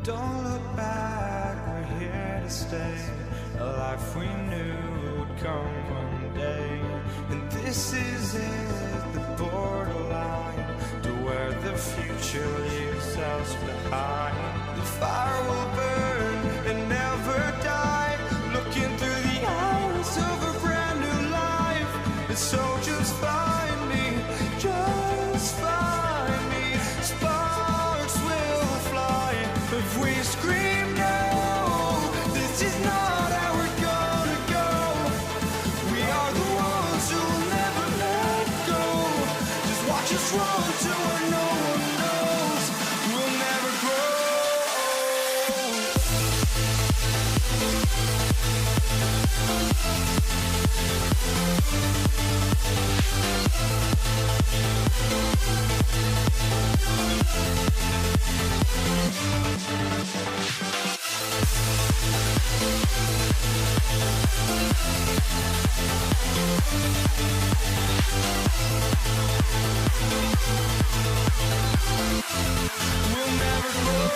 Don't look back, we're here to stay. A life we knew would come one day. And this is it, the borderline to where the future leaves us behind. The fire will burn and never die, looking through the eyes of a brand new life. And so just find me, just find me. Sparks will fly if we scream no. This is not how we're gonna go. We are the ones who will never let go. Just watch us run to where no one knows. We'll never grow. We'll never grow.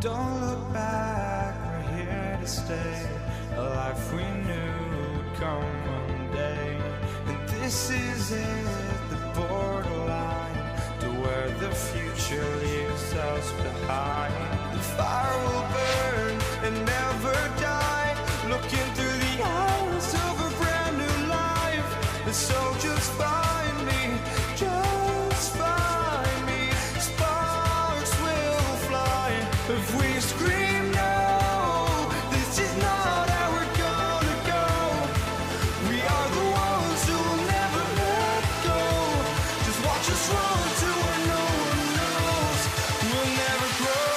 Don't look back, we're here to stay. A life we knew would come one day. And this is it, the borderline to where the future leaves us behind. The fire will burn and never die, looking through the eyes of a brand new life. And so just find me, just find me. Sparks will fly if we scream no. This is not how we're gonna go. We are the ones who will never let go. Just watch us run to where no one knows. We'll never grow.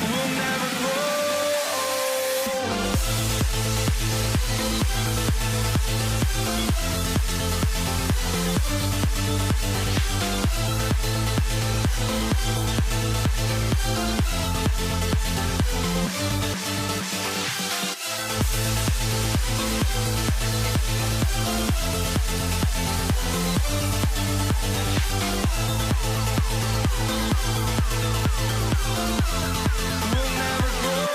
We'll never grow. We'll never grow.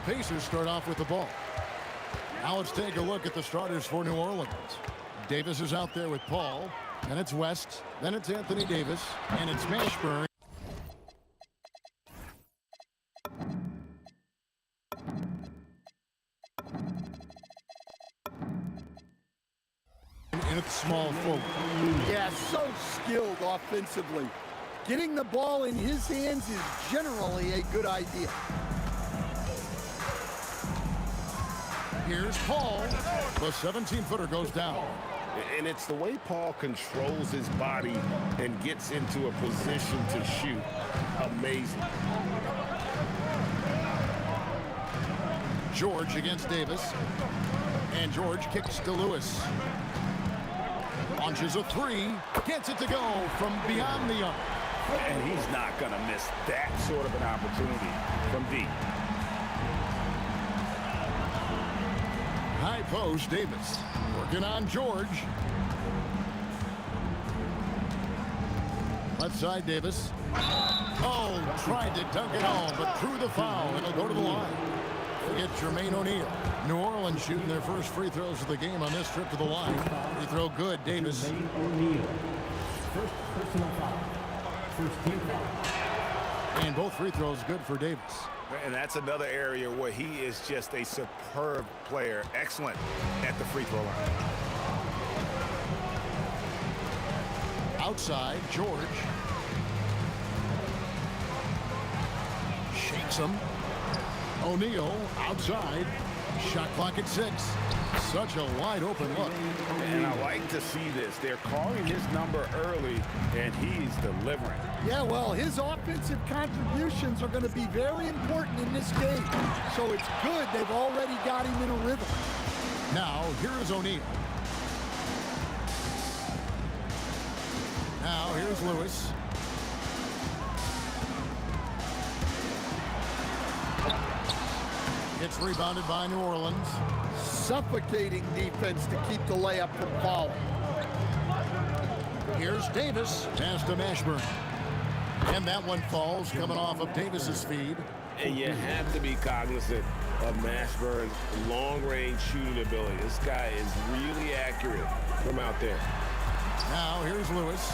Pacers start off with the ball. Now let's take a look at the starters for New Orleans. Davis is out there with Paul. Then it's West. Then it's Anthony Davis. And it's Mashburn. And it's small forward. Yeah, so skilled offensively. Getting the ball in his hands is generally a good idea. Here's Paul. The 17-footer goes down. And it's the way Paul controls his body and gets into a position to shoot. Amazing. George against Davis. And George kicks to Lewis. Launches a three. Gets it to go from beyond the arc. And he's not going to miss that sort of an opportunity from deep. High post, Davis. Working on George. Left side, Davis. Oh, tried to dunk it home, but threw the foul. It'll go to the line. Forget Jermaine O'Neal. New Orleans shooting their first free throws of the game on this trip to the line. Free throw good, Davis. O'Neal. First personal foul. First team foul. And both free throws good for Davis. And that's another area where he is just a superb player. Excellent at the free throw line. Outside, George. Shakes him. O'Neal outside. Shot clock at 6. Such a wide open look. And I like to see this. They're calling his number early, and he's delivering. Yeah, well, his offensive contributions are going to be very important in this game. So it's good they've already got him in a rhythm. Now, here's O'Neal. Now, here's Lewis. It's rebounded by New Orleans. Suffocating defense to keep the layup from falling. Here's Davis. Pass to Mashburn. And that one falls coming off of Davis's feed. And you have to be cognizant of Mashburn's long-range shooting ability. This guy is really accurate from out there. Now, here's Lewis.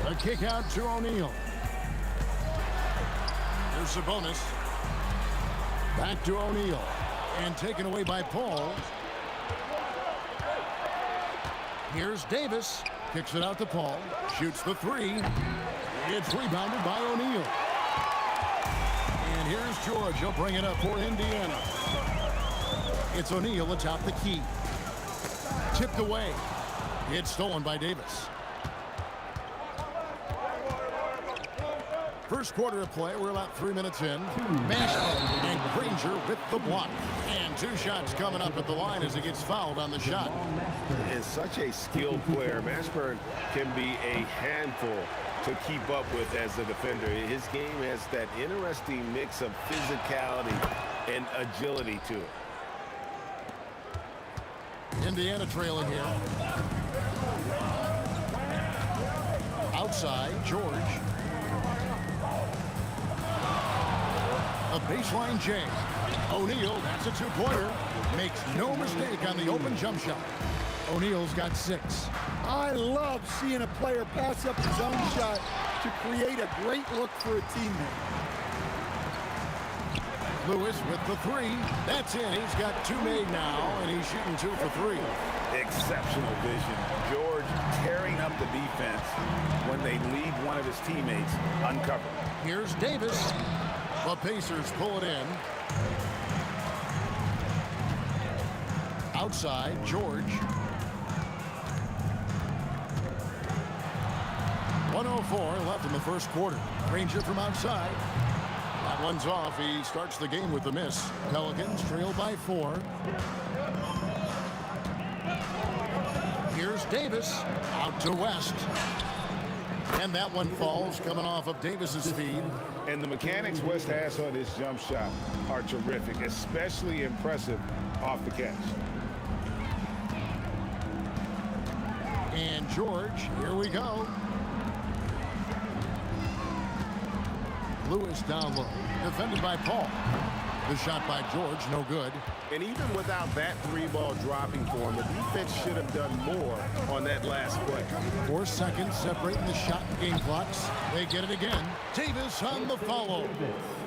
A kick out to O'Neal. Here's Sabonis. Back to O'Neal. And taken away by Paul. Here's Davis. Kicks it out to Paul. Shoots the three. It's rebounded by O'Neal. And here's George. He'll bring it up for Indiana. It's O'Neal atop the key. Tipped away. It's stolen by Davis. First quarter of play, we're about 3 minutes in. Mashburn and Granger with the block. And 2 shots coming up at the line as he gets fouled on the shot. And such a skilled player. Mashburn can be a handful to keep up with as a defender. His game has that interesting mix of physicality and agility to it. Indiana trailing here. Outside, George. A baseline jam. O'Neal, that's a 2-pointer. Makes no mistake on the open jump shot. O'Neal's got 6. I love seeing a player pass up his own shot to create a great look for a teammate. Lewis with the 3. That's in. He's got 2 made now, and he's shooting 2 for 3. Exceptional vision. George tearing up the defense when they leave one of his teammates uncovered. Here's Davis. The Pacers pull it in. Outside, George. 1:04 left in the first quarter. Granger from outside. That one's off. He starts the game with a miss. Pelicans trail by 4. Here's Davis. Out to West. And that one falls coming off of Davis's feed. And the mechanics West has on his jump shot are terrific, especially impressive off the catch. And George, here we go. Lewis down low, defended by Paul. The shot by George, no good. And even without that three-ball dropping for him, the defense should have done more on that last play. 4 seconds separating the shot and game clocks. They get it again. Davis on the follow.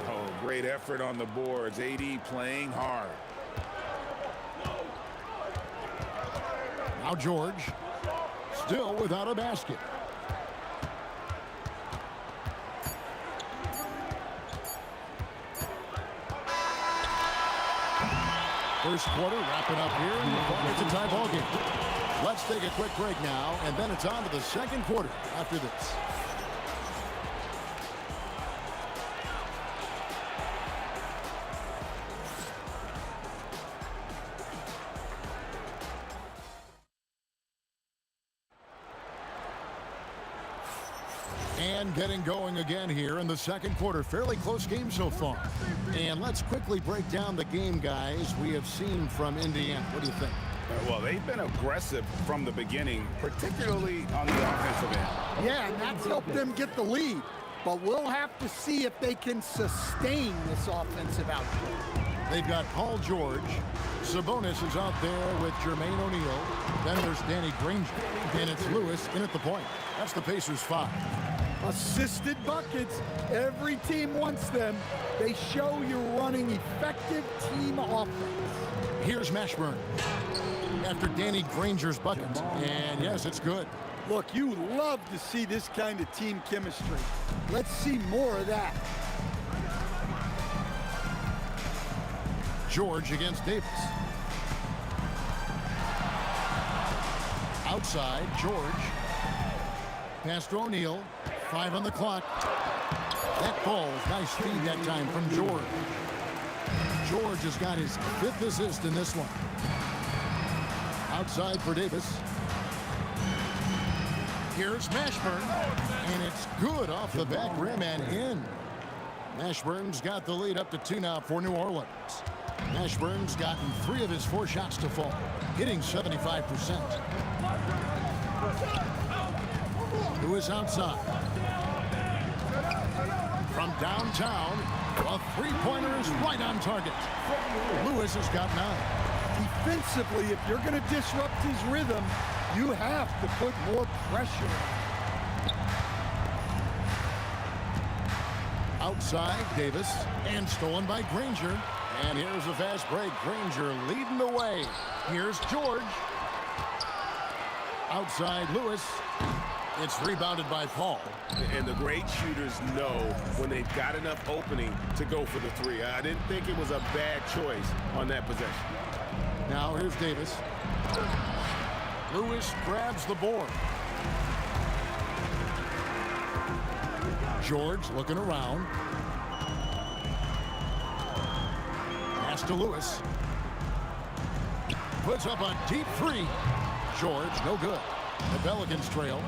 Oh, great effort on the boards. AD playing hard. Now George, still without a basket. First quarter wrapping up here, and it's a tie ball game. Let's take a quick break now, and then it's on to the second quarter after this. And getting going again here in the second quarter. Fairly close game so far. And let's quickly break down the game, guys, we have seen from Indiana. What do you think? Well, they've been aggressive from the beginning, particularly on the offensive end. Yeah, and that's helped them get the lead. But we'll have to see if they can sustain this offensive output. They've got Paul George. Sabonis is out there with Jermaine O'Neal. Then there's Danny Granger. And it's Lewis in at the point. That's the Pacers' 5. Assisted buckets. Every team wants them. They show you're running effective team offense. Here's Mashburn after Danny Granger's bucket. And yes, it's good. Look, you love to see this kind of team chemistry. Let's see more of that. George against Davis. Outside, George. Pass to O'Neal. 5 on the clock. That falls. Nice feed that time from George. George has got his 5th assist in this one. Outside for Davis. Here's Mashburn. And it's good off the back rim and in. Mashburn's got the lead up to 2 now for New Orleans. Mashburn's gotten 3 of his 4 shots to fall, hitting 75%. Lewis outside. From downtown, a three-pointer is right on target. Lewis has got 9. Defensively, if you're going to disrupt his rhythm, you have to put more pressure. Outside, Davis, and stolen by Granger. And here's a fast break. Granger leading the way. Here's George. Outside, Lewis. It's rebounded by Paul. And the great shooters know when they've got enough opening to go for the 3. I didn't think it was a bad choice on that possession. Now here's Davis. Lewis grabs the board. George looking around. Pass to Lewis. Puts up a deep 3. George, no good. The Pelicans trail.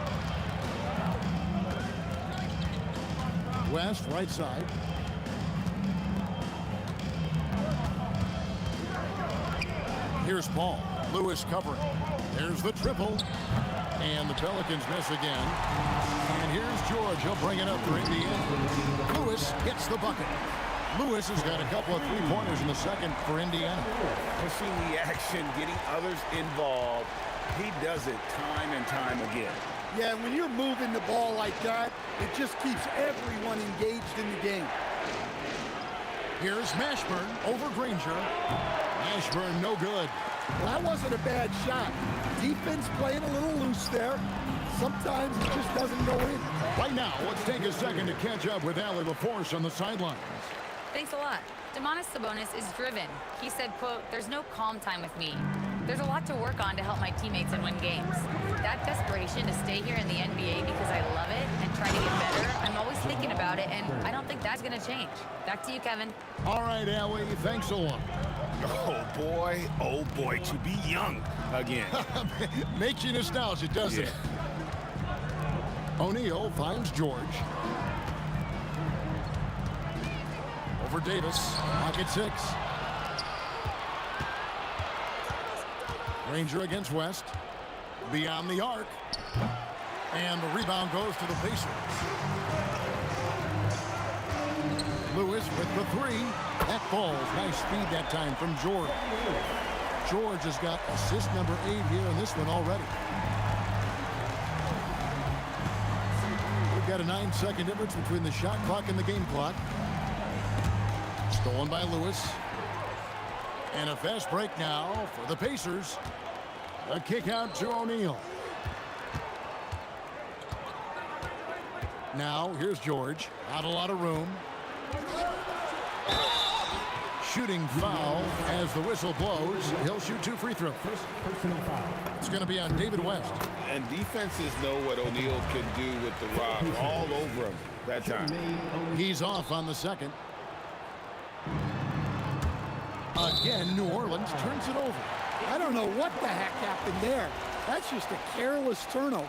West, right side. Here's Paul. Lewis covering. There's the triple. And the Pelicans miss again. And here's George. He'll bring it up for Indiana. Lewis gets the bucket. Lewis has got a couple of three-pointers in the second for Indiana. Pushing the action, getting others involved. He does it time and time again. Yeah, when you're moving the ball like that, it just keeps everyone engaged in the game. Here's Mashburn over Granger. Mashburn, no good. Well, that wasn't a bad shot. Defense playing a little loose there. Sometimes it just doesn't go in. Right now, let's take a second to catch up with Allie LaForce on the sidelines. Thanks a lot. Domantas Sabonis is driven. He said, quote, "There's no calm time with me. There's a lot to work on to help my teammates and win games. That desperation to stay here in the NBA because I love it and try to get better, I'm always thinking about it, and I don't think that's going to change." Back to you, Kevin. All right, Allie, thanks a lot. Oh boy, to be young again. Makes you nostalgic, doesn't it? O'Neal finds George. Over Davis, pocket 6. Granger against West. Beyond the arc. And the rebound goes to the Pacers. Lewis with the three. That falls. Nice speed that time from George. George has got assist number 8 here in this one already. We've got a 9-second difference between the shot clock and the game clock. Stolen by Lewis. And a fast break now for the Pacers. A kick out to O'Neal. Now here's George. Not a lot of room. Shooting foul as the whistle blows. He'll shoot 2 free throws. First personal foul. It's going to be on David West. And defenses know what O'Neal can do with the rock all over him that time. He's off on the second. Again, New Orleans turns it over. I don't know what the heck happened there. That's just a careless turnover.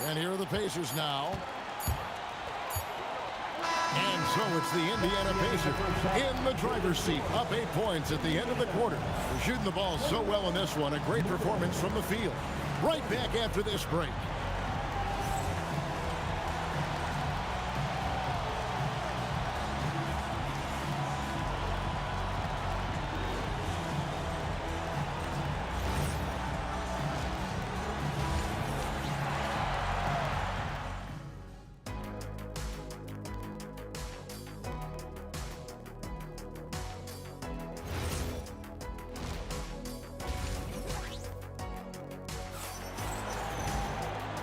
And here are the Pacers now. And so it's the Indiana Pacers in the driver's seat, up 8 points at the end of the quarter. They're shooting the ball so well in this one. A great performance from the field. Right back after this break.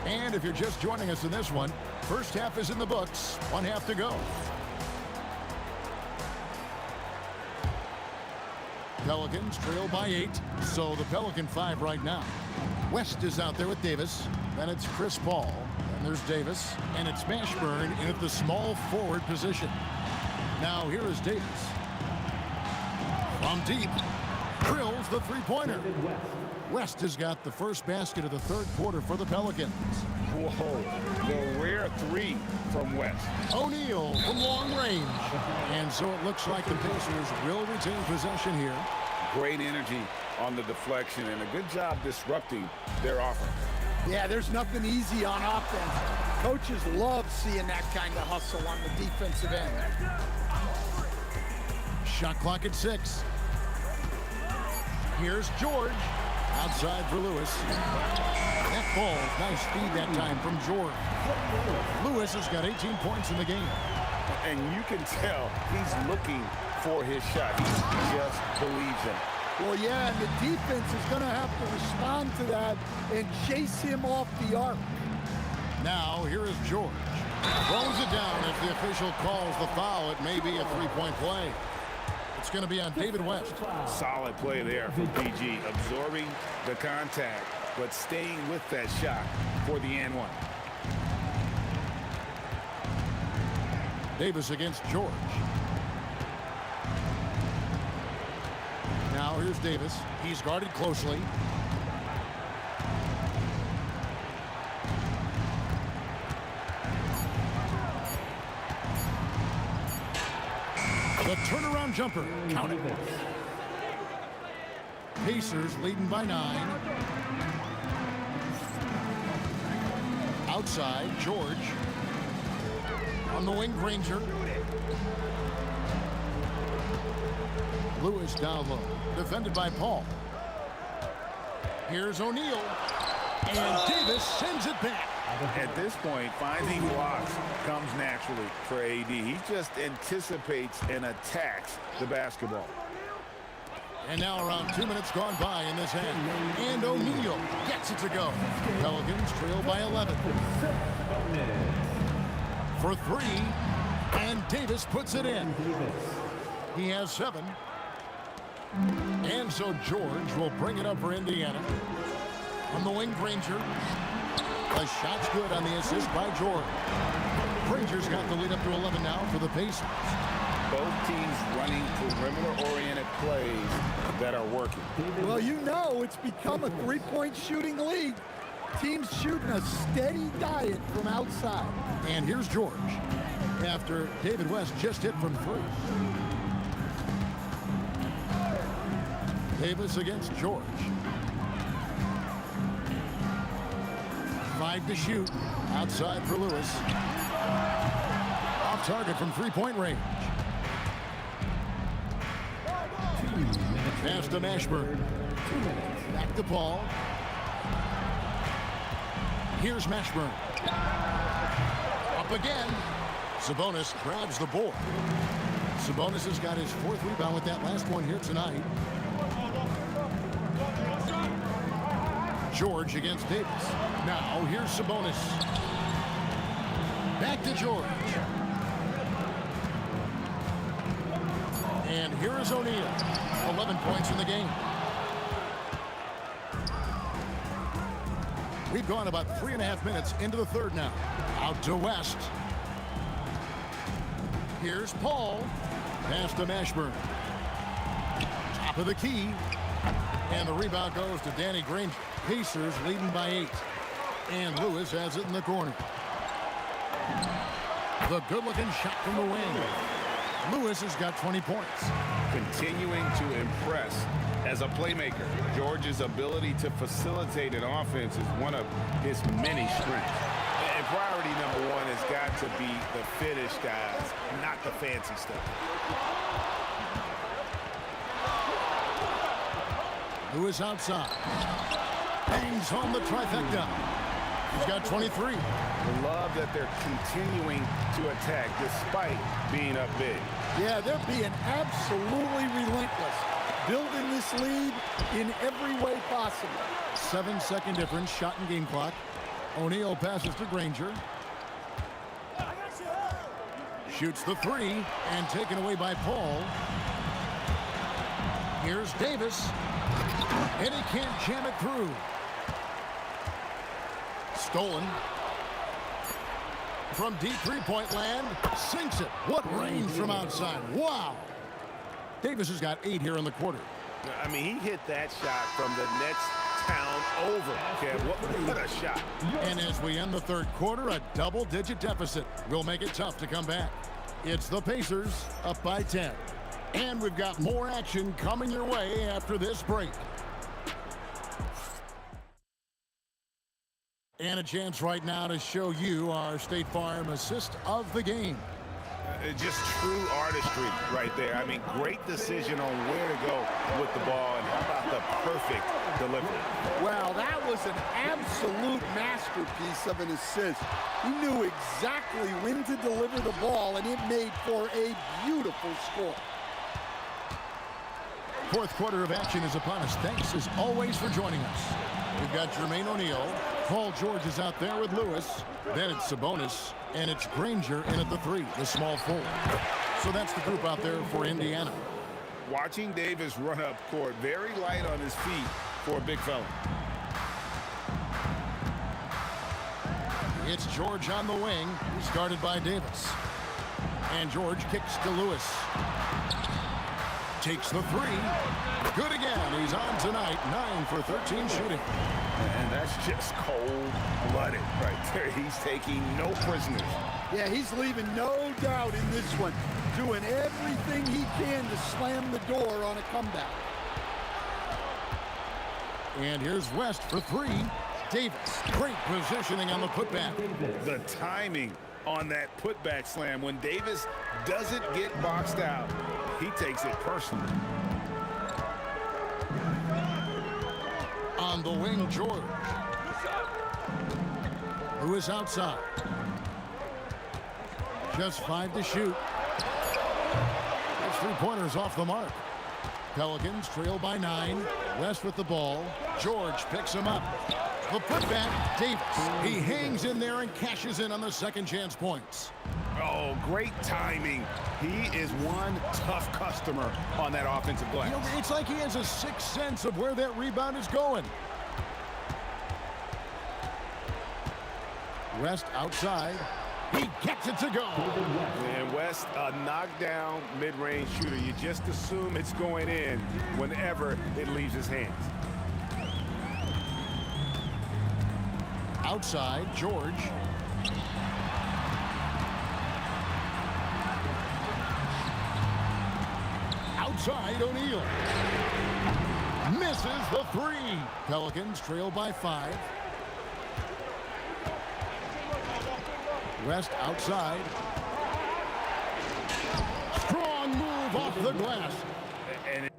And if you're just joining us in this one, first half is in the books. 1 half to go. Pelicans trail by 8, so the Pelican 5 right now. West is out there with Davis. Then it's Chris Paul. And there's Davis. And it's Mashburn in at the small forward position. Now here is Davis. From deep. Drills the three-pointer. West has got the first basket of the third quarter for the Pelicans. Whoa, the rare 3 from West. O'Neal from long range. And so it looks like the Pacers will retain possession here. Great energy on the deflection and a good job disrupting their offense. Yeah, there's nothing easy on offense. Coaches love seeing that kind of hustle on the defensive end. Shot clock at 6. Here's George. Outside for Lewis. That ball, nice speed that time from George. Lewis has got 18 points in the game. And you can tell he's looking for his shot. He just believes in it. Well, yeah, and the defense is going to have to respond to that and chase him off the arc. Now, here is George. Throws it down as the official calls the foul. It may be a three-point play. It's going to be on David West. Solid play there from PG, absorbing the contact, but staying with that shot for the and one. Davis against George. Now here's Davis. He's guarded closely. The turnaround jumper. Count it. Pacers leading by 9. Outside, George. On the wing, Granger. Lewis down low. Defended by Paul. Here's O'Neal. And Davis sends it back. At this point, finding blocks comes naturally for AD. He just anticipates and attacks the basketball. And now around 2 minutes gone by in this half. And O'Neal gets it to go. Pelicans trail by 11. For 3. And Davis puts it in. He has 7. And so George will bring it up for Indiana. On the wing, Granger. The shot's good on the assist by George. Granger's got the lead up to 11 now for the Pacers. Both teams running perimeter-oriented plays that are working. Well, you know it's become a three-point shooting league. Teams shooting a steady diet from outside. And here's George after David West just hit from 3. Davis against George. 5 to shoot. Outside for Lewis. target from three-point range. Pass to Mashburn. Back to Paul. Here's Mashburn. Up again. Sabonis grabs the board. Sabonis has got his fourth rebound with that last one here tonight. George against Davis. Now here's Sabonis. Back to George. And here is O'Neal. 11 points in the game. We've gone about 3.5 minutes into the third now. Out to West. Here's Paul. Pass to Mashburn. Top of the key. And the rebound goes to Danny Granger. Pacers leading by 8. And Lewis has it in the corner. The good-looking shot from the wing. Lewis has got 20 points. Continuing to impress as a playmaker. George's ability to facilitate an offense is one of his many strengths. And priority number one has got to be the finish, guys, not the fancy stuff. Lewis outside. Bangs home the trifecta. He's got 23. Love that they're continuing to attack despite being up big. Yeah, they're being absolutely relentless, building this lead in every way possible. 7-second difference, shot and game clock. O'Neal passes to Granger. Shoots the three and taken away by Paul. Here's Davis. And he can't jam it through. Stolen. From deep three-point land, sinks it. What range from outside. Wow. Davis has got 8 here in the quarter. I mean, he hit that shot from the next town over. Okay, what a shot. And as we end the third quarter, a double-digit deficit will make it tough to come back. It's the Pacers up by 10. And we've got more action coming your way after this break. And a chance right now to show you our State Farm assist of the game. Just true artistry right there. I mean, great decision on where to go with the ball, and how about the perfect delivery? Well, that was an absolute masterpiece of an assist. He knew exactly when to deliver the ball, and it made for a beautiful score. Fourth quarter of action is upon us. Thanks, as always, for joining us. We've got Jermaine O'Neal. Paul George is out there with Lewis. Then it's Sabonis. And it's Granger in at the 3, the small forward. So that's the group out there for Indiana. Watching Davis run up court, very light on his feet for a big fella. It's George on the wing. He's guarded by Davis. And George kicks to Lewis. Takes the 3. Good again. He's on tonight. 9 for 13 shooting. And that's just cold-blooded right there. He's taking no prisoners. Yeah, he's leaving no doubt in this one. Doing everything he can to slam the door on a comeback. And here's West for 3. Davis. Great positioning on the putback. The timing on that putback slam. When Davis doesn't get boxed out, he takes it personally. On the wing, George. Who is outside. Just 5 to shoot. That's 3-pointers off the mark. Pelicans trail by 9. West with the ball. George picks him up. The putback, Davis. He hangs in there and cashes in on the second chance points. Oh, great timing. He is one tough customer on that offensive glass. You know, it's like he has a sixth sense of where that rebound is going. West outside. He gets it to go. And West, a knockdown mid-range shooter. You just assume it's going in whenever it leaves his hands. Outside, George. Outside, O'Neal. Misses the 3. Pelicans trail by 5. West outside. serve off the glass. And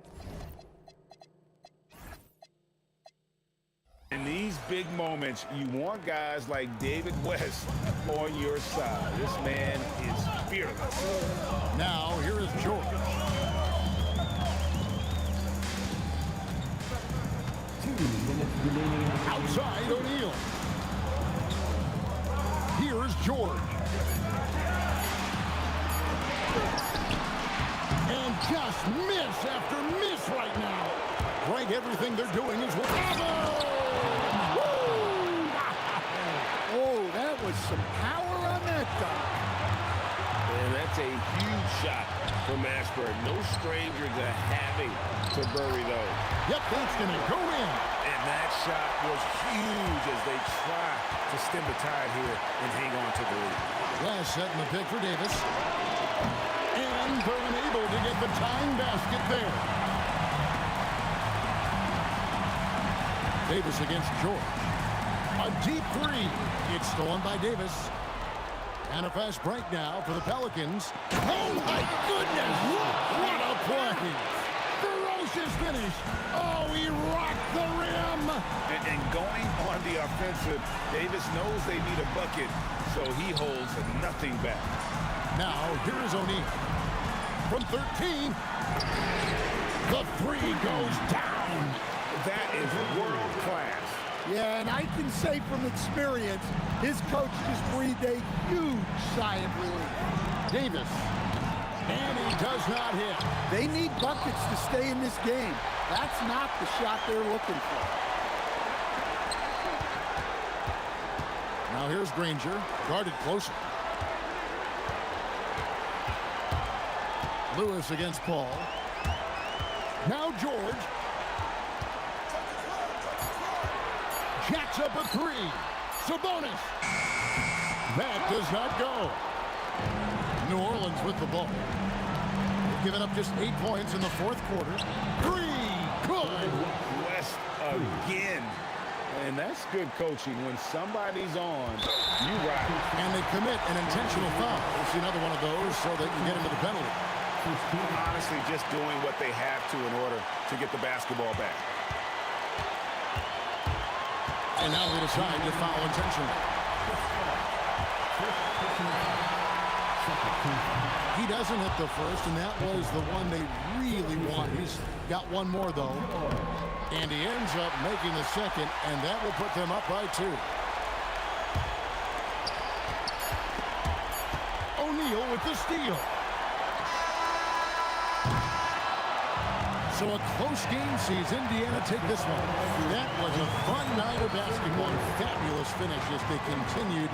in these big moments, you want guys like David West on your side. This man is fearless. Now, here is George. 2 minutes remaining. Outside O'Neal. Here's George. And just miss after miss right now. Greg, everything they're doing is with Oh, that was some power on that dunk. And that's a huge shot from Mashburn. No stranger to having to bury those. Yep, that's going to go in. And that shot was huge as they try to stem the tide here and hang on to the lead. Last set in the pick for Davis. And they're unable to get the tying basket there. Davis against George. A deep three. It's stolen by Davis. And a fast break now for the Pelicans. Oh, my goodness! What a play! Ferocious finish. Oh, he rocked the rim. And going on the offensive, Davis knows they need a bucket, so he holds nothing back. Now, here's O'Neal. From 13. The three goes down. That is world class. Yeah, and I can say from experience, his coach just breathed a huge sigh of relief. Davis. And he does not hit. They need buckets to stay in this game. That's not the shot they're looking for. Now here's Granger, guarded closer. Lewis against Paul. Now George. Jacks up a three. Sabonis. That does not go. New Orleans with the ball. They've given up just 8 points in the fourth quarter. Three. Good. West again. And that's good coaching. When somebody's on, you rock. And they commit an intentional foul. We'll see another one of those so they can get into the penalty. Honestly, just doing what they have to in order to get the basketball back. And now they decide to foul intentionally. He doesn't hit the first, and that was the one they really want. He's got one more, though. And he ends up making the second, and that will put them up by 2. O'Neal with the steal. So a close game sees Indiana take this one. That was a fun night of basketball. Fabulous finish as they continued.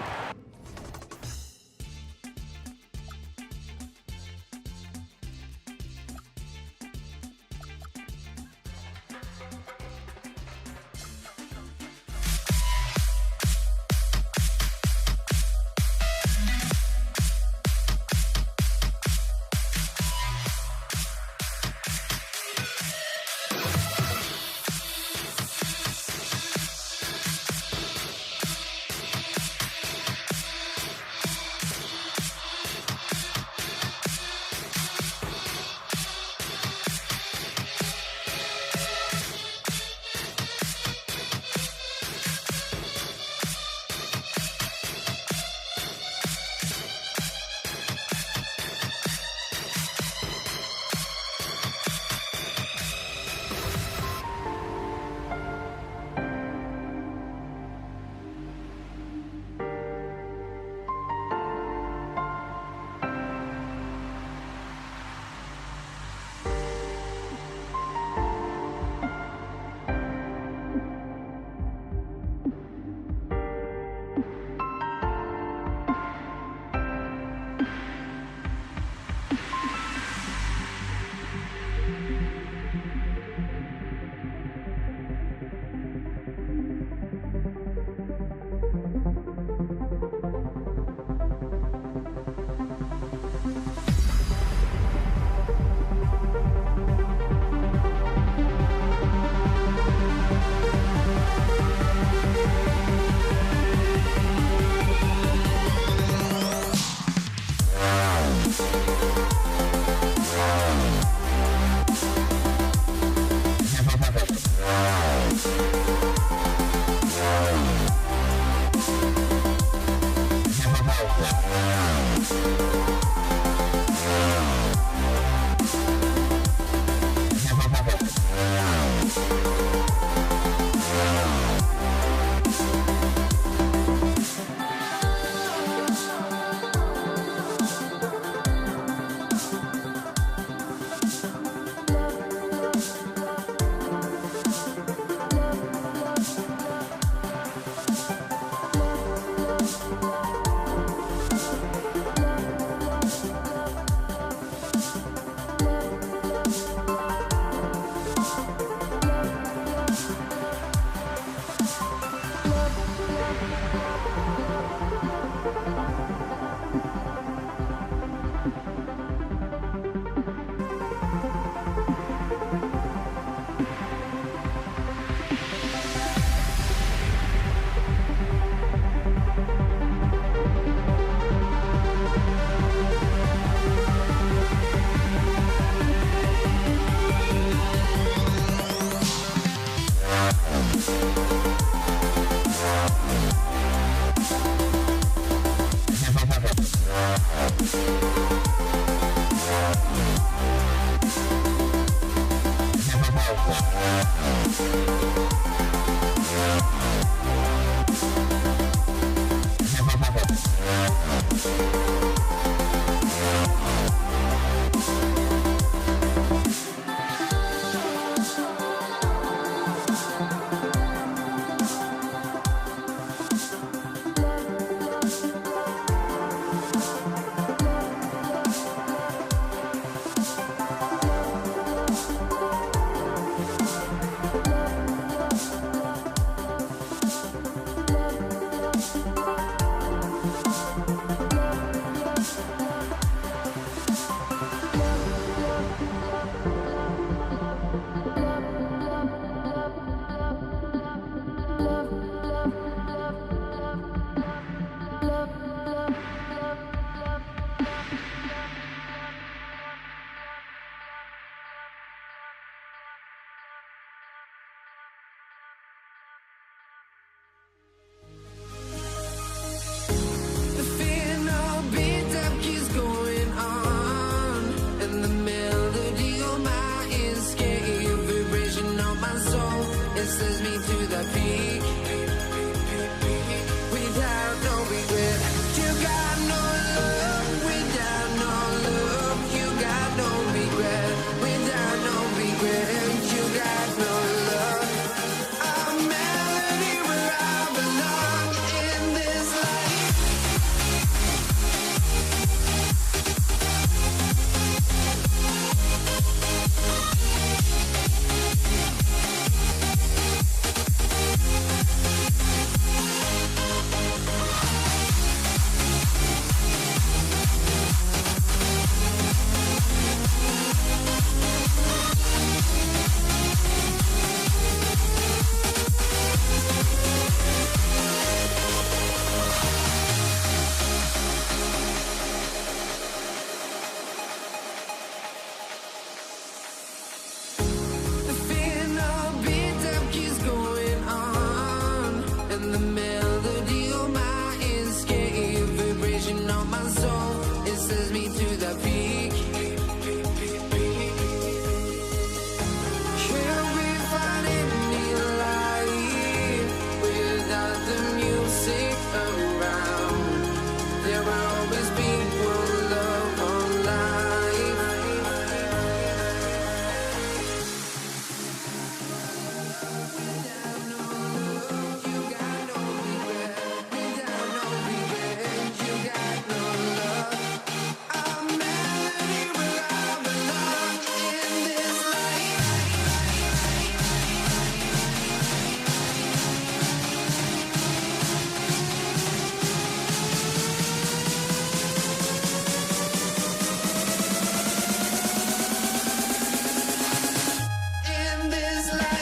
the melody of my escape, vibration on my soul, it sends me to the peak. Can't we find any light without the music around? There will always be one love on life. Without no love, you got no regret. Without no regret, you got no love. A melody where I belong in this life. In this life.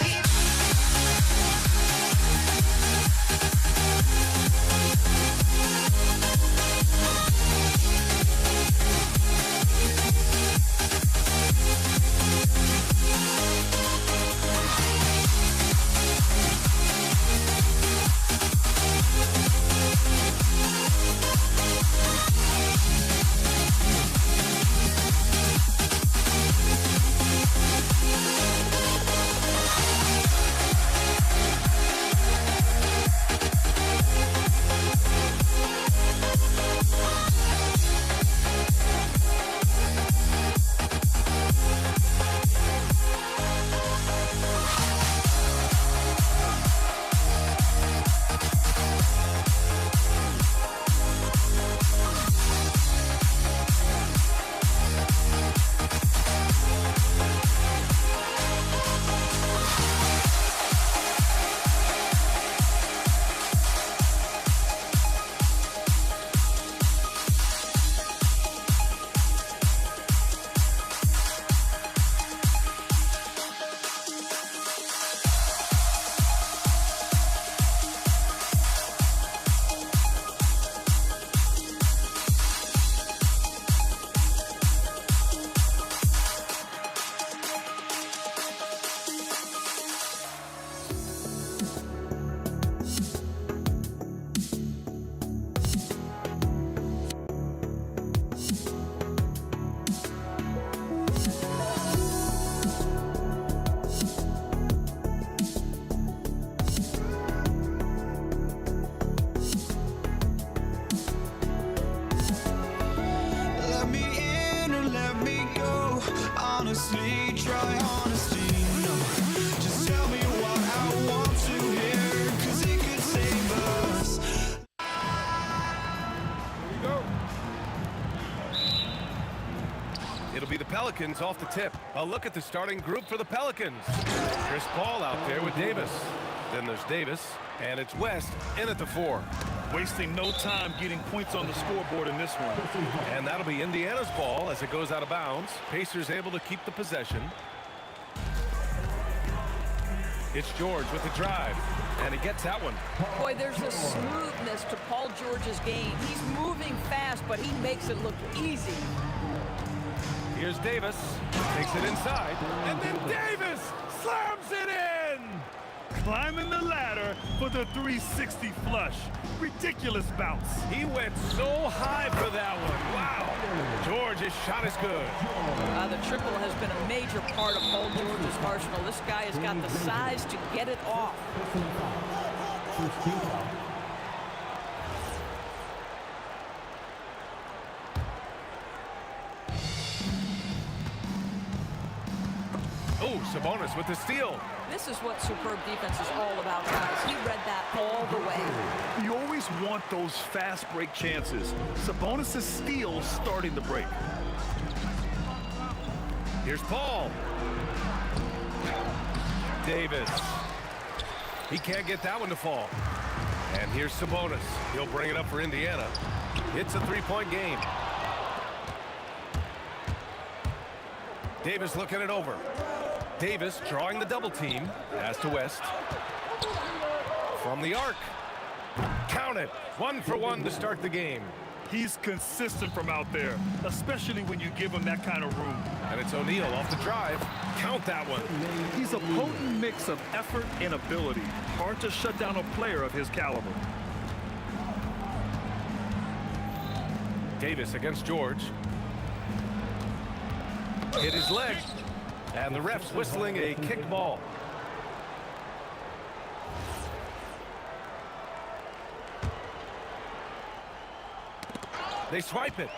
Let me in or let me go. Honestly, try honesty. No, just tell me what I want to hear, 'cause it could save us. It'll be the Pelicans off the tip. A look at the starting group for the Pelicans. Here's Paul out there with Davis. Then there's Davis, and it's West in at the 4. Wasting no time getting points on the scoreboard in this one. And that'll be Indiana's ball as it goes out of bounds. Pacers able to keep the possession. It's George with the drive, and he gets that one. Boy, there's a smoothness to Paul George's game. He's moving fast, but he makes it look easy. Here's Davis, takes it inside, and then Davis slams it in! Climbing the ladder for the 360 flush. Ridiculous bounce. He went so high for that one. Wow. George's shot is good. The triple has been a major part of Paul George's arsenal. This guy has got the size to get it off. First team foul. Oh, Sabonis with the steal. This is what superb defense is all about, guys. He read that all the way. You always want those fast break chances. Sabonis' steal starting the break. Here's Paul. Davis. He can't get that one to fall. And here's Sabonis. He'll bring it up for Indiana. It's a three-point game. Davis looking it over. Davis drawing the double team. Pass to West. From the arc. Count it. 1 for 1 to start the game. He's consistent from out there, especially when you give him that kind of room. And it's O'Neal off the drive. Count that one. He's a potent mix of effort and ability. Hard to shut down a player of his caliber. Davis against George. Hit his leg. And the ref's whistling a kick ball. They swipe it.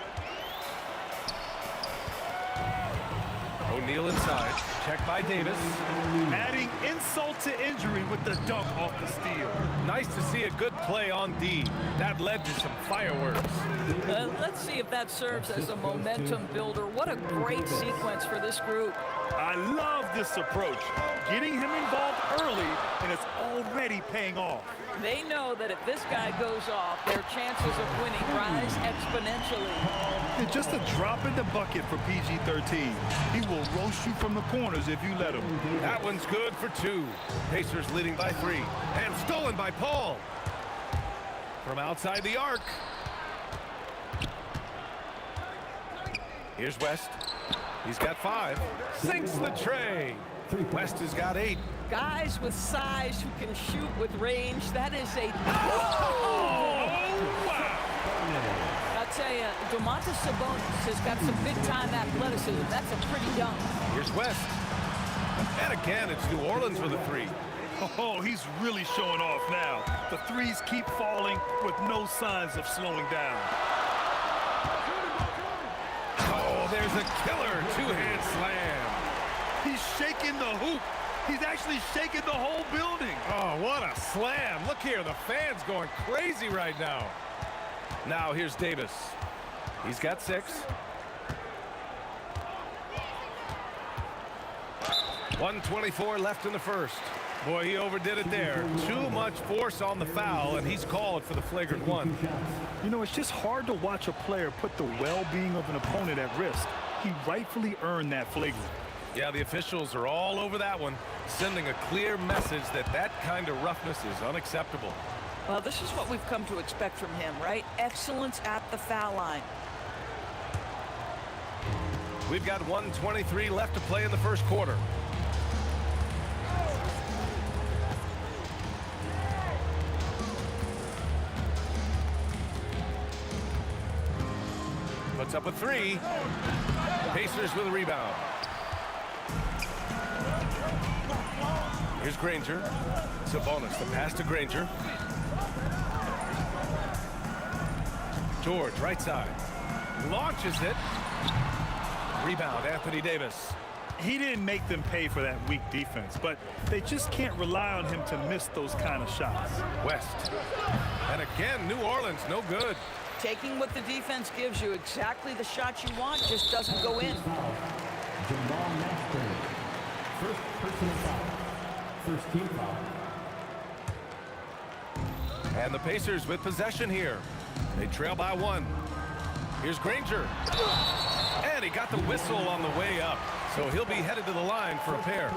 O'Neal inside. Check by Davis. Adding insult to injury with the dunk off the steal. Nice to see a good play on D. That led to some fireworks. Let's see if that serves as a momentum builder. What a great sequence for this group. I love this approach. Getting him involved early, and it's already paying off. They know that if this guy goes off, their chances of winning rise exponentially. It's just a drop in the bucket for PG-13. He will roast you from the corners if you let him. That one's good for 2. Pacers leading by 3. And stolen by Paul. From outside the arc. Here's West. He's got 5. Sinks the tray. West has got 8. Guys with size who can shoot with range, that is a... Oh, wow! I'll tell you, Domantas Sabonis has got some big-time athleticism. That's a pretty dunk. Here's West. And again, it's New Orleans with a 3. Oh, he's really showing off now. The threes keep falling with no signs of slowing down. Oh, there's a killer two-hand slam. He's shaking the hoop. He's actually shaking the whole building. Oh, what a slam. Look here, the fans going crazy right now. Now here's Davis. He's got 6. 1:24 left in the first. Boy, he overdid it there. Too much force on the foul, and he's called for the flagrant 1. You know, it's just hard to watch a player put the well-being of an opponent at risk. He rightfully earned that flagrant. Yeah, the officials are all over that one, sending a clear message that that kind of roughness is unacceptable. Well, this is what we've come to expect from him, right? Excellence at the foul line. We've got 1:23 left to play in the first quarter. Puts up a 3. Pacers with a rebound. Here's Granger. Sabonis, the pass to Granger. George, right side. Launches it. Rebound, Anthony Davis. He didn't make them pay for that weak defense, but they just can't rely on him to miss those kind of shots. West. And again, New Orleans, no good. Taking what the defense gives you, exactly the shot you want, just doesn't go in. First personal foul. First team foul. And the Pacers with possession here. They trail by 1. Here's Granger. And he got the whistle on the way up. So he'll be headed to the line for a pair.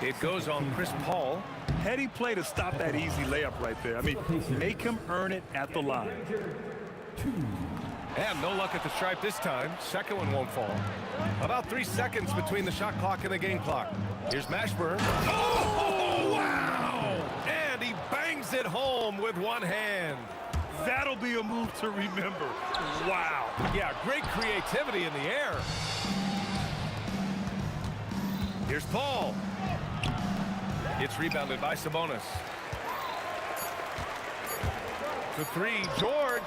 It goes on Chris Paul. Heady play to stop that easy layup right there. I mean, make him earn it at the line. And no luck at the stripe this time. Second one won't fall. About 3 seconds between the shot clock and the game clock. Here's Mashburn. Oh, wow! And he bangs it home with one hand. That'll be a move to remember. Wow. Yeah, great creativity in the air. Here's Paul. It's rebounded by Sabonis. For 3, George.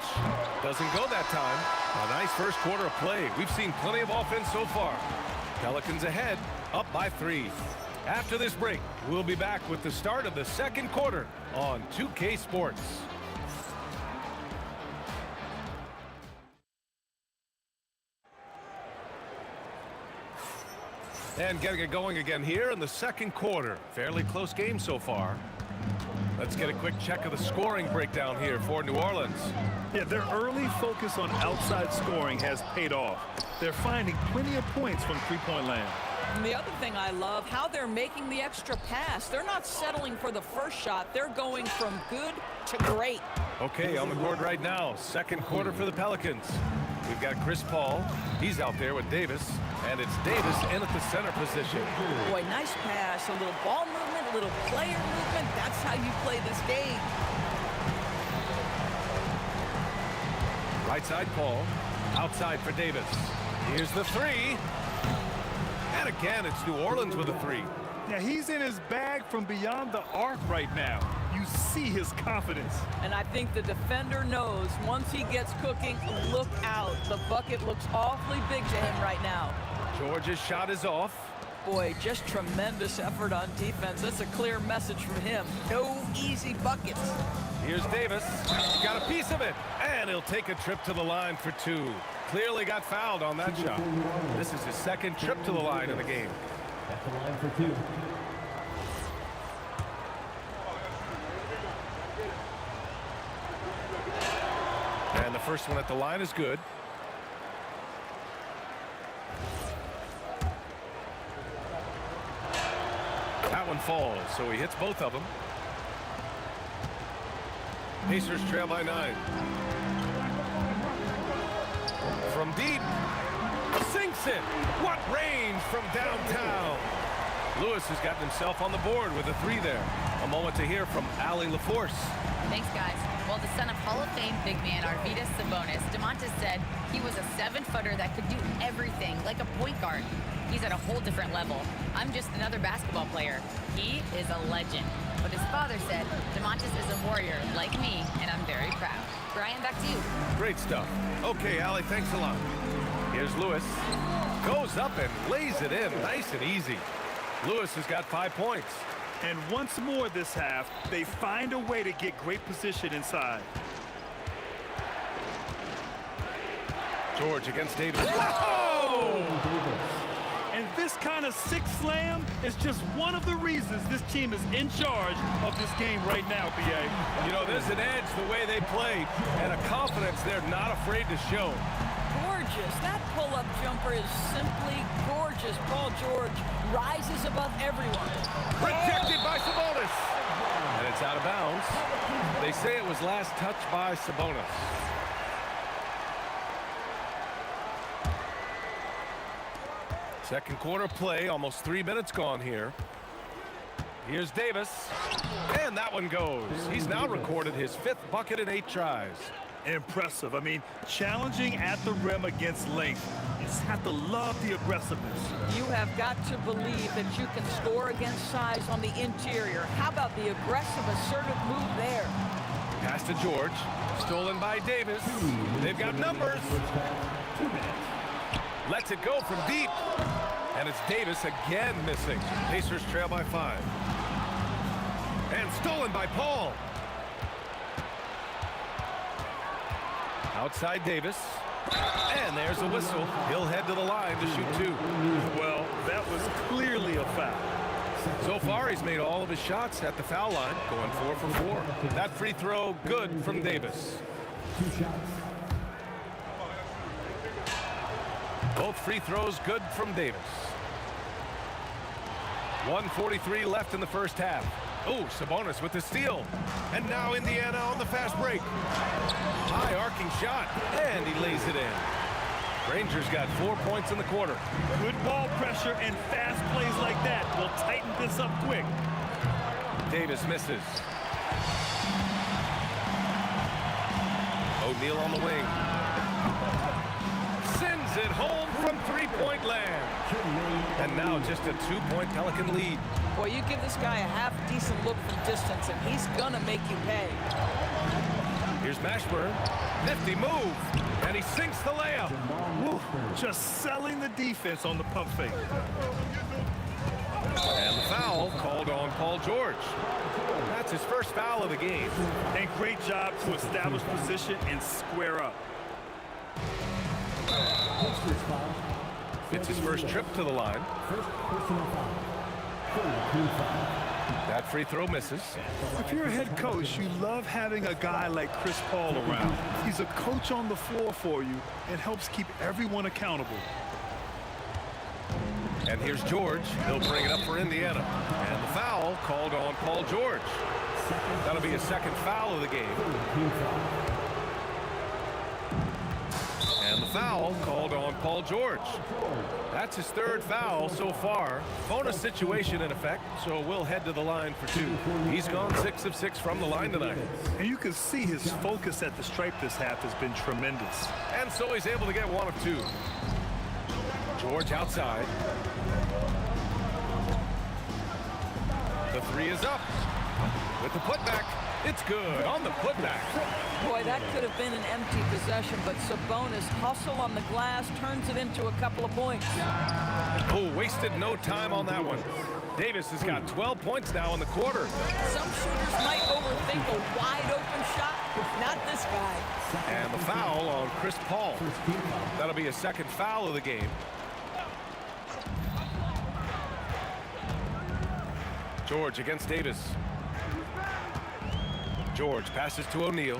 Doesn't go that time. A nice first quarter of play. We've seen plenty of offense so far. Pelicans ahead, up by 3. After this break, we'll be back with the start of the second quarter on 2K Sports. And getting it going again here in the second quarter. Fairly close game so far. Let's get a quick check of the scoring breakdown here for New Orleans. Yeah, their early focus on outside scoring has paid off. They're finding plenty of points from three-point land. And the other thing I love, how they're making the extra pass. They're not settling for the first shot. They're going from good to great. Okay, on the board right now, second quarter for the Pelicans. We've got Chris Paul. He's out there with Davis, and it's Davis in at the center position. Boy, nice pass. A little ball movement, a little player movement. That's how you play this game. Right side Paul. Outside for Davis. Here's the three. And again, it's New Orleans with a three. Now, he's in his bag from beyond the arc right now. You see his confidence. And I think the defender knows once he gets cooking, look out. The bucket looks awfully big to him right now. George's shot is off. Boy, just tremendous effort on defense. That's a clear message from him. No easy buckets. Here's Davis. He got a piece of it. And he'll take a trip to the line for two. Clearly got fouled on that shot. This is his second trip to the line in the game. At the line for two. And the first one at the line is good. That one falls, so he hits both of them. Pacers trail by 9. From deep, sinks it. What range from downtown. Lewis has gotten himself on the board with a three there. A moment to hear from Allie LaForce. Thanks, guys. Well, the son of Hall of Fame big man Arvydas Sabonis, DeMontis said he was a 7-footer that could do everything, like a point guard. He's at a whole different level. I'm just another basketball player. He is a legend. But his father said DeMontis is a warrior like me, and I'm very proud. Brian, back to you. Great stuff. Okay, Allie, thanks a lot. Here's Lewis. Goes up and lays it in nice and easy. Lewis has got 5 points. And once more this half, they find a way to get great position inside. George against Davis. Whoa! And this kind of sick slam is just one of the reasons this team is in charge of this game right now, B.A. You know, there's an edge the way they play and a confidence they're not afraid to show. Gorgeous. That pull-up jumper is simply gorgeous. Paul George rises above everyone. Rejected by Sabonis. And it's out of bounds. They say it was last touched by Sabonis. Second quarter play, almost 3 minutes gone here. Here's Davis, and that one goes. He's now recorded his 5th bucket in 8 tries. Impressive. I mean, challenging at the rim against length. You just have to love the aggressiveness. You have got to believe that you can score against size on the interior. How about the aggressive, assertive move there? Pass to George, stolen by Davis. They've got numbers. Lets it go from deep. And it's Davis again missing. Pacers trail by 5. And stolen by Paul. Outside Davis. And there's a whistle. He'll head to the line to shoot 2. Well, that was clearly a foul. So far, he's made all of his shots at the foul line, going 4 for 4. That free throw good from Davis. 2 shots. Both free throws good from Davis. 1:43 left in the first half. Oh, Sabonis with the steal. And now Indiana on the fast break. High arcing shot, and he lays it in. Rangers got 4 points in the quarter. Good ball pressure and fast plays like that will tighten this up quick. Davis misses. O'Neal on the wing. Sends it home from three-point land. And now just a 2-point Pelican lead. Boy, you give this guy a half-decent look from distance, and he's gonna make you pay. Here's Mashburn. Nifty move. And he sinks the layup. Woo, just selling the defense on the pump fake. And the foul called on Paul George. That's his first foul of the game. And great job to establish position and square up. It's his first trip to the line. First personal foul. 32 foul. That free throw misses. If you're a head coach, you love having a guy like Chris Paul around. He's a coach on the floor for you and helps keep everyone accountable. And here's George. He'll bring it up for Indiana. And the foul called on Paul George. That'll be his second foul of the game. And the foul called on Paul George. That's his third foul so far. Bonus situation in effect, so we'll head to the line for two. He's gone 6 of 6 from the line tonight. And you can see his focus at the stripe this half has been tremendous. And so he's able to get 1 of 2. George outside. The 3 is up. With the putback, it's good on the putback. Boy, that could have been an empty possession, but Sabonis hustle on the glass, turns it into a couple of points. Oh, wasted no time on that one. Davis has got 12 points now in the quarter. Some shooters might overthink a wide open shot, not this guy. And the foul on Chris Paul. That'll be his second foul of the game. George against Davis. George passes to O'Neal.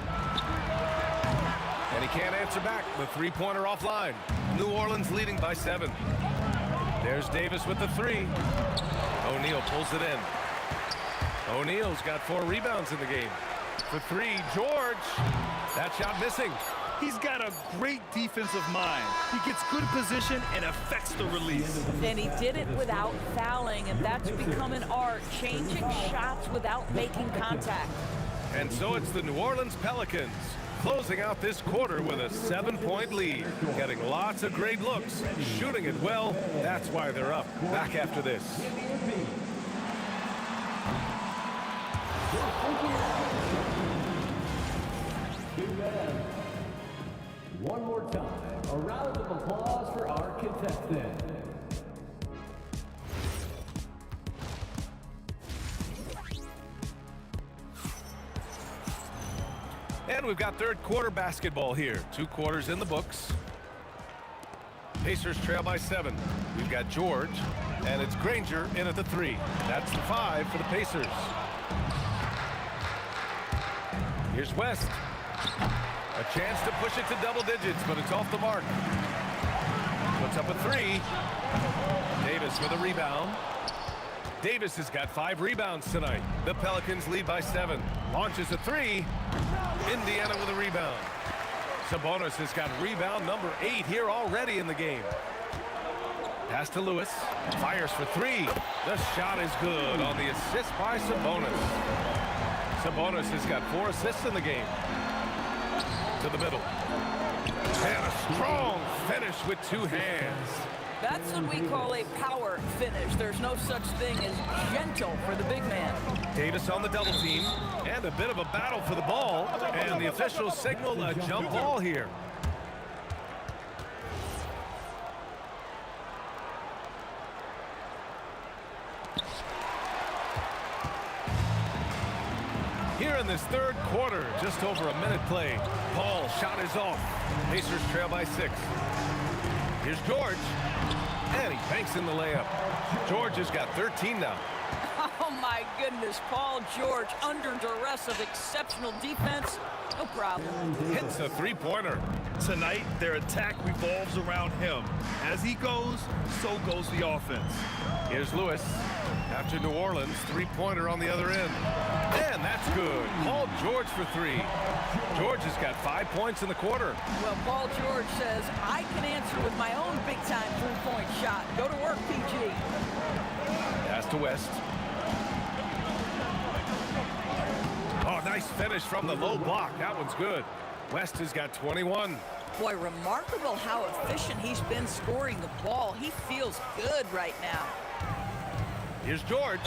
And he can't answer back. The three-pointer offline. New Orleans leading by 7. There's Davis with the 3. O'Neal pulls it in. O'Neal's got 4 rebounds in the game. For 3, George. That shot missing. He's got a great defensive mind. He gets good position and affects the release. And he did it without fouling, and that's become an art, changing shots without making contact. And so it's the New Orleans Pelicans closing out this quarter with a 7-point lead. Getting lots of great looks, shooting it well. That's why they're up. Back after this. One more time, a round of applause for our contestants. And we've got third quarter basketball here. 2 quarters in the books. Pacers trail by 7. We've got George, and it's Granger in at the 3. That's the 5 for the Pacers. Here's West. A chance to push it to double digits, but it's off the mark. Puts up a 3. Davis with a rebound. Davis has got 5 rebounds tonight. The Pelicans lead by 7. Launches a 3. Indiana with a rebound. Sabonis has got rebound number 8 here already in the game. Pass to Lewis. Fires for 3. The shot is good on the assist by Sabonis. Sabonis has got 4 assists in the game. To the middle. And a strong finish with 2 hands. That's what we call a power finish. There's no such thing as gentle for the big man. Davis on the double team. And a bit of a battle for the ball. And the officials signal a jump ball here. Here in this third quarter, just over a minute played. Paul shot is off. Pacers trail by 6. Here's George. And he banks in the layup. George has got 13 now. Oh my goodness, Paul George under duress of exceptional defense. No problem. Hits a 3-pointer. Tonight, their attack revolves around him. As he goes, so goes the offense. Here's Lewis. After New Orleans, 3-pointer on the other end. And that's good. Paul George for 3. George has got 5 points in the quarter. Well, Paul George says, I can answer with my own big-time 3-point shot. Go to work, PG. Pass to West. Oh, nice finish from the low block. That one's good. West has got 21. Boy, remarkable how efficient he's been scoring the ball. He feels good right now. Here's George.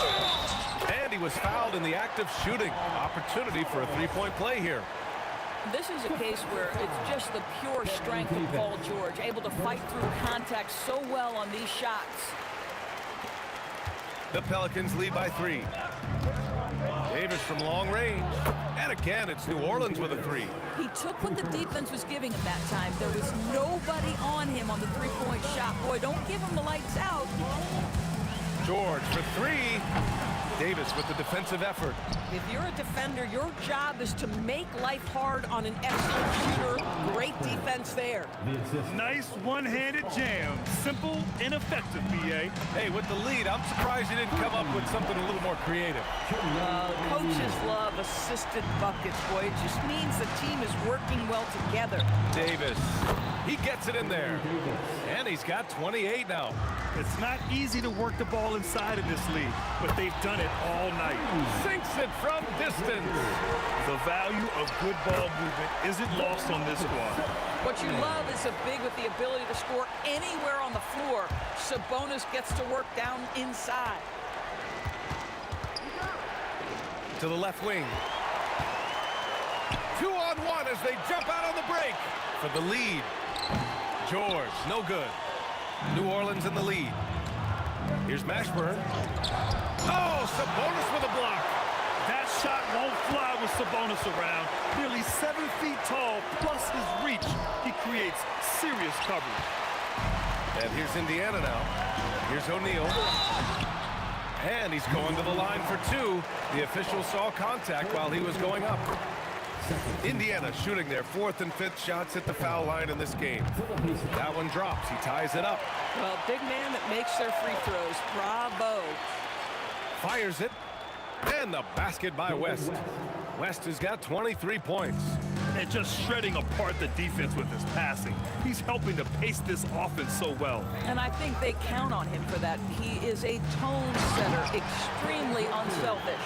And he was fouled in the act of shooting. Opportunity for a 3-point play here. This is a case where it's just the pure strength of Paul George, able to fight through contact so well on these shots. The Pelicans lead by 3. Davis from long range. And again, it's New Orleans with a 3. He took what the defense was giving him that time. There was nobody on him on the 3-point shot. Boy, don't give him the lights out. George for 3. Davis with the defensive effort. If you're a defender, your job is to make life hard on an excellent shooter. Great defense there. Nice one-handed jam. Simple and effective, BA. Hey, with the lead, I'm surprised he didn't come up with something a little more creative. Coaches love assisted buckets, boy. It just means the team is working well together. Davis, he gets it in there. And he's got 28 now. It's not easy to work the ball inside in this league, but they've done it all night. Sinks it from distance. The value of good ball movement isn't lost on this squad. What you love is a big with the ability to score anywhere on the floor. Sabonis gets to work down inside. To the left wing. 2-on-1 as they jump out on the break for the lead. George, no good. New Orleans in the lead. Here's Mashburn. Oh, Sabonis with a block. That shot won't fly with Sabonis around. Nearly 7 feet tall, plus his reach. He creates serious coverage. And here's Indiana now. Here's O'Neal. And he's going to the line for two. The official saw contact while he was going up. Indiana shooting their 4th and 5th shots at the foul line in this game. That one drops. He ties it up. Well, big man that makes their free throws. Bravo. Fires it. And the basket by West. West has got 23 points. And just shredding apart the defense with his passing. He's helping to pace this offense so well. And I think they count on him for that. He is a tone setter, extremely unselfish.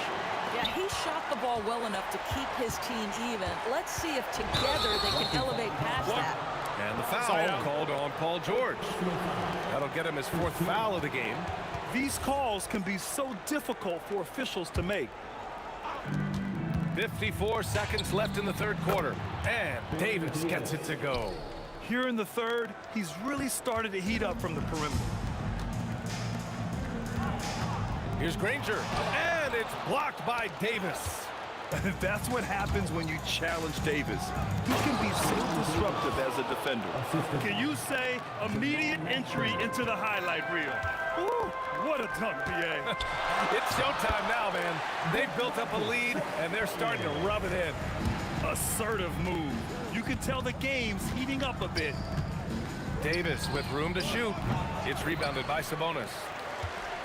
Yeah, he shot the ball well enough to keep his team even. Let's see if together they can elevate past that. And the foul called on Paul George. That'll get him his 4th foul of the game. These calls can be so difficult for officials to make. 54 seconds left in the 3rd quarter. And Davis gets it to go. Here in the 3rd, he's really started to heat up from the perimeter. Here's Granger. And it's blocked by Davis. That's what happens when you challenge Davis. He can be so disruptive as a defender. Can you say immediate entry into the highlight reel? Ooh, what a dunk, BA. It's showtime now, man. They've built up a lead, and they're starting to rub it in. Assertive move. You can tell the game's heating up a bit. Davis with room to shoot. It's rebounded by Sabonis.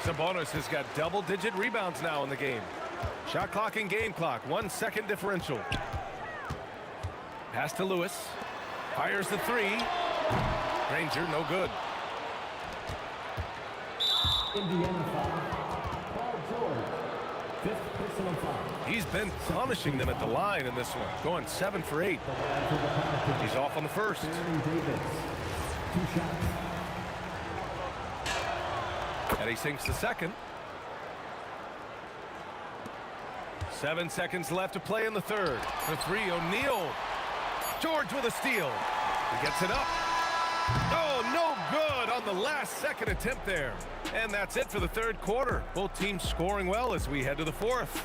Sabonis has got double-digit rebounds now in the game. Shot clock and game clock, 1 second differential. Pass to Lewis. Fires the 3. Granger, no good. Indiana foul. Paul George. 5th personal foul. He's been punishing them at the line in this one, going 7 for 8. He's off on the 1st. Davis. 2 shots. And he sinks the 2nd. 7 seconds left to play in the 3rd. The 3, O'Neal. George with a steal. He gets it up. Oh, no good on the last second attempt there. And that's it for the 3rd quarter. Both teams scoring well as we head to the 4th.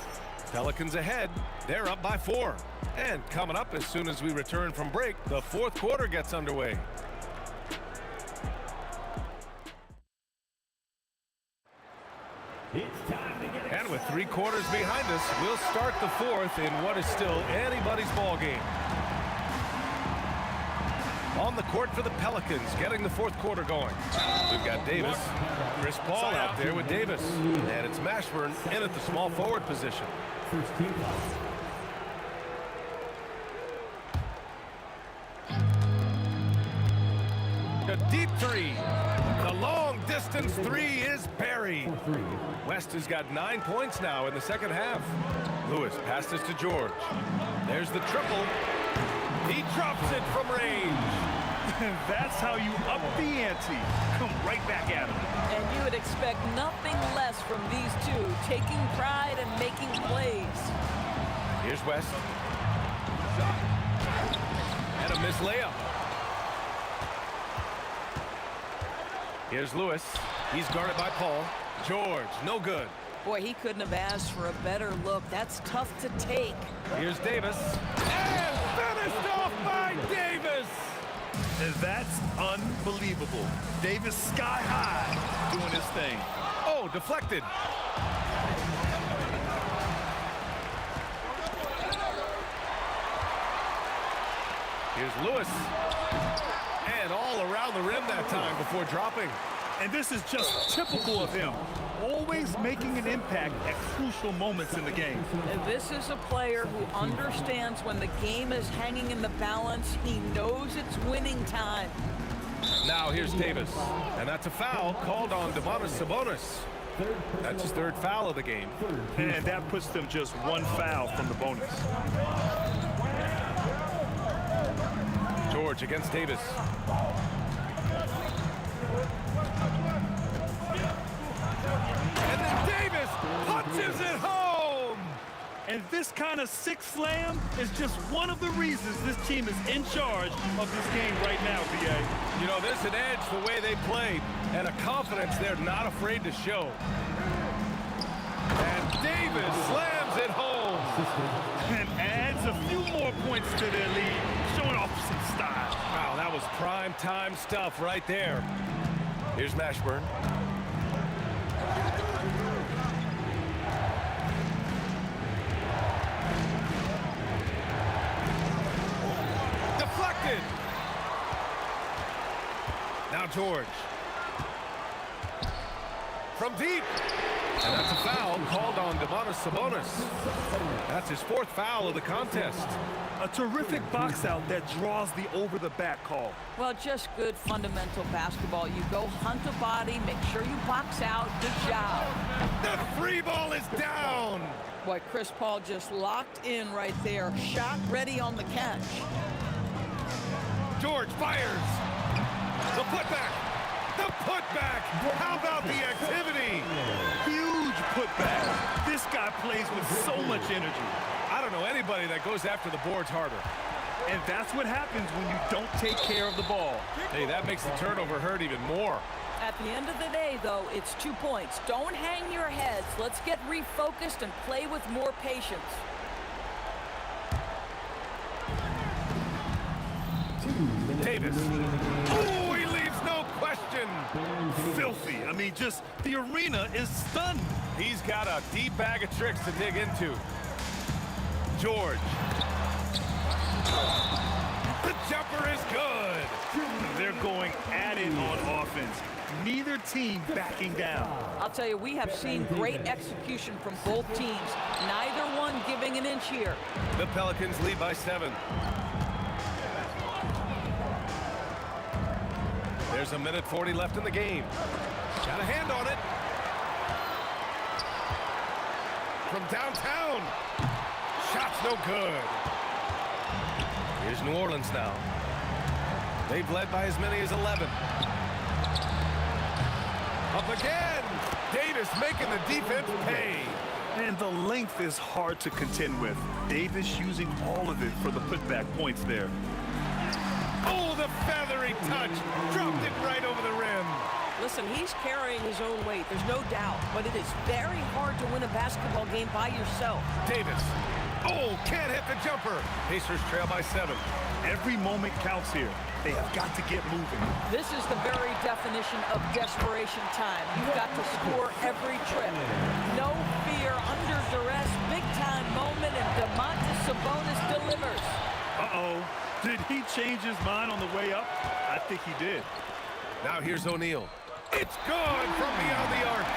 Pelicans ahead. They're up by 4. And coming up as soon as we return from break, the 4th quarter gets underway. It's time to get And with 3 quarters behind us, we'll start the 4th in what is still anybody's ball game. On the court for the Pelicans, getting the 4th quarter going. We've got Davis, Chris Paul out there with Davis, and it's Mashburn in at the small forward position. First team foul. A deep 3. The long distance 3 is buried. West has got 9 points now in the 2nd half. Lewis passes to George. There's the triple. He drops it from range. That's how you up the ante. Come right back at him. And you would expect nothing less from these two, taking pride and making plays. Here's West. And a missed layup. Here's Lewis. He's guarded by Paul. George, no good. Boy, he couldn't have asked for a better look. That's tough to take. Here's Davis. And finished off by Davis. And that's unbelievable. Davis sky high doing his thing. Oh, deflected. Here's Lewis. And all around the rim that time before dropping. And this is just typical of him. Always making an impact at crucial moments in the game. And this is a player who understands when the game is hanging in the balance. He knows it's winning time. Now here's Davis. And that's a foul called on Domantas Sabonis. That's his third foul of the game. And that puts them just one foul from the bonus. George against Davis. And then Davis punches it home! And this kind of six slam is just one of the reasons this team is in charge of this game right now, BA. You know, there's an edge the way they play and a confidence they're not afraid to show. And Davis slams it home. And adds a few more points to their lead, showing off some style. Wow, that was prime time stuff right there. Here's Mashburn. Deflected. Now George. From deep. And that's a foul called on Domantas Sabonis. That's his fourth foul of the contest. A terrific box out that draws the over-the-back call. Well, just good fundamental basketball. You go hunt a body, make sure you box out. Good job. The free ball is down. Boy, Chris Paul just locked in right there. Shot ready on the catch. George fires. The putback. The putback. How about the activity? Huge putback. This guy plays with so much energy. I don't know anybody that goes after the boards harder. And that's what happens when you don't take care of the ball. Hey, that makes the turnover hurt even more. At the end of the day, though, it's 2 points. Don't hang your heads. Let's get refocused and play with more patience. Davis. Oh, he leaves no question. Filthy. I mean, just the arena is stunned. He's got a deep bag of tricks to dig into. George. The jumper is good. They're going at it on offense. Neither team backing down. I'll tell you, we have seen great execution from both teams. Neither one giving an inch here. The Pelicans lead by 7. There's a minute 40 left in the game. Got a hand on it. From downtown. Shot's no good. Here's New Orleans now. They've led by as many as 11. Up again. Davis making the defense pay. And the length is hard to contend with. Davis using all of it for the putback points there. Oh, the feathery touch. Dropped it right over the rim. Listen, he's carrying his own weight. There's no doubt. But it is very hard to win a basketball game by yourself. Davis. Oh, can't hit the jumper. Pacers trail by 7. Every moment counts here. They have got to get moving. This is the very definition of desperation time. You've got to score every trip. No fear, under duress, big-time moment, and Domantas Sabonis delivers. Uh-oh. Did he change his mind on the way up? I think he did. Now here's O'Neal. It's gone from beyond the arc.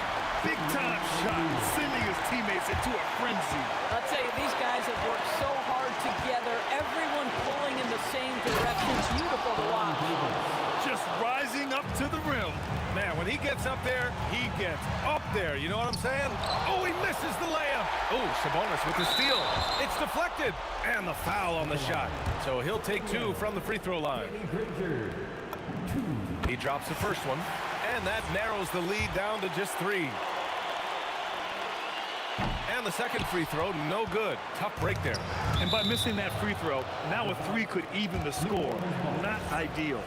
Big-time shot, sending his teammates into a frenzy. I'll tell you, these guys have worked so hard together. Everyone pulling in the same direction. Beautiful to watch. Just rising up to the rim. Man, when he gets up there, he gets up there. You know what I'm saying? Oh, he misses the layup. Oh, Sabonis with the steal. It's deflected. And the foul on the shot. So he'll take 2 from the free throw line. He drops the first one. And that narrows the lead down to just 3. And the second free throw, no good. Tough break there. And by missing that free throw, now a 3 could even the score. Not ideal.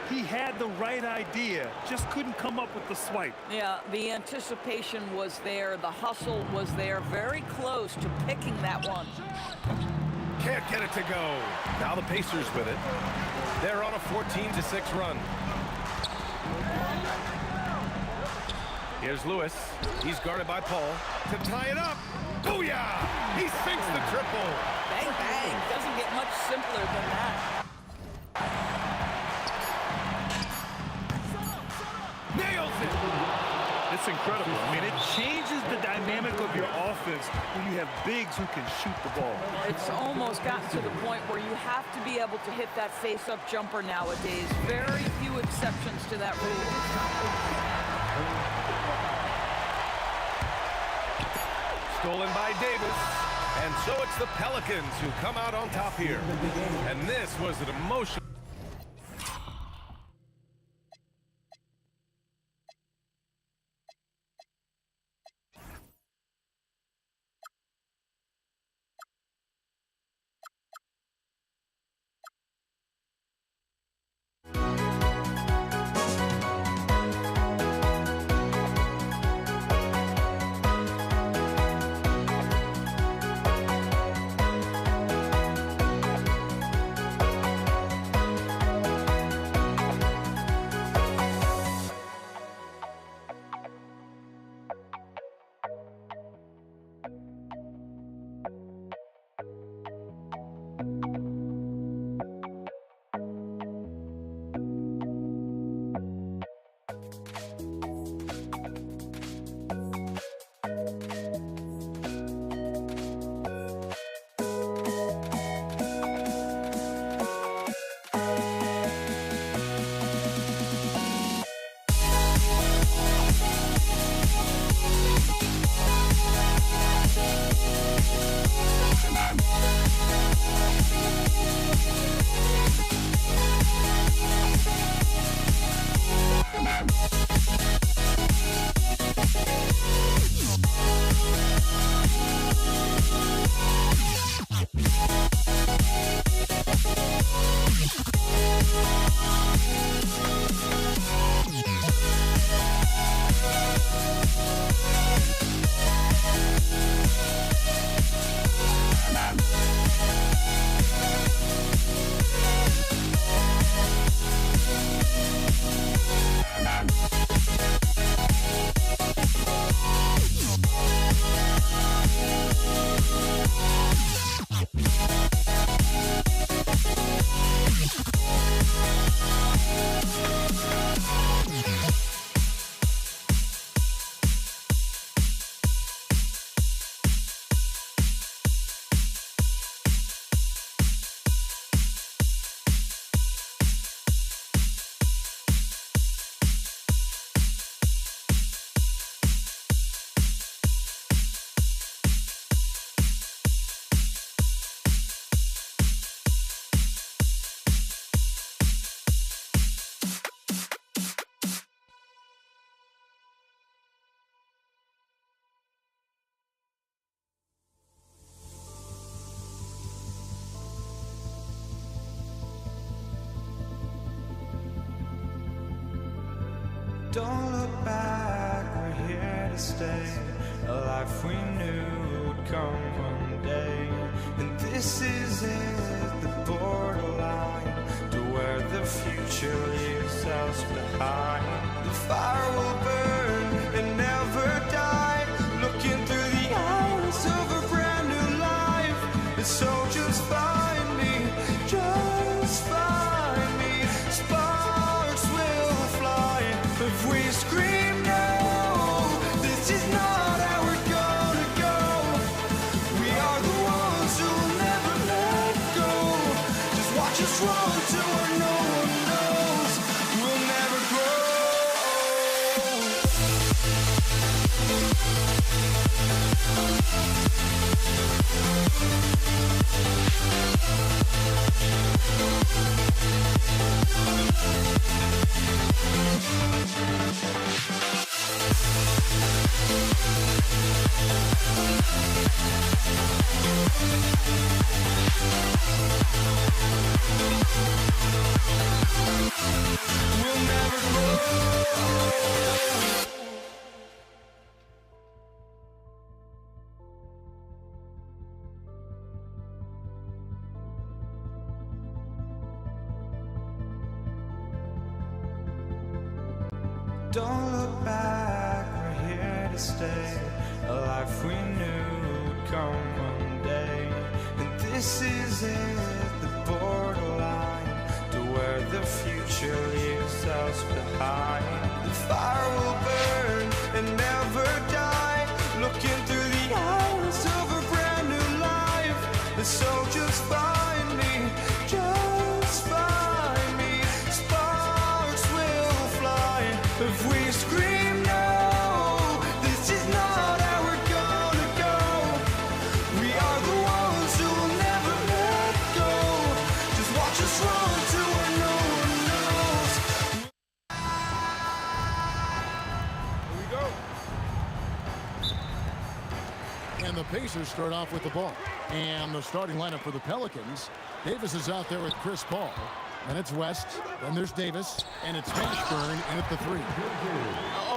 He had the right idea, just couldn't come up with the swipe. Yeah, the anticipation was there. The hustle was there. Very close to picking that one. Can't get it to go. Now the Pacers with it. They're on a 14-6 run. Here's Lewis. He's guarded by Paul to tie it up. Booyah! He sinks the triple. Bang, bang. Doesn't get much simpler than that. It's incredible. I mean, it changes the dynamic of your offense when you have bigs who can shoot the ball. It's almost gotten to the point where you have to be able to hit that face-up jumper nowadays. Very few exceptions to that rule. Stolen by Davis. And so it's the Pelicans who come out on top here. And this was an emotional. Don't look back, we're here to stay. A life we knew would come one day. And this is it, the borderline to where the future leaves us behind. The fire will burn and never die. Looking through the eyes of a brand new life. And so just find me, just find me. Sparks will fly if we scream no. This is not how we're gonna go. We are the ones who will never let go. Just watch us run to where no one knows. We'll never grow. We'll never grow. Don't look back, we're here to stay. A life we knew would come one day. And this is it, the borderline to where the future leaves us behind. The fire will burn and never die. Looking through the eyes of a brand new life. And so just find me, just find me. Sparks will fly if we scream no. This is not how we're gonna go. We are the ones who will never let go. Just watch us run to where no one knows. Here we go. And the Pacers start off with the ball. And the starting lineup for the Pelicans. Davis is out there with Chris Paul. And it's West. Then there's Davis. And it's Mashburn in at the 3.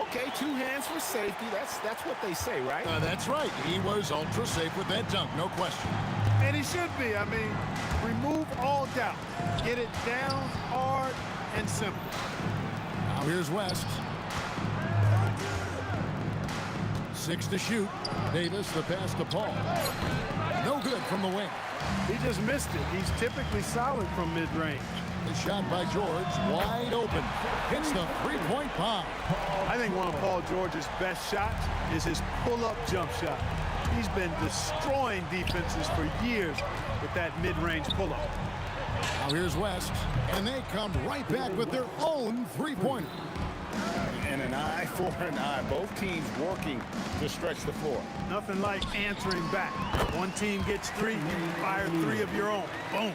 Okay, 2 hands for safety. That's what they say, right? That's right. He was ultra safe with that dunk, no question. And he should be. I mean, remove all doubt. Get it down, hard, and simple. Now here's West. 6 to shoot. Davis, the pass to Paul. No good from the wing. He just missed it. He's typically solid from mid-range. The shot by George, wide open. Hits the three-point bomb. I think one of Paul George's best shots is his pull-up jump shot. He's been destroying defenses for years with that mid-range pull-up. Now here's West, and they come right back with their own three-pointer. And an eye for an eye. Both teams working to stretch the floor. Nothing like answering back. One team gets 3, you fire 3 of your own. Boom.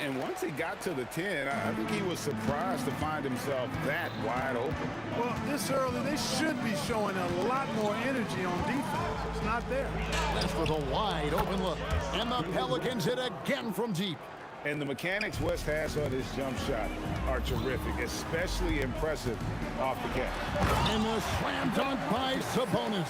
And once he got to the 10, I think he was surprised to find himself that wide open. Well, this early, they should be showing a lot more energy on defense. It's not there. West with a wide open look. And the Pelicans hit again from deep. And the mechanics West has on his jump shot are terrific, especially impressive off the catch. And the slam dunk by Sabonis.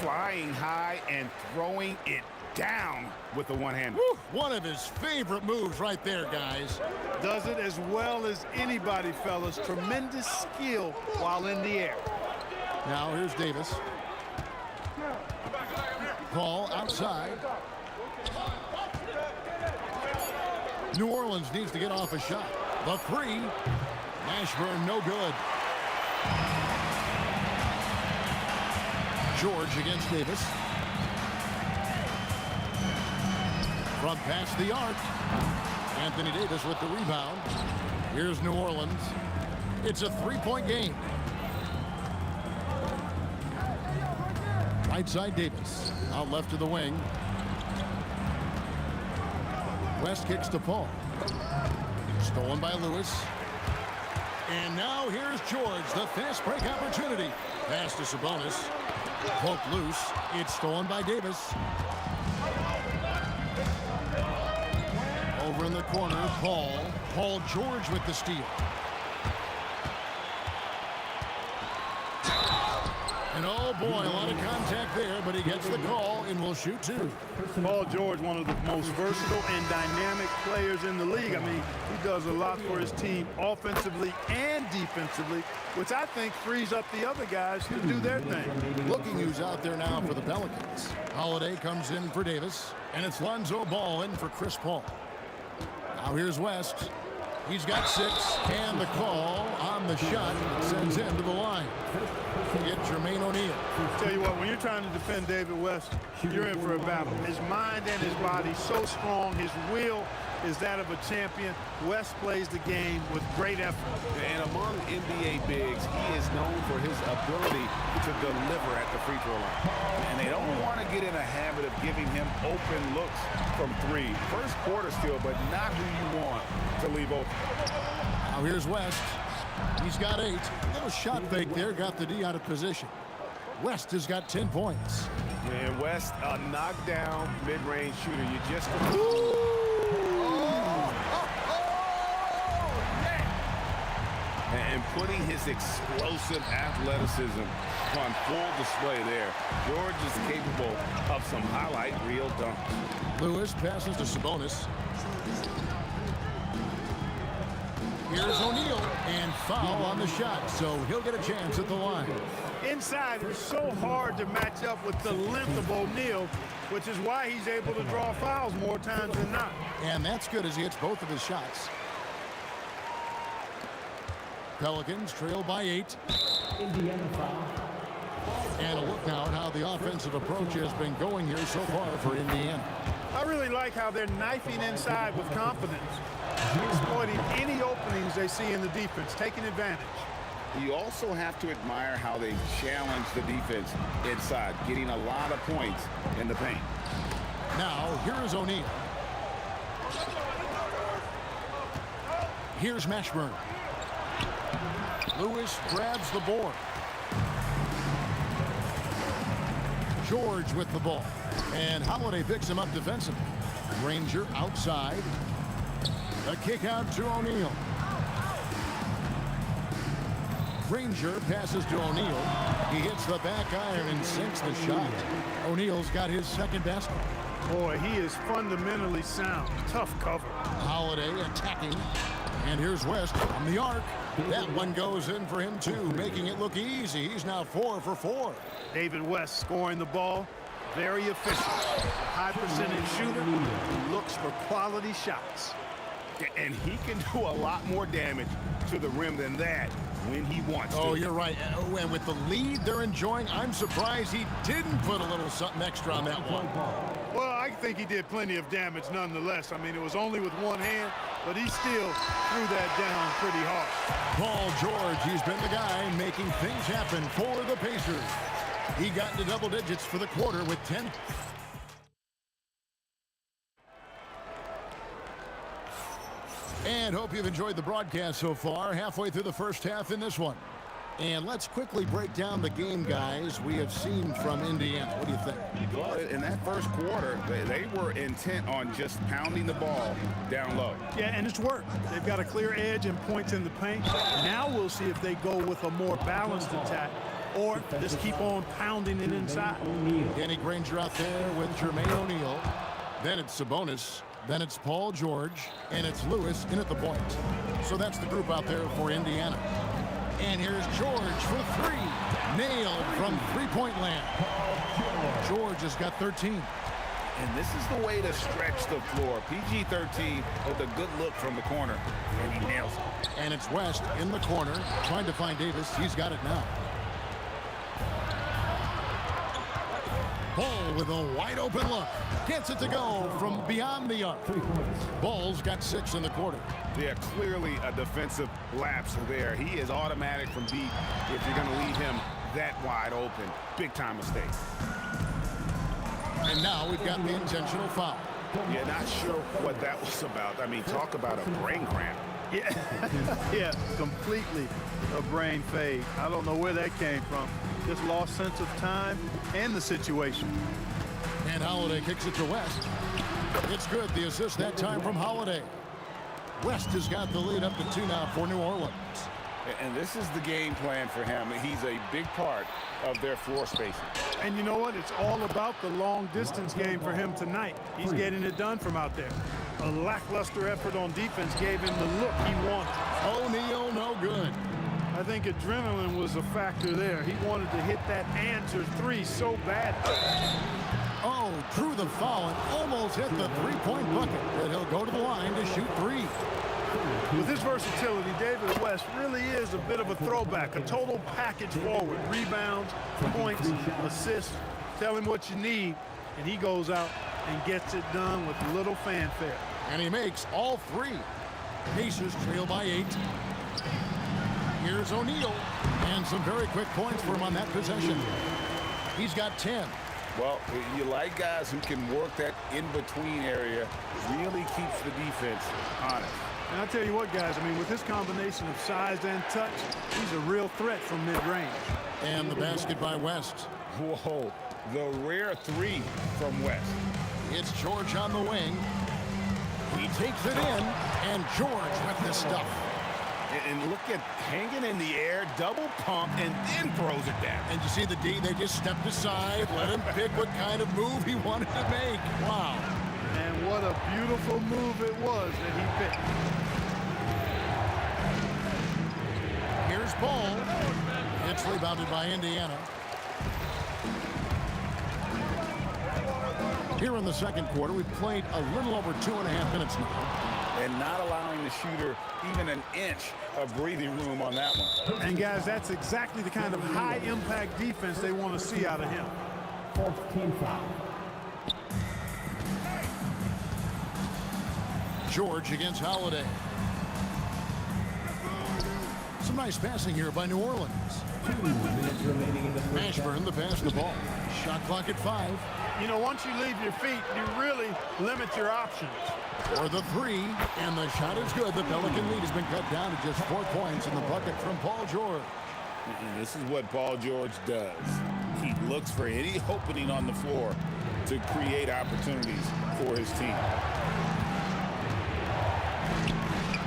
Flying high and throwing it down with the one-hander. One of his favorite moves right there, guys. Does it as well as anybody, fellas. Tremendous skill while in the air. Now here's Davis. Paul outside. New Orleans needs to get off a shot. The 3. Mashburn, no good. George against Davis. From past the arc. Anthony Davis with the rebound. Here's New Orleans. It's a 3-point game. Right side Davis. Out left to the wing. West kicks to Paul. Stolen by Lewis. And now here's George, the fast break opportunity. Pass to Sabonis. Poked loose. It's stolen by Davis. Over in the corner, Paul. Paul George with the steal. And oh boy, a lot of contact there, but he gets the call and will shoot 2. Paul George, one of the most versatile and dynamic players in the league. I mean, he does a lot for his team offensively and defensively, which I think frees up the other guys to do their thing. Looking who's out there now for the Pelicans. Holiday comes in for Davis, and it's Lonzo Ball in for Chris Paul. Now here's West. He's got 6, and the call on the shot sends him to the line. Get Jermaine O'Neal. Tell you what, when you're trying to defend David West, you're in for a battle. His mind and his body so strong. His will is that of a champion. West plays the game with great effort. And among NBA bigs, he is known for his ability to deliver at the free throw line. And they don't want to get in a habit of giving him open looks from 3. First quarter still, but not who you want to leave open. Now here's West. He's got 8. Little shot fake there, got the D out of position. West has got 10 points. And West, a knockdown mid-range shooter. You just... And putting his explosive athleticism on full display there. George is capable of some highlight reel dunks. Lewis passes to Sabonis. Here's O'Neal, and foul on the shot, so he'll get a chance at the line. Inside, it's so hard to match up with the length of O'Neal, which is why he's able to draw fouls more times than not. And that's good as he hits both of his shots. Pelicans trail by 8. Indiana foul. And a look now at how the offensive approach has been going here so far for Indiana. I really like how they're knifing inside with confidence, exploiting any openings they see in the defense, taking advantage. You also have to admire how they challenge the defense inside, getting a lot of points in the paint. Now, here is O'Neal. Here's Mashburn. Lewis grabs the board. George with the ball. And Holiday picks him up defensively. Granger outside. A kick out to O'Neal. Granger passes to O'Neal. He hits the back iron and sinks the shot. O'Neal's got his second basket. Boy, he is fundamentally sound. Tough cover. Holiday attacking. And here's West from the arc. That one goes in for him, too, making it look easy. He's now 4 for 4. David West scoring the ball. Very efficient. High percentage shooter who looks for quality shots. And he can do a lot more damage to the rim than that when he wants to. Oh, you're right. And with the lead they're enjoying, I'm surprised he didn't put a little something extra on that one. Well, I think he did plenty of damage nonetheless. I mean, it was only with one hand, but he still threw that down pretty hard. Paul George, he's been the guy making things happen for the Pacers. He got into double digits for the quarter with 10. And hope you've enjoyed the broadcast so far. Halfway through the first half in this one. And let's quickly break down the game, guys, we have seen from Indiana. What do you think? Well, in that first quarter, they were intent on just pounding the ball down low. Yeah, and it's worked. They've got a clear edge and points in the paint. Now we'll see if they go with a more balanced attack or just keep on pounding it inside. Danny Granger out there with Jermaine O'Neal. Then it's Sabonis. Then it's Paul George. And it's Lewis in at the point. So that's the group out there for Indiana. And here's George for three. Nailed from three-point land. George has got 13. And this is the way to stretch the floor. PG-13 with a good look from the corner. And he nails it. And it's West in the corner trying to find Davis. He's got it now. Ball with a wide open look. Gets it to go from beyond the arc. Ball's got 6 in the quarter. Yeah, clearly a defensive lapse there. He is automatic from deep if you're going to leave him that wide open. Big time mistake. And now we've got the intentional foul. Yeah, not sure what that was about. I mean, talk about a brain cramp. Yeah, yeah, completely a brain fade. I don't know where that came from. Just lost sense of time and the situation. And Holiday kicks it to West. It's good. The assist that time from Holiday. West has got the lead up to 2 now for New Orleans. And this is the game plan for him. He's a big part of their floor spacing. And you know what? It's all about the long distance game for him tonight. He's getting it done from out there. A lackluster effort on defense gave him the look he wanted. O'Neal, no good. I think adrenaline was a factor there. He wanted to hit that answer three so bad. Oh, drew the foul and almost hit the three-point bucket. But he'll go to the line to shoot 3. With his versatility, David West really is a bit of a throwback, a total package forward. Rebounds, points, assists. Tell him what you need, and he goes out and gets it done with little fanfare. And he makes all 3. Pacers trail by 8. Here's O'Neal, and some very quick points for him on that possession. He's got 10. Well, you like guys who can work that in-between area, really keeps the defense honest. And I'll tell you what, guys, I mean, with his combination of size and touch, he's a real threat from mid-range. And the basket by West. Whoa, the rare 3 from West. It's George on the wing. He takes it in, and George with the stuff. And look at hanging in the air, double pump, and then throws it down. And you see the D, they just stepped aside, let him pick what kind of move he wanted to make. Wow. And what a beautiful move it was that he picked. Here's Ball. It's rebounded by Indiana. Here in the second quarter, we've played a little over 2.5 minutes now. and not allowing the shooter even an inch of breathing room on that one. And guys, that's exactly the kind of high-impact defense they want to see out of him. Fourth team foul. George against Holiday. Some nice passing here by New Orleans. 2 minutes remaining in the first half. Mashburn, the pass, the ball. Shot clock at 5. You know, once you leave your feet, you really limit your options. For the 3, and the shot is good. The Pelican lead has been cut down to just 4 points in the bucket from Paul George. This is what Paul George does. He looks for any opening on the floor to create opportunities for his team.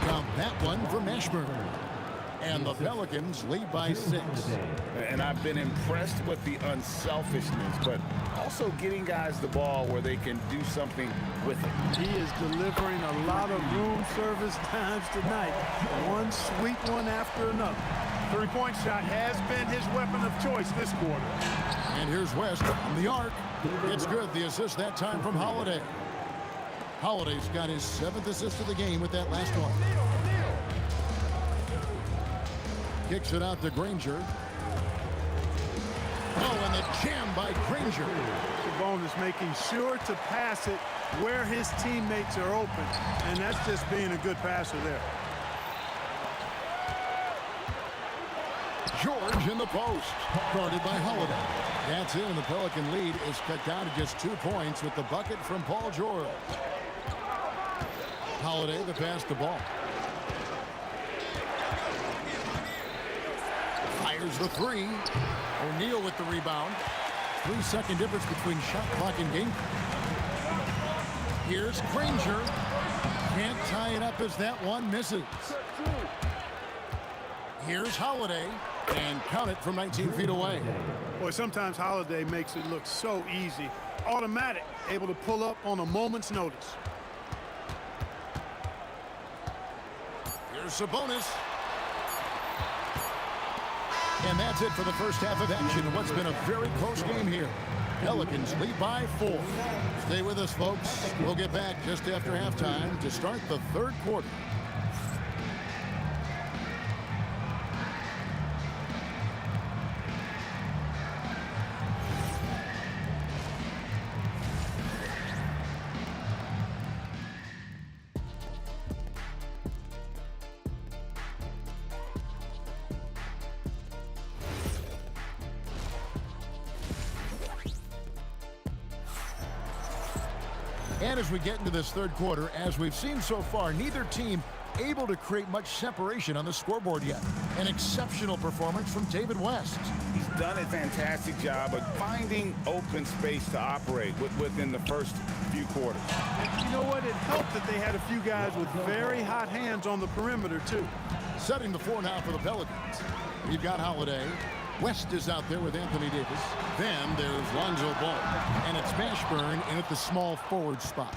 Count that one for Mashburn. And the Pelicans lead by 6. And I've been impressed with the unselfishness, but also getting guys the ball where they can do something with it. He is delivering a lot of room service times tonight. One sweet one after another. Three-point shot has been his weapon of choice this quarter. And here's West from the arc. It's good. The assist that time from Holiday. Holiday's got his 7th assist of the game with that last one. Kicks it out to Granger. Oh, and the jam by Granger. Sabonis making sure to pass it where his teammates are open. And that's just being a good passer there. George in the post. Guarded by Holiday. That's it, and the Pelican lead is cut down to just 2 points with the bucket from Paul George. Holiday, the pass, the ball. Fires the 3. O'Neal with the rebound. 3-second difference between shot clock and game. Here's Granger. Can't tie it up as that one misses. Here's Holiday. And count it from 19 feet away. Boy, sometimes Holiday makes it look so easy. Automatic, able to pull up on a moment's notice. Here's Sabonis. And that's it for the first half of action. What's been a very close game here. Pelicans lead by 4. Stay with us, folks. We'll get back just after halftime to start the 3rd quarter. And as we get into this 3rd quarter, as we've seen so far, neither team able to create much separation on the scoreboard yet. An exceptional performance from David West. He's done a fantastic job of finding open space to operate within the first few quarters. You know what? It helped that they had a few guys with very hot hands on the perimeter, too. Setting the 4 now for the Pelicans. We've got Holiday. West is out there with Anthony Davis. Then there's Lonzo Ball. And it's Mashburn in at the small forward spot.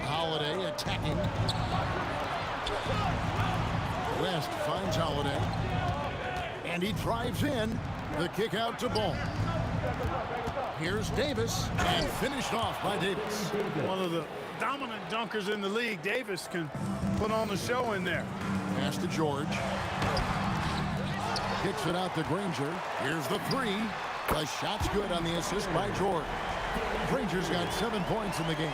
Holiday attacking. West finds Holiday. And he drives in. The kick out to Ball. Here's Davis. And finished off by Davis. One of the dominant dunkers in the league. Davis can put on the show in there. Pass to George. Kicks it out to Granger. Here's the 3. The shot's good on the assist by George. Granger's got 7 points in the game.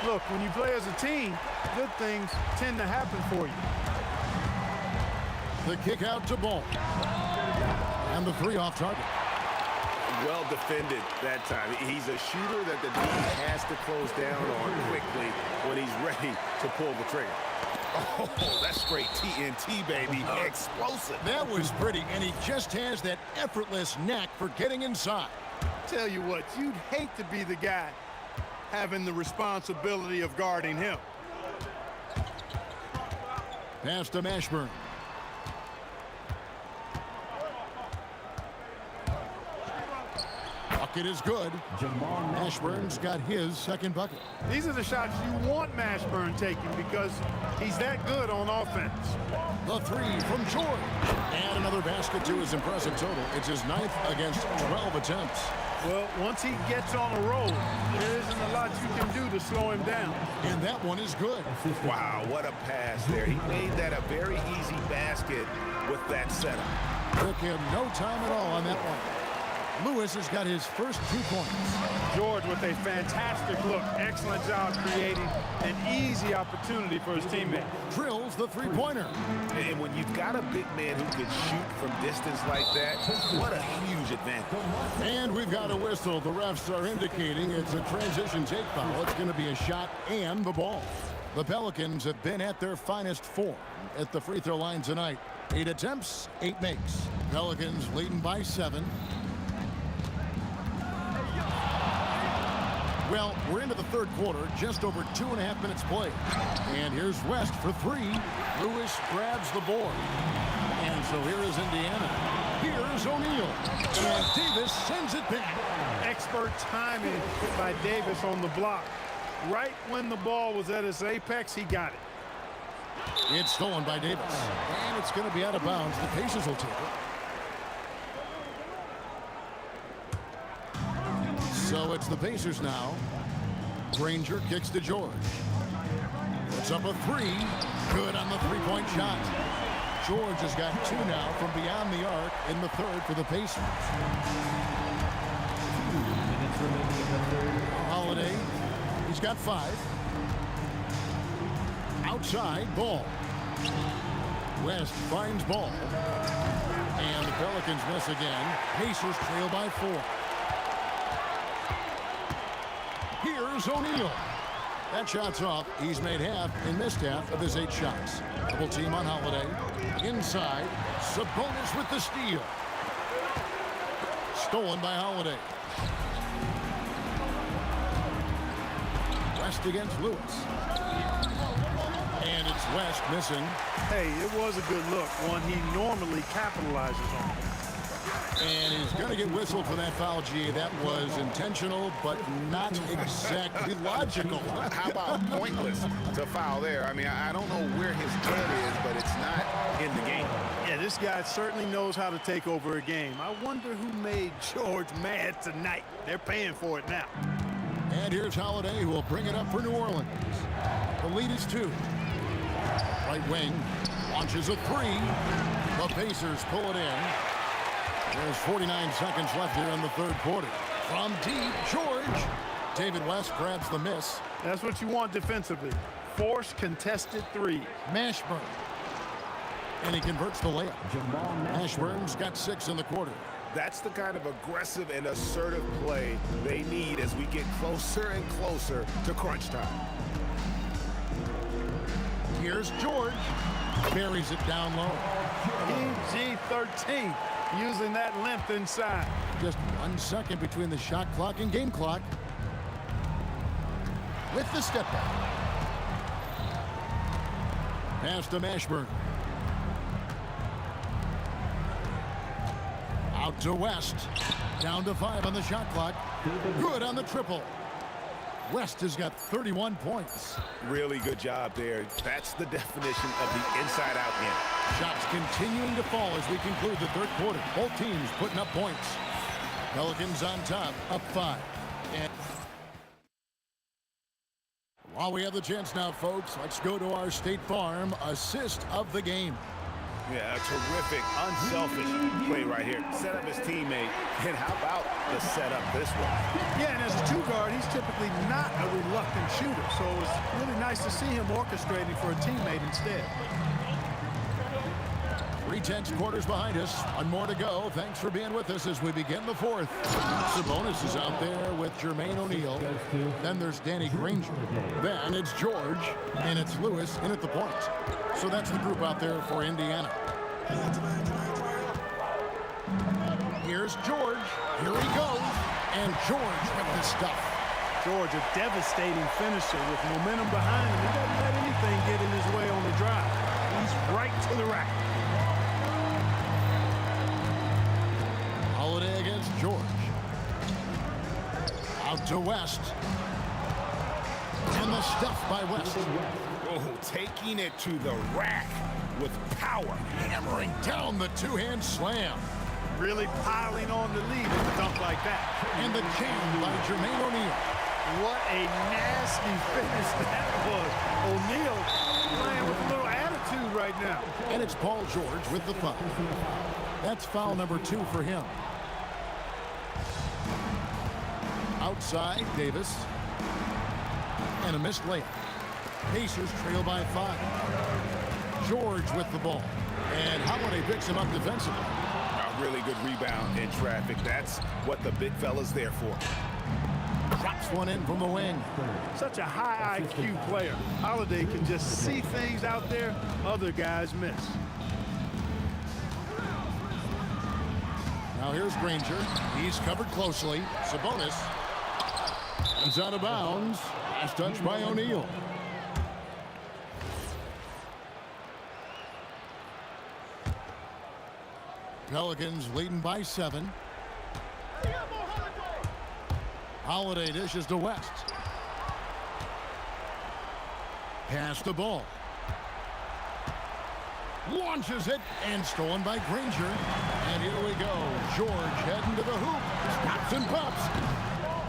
Look, when you play as a team, good things tend to happen for you. The kick out to Ball. And the 3 off target. Well defended that time. He's a shooter that the team has to close down on quickly when he's ready to pull the trigger. Oh, that's straight TNT, baby. Explosive. That was pretty, and he just has that effortless knack for getting inside. Tell you what, you'd hate to be the guy having the responsibility of guarding him. Pass to Mashburn. Bucket is good. Mashburn's got his 2nd bucket. These are the shots you want Mashburn taking because he's that good on offense. The 3 from George. And another basket to his impressive total. It's his 9th against 12 attempts. Well, once he gets on a roll, there isn't a lot you can do to slow him down. And that one is good. Wow, what a pass there. He made that a very easy basket with that setup. Took him no time at all on that one. Lewis has got his first 2 points. George with a fantastic look. Excellent job creating an easy opportunity for his teammate. Drills the three-pointer. And when you've got a big man who can shoot from distance like that, what a huge advantage. And we've got a whistle. The refs are indicating it's a transition take foul. It's going to be a shot and the ball. The Pelicans have been at their finest form at the free throw line tonight. 8 attempts, 8 makes. Pelicans leading by 7. Well, we're into the third quarter, just over 2.5 minutes played. And here's West for 3. Lewis grabs the board. And so here is Indiana. Here's O'Neal. And Davis sends it back. Expert timing by Davis on the block. Right when the ball was at its apex, he got it. It's stolen by Davis. And it's going to be out of bounds. The Pacers will take it. So it's the Pacers now. Granger kicks to George. Puts up a 3. Good on the three-point shot. George has got 2 now from beyond the arc in the third for the Pacers. Holiday, he's got 5. Outside, ball. West finds ball. And the Pelicans miss again. Pacers trail by 4. Here's O'Neal. That shot's off. He's made half and missed half of his 8 shots. Double team on Holiday. Inside. Sabonis with the steal. Stolen by Holiday. West against Lewis. And it's West missing. Hey, it was a good look, one he normally capitalizes on. And he's going to get whistled for that foul, G. That was intentional, but not exactly logical. How about pointless to foul there? I mean, I don't know where his head is, but it's not in the game. Yeah, this guy certainly knows how to take over a game. I wonder who made George mad tonight. They're paying for it now. And here's Holiday, who will bring it up for New Orleans. The lead is 2. Right wing launches a 3. The Pacers pull it in. There's 49 seconds left here in the third quarter. From deep, George. David West grabs the miss. That's what you want defensively. Force contested 3. Mashburn. And he converts the layup. Mashburn's got 6 in the quarter. That's the kind of aggressive and assertive play they need as we get closer and closer to crunch time. Here's George. Buries it down low. PG-13. Using that length inside. Just 1 second between the shot clock and game clock. With the step back. Pass to Mashburn. Out to West. Down to 5 on the shot clock. Good on the triple. West has got 31 points. Really good job there. That's the definition of the inside-out game. Shots continuing to fall as we conclude the third quarter. Both teams putting up points. Pelicans on top, up 5. And while we have the chance now, folks, let's go to our State Farm assist of the game. Yeah, a terrific, unselfish play right here. Set up his teammate. And how about the setup this one? Yeah, and as a 2-guard, he's typically not a reluctant shooter. So it's really nice to see him orchestrating for a teammate instead. 3/10 quarters behind us. 1 more to go. Thanks for being with us as we begin the fourth. Sabonis is out there with Jermaine O'Neal. Then there's Danny Granger. Then it's George. And it's Lewis in at the point. So that's the group out there for Indiana. Here's George. Here he goes. And George with the stuff. George, a devastating finisher with momentum behind him. He doesn't let anything get in his way on the drive. He's right to the rack. Holiday against George. Out to West. And the stuff by West. Oh, taking it to the rack with power. Hammering down the 2-hand slam. really piling on the lead with a dunk like that. And the jam by Jermaine O'Neal. What a nasty finish that was. O'Neal playing with a little attitude right now. And it's Paul George with the foul. That's foul number 2 for him. Outside, Davis. And a missed layup. Pacers trail by 5. George with the ball. And Holiday picks him up defensively. A really good rebound in traffic. That's what the big fella's there for. Drops one in from the wing. Such a high IQ player. Holiday can just see things out there other guys miss. Now here's Granger. He's covered closely. Sabonis comes out of bounds. Last touch by O'Neal. Pelicans leading by 7. Holiday dishes to West. Pass the ball. Launches it and stolen by Granger. And here we go. George heading to the hoop. Stops and pops.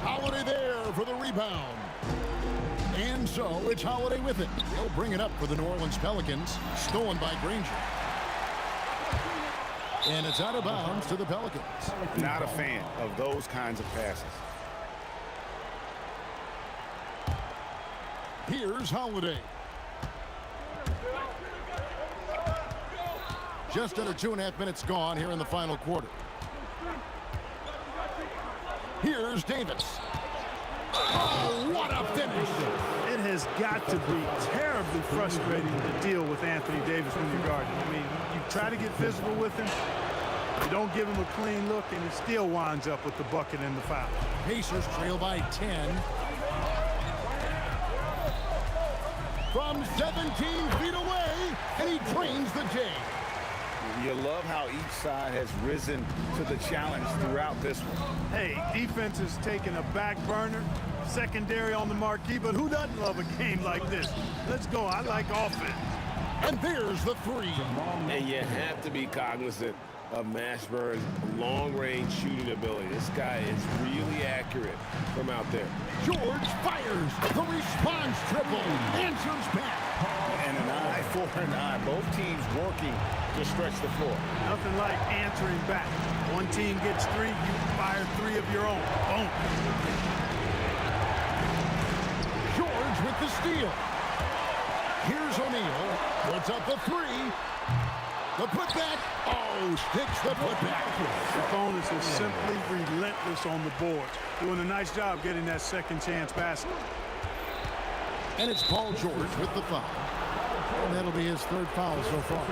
Holiday there for the rebound. And so it's Holiday with it. He'll bring it up for the New Orleans Pelicans. Stolen by Granger. And it's out of bounds to the Pelicans. Not a fan of those kinds of passes. Here's Holiday. Just under 2.5 minutes gone here in the final quarter. Here's Davis. Oh, what a finish. It has got to be terribly frustrating to deal with Anthony Davis when you're guarding. I mean, you try to get physical with him. You don't give him a clean look, and he still winds up with the bucket and the foul. Pacers trail by 10. From 17 feet away, and he drains the J. You love how each side has risen to the challenge throughout this one. Hey, defense is taking a back burner, secondary on the marquee, but who doesn't love a game like this? Let's go. I like offense. And there's the 3. And you have to be cognizant of Mashburn's long-range shooting ability. This guy is really accurate from out there. George fires. The response triple. Answers back. And an eye for an eye. Both teams working to stretch the floor. Nothing like answering back. One team gets 3, you fire 3 of your own. Boom. George with the steal. Here's O'Neal. Puts up the 3. The putback. Oh, sticks the putback. Sabonis is simply relentless on the boards. Doing a nice job getting that second chance basket. And it's Paul George with the foul. And that'll be his 3rd foul so far.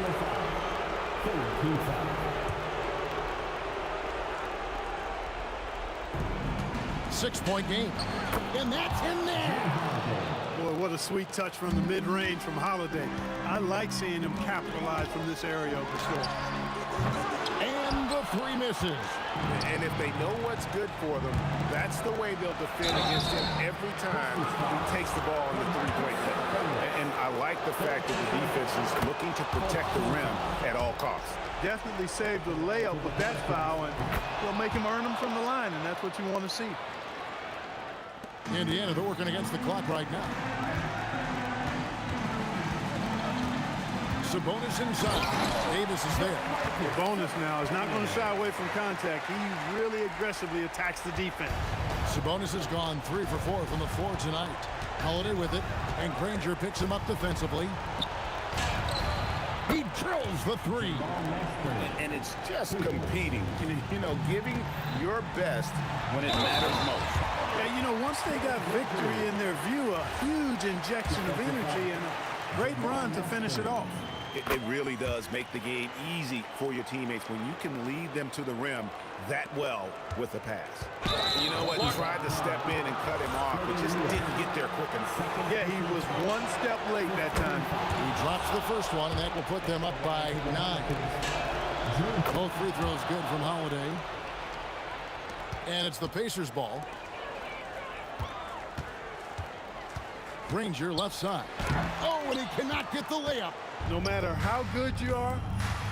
6-point game. And that's in there. Boy, what a sweet touch from the mid-range from Holiday. I like seeing him capitalize from this area of the floor. And the 3 misses. And if they know what's good for them, that's the way they'll defend against him every time he takes the ball in the 3-point play. And I like the fact that the defense is looking to protect the rim at all costs. Definitely saved the layup with that foul, and will make him earn them from the line, and that's what you want to see. Indiana, they're working against the clock right now. Sabonis inside. Davis is there. Sabonis now is not going to shy away from contact. He really aggressively attacks the defense. Sabonis has gone 3 for 4 from the floor tonight. Holiday with it, and Granger picks him up defensively. He drills the 3. And it's just competing, you know, giving your best when it matters most. Yeah, you know, once they got victory in their view, a huge injection of energy and a great run to finish it off. It really does make the game easy for your teammates when you can lead them to the rim that well with a pass. You know what? Tried to step in and cut him off, but just didn't get there quick enough. Yeah, he was 1 step late that time. He drops the first one, and that will put them up by 9. Both free throws good from Holiday. And it's the Pacers' ball. Granger left side. Oh, and he cannot get the layup. No matter how good you are,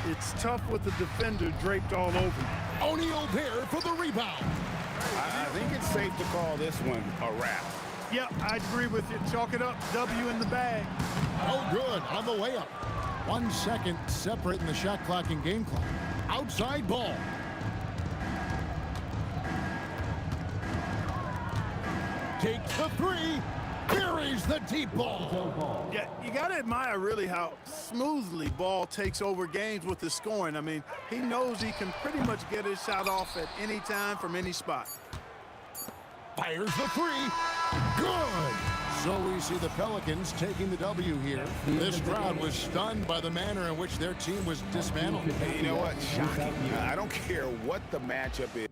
it's tough with the defender draped all over you. O'Neal there for the rebound. I think it's safe to call this one a wrap. Yeah, I agree with you. Chalk it up. W in the bag. Oh, good on the way up. 1 second separating the shot clock and game clock. Outside ball. Takes the three. Buries the deep ball. Yeah, you got to admire really how smoothly Ball takes over games with the scoring. I mean, he knows he can pretty much get his shot off at any time from any spot. Fires the three. Good. So we see the Pelicans taking the W here. This crowd was stunned by the manner in which their team was dismantled. Hey, you know what? Shocking. I don't care what the matchup is.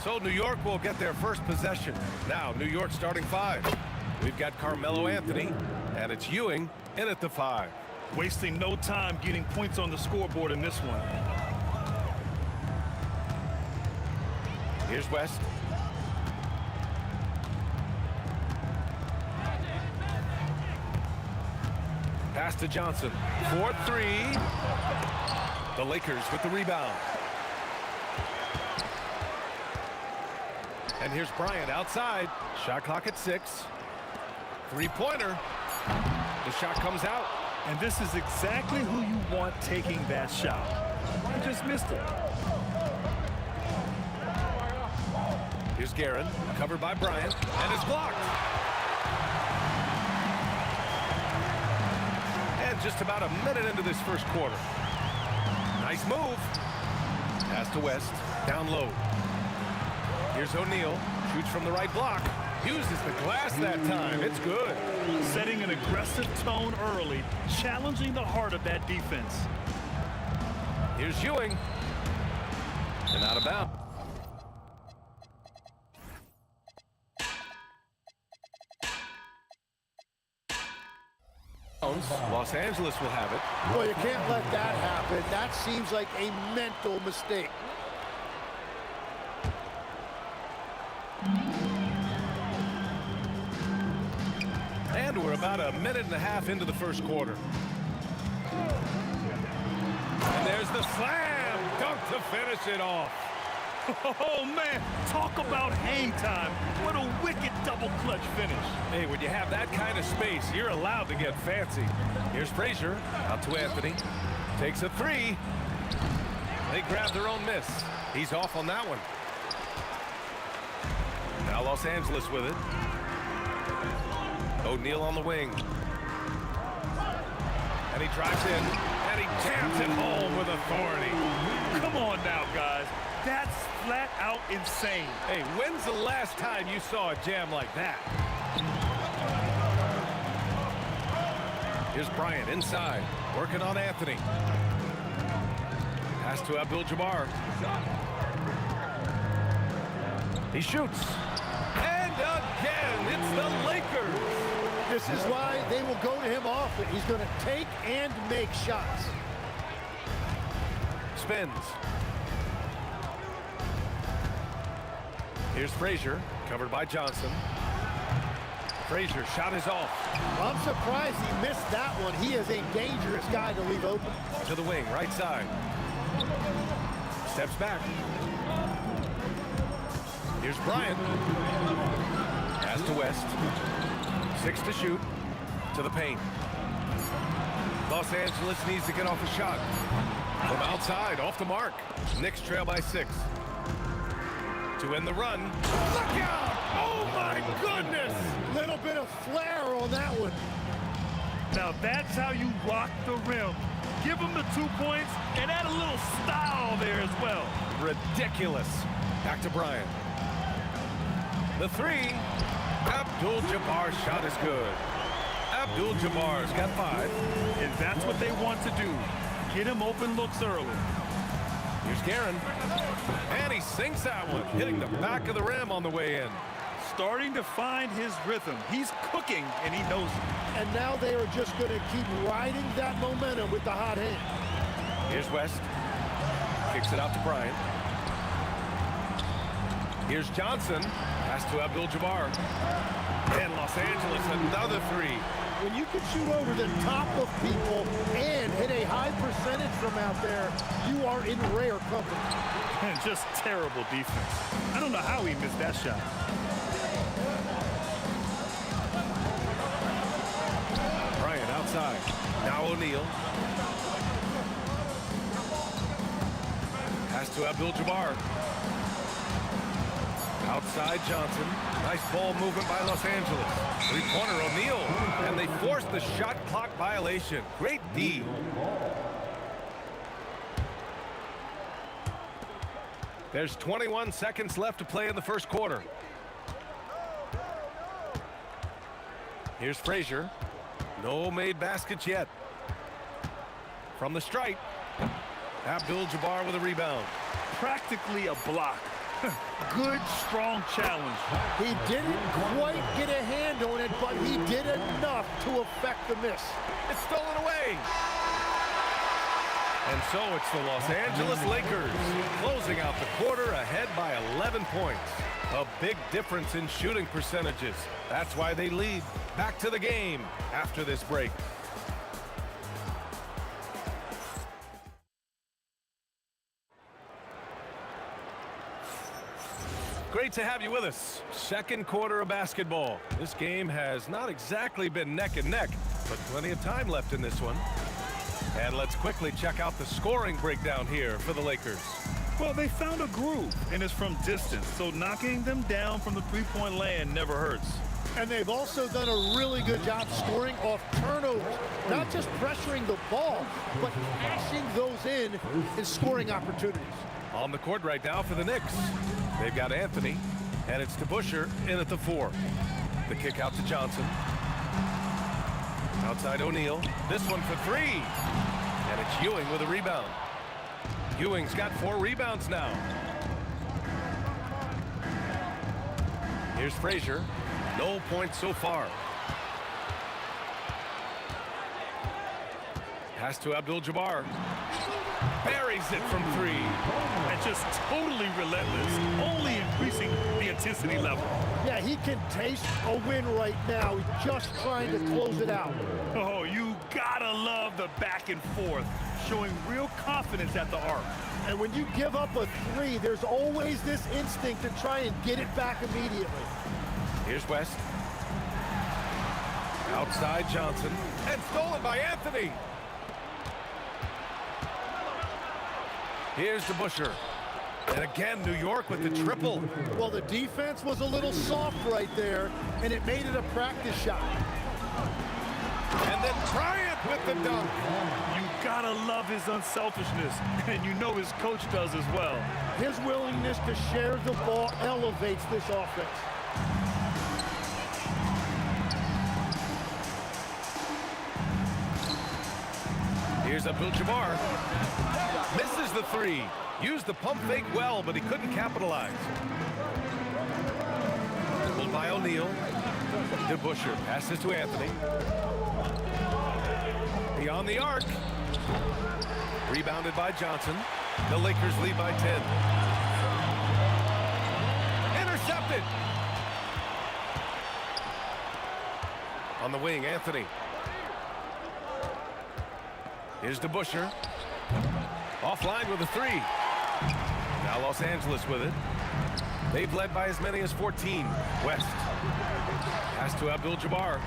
So New York will get their first possession. Now New York starting 5. We've got Carmelo Anthony, and it's Ewing in at the 5. Wasting no time getting points on the scoreboard in this one. Here's West. Pass to Johnson. 4-3. The Lakers with the rebound. And here's Bryant outside. Shot clock at 6. Three-pointer. The shot comes out. And this is exactly who you want taking that shot. You just missed it. Here's Guerin, covered by Bryant, and it's blocked. And just about a minute into this first quarter. Nice move. Pass to West, down low. Here's O'Neal, shoots from the right block. Uses the glass that time. It's good. Setting an aggressive tone early, challenging the heart of that defense. Here's Ewing. And out of bounds. Los Angeles will have it. Well, you can't let that happen. That seems like a mental mistake. And we're about a minute and a half into the first quarter. And there's the slam dunk to finish it off. Oh, man, talk about hang time. What a wicked double clutch finish. Hey, when you have that kind of space, you're allowed to get fancy. Here's Frazier, out to Anthony. Takes a 3. They grab their own miss. He's off on that one. Now Los Angeles with it. O'Neal on the wing. And he drives in, and he jams it home with authority. Come on now, guys. That's flat out insane. Hey, when's the last time you saw a jam like that? Here's Bryant inside, working on Anthony. Pass to Abdul-Jabbar. He shoots. And again, it's the Lakers. This is why they will go to him often. He's going to take and make shots. Spins. Here's Frazier, covered by Johnson. Frazier, shot is off. I'm surprised he missed that one. He is a dangerous guy to leave open. To the wing, right side. Steps back. Here's Bryant. Pass to West. 6 to shoot. To the paint. Los Angeles needs to get off a shot. From outside, off the mark. Knicks trail by 6. To end the run. Look out! Oh my goodness! Little bit of flair on that one. Now that's how you rock the rim. Give him the 2 points and add a little style there as well. Ridiculous. Back to Bryant. The 3. Abdul-Jabbar's shot is good. Abdul-Jabbar's got 5. And that's what they want to do. Get him open looks early. Here's Guerin. And he sinks that one, hitting the back of the rim on the way in. Starting to find his rhythm. He's cooking, and he knows it. And now they are just going to keep riding that momentum with the hot hand. Here's West. Kicks it out to Bryant. Here's Johnson. Pass to Abdul-Jabbar. And Los Angeles, another 3. When you can shoot over the top of people and hit a high percentage from out there, you are in rare company. And just terrible defense. I don't know how he missed that shot. Bryant outside. Now O'Neal. Pass to Abdul-Jabbar. Outside Johnson. Nice ball movement by Los Angeles. Three-pointer O'Neal, and they forced the shot clock violation. Great D. There's 21 seconds left to play in the first quarter. Here's Frazier. No made baskets yet. From the stripe, Abdul-Jabbar with a rebound. Practically a block. Good, strong challenge. He didn't quite get a hand on it, but he did enough to affect the miss. It's stolen away. And so it's the Los Angeles Lakers closing out the quarter ahead by 11 points. A big difference in shooting percentages. That's why they lead. Back to the game after this break. Great to have you with us. Second quarter of basketball. This game has not exactly been neck and neck, but plenty of time left in this one. And let's quickly check out the scoring breakdown here for the Lakers. Well, they found a groove, and it's from distance, so knocking them down from the three-point land never hurts. And they've also done a really good job scoring off turnovers. Not just pressuring the ball, but cashing those in and scoring opportunities. On the court right now for the Knicks. They've got Anthony, and it's to Busher in at the 4. The kick out to Johnson. Outside O'Neal. This one for 3. And it's Ewing with a rebound. Ewing's got 4 rebounds now. Here's Frazier. No points so far. Pass to Abdul-Jabbar. Buries it from 3. And just totally relentless, only increasing the intensity level. Yeah, he can taste a win right now. He's just trying to close it out. Oh, you gotta love the back and forth, showing real confidence at the arc. And when you give up a 3, there's always this instinct to try and get it back immediately. Here's West. Outside Johnson. And stolen by Anthony. Here's to Busher. And again, New York with the triple. Well, the defense was a little soft right there, and it made it a practice shot. And then Bryant with the dunk. You gotta love his unselfishness, and you know his coach does as well. His willingness to share the ball elevates this offense. Here's Abdul-Jabbar. Misses the 3. Used the pump fake well, but he couldn't capitalize. Pulled by O'Neal. To Busher. Passes to Anthony. Beyond the arc. Rebounded by Johnson. The Lakers lead by 10. Intercepted. On the wing, Anthony. Here's to Busher. Offline with a 3. Now Los Angeles with it. They've led by as many as 14. West. Pass to Abdul-Jabbar.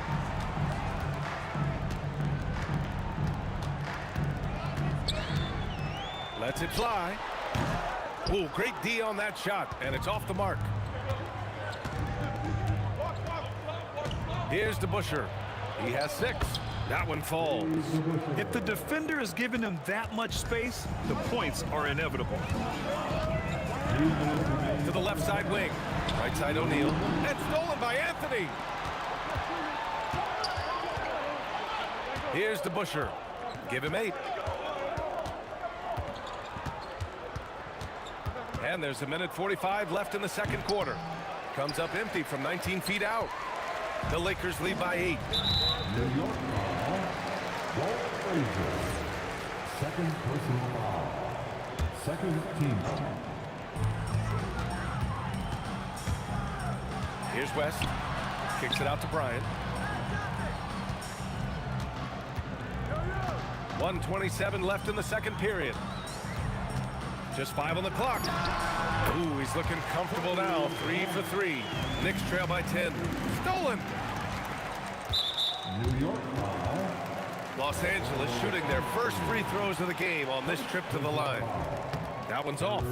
Lets it fly. Ooh, great D on that shot, and it's off the mark. Here's to Busher. He has 6. That one falls. If the defender is giving him that much space, the points are inevitable. To the left side wing. Right side O'Neal. And stolen by Anthony. Here's to Busher. Give him 8. And there's a minute 45 left in the second quarter. Comes up empty from 19 feet out. The Lakers lead by 8. New York foul. Walt Frazier. Second personal foul. Second team foul. Here's West. Kicks it out to Bryant. 1:27 left in the second period. Just 5 on the clock. Ooh, he's looking comfortable now. 3 for 3. Knicks trail by 10. Stolen. New York foul. Los Angeles shooting their first free throws of the game on this trip to the line. That one's off.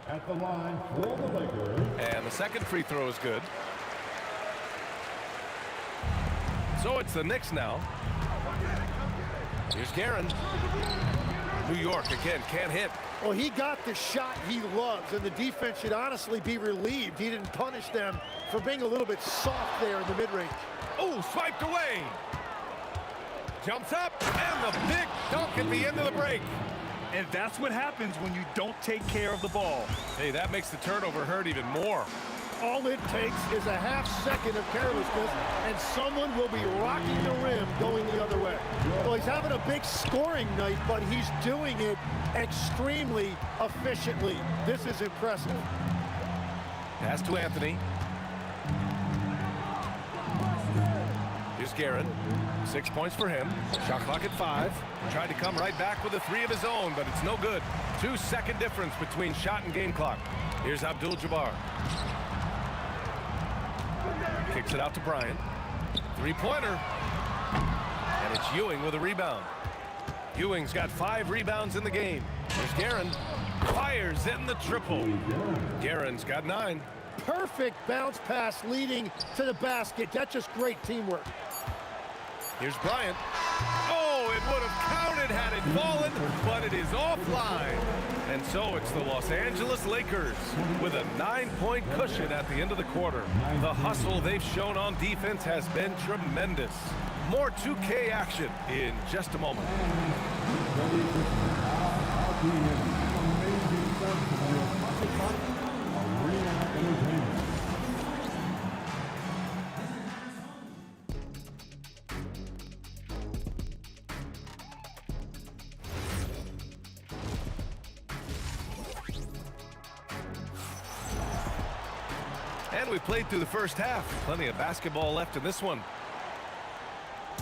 At the line for the Lakers. And the second free throw is good. So it's the Knicks now. Here's Guerin. New York again, can't hit. Well, he got the shot he loves, and the defense should honestly be relieved he didn't punish them for being a little bit soft there in the mid-range. Oh, swiped away. Jumps up, and the big dunk at the end of the break. And that's what happens when you don't take care of the ball. Hey, that makes the turnover hurt even more. All it takes is a half second of carelessness, and someone will be rocking the rim going the other way. Well, he's having a big scoring night, but he's doing it extremely efficiently. This is impressive. Pass to Anthony. Here's Guerin. 6 points for him. Shot clock at 5. Tried to come right back with a 3 of his own, but it's no good. 2-second difference between shot and game clock. Here's Abdul-Jabbar. Kicks it out to Bryant. 3-pointer. And it's Ewing with a rebound. Ewing's got 5 rebounds in the game. Here's Guerin. Fires in the triple. Guerin's got 9. Perfect bounce pass leading to the basket. That's just great teamwork. Here's Bryant. Oh, it would have counted had it fallen, but it is offline. And so it's the Los Angeles Lakers with a 9-point cushion at the end of the quarter. The hustle they've shown on defense has been tremendous. More 2K action in just a moment. And we played through the first half. Plenty of basketball left in this one.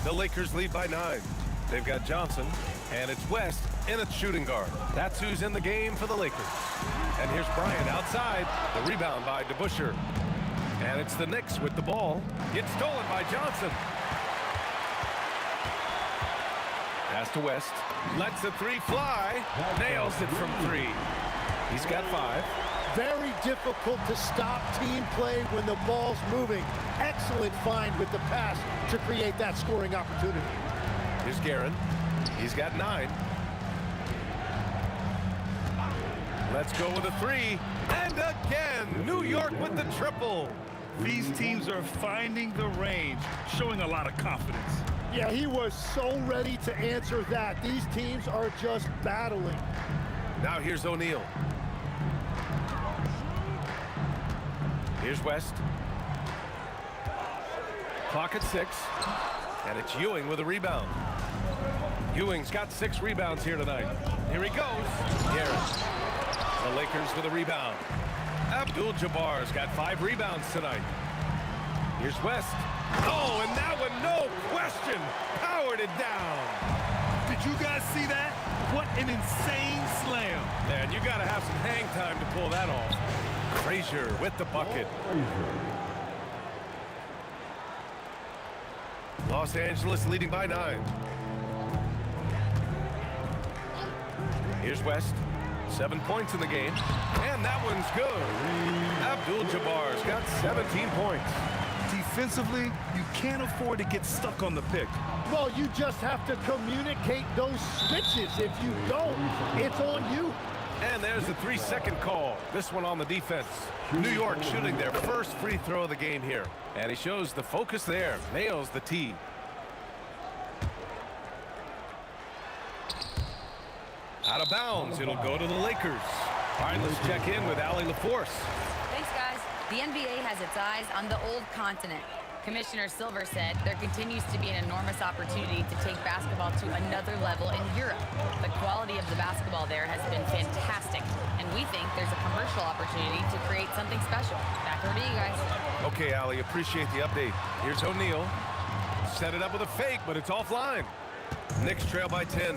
The Lakers lead by 9. They've got Johnson, and it's West in a shooting guard. That's who's in the game for the Lakers. And here's Bryant outside. The rebound by DeBusschere. And it's the Knicks with the ball. It's stolen by Johnson. Pass to West. Lets the 3 fly. Nails it from 3. He's got 5. Very difficult to stop team play when the ball's moving. Excellent find with the pass to create that scoring opportunity. Here's Guerin. He's got 9. Let's go with a 3. And again, New York with the triple. These teams are finding the range, showing a lot of confidence. Yeah, he was so ready to answer that. These teams are just battling. Now here's O'Neal. Here's West. Clock at 6. And it's Ewing with a rebound. Ewing's got 6 rebounds here tonight. Here he goes. Guerin. The Lakers with a rebound. Abdul-Jabbar's got 5 rebounds tonight. Here's West. Oh, and that one, no question, powered it down. Did you guys see that? What an insane slam. Man, you got to have some hang time to pull that off. Frazier with the bucket. Los Angeles leading by 9. Here's West. 7 points in the game. And that one's good. Abdul-Jabbar's got 17 points. Defensively, you can't afford to get stuck on the pick. Well, you just have to communicate those switches. If you don't, it's on you. And there's the 3-second call. This one on the defense. New York shooting their first free throw of the game here. And he shows the focus there. Nails the tee. Out of bounds. It'll go to the Lakers. All right, let's check in with Allie LaForce. Thanks, guys. The NBA has its eyes on the old continent. Commissioner Silver said there continues to be an enormous opportunity to take basketball to another level in Europe. The quality of the basketball there has been fantastic, and we think there's a commercial opportunity to create something special. Back over to you guys. Okay, Allie, appreciate the update. Here's O'Neal. Set it up with a fake, but it's offline. Knicks trail by 10.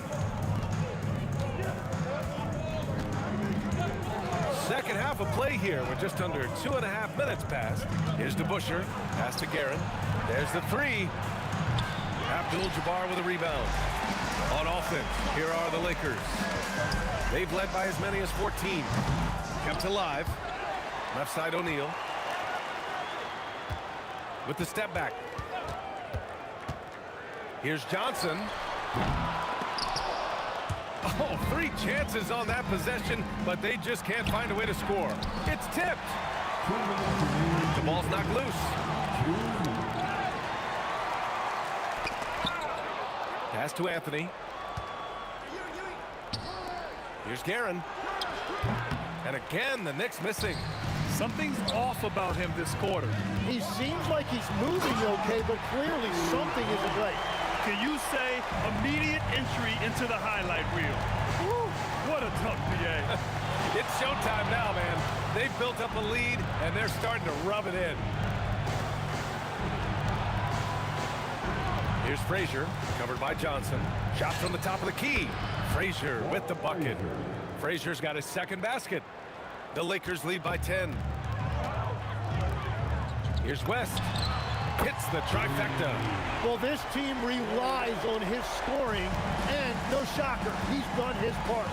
Second half of play here with just under 2.5 minutes passed. Here's DeBusschere. Pass to Guerin. There's the 3. Abdul-Jabbar with a rebound. On offense, here are the Lakers. They've led by as many as 14. Kept alive. Left side O'Neal. With the step back. Here's Johnson. Oh, 3 chances on that possession, but they just can't find a way to score. It's tipped. The ball's knocked loose. Pass to Anthony. Here's Guerin. And again, the Knicks missing. Something's off about him this quarter. He seems like he's moving okay, but clearly something isn't right. Can you say immediate entry into the highlight reel? Woo, what a tough PA. It's showtime now, man. They've built up a lead, and they're starting to rub it in. Here's Frazier, covered by Johnson. Shot from the top of the key. Frazier with the bucket. Frazier's got his second basket. The Lakers lead by 10. Here's West. Hits the trifecta. Well, this team relies on his scoring, and no shocker, he's done his part.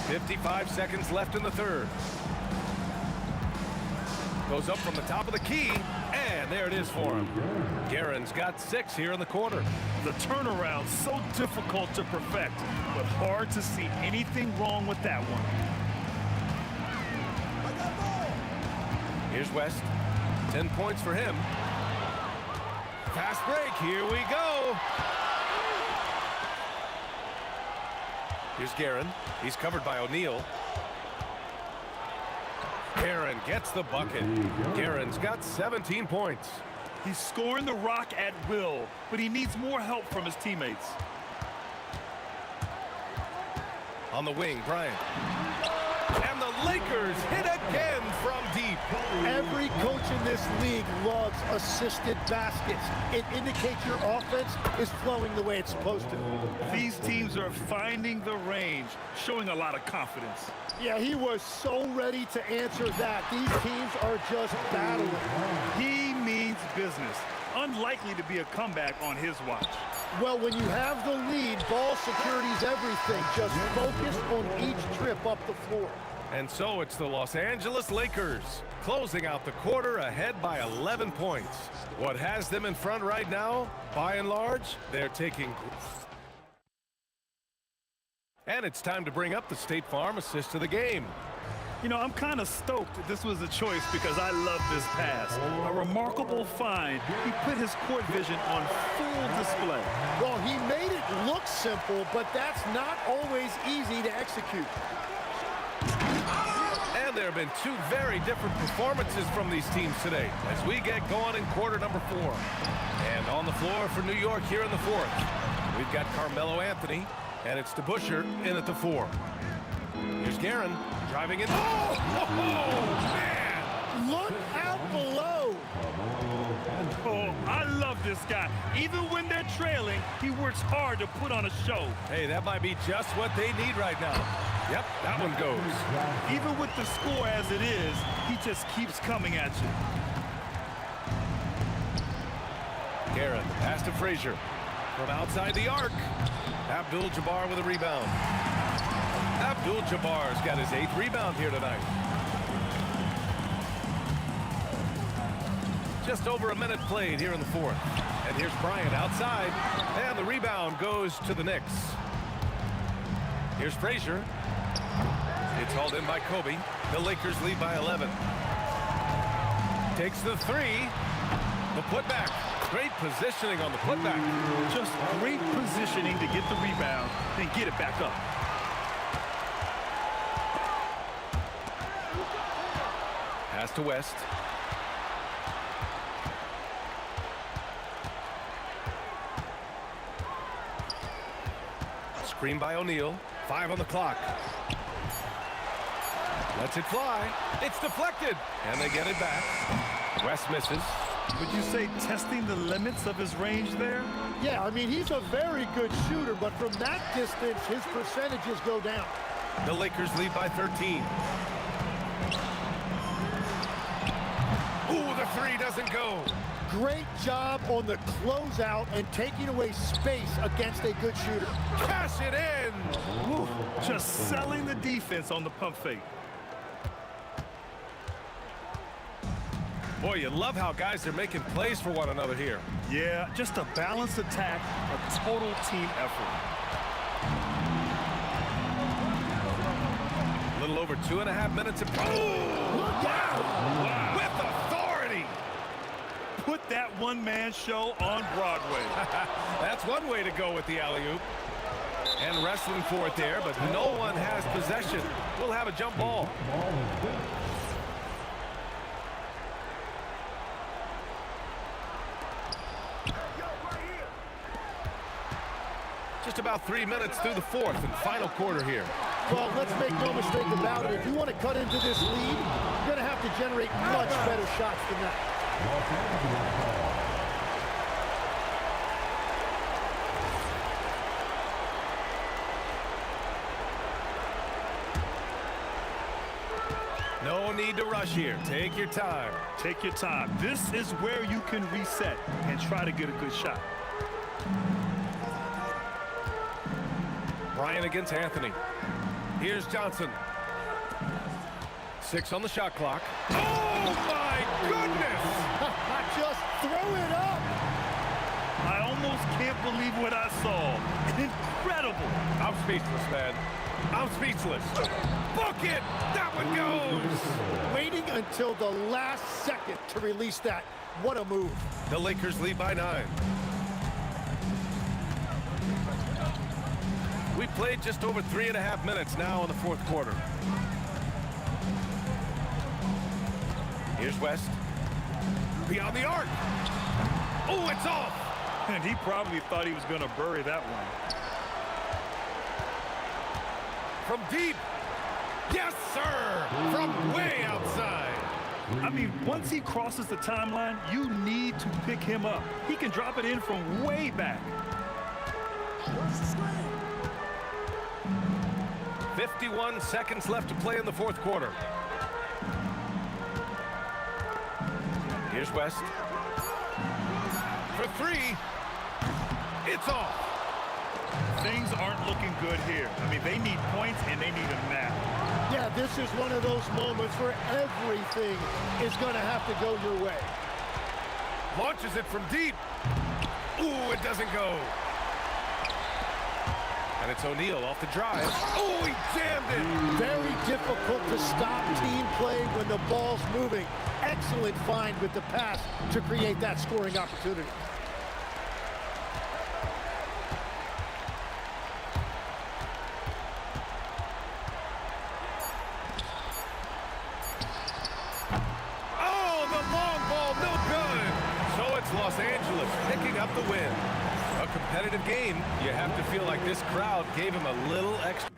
55 seconds left in the third. Goes up from the top of the key, and there it is for him. Guerin's got 6 here in the quarter. The turnaround so difficult to perfect, but hard to see anything wrong with that one. Here's West. 10 points for him. Fast break. Here we go. Here's Guerin. He's covered by O'Neal. Guerin gets the bucket. Guerin's got 17 points. He's scoring the rock at will, but he needs more help from his teammates. On the wing, Bryant. And the Lakers hit again from deep. Every coach in this league loves assisted baskets. It indicates your offense is flowing the way it's supposed to. These teams are finding the range, showing a lot of confidence. Yeah, he was so ready to answer that. These teams are just battling. He means business. Unlikely to be a comeback on his watch. Well, when you have the lead, ball security's everything. Just focus on each trip up the floor. And so it's the Los Angeles Lakers closing out the quarter ahead by 11 points. What has them in front right now, by and large, they're taking... And it's time to bring up the State Farm assist of the game. You know, I'm kind of stoked that this was a choice because I love this pass. A remarkable find. He put his court vision on full display. Well, he made it look simple, but that's not always easy to execute. And there have been 2 very different performances from these teams today as we get going in quarter number 4. And on the floor for New York here in the 4th, we've got Carmelo Anthony, and it's DeBusschere in at the 4. Here's Guerin driving in. Oh, man! Look out below. Oh, I love this guy. Even when they're trailing, he works hard to put on a show. Hey, that might be just what they need right now. Yep, that one goes. Even with the score as it is, he just keeps coming at you. Guerin, pass to Frazier. From outside the arc. Abdul-Jabbar with a rebound. Abdul-Jabbar's got his 8th rebound here tonight. Just over a minute played here in the 4th. And here's Bryant outside. And the rebound goes to the Knicks. Here's Frazier. It's hauled in by Kobe. The Lakers lead by 11. Takes the 3. The putback. Great positioning on the putback. Just great positioning to get the rebound, then get it back up. Pass to West. Screen by O'Neal. 5 on the clock. Lets it fly. It's deflected. And they get it back. West misses. Would you say testing the limits of his range there? Yeah, I mean, he's a very good shooter, but from that distance, his percentages go down. The Lakers lead by 13. Ooh, the 3 doesn't go. Great job on the closeout and taking away space against a good shooter. Cash it in. Woo, just selling the defense on the pump fake. Boy, you love how guys are making plays for one another here. Yeah, just a balanced attack, a total team effort. A little over 2.5 minutes of... Oh! Look out! Wow. With authority! Put that one-man show on Broadway. That's one way to go with the alley-oop. And wrestling for it there, but no one has possession. We'll have a jump ball. Just about 3 minutes through the fourth and final quarter here. Well, let's make no mistake about it. If you want to cut into this lead, you're going to have to generate much better shots than that. No need to rush here. Take your time. Take your time. This is where you can reset and try to get a good shot. Bryant against Anthony. Here's Johnson. 6 on the shot clock. Oh, my goodness! Just throw it up! I almost can't believe what I saw. Incredible! I'm speechless, man. I'm speechless. Book it! That one goes! Waiting until the last second to release that. What a move. The Lakers lead by 9. We played just over 3.5 minutes now in the fourth quarter. Here's West. Beyond the arc. Oh, it's off. And he probably thought he was going to bury that one. From deep. Yes, sir. From way outside. I mean, once he crosses the timeline, you need to pick him up. He can drop it in from way back. 51 seconds left to play in the fourth quarter. Here's West. For 3. It's off. Things aren't looking good here. I mean, they need points and they need them now. Yeah, this is one of those moments where everything is going to have to go your way. Launches it from deep. Ooh, it doesn't go. And it's O'Neal off the drive. Oh, he jammed it. Very difficult to stop team play when the ball's moving. Excellent find with the pass to create that scoring opportunity. Oh, the long ball, no good. So it's Los Angeles picking up the win. A competitive game, you have to feel like this crowd gave him a little extra.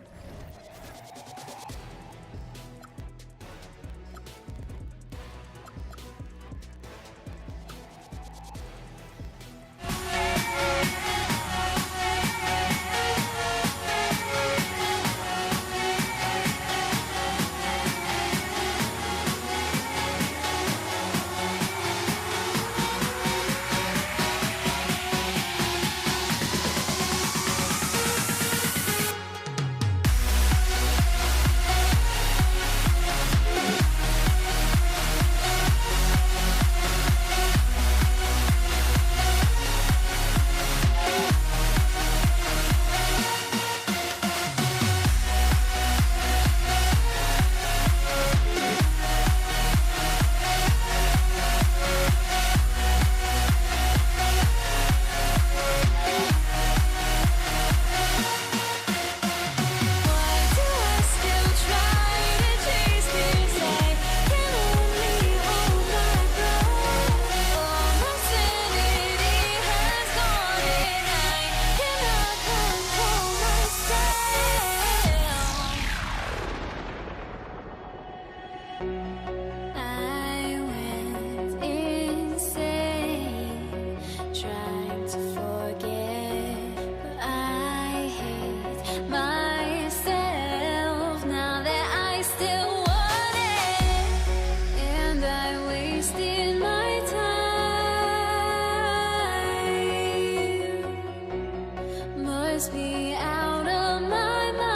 must be out of my mind.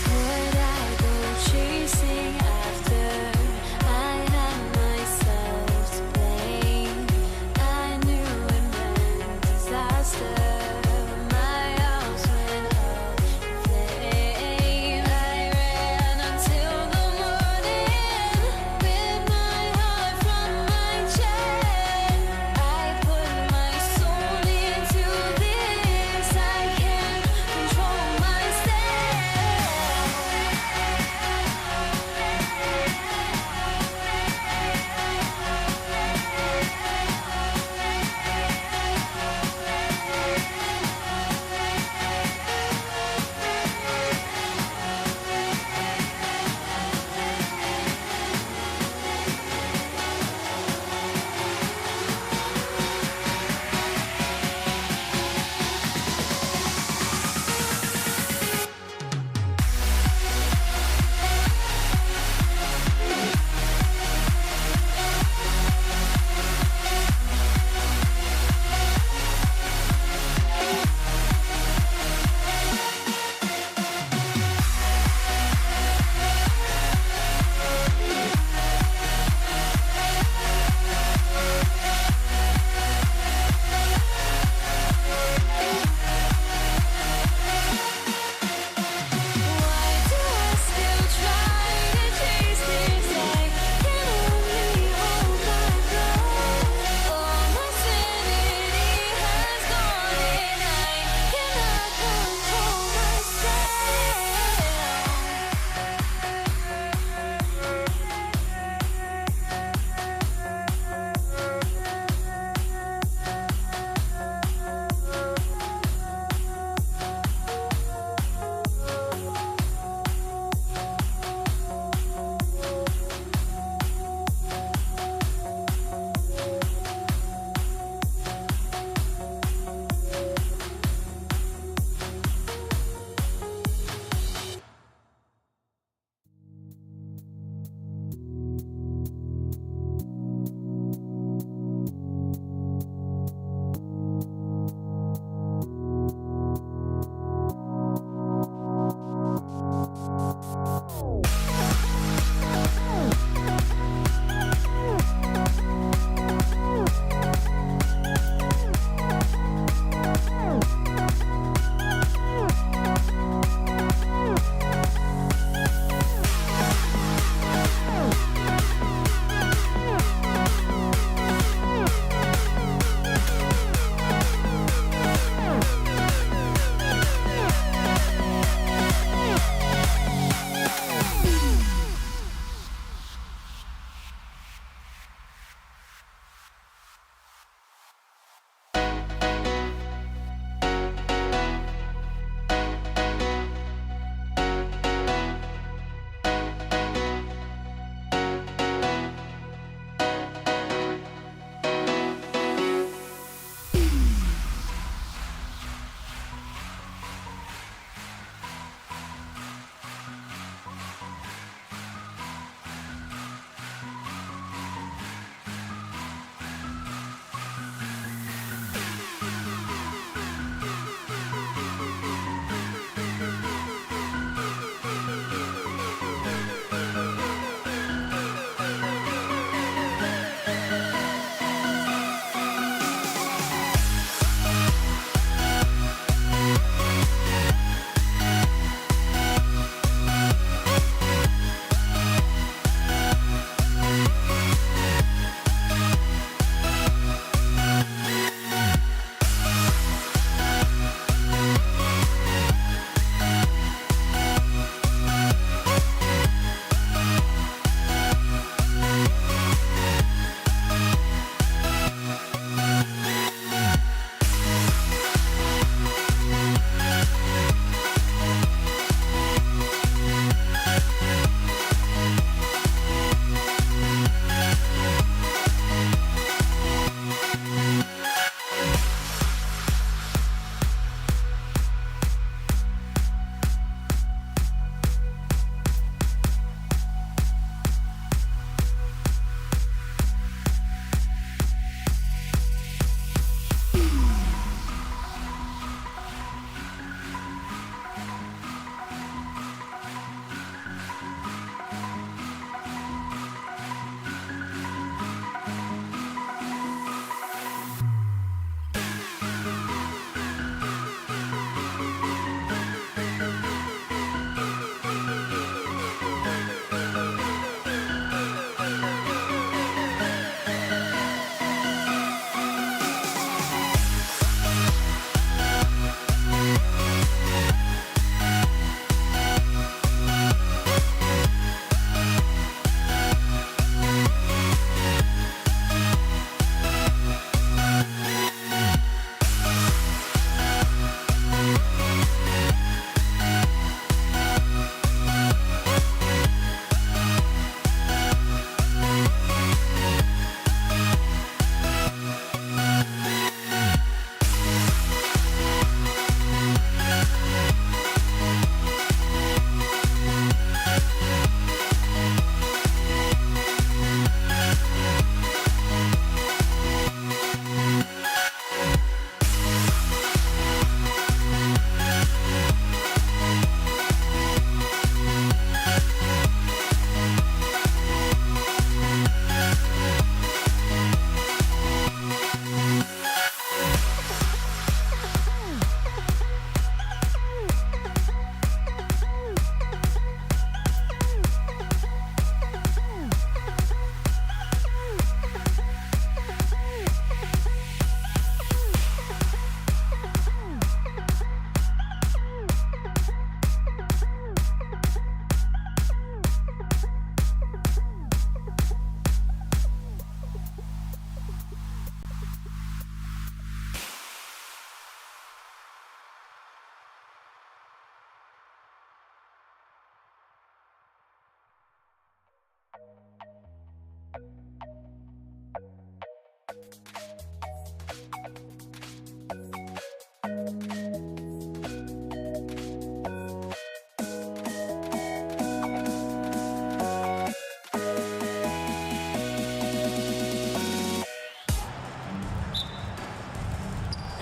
Would I go chasing after? I had myself to blame. I knew it meant disaster. My house went up in flames. I ran until the morning with my heart from my chest. I put my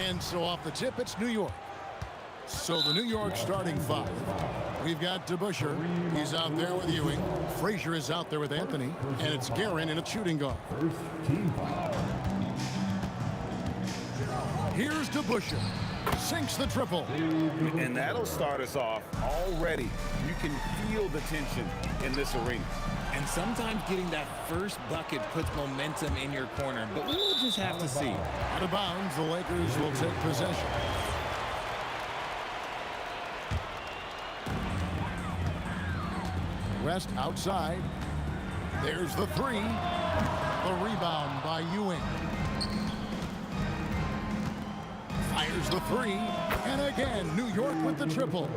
And so off the tip, it's New York. So the New York starting five. We've got DeBusschere. He's out there with Ewing. Frazier is out there with Anthony. And it's Guerin in a shooting guard. Here's DeBusschere. Sinks the triple. And that'll start us off already. You can feel the tension in this arena. And sometimes getting that first bucket puts momentum in your corner. But we'll just have to see. Out of bounds, the Lakers will take possession. West outside. There's the three. The rebound by Ewing. Fires the three. And again, New York with the triple.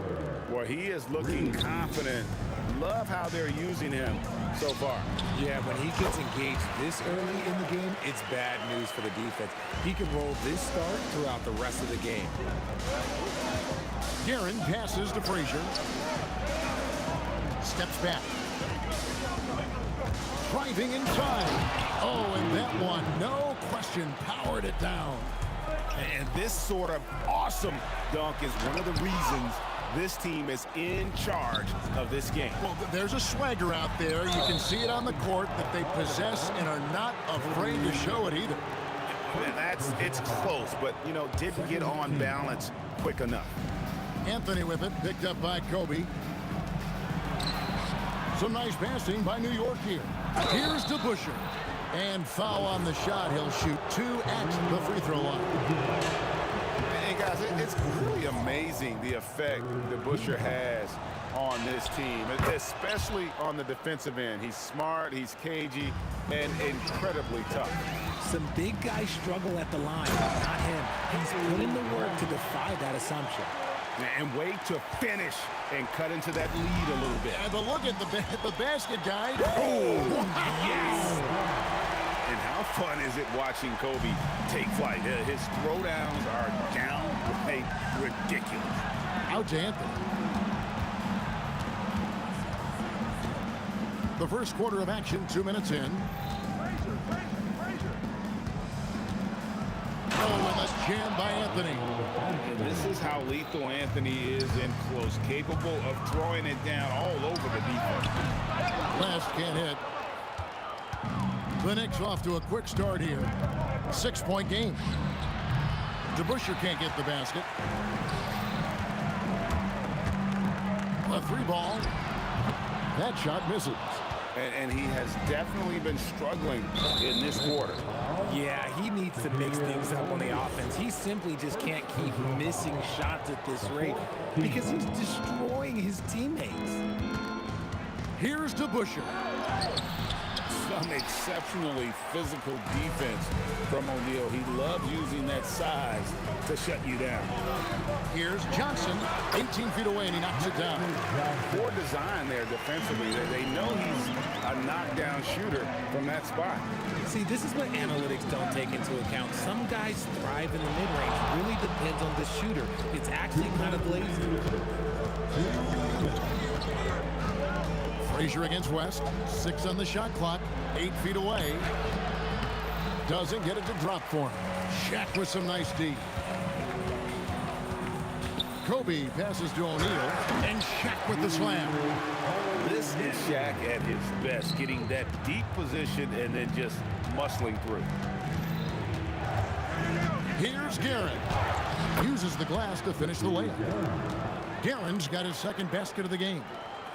Well, he is looking confident. Love how they're using him so far. Yeah, when he gets engaged this early in the game, it's bad news for the defense. He can roll this start throughout the rest of the game. Guerin passes to Frazier. Steps back. Driving inside. Oh, and that one, no question, powered it down. And this sort of awesome dunk is one of the reasons this team is in charge of this game. Well, there's a swagger out there. You can see it on the court that they possess and are not afraid to show it either. It's close, but, you know, didn't get on balance quick enough. Anthony with it, picked up by Kobe. Some nice passing by New York here. Here's DeBusschere. And foul on the shot. He'll shoot 2 at the free throw line. Hey, guys, it's really amazing the effect DeBusschere has on this team, especially on the defensive end. He's smart, he's cagey, and incredibly tough. Some big guys struggle at the line, not him. He's putting the work to defy that assumption. And wait to finish and cut into that lead a little bit. But look at the basket, guy. Oh, yes! And how fun is it watching Kobe take flight? His throwdowns are downright ridiculous. Out to Anthony. The first quarter of action, 2 minutes in. Oh, and a jam by Anthony. And this is how lethal Anthony is in close, capable of throwing it down all over the defense. Last can't hit. The Knicks off to a quick start here. 6-point game. DeBusschere can't get the basket. A 3-ball. That shot misses. And he has definitely been struggling in this quarter. Yeah, he needs to mix things up on the offense. He simply just can't keep missing shots at this rate because he's destroying his teammates. Here's DeBusschere. Some exceptionally physical defense from O'Neal. He loves using that size to shut you down. Here's Johnson, 18 feet away, and he knocks it down. Poor design there defensively. They know he's a knockdown shooter from that spot. See, this is what analytics don't take into account. Some guys thrive in the mid-range. Really depends on the shooter. It's actually kind of lazy. Frazier against West. 6 on the shot clock. 8 feet away. Doesn't get it to drop for him. Shaq with some nice D. Kobe passes to O'Neal. And Shaq with the slam. This is Shaq at his best, getting that deep position and then just muscling through. Here's Guerin. Uses the glass to finish the layup. Guerin's got his second basket of the game.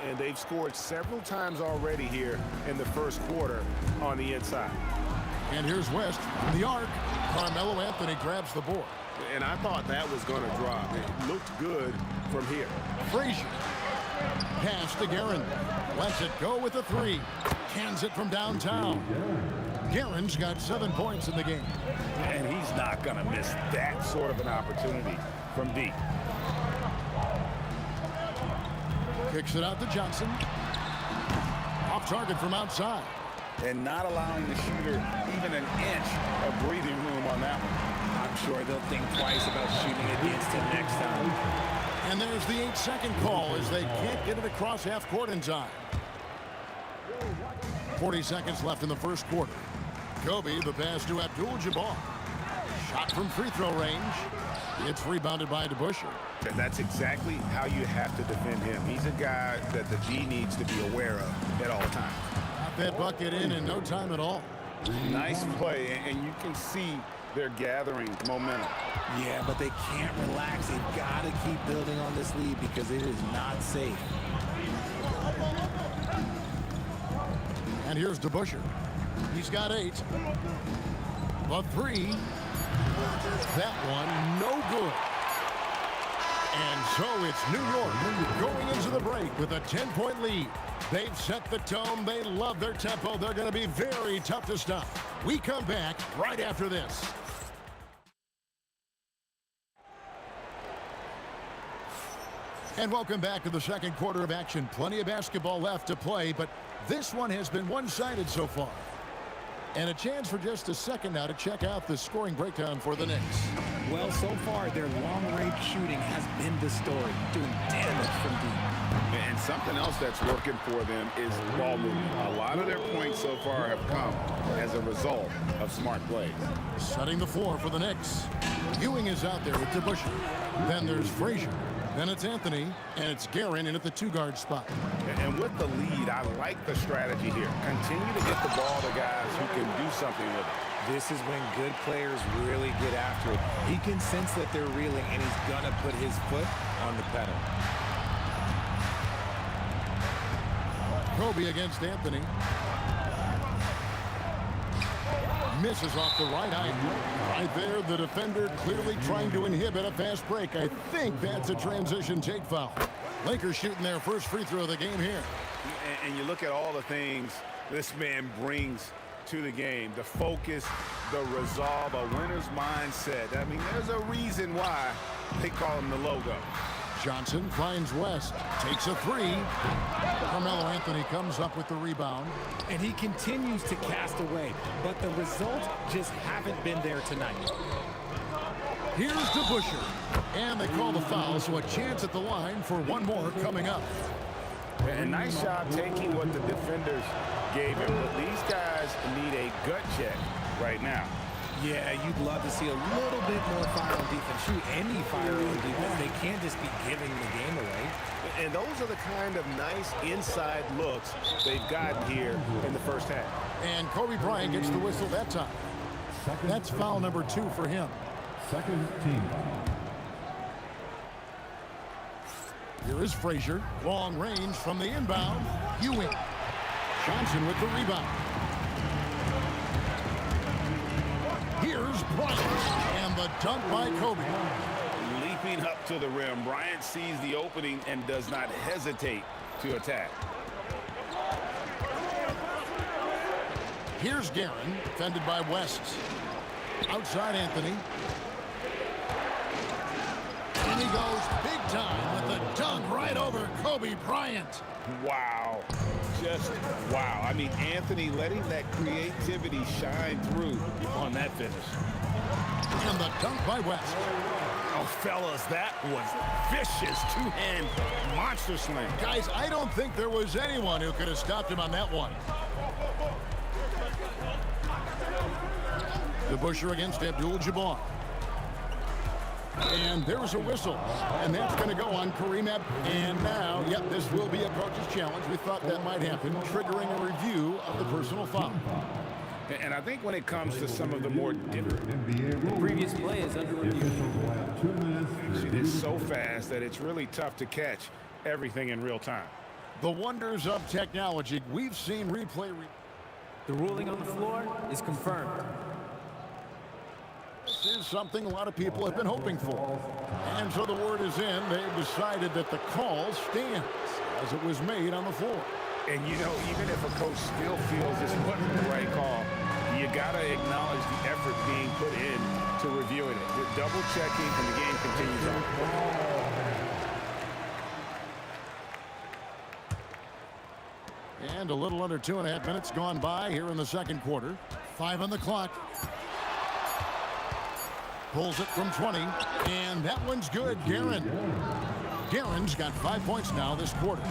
And they've scored several times already here in the first quarter on the inside. And here's West from the arc. Carmelo Anthony grabs the board. And I thought that was going to drop. It looked good from here. Frazier. Pass to Guerin. Lets it go with a 3. Cans it from downtown. Guerin's got 7 points in the game. And he's not going to miss that sort of an opportunity from deep. Kicks it out to Johnson. Off target from outside. And not allowing the shooter even an inch of breathing room on that one. I'm sure they'll think twice about shooting against him next time. And there's the 8-second call as they can't get it across half court in time. 40 seconds left in the first quarter. Kobe, the pass to Abdul-Jabbar. Shot from free throw range. It's rebounded by DeBusschere. And that's exactly how you have to defend him. He's a guy that the D needs to be aware of at all times. Got that bucket in no time at all. Nice play, and you can see they're gathering momentum. Yeah, but they can't relax. They've got to keep building on this lead because it is not safe. And here's DeBusschere. He's got 8. The 3. That one, no good. And so it's New York going into the break with a 10-point lead. They've set the tone. They love their tempo. They're going to be very tough to stop. We come back right after this. And welcome back to the second quarter of action. Plenty of basketball left to play, but this one has been one-sided so far. And a chance for just a second now to check out the scoring breakdown for the Knicks. Well, so far, their long-range shooting has been the story, doing damage from deep. And something else that's working for them is ball movement. A lot of their points so far have come as a result of smart plays. Setting the floor for the Knicks. Ewing is out there with DeBusschere. Then there's Frazier. Then it's Anthony, and it's Guerin in at the 2-guard spot. And with the lead, I like the strategy here. Continue to get the ball to guys who can do something with it. This is when good players really get after it. He can sense that they're reeling, and he's going to put his foot on the pedal. Kobe against Anthony. Misses off the right eye. Right there, the defender clearly trying to inhibit a fast break. I think that's a transition take foul. Lakers shooting their first free throw of the game here. And you look at all the things this man brings to the game. The focus, the resolve, a winner's mindset. I mean, there's a reason why they call him the logo. Johnson finds West, takes a 3. Carmelo Anthony comes up with the rebound. And he continues to cast away, but the results just haven't been there tonight. Here's DeBusschere, and they call the foul, so a chance at the line for one more coming up. And nice job taking what the defenders gave him, but these guys need a gut check right now. Yeah, you'd love to see a little bit more fire on defense. Shoot, any fire on defense. They can't just be giving the game away. And those are the kind of nice inside looks they've gotten here in the first half. And Kobe Bryant gets the whistle that time. That's foul number 2 for him. Second team. Here is Frazier. Long range from the inbound. Ewing. Johnson with the rebound. Here's Bryant. And the dunk by Kobe. Leaping up to the rim, Bryant sees the opening and does not hesitate to attack. Here's Guerin, defended by West. Outside Anthony. And he goes big time with a dunk right over Kobe Bryant. Wow. Just wow. I mean, Anthony letting that creativity shine through on that finish. And the dunk by West. Oh, fellas, that was vicious two-hand monster slam. Guys, I don't think there was anyone who could have stopped him on that one. DeBusschere against Abdul-Jabbar. And there's a whistle. And that's going to go on Kareem And now, yep, this will be a coach's challenge. We thought that might happen, triggering a review of the personal foul. And I think when it comes to some of the more different Previous play is under review. it is so fast that it's really tough to catch everything in real time. The wonders of technology. We've seen replay. The ruling on the floor is confirmed. This is something a lot of people have been hoping for. And so the word is in. They've decided that the call stands as it was made on the floor. And, you know, even if a coach still feels this wasn't the right call, you got to acknowledge the effort being put in to reviewing it. They're double checking, and the game continues on. And a little under 2.5 minutes gone by here in the second quarter. 5 on the clock. Pulls it from 20, and that one's good. Guerin. Guerin's got 5 points now this quarter.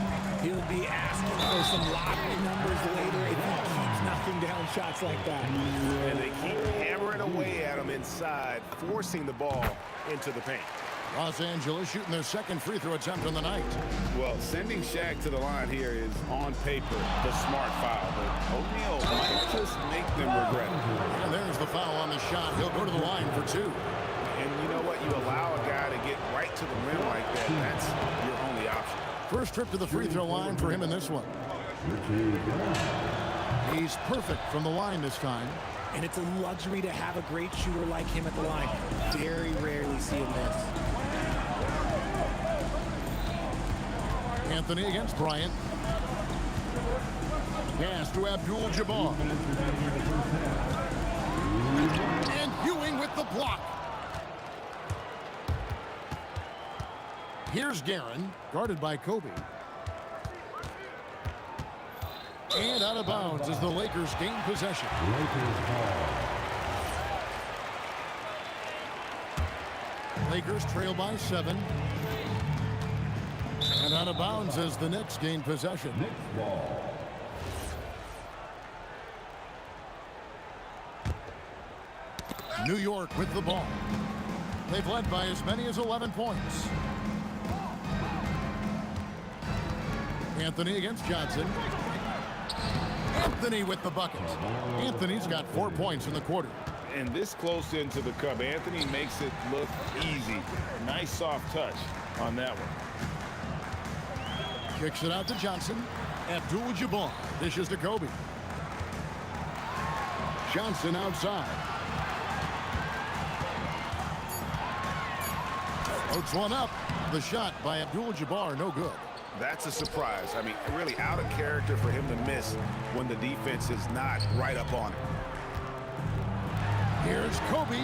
He'll be asking for some lottery numbers later if he keeps knocking down shots like that. And they keep hammering away at him inside, forcing the ball into the paint. Los Angeles shooting their second free throw attempt on the night. Well, sending Shaq to the line here is on paper the smart foul, but O'Neal might just make them regret it. And there's the foul on the shot. He'll go to the line for 2. And you know what? You allow a guy to get right to the rim like that. That's your only option. First trip to the free throw line for him in this one. He's perfect from the line this time. And it's a luxury to have a great shooter like him at the line. Very rarely see him miss. Anthony against Bryant. Pass to Abdul-Jabbar. And Ewing with the block. Here's Guerin, guarded by Kobe. And out of bounds as the Lakers gain possession. Lakers trail by 7. And out of bounds as the Knicks gain possession. New York with the ball. They've led by as many as 11 points. Anthony against Johnson. Anthony with the bucket. Anthony's got 4 points in the quarter. And this close into the cup, Anthony makes it look easy. Nice soft touch on that one. Kicks it out to Johnson. Abdul-Jabbar dishes to Kobe. Johnson outside. Floats one up. The shot by Abdul-Jabbar, no good. That's a surprise. I mean, really out of character for him to miss when the defense is not right up on him. Here's Kobe.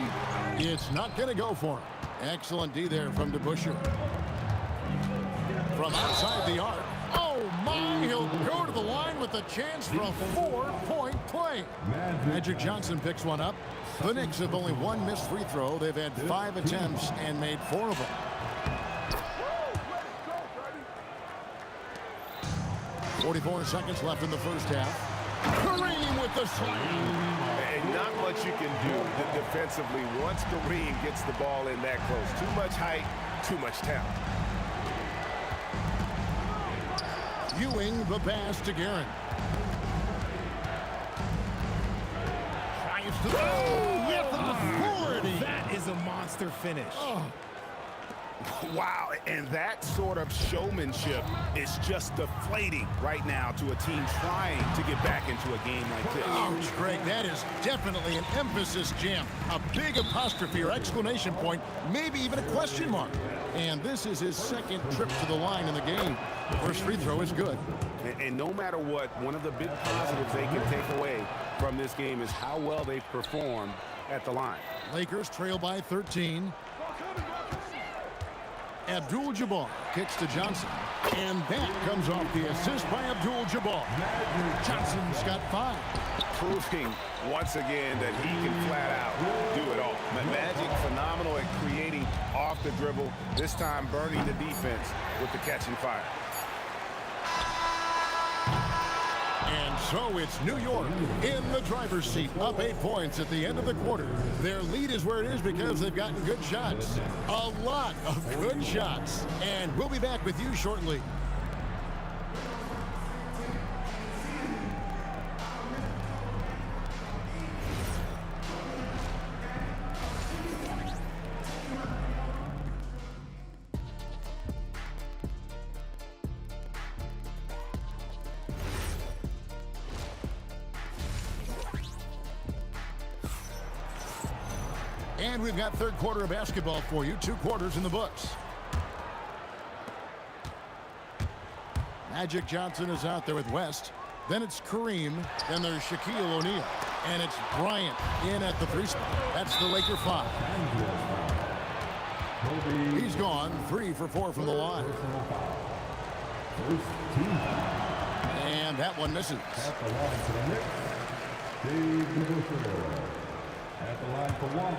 It's not going to go for him. Excellent D there from DeBusschere. From outside the arc. Oh, my. He'll go to the line with a chance for a 4-point play. Magic Johnson picks one up. The Knicks have only one missed free throw. They've had 5 attempts and made 4 of them. 44 seconds left in the first half. Kareem with the slam. And not much you can do defensively once Kareem gets the ball in that close. Too much height, too much talent. Ewing the pass to Guerin. Tries to with authority. That is a monster finish. Oh. Wow, and that sort of showmanship is just deflating right now to a team trying to get back into a game like this. Ouch, Greg, that is definitely an emphasis jam. A big apostrophe or exclamation point, maybe even a question mark. And this is his second trip to the line in the game. First free throw is good. And no matter what, one of the big positives they can take away from this game is how well they performed at the line. Lakers trail by 13. Abdul-Jabbar kicks to Johnson. And that comes off the assist by Abdul-Jabbar. Johnson's got 5. Proving once again that he can flat out do it all. Magic phenomenal at creating off the dribble, this time burning the defense with the catch and fire. And so it's New York in the driver's seat, up 8 points at the end of the quarter. Their lead is where it is because they've gotten good shots. A lot of good shots. And we'll be back with you shortly. And we've got third quarter of basketball for you. 2 quarters in the books. Magic Johnson is out there with West. Then it's Kareem. Then there's Shaquille O'Neal. And it's Bryant in at the 3 spot. That's the Laker 5. He's gone 3 for 4 from the line. And that one misses. At the line for the Knicks, Dave DeBusschere. At the line for 1.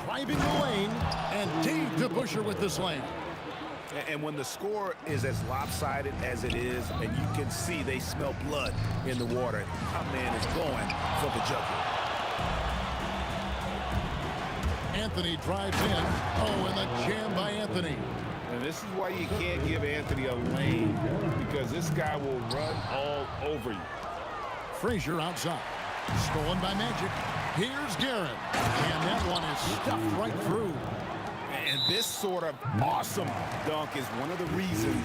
Driving the lane, and Dave DeBusschere with the slam. And when the score is as lopsided as it is, and you can see they smell blood in the water, our man is going for the jugular. Anthony drives in. Oh, and the jam by Anthony. And this is why you can't give Anthony a lane, because this guy will run all over you. Frazier outside. Stolen by Magic. Here's Guerin. And that one is stuffed right through. And this sort of awesome dunk is one of the reasons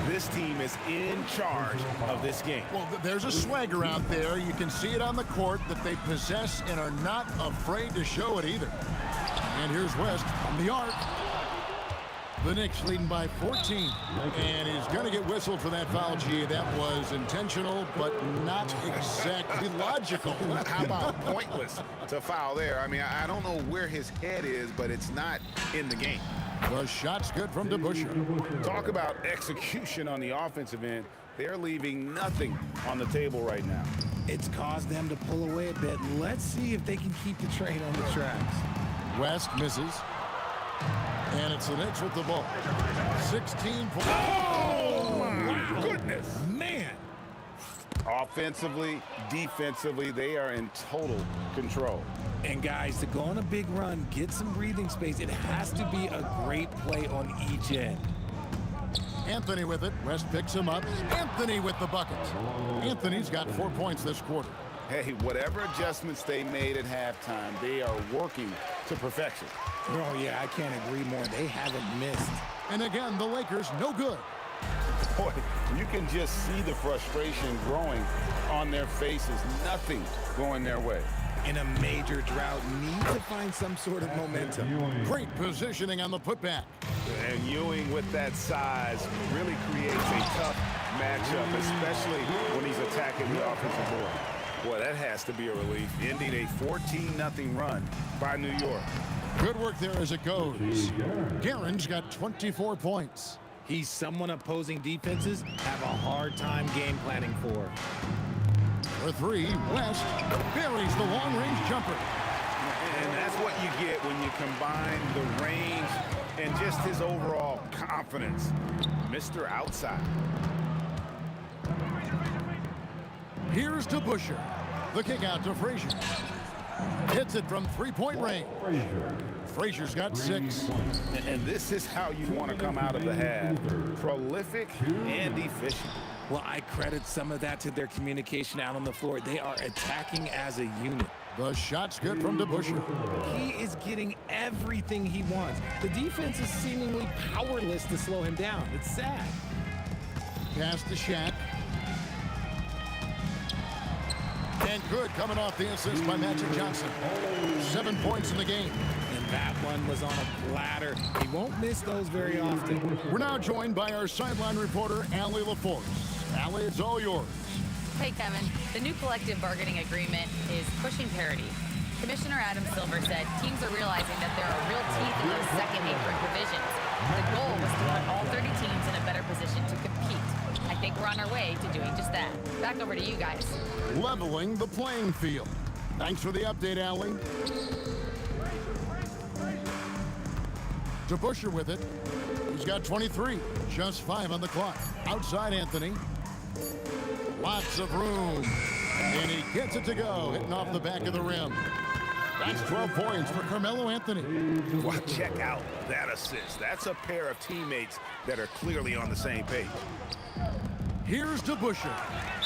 this team is in charge of this game. Well, there's a swagger out there. You can see it on the court that they possess and are not afraid to show it either. And here's West from the arc. The Knicks leading by 14. And he's going to get whistled for that foul, G. That was intentional, but not exactly logical. How about pointless to foul there? I mean, I don't know where his head is, but it's not in the game. The shot's good from DeBusschere. Talk about execution on the offensive end. They're leaving nothing on the table right now. It's caused them to pull away a bit. Let's see if they can keep the train on the tracks. West misses. And it's the Knicks with the ball. 16 points. Oh, my goodness. Man. Offensively, defensively, they are in total control. And guys, to go on a big run, get some breathing space, it has to be a great play on each end. Anthony with it. West picks him up. Anthony with the bucket. Anthony's got 4 points this quarter. Hey, whatever adjustments they made at halftime, they are working to perfection. Oh, yeah, I can't agree more. They haven't missed. And again, the Lakers no good. Boy, you can just see the frustration growing on their faces. Nothing going their way. In a major drought, need to find some sort of momentum. Great positioning on the putback. And Ewing with that size really creates a tough matchup, especially when he's attacking the offensive board. Boy, that has to be a relief, ending a 14-0 run by New York. Good work there as it goes. Guerin's got 24 points. He's someone opposing defenses have a hard time game planning for. For three, West buries the long-range jumper. And that's what you get when you combine the range and just his overall confidence. Mr. Outside. Here's DeBusschere. The kick out to Frazier. Hits it from three-point range. Frazier's got 6. And this is how you want to come out of the half. Prolific and efficient. Well, I credit some of that to their communication out on the floor. They are attacking as a unit. The shot's good from DeBusschere. He is getting everything he wants. The defense is seemingly powerless to slow him down. It's sad. Pass to Shaq. And good coming off the assist by Magic Johnson. 7 points in the game. And that one was on a platter. He won't miss those very often. We're now joined by our sideline reporter, Allie LaForce. Allie, it's all yours. Hey, Kevin. The new collective bargaining agreement is pushing parity. Commissioner Adam Silver said teams are realizing that there are real teeth in those second apron provisions. The goal was to put all 30 teams in a better position to compete. I think we're on our way to doing just that. Back over to you guys. Leveling the playing field. Thanks for the update, Allie. DeBusschere with it. He's got 23. Just 5 on the clock. Outside Anthony. Lots of room. And he gets it to go, hitting off the back of the rim. That's 12 points for Carmelo Anthony. Well, check out that assist. That's a pair of teammates that are clearly on the same page. Here's DeBusschere.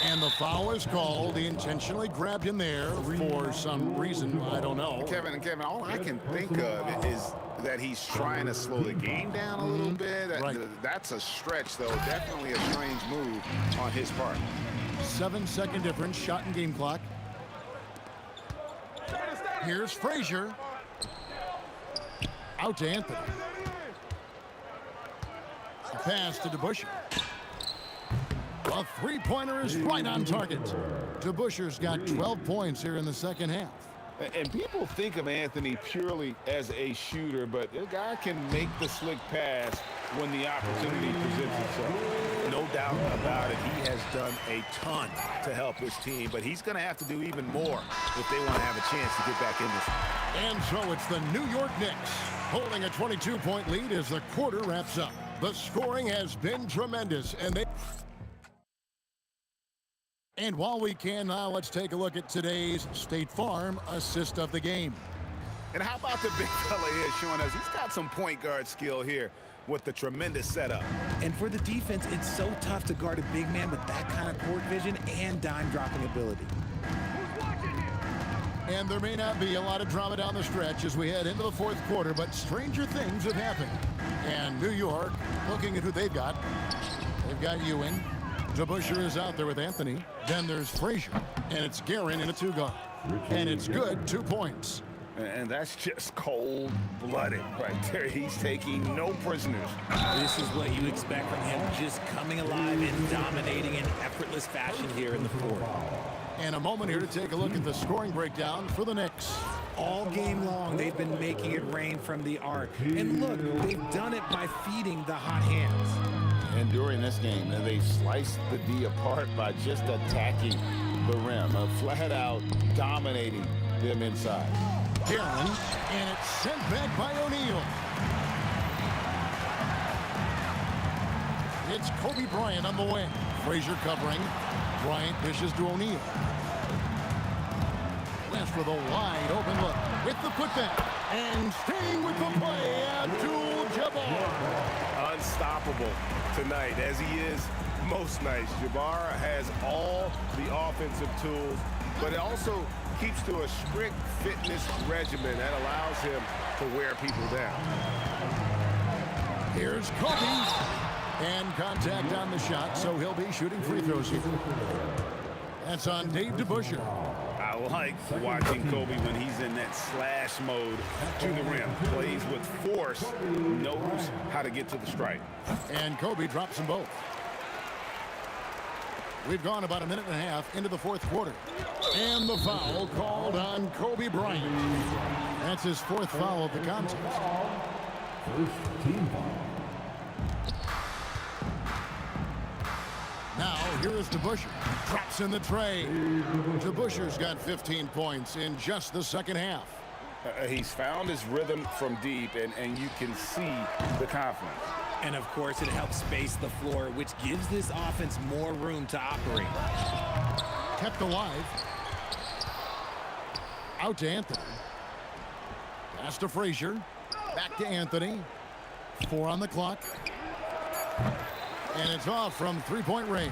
And the foul is called. He intentionally grabbed him there for some reason. I don't know. Kevin, all I can think of is that he's trying to slow the game down a little bit. Right. That's a stretch, though. Definitely a strange move on his part. 7-second difference, shot and game clock. Here's Frazier. Out to Anthony. A pass to DeBusschere. A three-pointer is right on target. DeBusschere's got 12 points here in the second half. And people think of Anthony purely as a shooter, but the guy can make the slick pass when the opportunity presents itself. No doubt about it. He has done a ton to help his team, but he's going to have to do even more if they want to have a chance to get back in this. And so it's the New York Knicks holding a 22-point lead as the quarter wraps up. The scoring has been tremendous, and while we can now, let's take a look at today's State Farm assist of the game. And how about the big fella here showing us he's got some point guard skill here with the tremendous setup. And for the defense, it's so tough to guard a big man with that kind of court vision and dime dropping ability. And there may not be a lot of drama down the stretch as we head into the fourth quarter, but stranger things have happened. And New York, looking at who they've got Ewing. DeBusschere is out there with Anthony. Then there's Frazier, and it's Guerin in a two-guard. And it's good, 2 points. And that's just cold-blooded right there. He's taking no prisoners. This is what you expect from him, just coming alive and dominating in effortless fashion here in the fourth. And a moment here to take a look at the scoring breakdown for the Knicks. All game long, they've been making it rain from the arc. And look, they've done it by feeding the hot hands. And during this game, they've sliced the D apart by just attacking the rim, flat out dominating them inside. Guerin, and it's sent back by O'Neal. It's Kobe Bryant on the wing. Frazier covering. Bryant dishes to O'Neal. Last with a wide open look with the putback. And staying with the play, Abdul-Jabbar. Unstoppable tonight, as he is most nights. Jabbar has all the offensive tools, but it also keeps to a strict fitness regimen that allows him to wear people down. Here's Kobe. And contact on the shot, so he'll be shooting free throws here. That's on Dave DeBusschere. I like watching Kobe when he's in that slash mode to the rim. Plays with force, knows how to get to the stripe. And Kobe drops them both. We've gone about a minute and a half into the fourth quarter. And the foul called on Kobe Bryant. That's his fourth foul of the contest. First team foul. Now, here is DeBusschere. Drops in the tray. DeBusschere's got 15 points in just the second half. He's found his rhythm from deep, and you can see the confidence. And, of course, it helps space the floor, which gives this offense more room to operate. Kept alive. Out to Anthony. Pass to Frazier. Back to Anthony. 4 on the clock. And it's off from three-point range.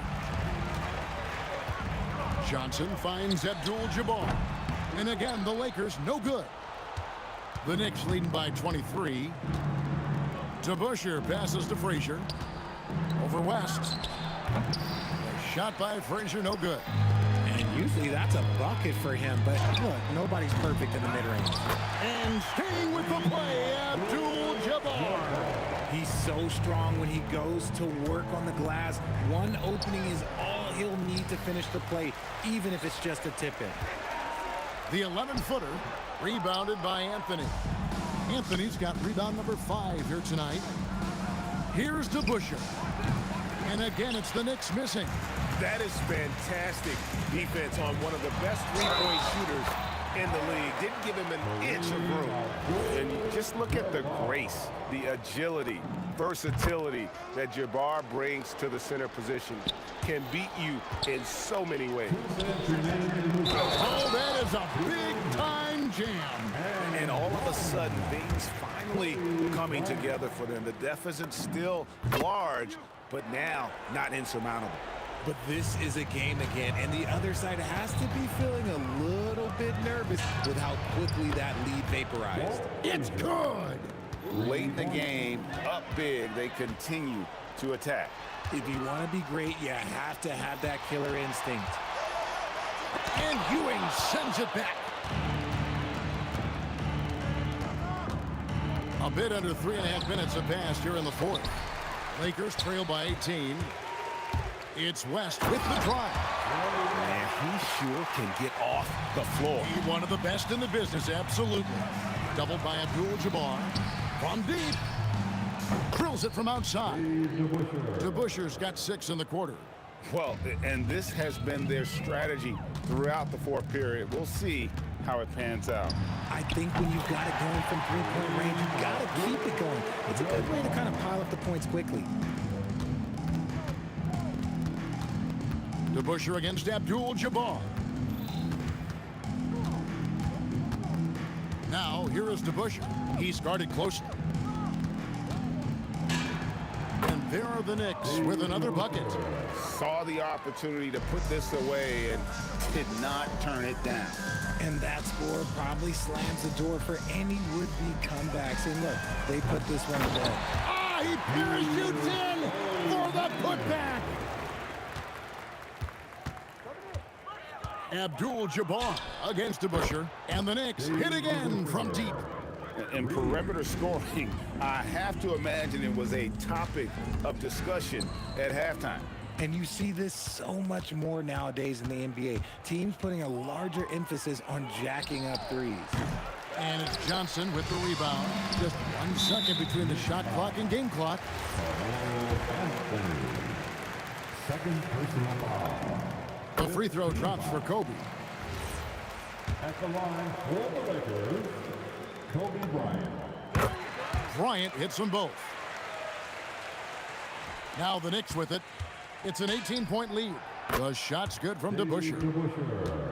Johnson finds Abdul-Jabbar. And again, the Lakers no good. The Knicks leading by 23. DeBusschere passes to Frazier. Over West. A shot by Frazier, no good. And usually that's a bucket for him, but look, nobody's perfect in the mid-range. And staying with the play, Abdul-Jabbar. He's so strong when he goes to work on the glass. One opening is all he'll need to finish the play, even if it's just a tip-in. The 11-footer rebounded by Anthony. Anthony's got rebound number 5 here tonight. Here's DeBusschere. And again, it's the Knicks missing. That is fantastic defense on one of the best three-point shooters in the league. Didn't give him an inch of room. And just look at the grace, the agility, versatility that Jabbar brings to the center position. Can beat you in so many ways. Oh, that is a big-time jam. And all of a sudden, things finally coming together for them. The deficit's still large, but now not insurmountable. But this is a game again, and the other side has to be feeling a little bit nervous with how quickly that lead vaporized. It's good. Late in the game, up big, they continue to attack. If you want to be great, you have to have that killer instinct. And Ewing sends it back. A bit under 3.5 minutes have passed here in the fourth. Lakers trail by 18. It's West with the drive. Man, he sure can get off the floor. He's one of the best in the business, absolutely. Doubled by Abdul-Jabbar. From deep. Drills it from outside. DeBusschere's got 6 in the quarter. Well, and this has been their strategy throughout the fourth period. We'll see how it pans out. I think when you've got it going from three-point range, you've got to keep it going. It's a good way to kind of pile up the points quickly. DeBusschere against Abdul-Jabbar. Now, here is DeBusschere. He's guarded closely. And there are the Knicks with another bucket. Saw the opportunity to put this away and did not turn it down. And that score probably slams the door for any would-be comebacks. And look, they put this one away. Ah, he parachutes in for the putback. Abdul-Jabbar against DeBusschere, and the Knicks hit again from deep. And perimeter scoring, I have to imagine it was a topic of discussion at halftime. And you see this so much more nowadays in the NBA. Teams putting a larger emphasis on jacking up threes. And it's Johnson with the rebound. Just 1 second between the shot clock and game clock. Second personal foul. The free throw drops for Kobe. At the line for the Lakers, Kobe Bryant. Bryant hits them both. Now the Knicks with it. It's an 18-point lead. The shot's good from DeBusschere.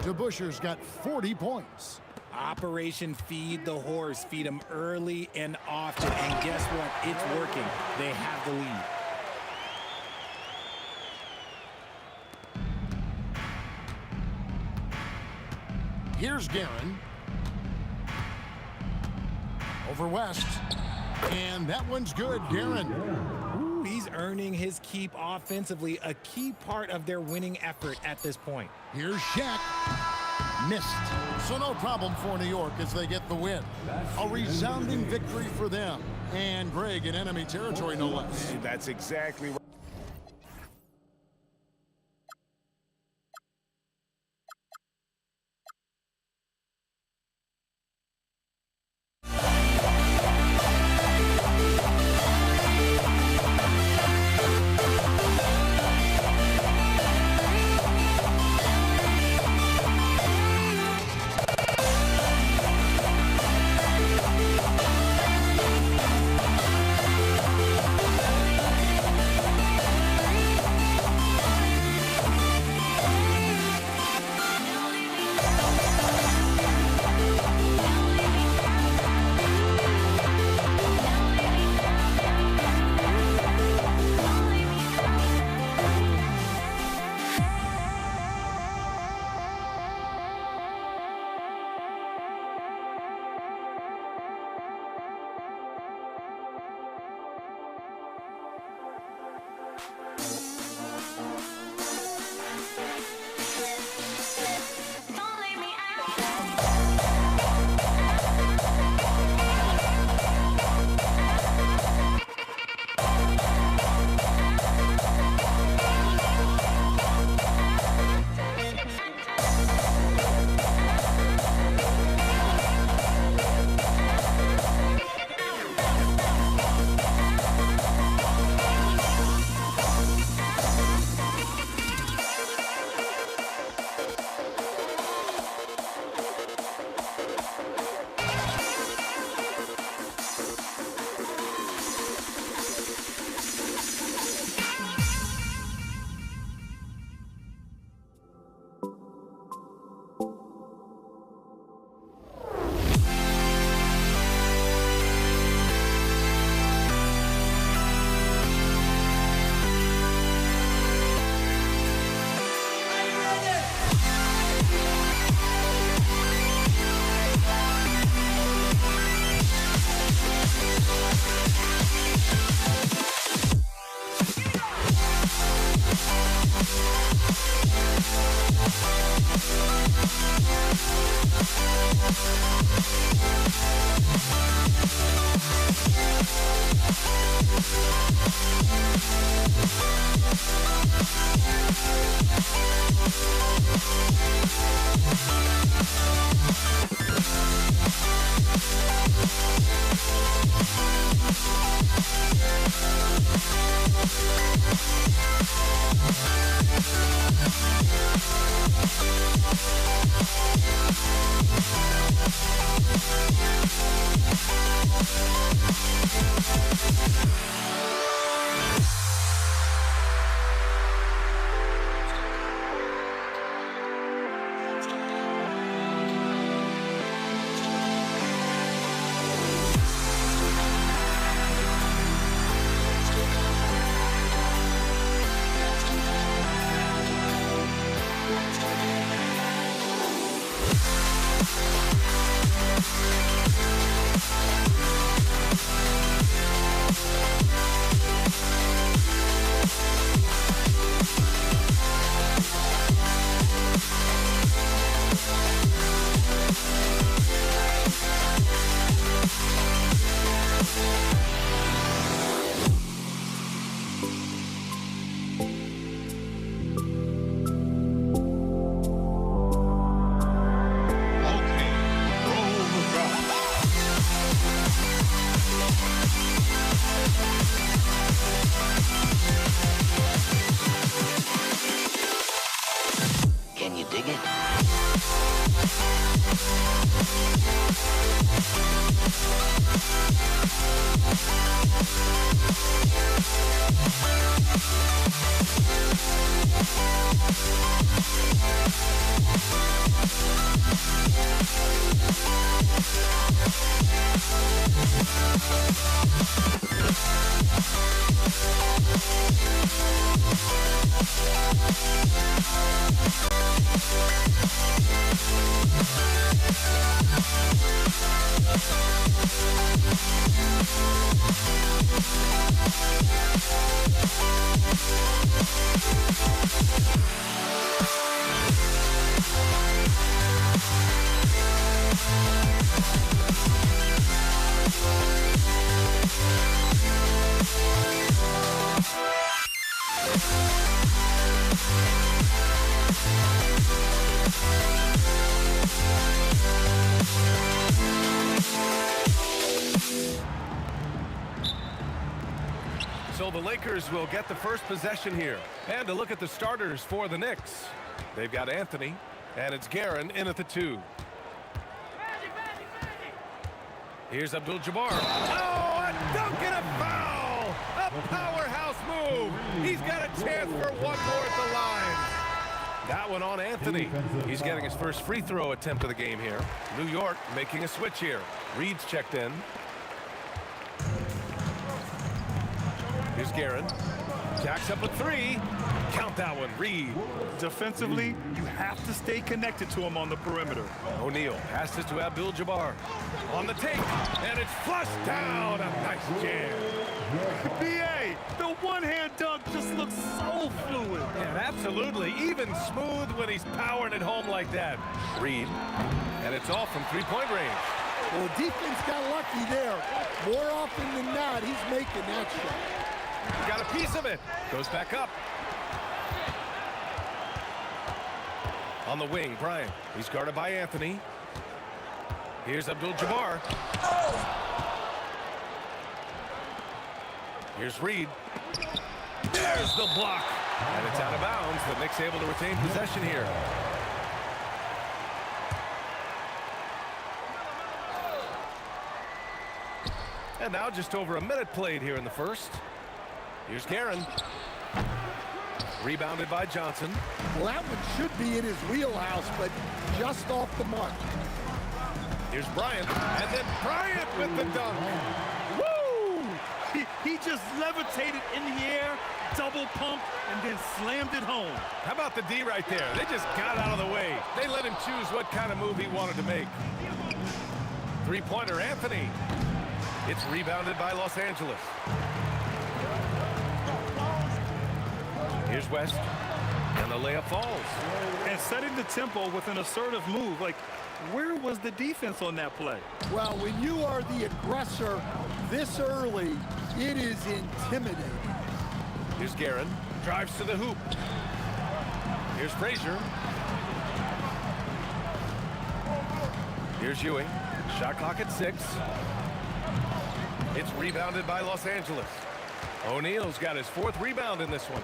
DeBusschere's got 40 points. Operation Feed the Horse. Feed them early and often. And guess what? It's working. They have the lead. Here's Guerin. Over West. And that one's good, Guerin. Ooh, he's earning his keep offensively, a key part of their winning effort at this point. Here's Shaq. Missed. So no problem for New York as they get the win. A resounding victory for them. And Greg in enemy territory, no less. That's exactly right. Can you dig it? So the Lakers will get the first possession here. And to look at the starters for the Knicks. They've got Anthony, and it's Guerin in at the 2. Here's Abdul-Jabbar. Oh, a dunk and a foul! A powerhouse move! He's got a chance for one more at the line. That one on Anthony. He's getting his first free throw attempt of the game here. New York making a switch here. Reed's checked in. Here's Guerin. Jacks up a 3. Count that one, Reed. Defensively, you have to stay connected to him on the perimeter. O'Neal passes to Abdul-Jabbar. On the take, and it's flushed down. A nice jam. B.A., the one-hand dunk just looks so fluid. Yeah, absolutely. Even smooth when he's powering it home like that. Reed, and it's off from three-point range. Well, the defense got lucky there. More often than not, he's making that shot. Got a piece of it. Goes back up. On the wing, Bryant. He's guarded by Anthony. Here's Abdul-Jabbar. Here's Reed. There's the block. And it's out of bounds. The Knicks able to retain possession here. And now just over a minute played here in the first. Here's Guerin. Rebounded by Johnson. Well, that one should be in his wheelhouse, but just off the mark. Here's Bryant. And then Bryant with the dunk. Woo! He just levitated in the air, double pumped, and then slammed it home. How about the D right there? They just got out of the way. They let him choose what kind of move he wanted to make. Three-pointer, Anthony. It's rebounded by Los Angeles. Here's West, and the layup falls. And setting the tempo with an assertive move. Like, where was the defense on that play? Well, when you are the aggressor this early, it is intimidating. Here's Guerin, drives to the hoop. Here's Frazier. Here's Ewing, shot clock at 6. It's rebounded by Los Angeles. O'Neal's got his 4th rebound in this one.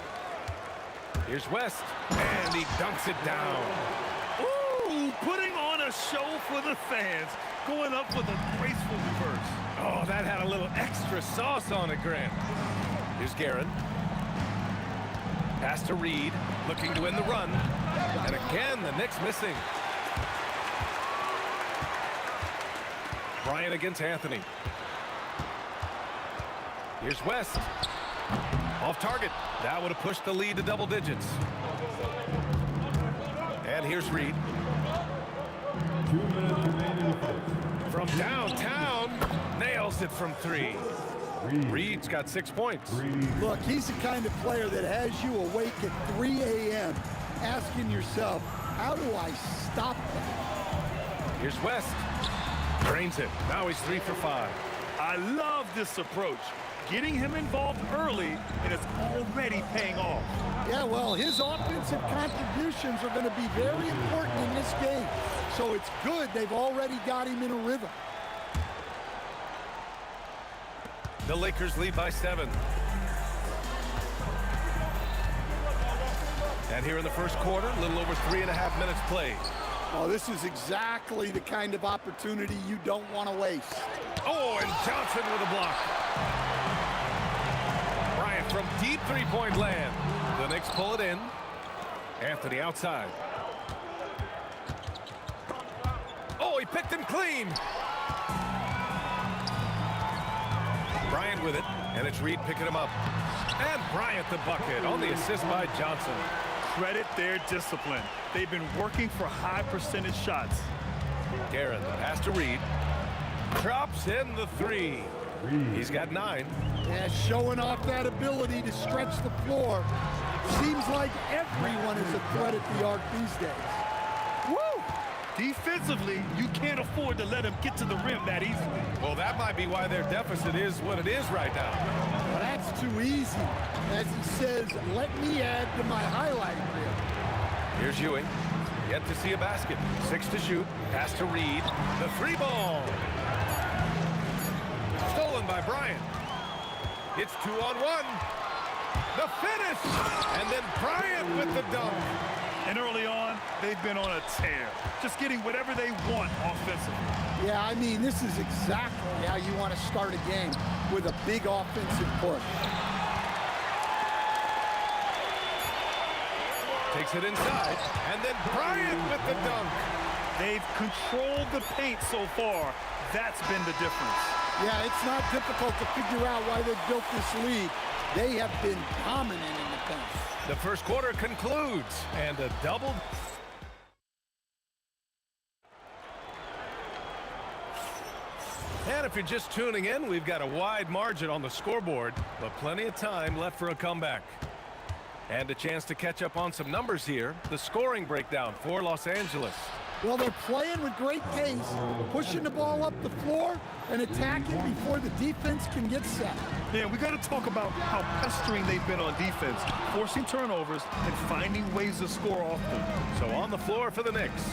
Here's West, and he dunks it down. Ooh, putting on a show for the fans, going up with a graceful reverse. Oh, that had a little extra sauce on it, Grant. Here's Guerin. Pass to Reed, looking to win the run. And again, the Knicks missing. Bryant against Anthony. Here's West. Off target. That would have pushed the lead to double digits. And here's Reed. 2 minutes remaining in the first. From downtown, nails it from 3. Reed's got 6 points. Look, he's the kind of player that has you awake at 3 a.m. asking yourself, how do I stop them? Here's West. Drains it. Now he's 3 for 5. I love this approach. Getting him involved early, and it's already paying off. Yeah, well, his offensive contributions are going to be very important in this game. So it's good they've already got him in a rhythm. The Lakers lead by 7. And here in the first quarter, a little over 3.5 minutes played. Oh, this is exactly the kind of opportunity you don't want to waste. Oh, and Johnson with a block. Bryant from deep three-point land. The Knicks pull it in. Anthony outside. Oh, he picked him clean. Bryant with it, and it's Reed picking him up. And Bryant the bucket on the assist by Johnson. Credit their discipline. They've been working for high percentage shots. Guerin, the pass to Reed. Drops in the 3. He's got 9. Yeah, showing off that ability to stretch the floor. Seems like everyone is a threat at the arc these days. Woo! Defensively, you can't afford to let him get to the rim that easily. Well, that might be why their deficit is what it is right now. Well, that's too easy. As he says, let me add to my highlight reel. Here's Ewing. Yet to see a basket. 6 to shoot. Pass to Reed. The 3 ball. Stolen by Bryant. It's 2-on-1. The finish. And then Bryant with the dunk. And early on, they've been on a tear. Just getting whatever they want offensively. Yeah, I mean, this is exactly how you want to start a game, with a big offensive push. Takes it inside, and then Bryant with the dunk. They've controlled the paint so far. That's been the difference. Yeah, it's not difficult to figure out why they built this lead. They have been dominant in the paint. The first quarter concludes, and a double. And if you're just tuning in, we've got a wide margin on the scoreboard, but plenty of time left for a comeback. And a chance to catch up on some numbers here. The scoring breakdown for Los Angeles. Well, they're playing with great pace, pushing the ball up the floor and attacking before the defense can get set. Yeah, we got to talk about how pestering they've been on defense, forcing turnovers and finding ways to score off them. So on the floor for the Knicks,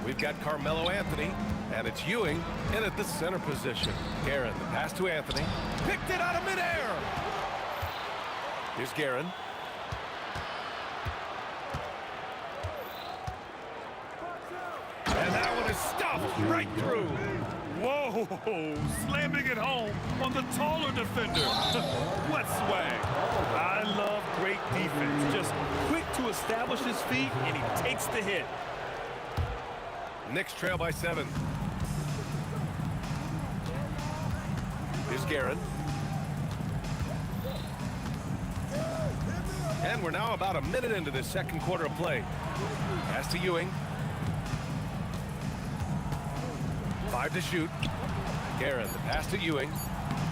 we've got Carmelo Anthony, and it's Ewing in at the center position. Guerin, the pass to Anthony, picked it out of midair. Here's Guerin. And that one is stuffed right through. Whoa, slamming it home on the taller defender. What swag. I love great defense. Just quick to establish his feet, and he takes the hit. Knicks trail by 7. Here's Guerin. And we're now about a minute into this second quarter of play. Pass to Ewing. 5 to shoot. Guerin, the pass to Ewing.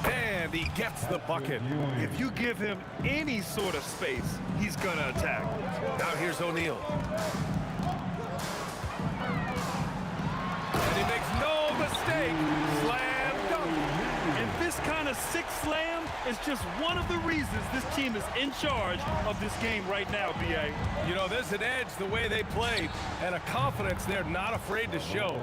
And he gets the bucket. If you give him any sort of space, he's going to attack. Now here's O'Neal. And he makes no mistake. Slam dunk. And this kind of sick slam is just one of the reasons this team is in charge of this game right now, B.A. You know, there's an edge the way they played and a confidence they're not afraid to show.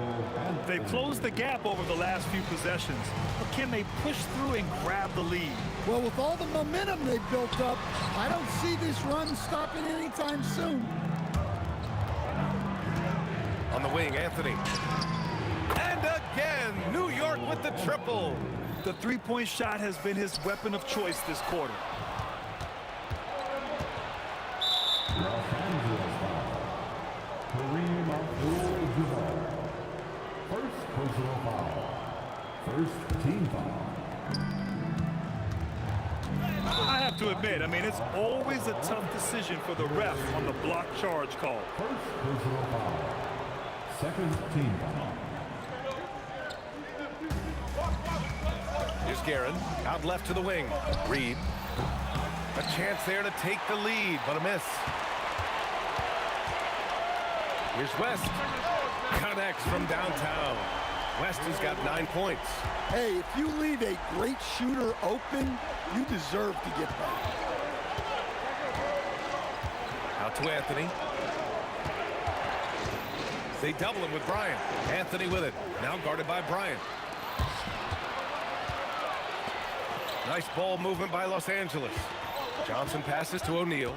They've closed the gap over the last few possessions, but can they push through and grab the lead? Well, with all the momentum they've built up, I don't see this run stopping anytime soon. On the wing, Anthony. And again, New York with the triple. The three-point shot has been his weapon of choice this quarter. Los Angeles foul. Kareem Abdul-Jabbar. First personal foul. First team foul. I have to admit, I mean, it's always a tough decision for the ref on the block charge call. First personal foul. Second team foul. Guerin, out left to the wing. Reed. A chance there to take the lead, but a miss. Here's West. Connects from downtown. West has got 9 points. Hey, if you leave a great shooter open, you deserve to get back. Out to Anthony. They double him with Bryant. Anthony with it. Now guarded by Bryant. Nice ball movement by Los Angeles. Johnson passes to O'Neal.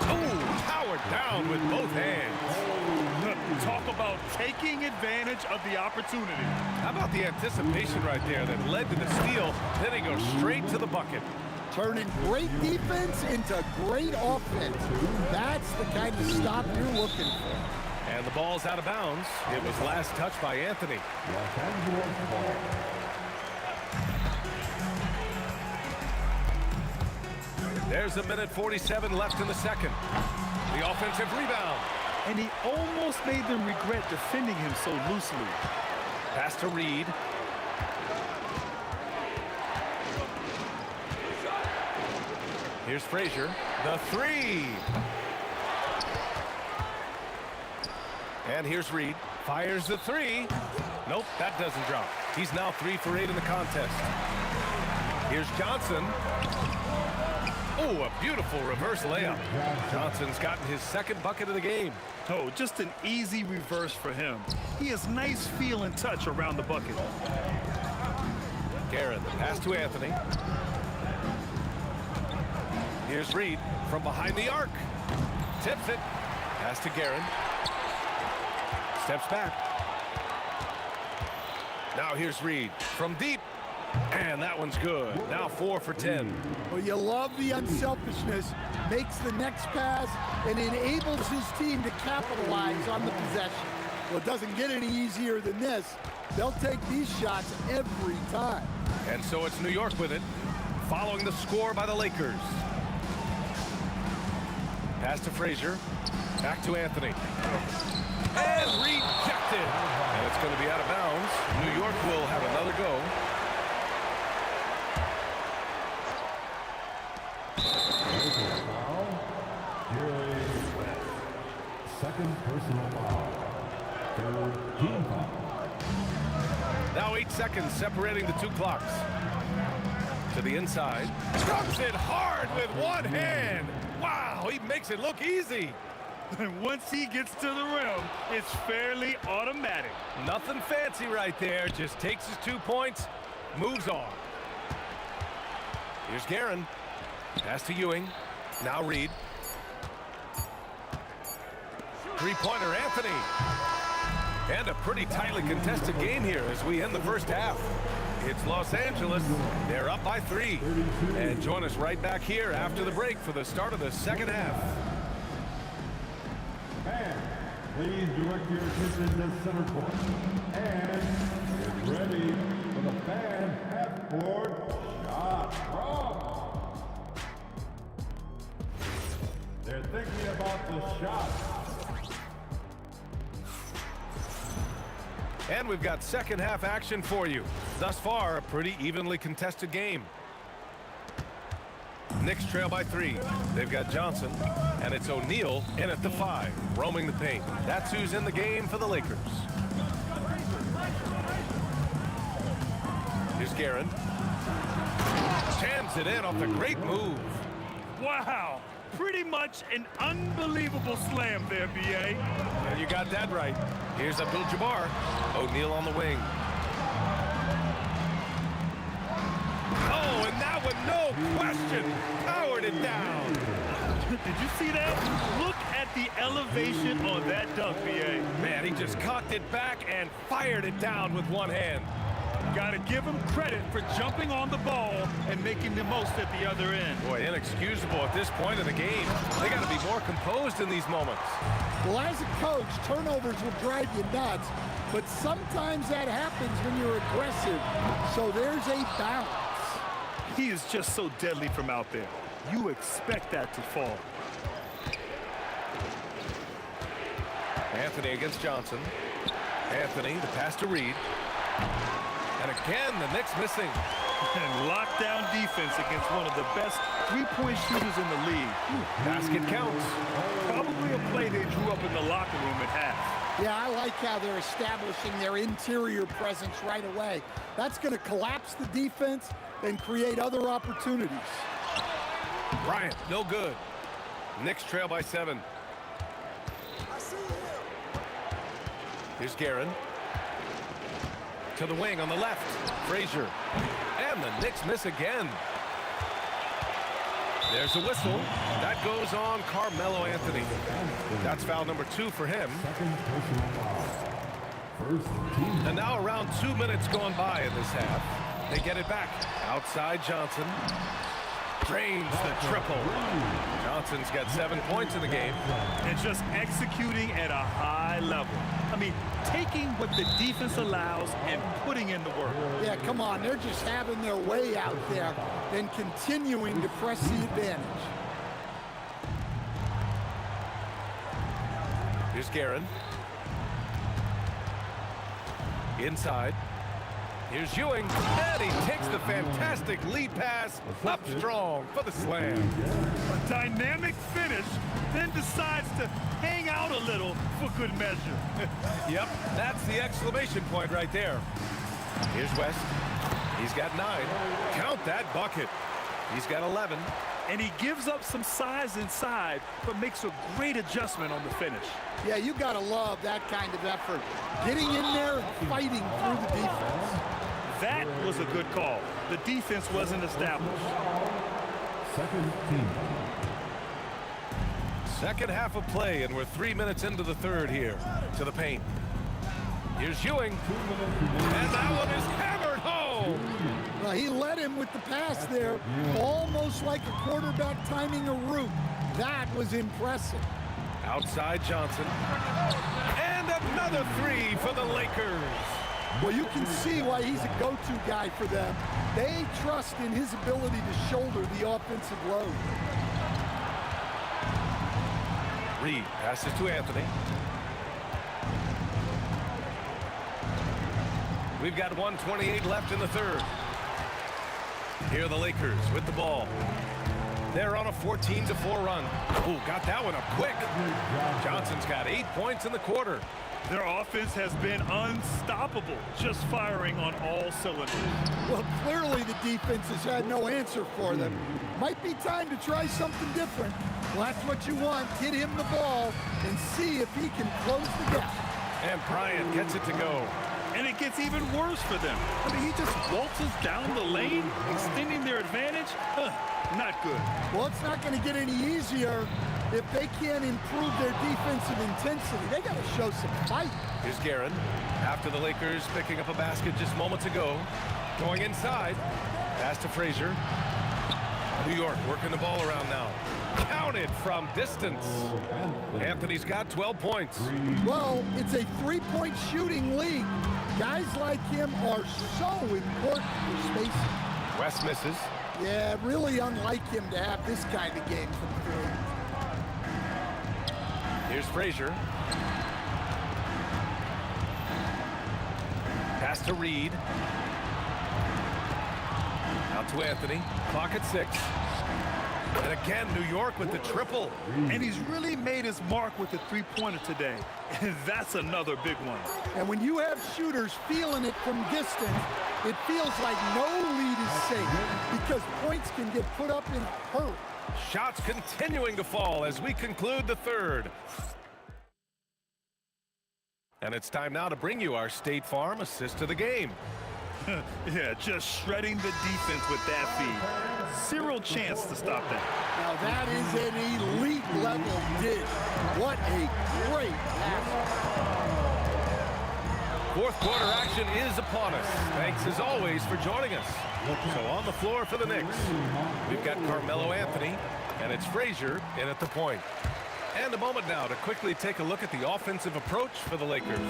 Oh, powered down with both hands. Talk about taking advantage of the opportunity. How about the anticipation right there that led to the steal, then he goes straight to the bucket. Turning great defense into great offense. That's the kind of stop you're looking for. And the ball's out of bounds. It was last touched by Anthony. There's a minute 47 left in the second. The offensive rebound. And he almost made them regret defending him so loosely. Pass to Reed. Here's Frazier. The three. And here's Reed. Fires the three. Nope, that doesn't drop. He's now 3 for 8 in the contest. Here's Johnson. Oh, a beautiful reverse layup. Johnson's gotten his second bucket of the game. Oh, just an easy reverse for him. He has nice feel and touch around the bucket. Guerin, the pass to Anthony. Here's Reed from behind the arc. Tips it. Pass to Guerin. Steps back. Now here's Reed from deep. And that one's good. Now 4 for 10. Well, you love the unselfishness. Makes the next pass and enables his team to capitalize on the possession. Well, it doesn't get any easier than this. They'll take these shots every time. And so it's New York with it, following the score by the Lakers. Pass to Frazier. Back to Anthony. And rejected. And it's going to be out of bounds. New York will have another go. Second personal foul. Third team foul. Now 8 seconds separating the two clocks. To the inside. Drops it hard with one hand. Wow, he makes it look easy. And once he gets to the rim, it's fairly automatic. Nothing fancy right there. Just takes his 2 points, moves on. Here's Guerin. Pass to Ewing. Now Reed. Three-pointer Anthony. And a pretty tightly contested game here as we end the first half. It's Los Angeles. They're up by 3. And join us right back here after the break for the start of the second half. And please direct your attention to center court. And get ready for the fan half-court shot from. They're thinking about the shot. And we've got second half action for you. Thus far, a pretty evenly contested game. Knicks trail by 3. They've got Johnson, and it's O'Neal in at the 5, roaming the paint. That's who's in the game for the Lakers. Here's Guerin. Jams it in off the great move. Wow, pretty much an unbelievable slam there, B.A. And you got that right. Here's Abdul-Jabbar. O'Neal on the wing. Oh, and that one, no question, powered it down. Did you see that? Look at the elevation on that dunk, B.A. Man, he just cocked it back and fired it down with one hand. Got to give him credit for jumping on the ball and making the most at the other end. Boy, inexcusable at this point of the game. They got to be more composed in these moments. Well, as a coach, turnovers will drive you nuts, but sometimes that happens when you're aggressive. So there's a balance. He is just so deadly from out there. You expect that to fall. Anthony against Johnson. Anthony, the pass to Reed. And again, the Knicks missing. And lockdown defense against one of the best three-point shooters in the league. Basket counts. Probably a play they drew up in the locker room at half. Yeah, I like how they're establishing their interior presence right away. That's going to collapse the defense and create other opportunities. Bryant, no good. Knicks trail by 7. Here's Guerin. To the wing on the left. Frazier. And the Knicks miss again. There's a whistle. That goes on Carmelo Anthony. That's foul number 2 for him. And now around 2 minutes gone by in this half. They get it back. Outside Johnson. Drains the triple. Johnson's got 7 points in the game. And just executing at a high level. I mean, taking what the defense allows and putting in the work. Yeah, come on. They're just having their way out there and continuing to press the advantage. Here's Guerin. Inside. Here's Ewing, and he takes the fantastic lead pass up strong for the slam. A dynamic finish, then decides to hang out a little for good measure. Yep, that's the exclamation point right there. Here's West. He's got 9. Count that bucket. He's got 11. And he gives up some size inside, but makes a great adjustment on the finish. Yeah, you got to love that kind of effort. Getting in there and fighting through the defense. That was a good call. The defense wasn't established. Second half of play, and we're 3 minutes into the third here. To the paint. Here's Ewing. And that one is hammered home. Well, he led him with the pass there, almost like a quarterback timing a route. That was impressive. Outside Johnson. And another 3 for the Lakers. Well, you can see why he's a go-to guy for them. They trust in his ability to shoulder the offensive load. Reed passes to Anthony. We've got 1:28 left in the third. Here are the Lakers with the ball. They're on a 14-4 run. Ooh, got that one up quick. Johnson's got 8 points in the quarter. Their offense has been unstoppable, just firing on all cylinders. Well, clearly the defense has had no answer for them. Might be time to try something different. Well, that's what you want. Get him the ball and see if he can close the gap. And Bryant gets it to go. And it gets even worse for them. I mean, he just waltzes down the lane, extending their advantage. Not good. Well, it's not going to get any easier if they can't improve their defensive intensity. They got to show some fight. Here's Guerin. After the Lakers picking up a basket just moments ago. Going inside. Pass to Frazier. New York working the ball around now. Counted from distance. Anthony's got 12 points. Well, it's a three-point shooting league. Guys like him are so important for spacing. West misses. Yeah, really unlike him to have this kind of game from three. Here's Frazier. Pass to Reed. Out to Anthony. Clock at 6. And again, New York with the triple. And he's really made his mark with the three-pointer today. And that's another big one. And when you have shooters feeling it from distance, it feels like no lead is safe because points can get put up in a hurry. Shots continuing to fall as we conclude the third. And it's time now to bring you our State Farm assist of the game. Yeah, just shredding the defense with that feed. Zero chance to stop that. Now that is an elite level dish. What a great pass. Fourth quarter action is upon us. Thanks as always for joining us. So on the floor for the Knicks, we've got Carmelo Anthony, and it's Frazier in at the point. And a moment now to quickly take a look at the offensive approach for the Lakers.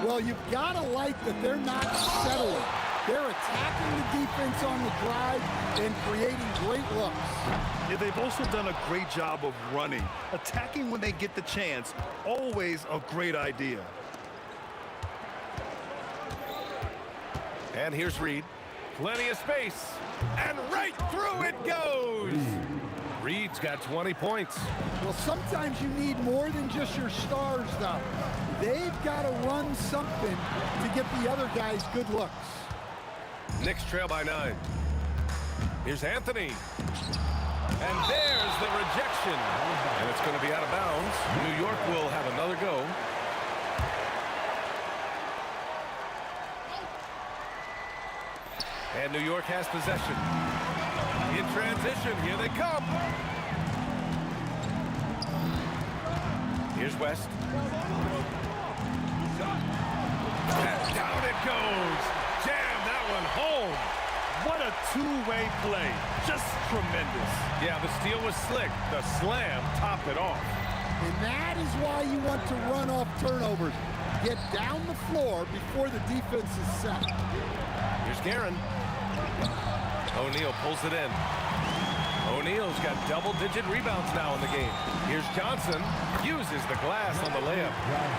Well, you've got to like that they're not settling. They're attacking the defense on the drive and creating great looks. Yeah, they've also done a great job of running. Attacking when they get the chance, always a great idea. And here's Reed. Plenty of space. And right through it goes. Reed's got 20 points. Well, sometimes you need more than just your stars, though. They've got to run something to get the other guys good looks. Knicks trail by 9. Here's Anthony. And there's the rejection. And it's going to be out of bounds. New York will have another go. And New York has possession. In transition, here they come. Here's West. And down it goes. Jam that one home. What a two-way play. Just tremendous. Yeah, the steal was slick. The slam topped it off. And that is why you want to run off turnovers. Get down the floor before the defense is set. Here's Guerin. O'Neal pulls it in. O'Neal's got double-digit rebounds now in the game. Here's Johnson. Uses the glass on the layup.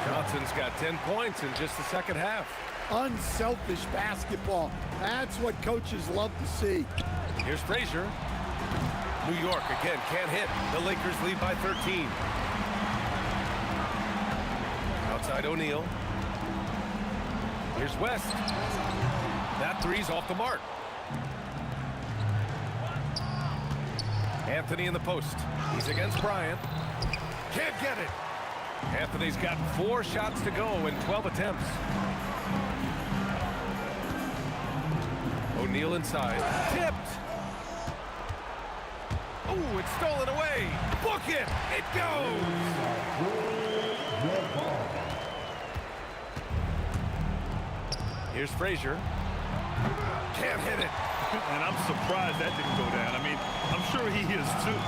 Johnson's got 10 points in just the second half. Unselfish basketball. That's what coaches love to see. Here's Frazier. New York again can't hit. The Lakers lead by 13. Outside O'Neal. Here's West. That three's off the mark. Anthony in the post. He's against Bryant. Can't get it. Anthony's got 4 shots to go in 12 attempts. O'Neal inside. Tipped. Oh, it's stolen away. Book it. It goes. Here's Frazier. Can't hit it. And I'm surprised that didn't go down. I mean, I'm sure he is too.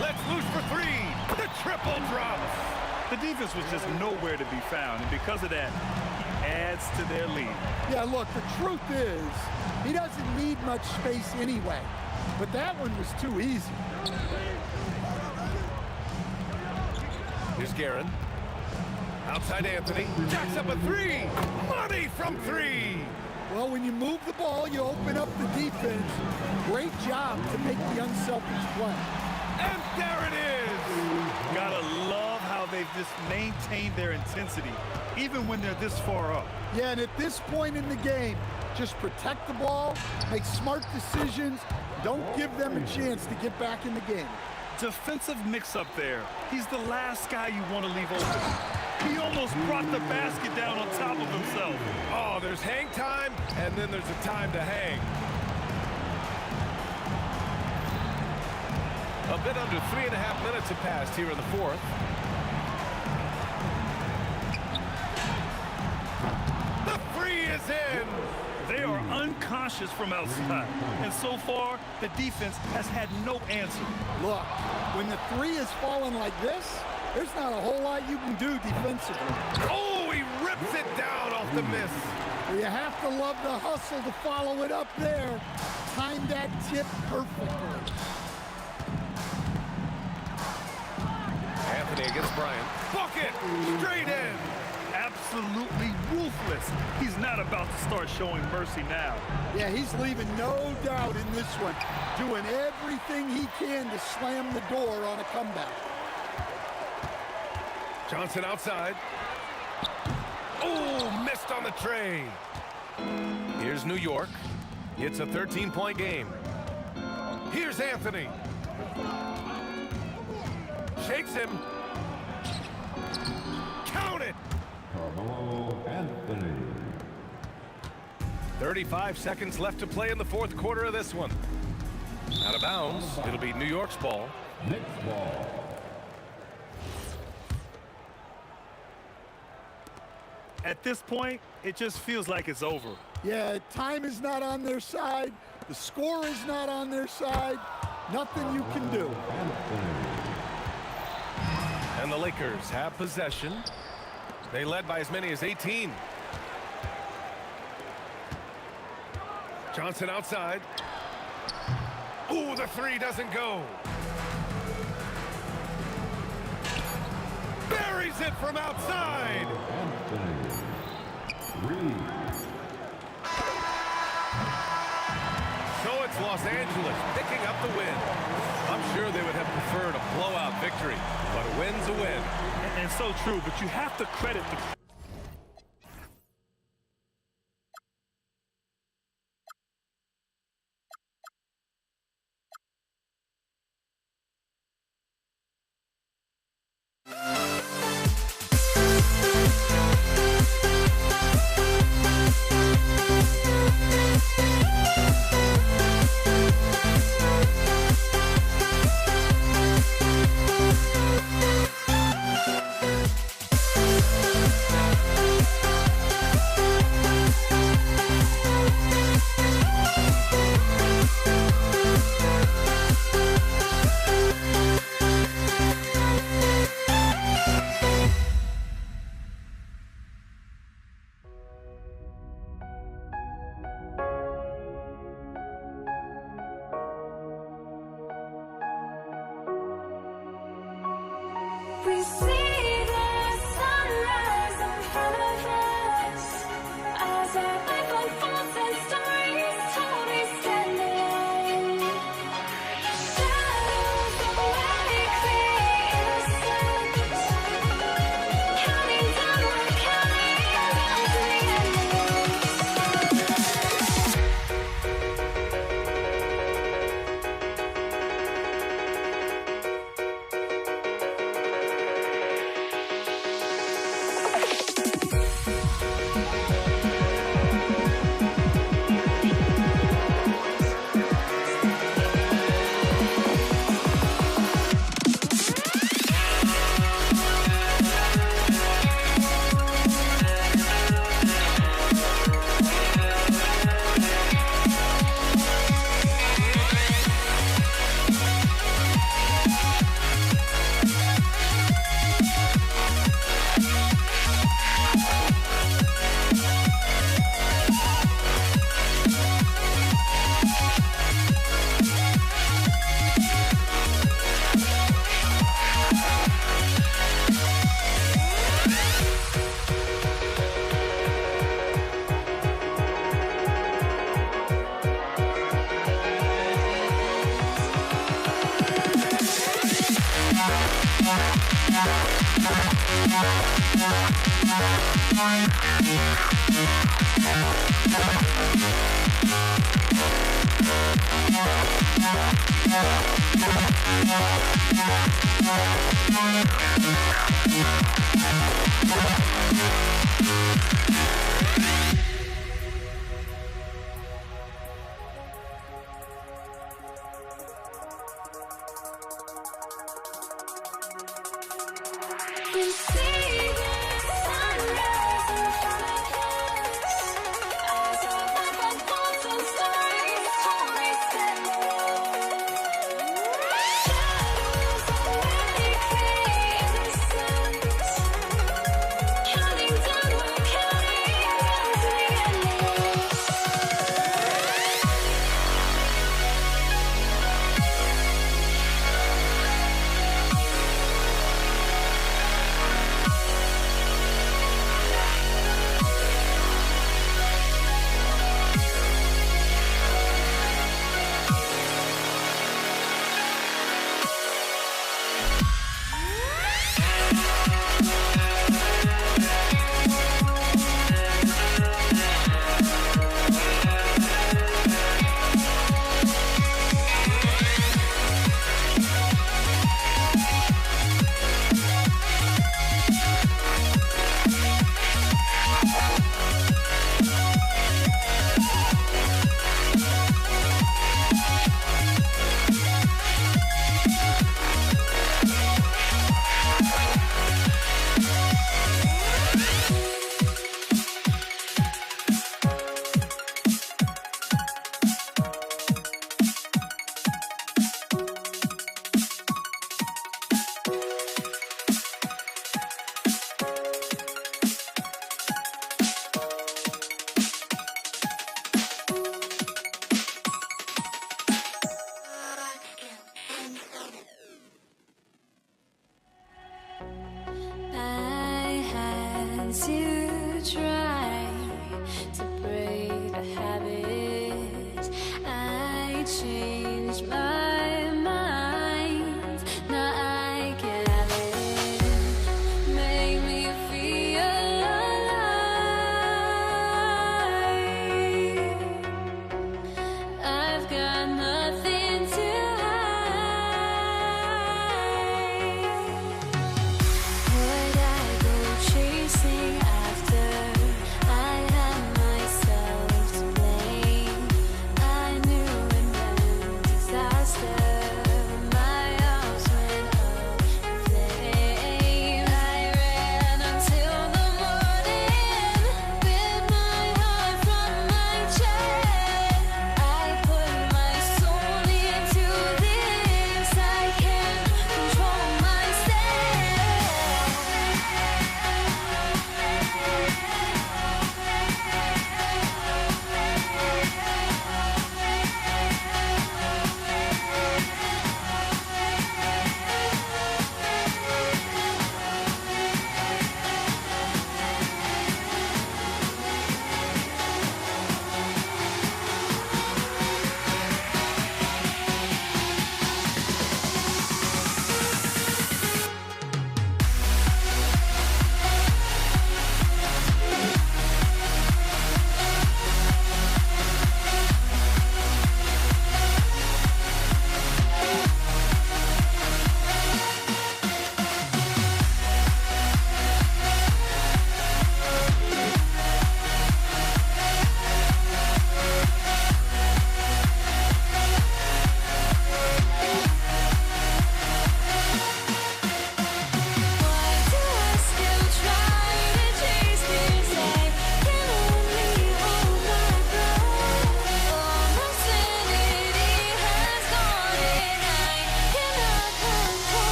Let's loose for 3. The triple drops. The defense was just nowhere to be found, and because of that, he adds to their lead. Yeah, look, the truth is, he doesn't need much space anyway. But that one was too easy. Here's Guerin. Outside Anthony. Jacks up a 3. Money from 3. Well, when you move the ball, you open up the defense. Great job to make the unselfish play. And there it is. Gotta love how they've just maintained their intensity, even when they're this far up. Yeah, and at this point in the game, just protect the ball, make smart decisions, don't give them a chance to get back in the game. Defensive mix-up there. He's the last guy you want to leave open. He almost brought the basket down on top of himself. Oh, there's hang time, and then there's a time to hang. A bit under 3.5 minutes have passed here in the 4th. The 3 is in. They are unconscious from outside, and so far, the defense has had no answer. Look, when the 3 is falling like this, there's not a whole lot you can do defensively. Oh, he rips it down off the miss. Well, you have to love the hustle to follow it up there. Timed that tip perfectly. Anthony against Bryant. Bucket! Straight in! Absolutely ruthless. He's not about to start showing mercy now. Yeah, he's leaving no doubt in this one. Doing everything he can to slam the door on a comeback. Johnson outside. Oh, missed on the tray. Here's New York. It's a 13-point game. Here's Anthony. Shakes him. Count it. Carmelo Anthony. 35 seconds left to play in the 4th quarter of this one. Out of bounds. It'll be New York's ball. Knicks ball. At this point, it just feels like it's over. Yeah, time is not on their side. The score is not on their side. Nothing you can do. And the Lakers have possession. They led by as many as 18. Johnson outside. Ooh, the 3 doesn't go. Buries it from outside. 3. So it's Los Angeles picking up the win. I'm sure they would have preferred a blowout victory, but a win's a win. And so true, but you have to credit the... We see the sunrise in front of us as our life unfolds and stories told. We stand alone. Shadows awake the innocent, counting down, we're counting down to the We see the sunrise in front of us as our life unfolds and stories told. We stand alone. Shadows awake the innocent, counting down, we're counting down to the endless. I had to try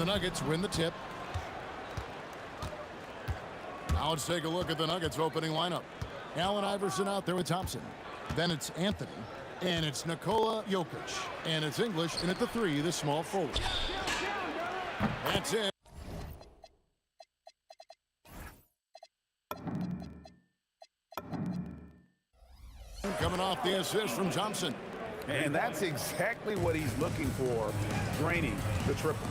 the Nuggets win the tip. Now let's take a look at the Nuggets opening lineup. Allen Iverson out there with Thompson. Then it's Anthony. And it's Nikola Jokic. And it's English. And at the 3, the small forward. That's it. Coming off the assist from Thompson. And that's exactly what he's looking for, draining the triple.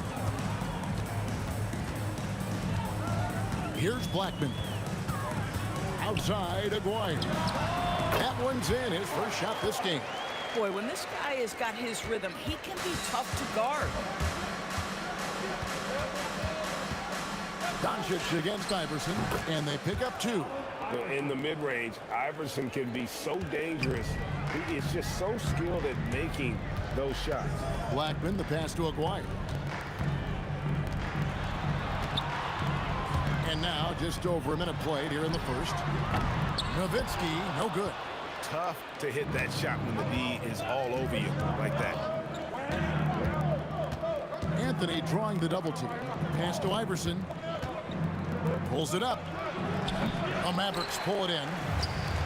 Here's Blackman. Outside, Aguirre. That one's in, his first shot this game. Boy, when this guy has got his rhythm, he can be tough to guard. Doncic against Iverson, and they pick up 2. In the mid-range, Iverson can be so dangerous. He is just so skilled at making those shots. Blackman, the pass to Aguirre. And now, just over a minute played here in the first. Nowitzki, no good. Tough to hit that shot when the D is all over you like that. Anthony drawing the double team. Pass to Iverson. Pulls it up. The Mavericks pull it in.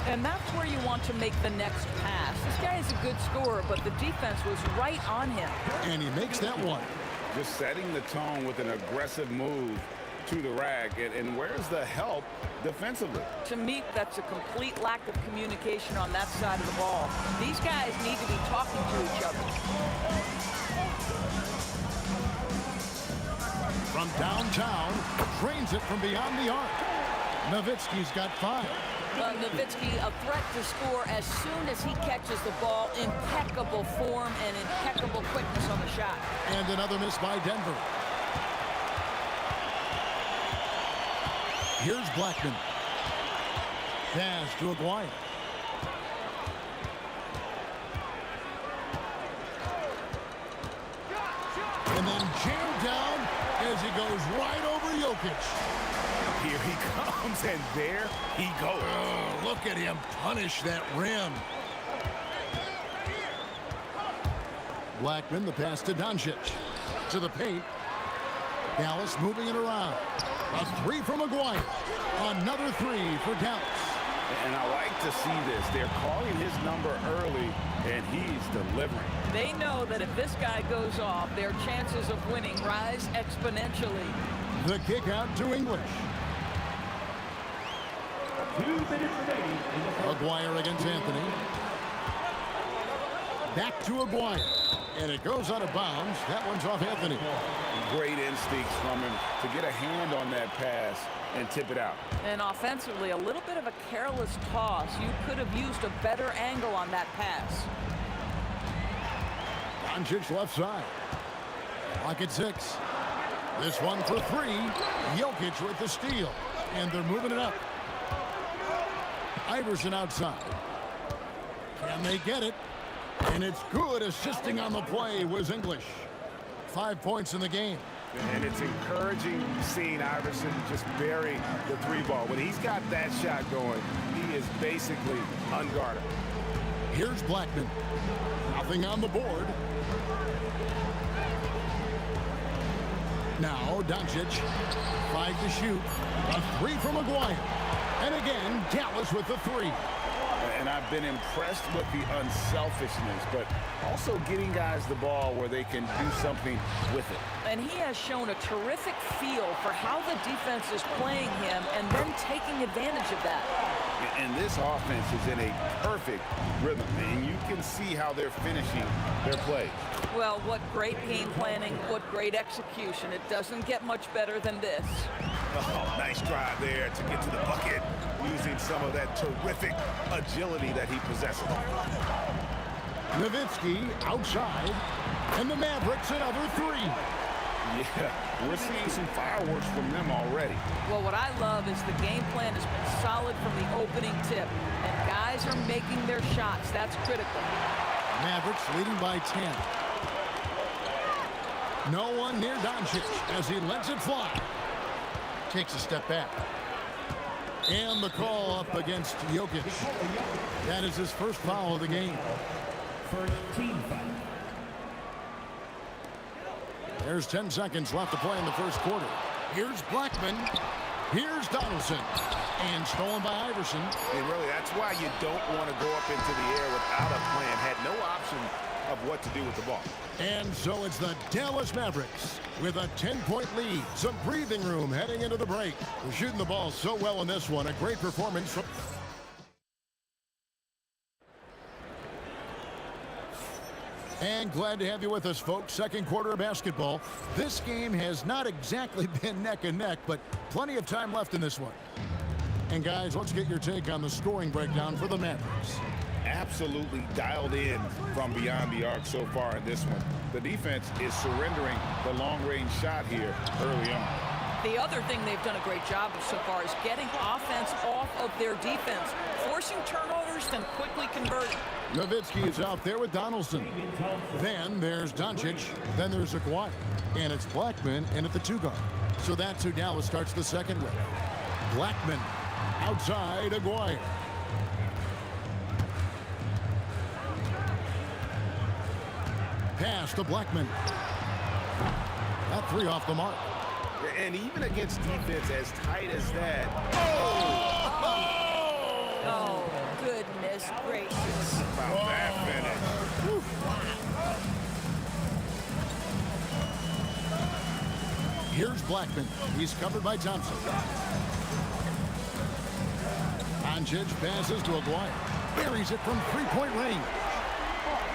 And that's where you want to make the next pass. This guy is a good scorer, but the defense was right on him. And he makes that one. Just setting the tone with an aggressive move to the rack. And where's the help defensively? To me, that's a complete lack of communication on that side of the ball. These guys need to be talking to each other. From downtown, drains it from beyond the arc. Nowitzki's got 5. Nowitzki, a threat to score as soon as he catches the ball. Impeccable form and impeccable quickness on the shot. And another miss by Denver. Here's Blackman. Pass to Aguirre. And then jammed down as he goes right over Jokic. Here he comes, and there he goes. Oh, look at him punish that rim. Blackman, the pass to Doncic. To the paint. Dallas moving it around. A 3 from Aguirre. Another 3 for Dallas. And I like to see this. They're calling his number early, and he's delivering. They know that if this guy goes off, their chances of winning rise exponentially. The kick out to English. 2 minutes remaining. Aguirre against Anthony. Back to Aguirre. And it goes out of bounds. That one's off Anthony. Great instincts from him to get a hand on that pass and tip it out. And offensively, a little bit of a careless toss. You could have used a better angle on that pass. Doncic left side. Clock at 6. This one for 3. Jokic with the steal. And they're moving it up. Iverson outside. Can they get it? And it's good. Assisting on the play was English. 5 points in the game. And it's encouraging seeing Iverson just bury the 3 ball. When he's got that shot going, he is basically unguarded. Here's Blackman. Nothing on the board. Now Doncic. 5 to shoot. A 3 from Aguirre. And again, Dallas with the 3. And I've been impressed with the unselfishness, but also getting guys the ball where they can do something with it. And he has shown a terrific feel for how the defense is playing him and then taking advantage of that. And this offense is in a perfect rhythm, and you can see how they're finishing their play. Well, what great game planning, what great execution. It doesn't get much better than this. Oh, nice drive there to get to the bucket, using some of that terrific agility that he possesses. Nowitzki outside, and the Mavericks another 3. Yeah, we're seeing some fireworks from them already. Well, what I love is the game plan has been solid from the opening tip, and guys are making their shots. That's critical. Mavericks leading by 10. No one near Doncic as he lets it fly. Takes a step back. And the call up against Jokic. That is his first foul of the game. First team foul. There's 10 seconds left to play in the first quarter. Here's Blackman. Here's Donaldson. And stolen by Iverson. And really, that's why you don't want to go up into the air without a plan. Had no option of what to do with the ball. And so it's the Dallas Mavericks with a 10-point lead. Some breathing room heading into the break. We're shooting the ball so well in this one. A great performance from... And glad to have you with us, folks. Second quarter of basketball. This game has not exactly been neck and neck, but plenty of time left in this one. And guys, let's get your take on the scoring breakdown for the Mavericks. Absolutely dialed in from beyond the arc so far in this one. The defense is surrendering the long-range shot here early on. The other thing they've done a great job of so far is getting offense off of their defense, forcing turnovers, then quickly converting. Nowitzki is out there with Donaldson. Then there's Doncic. Then there's Aguirre. And it's Blackman in at the 2 guard. So that's who Dallas starts the second with. Blackman outside Aguirre. Pass to Blackman. That 3 off the mark. And even against defense as tight as that. Oh, goodness gracious. About that finish. Here's Blackman. He's covered by Thompson. Doncic passes to Aguirre. Buries it from 3-point range.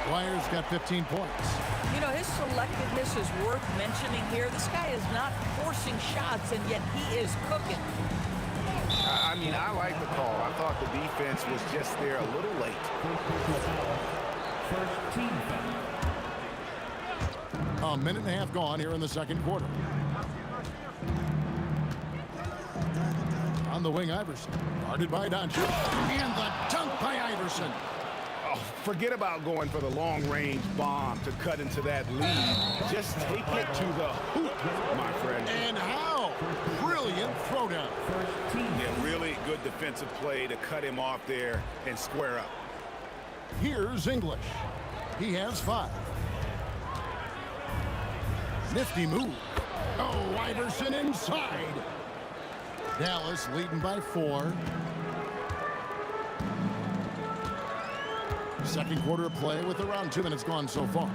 Aguirre's got 15 points. You know, his selectiveness is worth mentioning here. This guy is not forcing shots, and yet he is cooking. I mean, I like the call. I thought the defense was just there a little late. First team foul. A minute and a half gone here in the second quarter. On the wing, Iverson. Guarded by Doncic. And the dunk by Iverson. Oh, forget about going for the long-range bomb to cut into that lead. Just take it to the hoop, my friend. And how? Brilliant throwdown. Yeah, really good defensive play to cut him off there and square up. Here's English. He has 5. Nifty move. Oh, Iverson inside. Dallas leading by 4. Second quarter of play with around 2 minutes gone so far.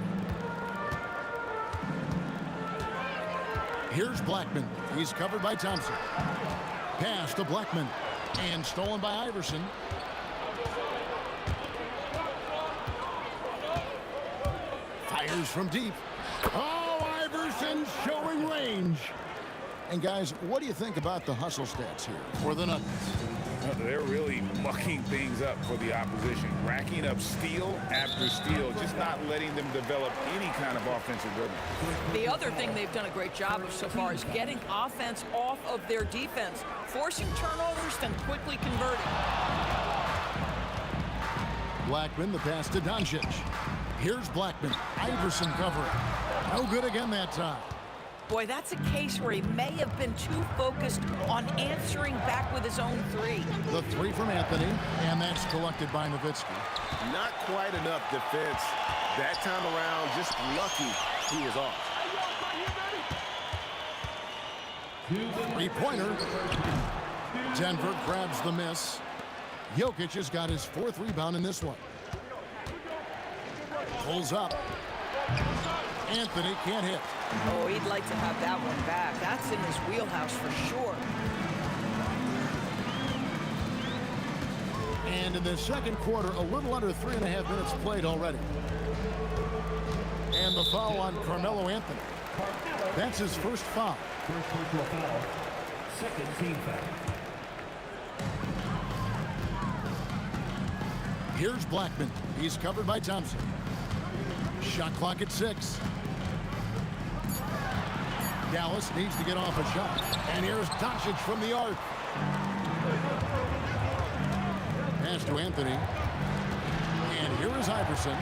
Here's Blackman. He's covered by Thompson. Pass to Blackman. And stolen by Iverson. Fires from deep. Oh, Iverson showing range. And guys, what do you think about the hustle stats here for the Nuggets? They're really mucking things up for the opposition, racking up steal after steal, just not letting them develop any kind of offensive rhythm. The other thing they've done a great job of so far is getting offense off of their defense, forcing turnovers, then quickly converting. Blackman, the pass to Doncic. Here's Blackman. Iverson covering. No good again that time. Boy, that's a case where he may have been too focused on answering back with his own 3. The 3 from Anthony, and that's collected by Nowitzki. Not quite enough defense. That time around, just lucky he is off. 3-pointer. Denver grabs the miss. Jokic has got his 4th rebound in this one. Pulls up. Anthony can't hit. Oh, he'd like to have that one back. That's in his wheelhouse for sure. And in the second quarter, a little under 3.5 minutes played already. And the foul on Carmelo Anthony. That's his first foul. First personal foul. Second team foul. Here's Blackman. He's covered by Thompson. Shot clock at 6. Dallas needs to get off a shot. And here's Doncic from the arc. Pass to Anthony. And here is Iverson.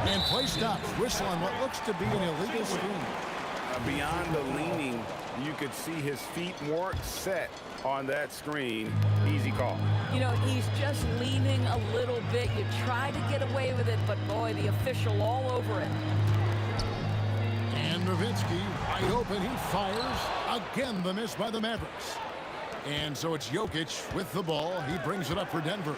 And play stops. Whistle on what looks to be an illegal screen. Beyond the leaning, you could see his feet weren't set on that screen. Easy call. You know, he's just leaning a little bit. You try to get away with it, but boy, the official all over it. And Nowitzki, wide open, he fires. Again, the miss by the Mavericks. And so it's Jokic with the ball. He brings it up for Denver.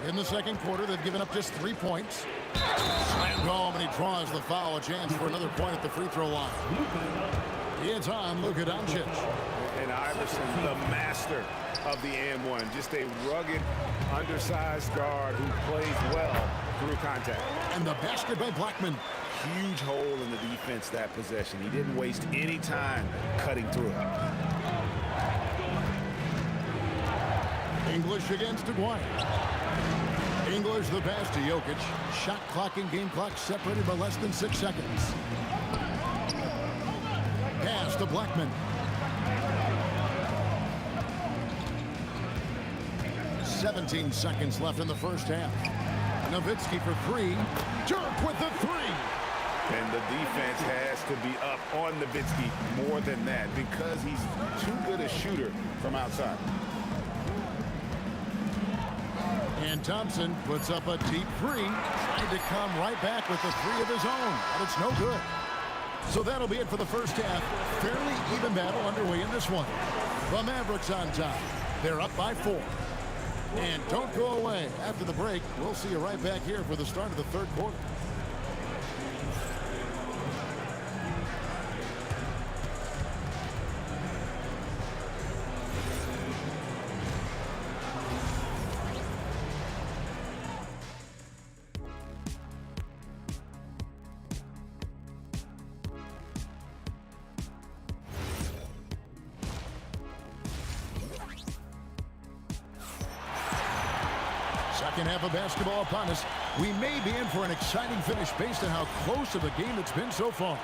In the second quarter, they've given up just 3 points. Slammed home, and he draws the foul. A chance for another point at the free throw line. It's on Luka Doncic. And Iverson, the master of the and one. Just a rugged, undersized guard who plays well through contact. And the basket by Blackman. Huge hole in the defense that possession. He didn't waste any time cutting through it. English against Aguirre. English the pass to Jokic. Shot clock and game clock separated by less than 6 seconds. Pass to Blackman. 17 seconds left in the first half. Nowitzki for 3. Dirk with the 3. And the defense has to be up on Nowitzki more than that because he's too good a shooter from outside. And Thompson puts up a deep 3. Trying to come right back with the 3 of his own, but it's no good. So that'll be it for the first half. Fairly even battle underway in this one. The Mavericks on top. They're up by 4. And don't go away. After the break, we'll see you right back here for the start of the third quarter. Second half of basketball upon us. We may be in for an exciting finish based on how close of a game it's been so far.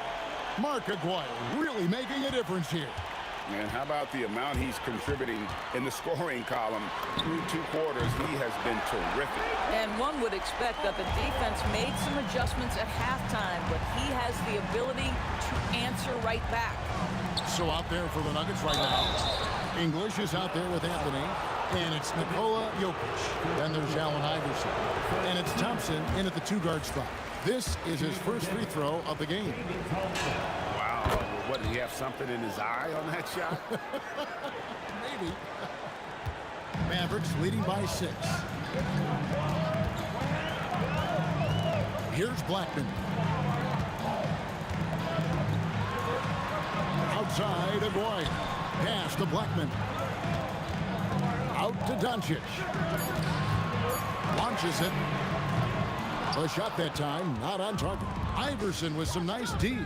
Mark Aguirre really making a difference here. And how about the amount he's contributing in the scoring column through 2 quarters? He has been terrific. And one would expect that the defense made some adjustments at halftime, but he has the ability to answer right back. So out there for the Nuggets right now. English is out there with Anthony. And it's Nikola Jokic. Then there's Allen Iverson. And it's Thompson in at the 2-guard spot. This is his first free throw of the game. Wow. What, did he have something in his eye on that shot? Maybe. Mavericks leading by 6. Here's Blackman. Outside Aguirre. Pass to Blackman. Out to Doncic. Launches it. A shot that time, not on target. Iverson with some nice D.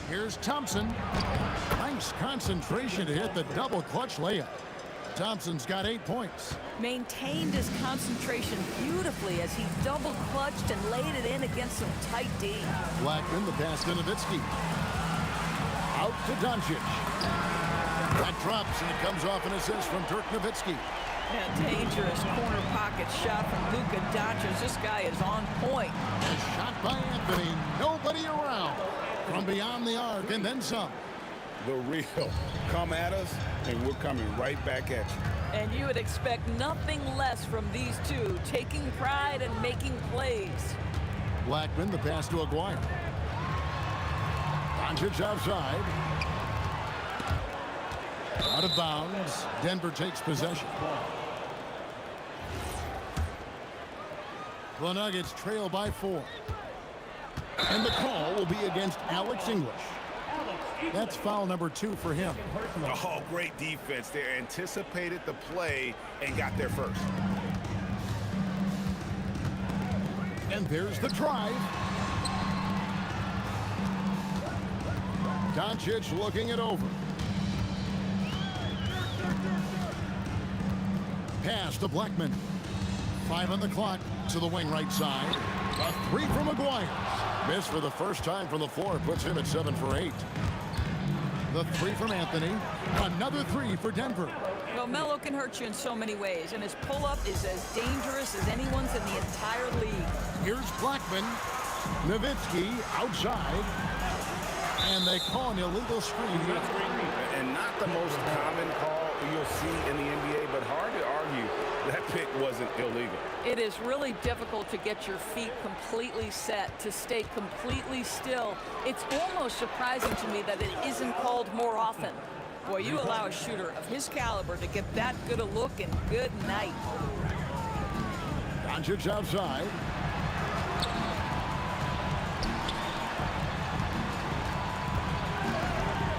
Here's Thompson. Nice concentration to hit the double clutch layup. Thompson's got 8 points. Maintained his concentration beautifully as he double clutched and laid it in against some tight D. Blackman, the pass to Nowitzki. Out to Doncic. That drops, and it comes off an assist from Dirk Nowitzki. Yeah, dangerous corner pocket shot from Luka Doncic. This guy is on point. A shot by Anthony. Nobody around. From beyond the arc, and then some. The real. Come at us, and we're coming right back at you. And you would expect nothing less from these two, taking pride and making plays. Blackman, the pass to Aguirre. Doncic outside. Out of bounds. Denver takes possession. The Nuggets trail by 4. And the call will be against Alex English. That's foul number 2 for him. Oh, great defense there. Anticipated the play and got there first. And there's the drive. Doncic looking it over. Pass to Blackman. 5 on the clock to the wing right side. A 3 from Aguirre. Miss for the first time from the floor. Puts him at 7 for 8. The 3 from Anthony. Another 3 for Denver. Well, Melo can hurt you in so many ways, and his pull-up is as dangerous as anyone's in the entire league. Here's Blackman. Nowitzki outside. And they call an illegal screen. And not the most common call you'll see in the NBA, but hard to argue that pick wasn't illegal. It is really difficult to get your feet completely set, to stay completely still. It's almost surprising to me that it isn't called more often. Boy, you allow a shooter of his caliber to get that good a look, and good night. Doncic outside.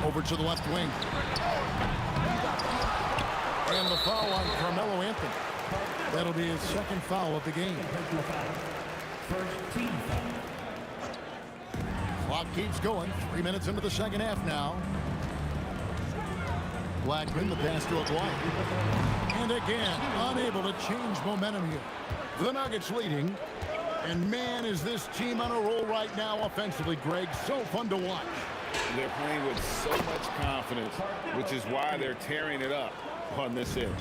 Over to the left wing. And the foul on Carmelo Anthony. That'll be his second foul of the game. First team foul. Clock keeps going. 3 minutes into the second half now. Blackman, the pass to Aguirre. And again, unable to change momentum here. The Nuggets leading. And man, is this team on a roll right now offensively, Greg. So fun to watch. They're playing with so much confidence, which is why they're tearing it up on this end.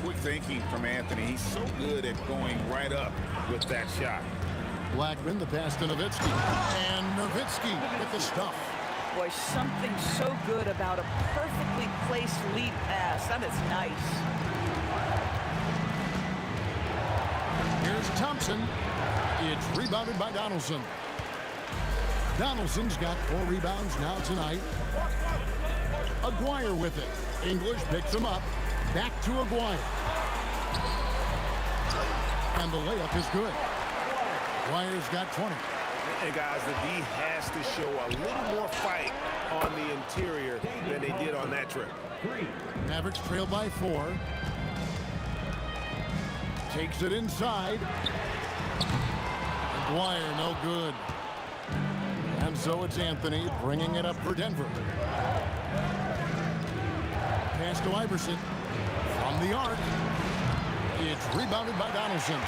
Quick thinking from Anthony. He's so good at going right up with that shot. Blackman, the pass to Nowitzki. And Nowitzki with the stuff. Boy, something so good about a perfectly placed lead pass. That is nice. Here's Thompson. It's rebounded by Donaldson. Donaldson's got 4 rebounds now tonight. Aguirre with it. English picks him up. Back to Aguirre. And the layup is good. Aguirre's got 20. And guys, the D has to show a little more fight on the interior than they did on that trip. Mavericks trail by 4. Takes it inside. Aguirre, no good. And so it's Anthony bringing it up for Denver. Pass to Iverson. From the arc. It's rebounded by Donaldson.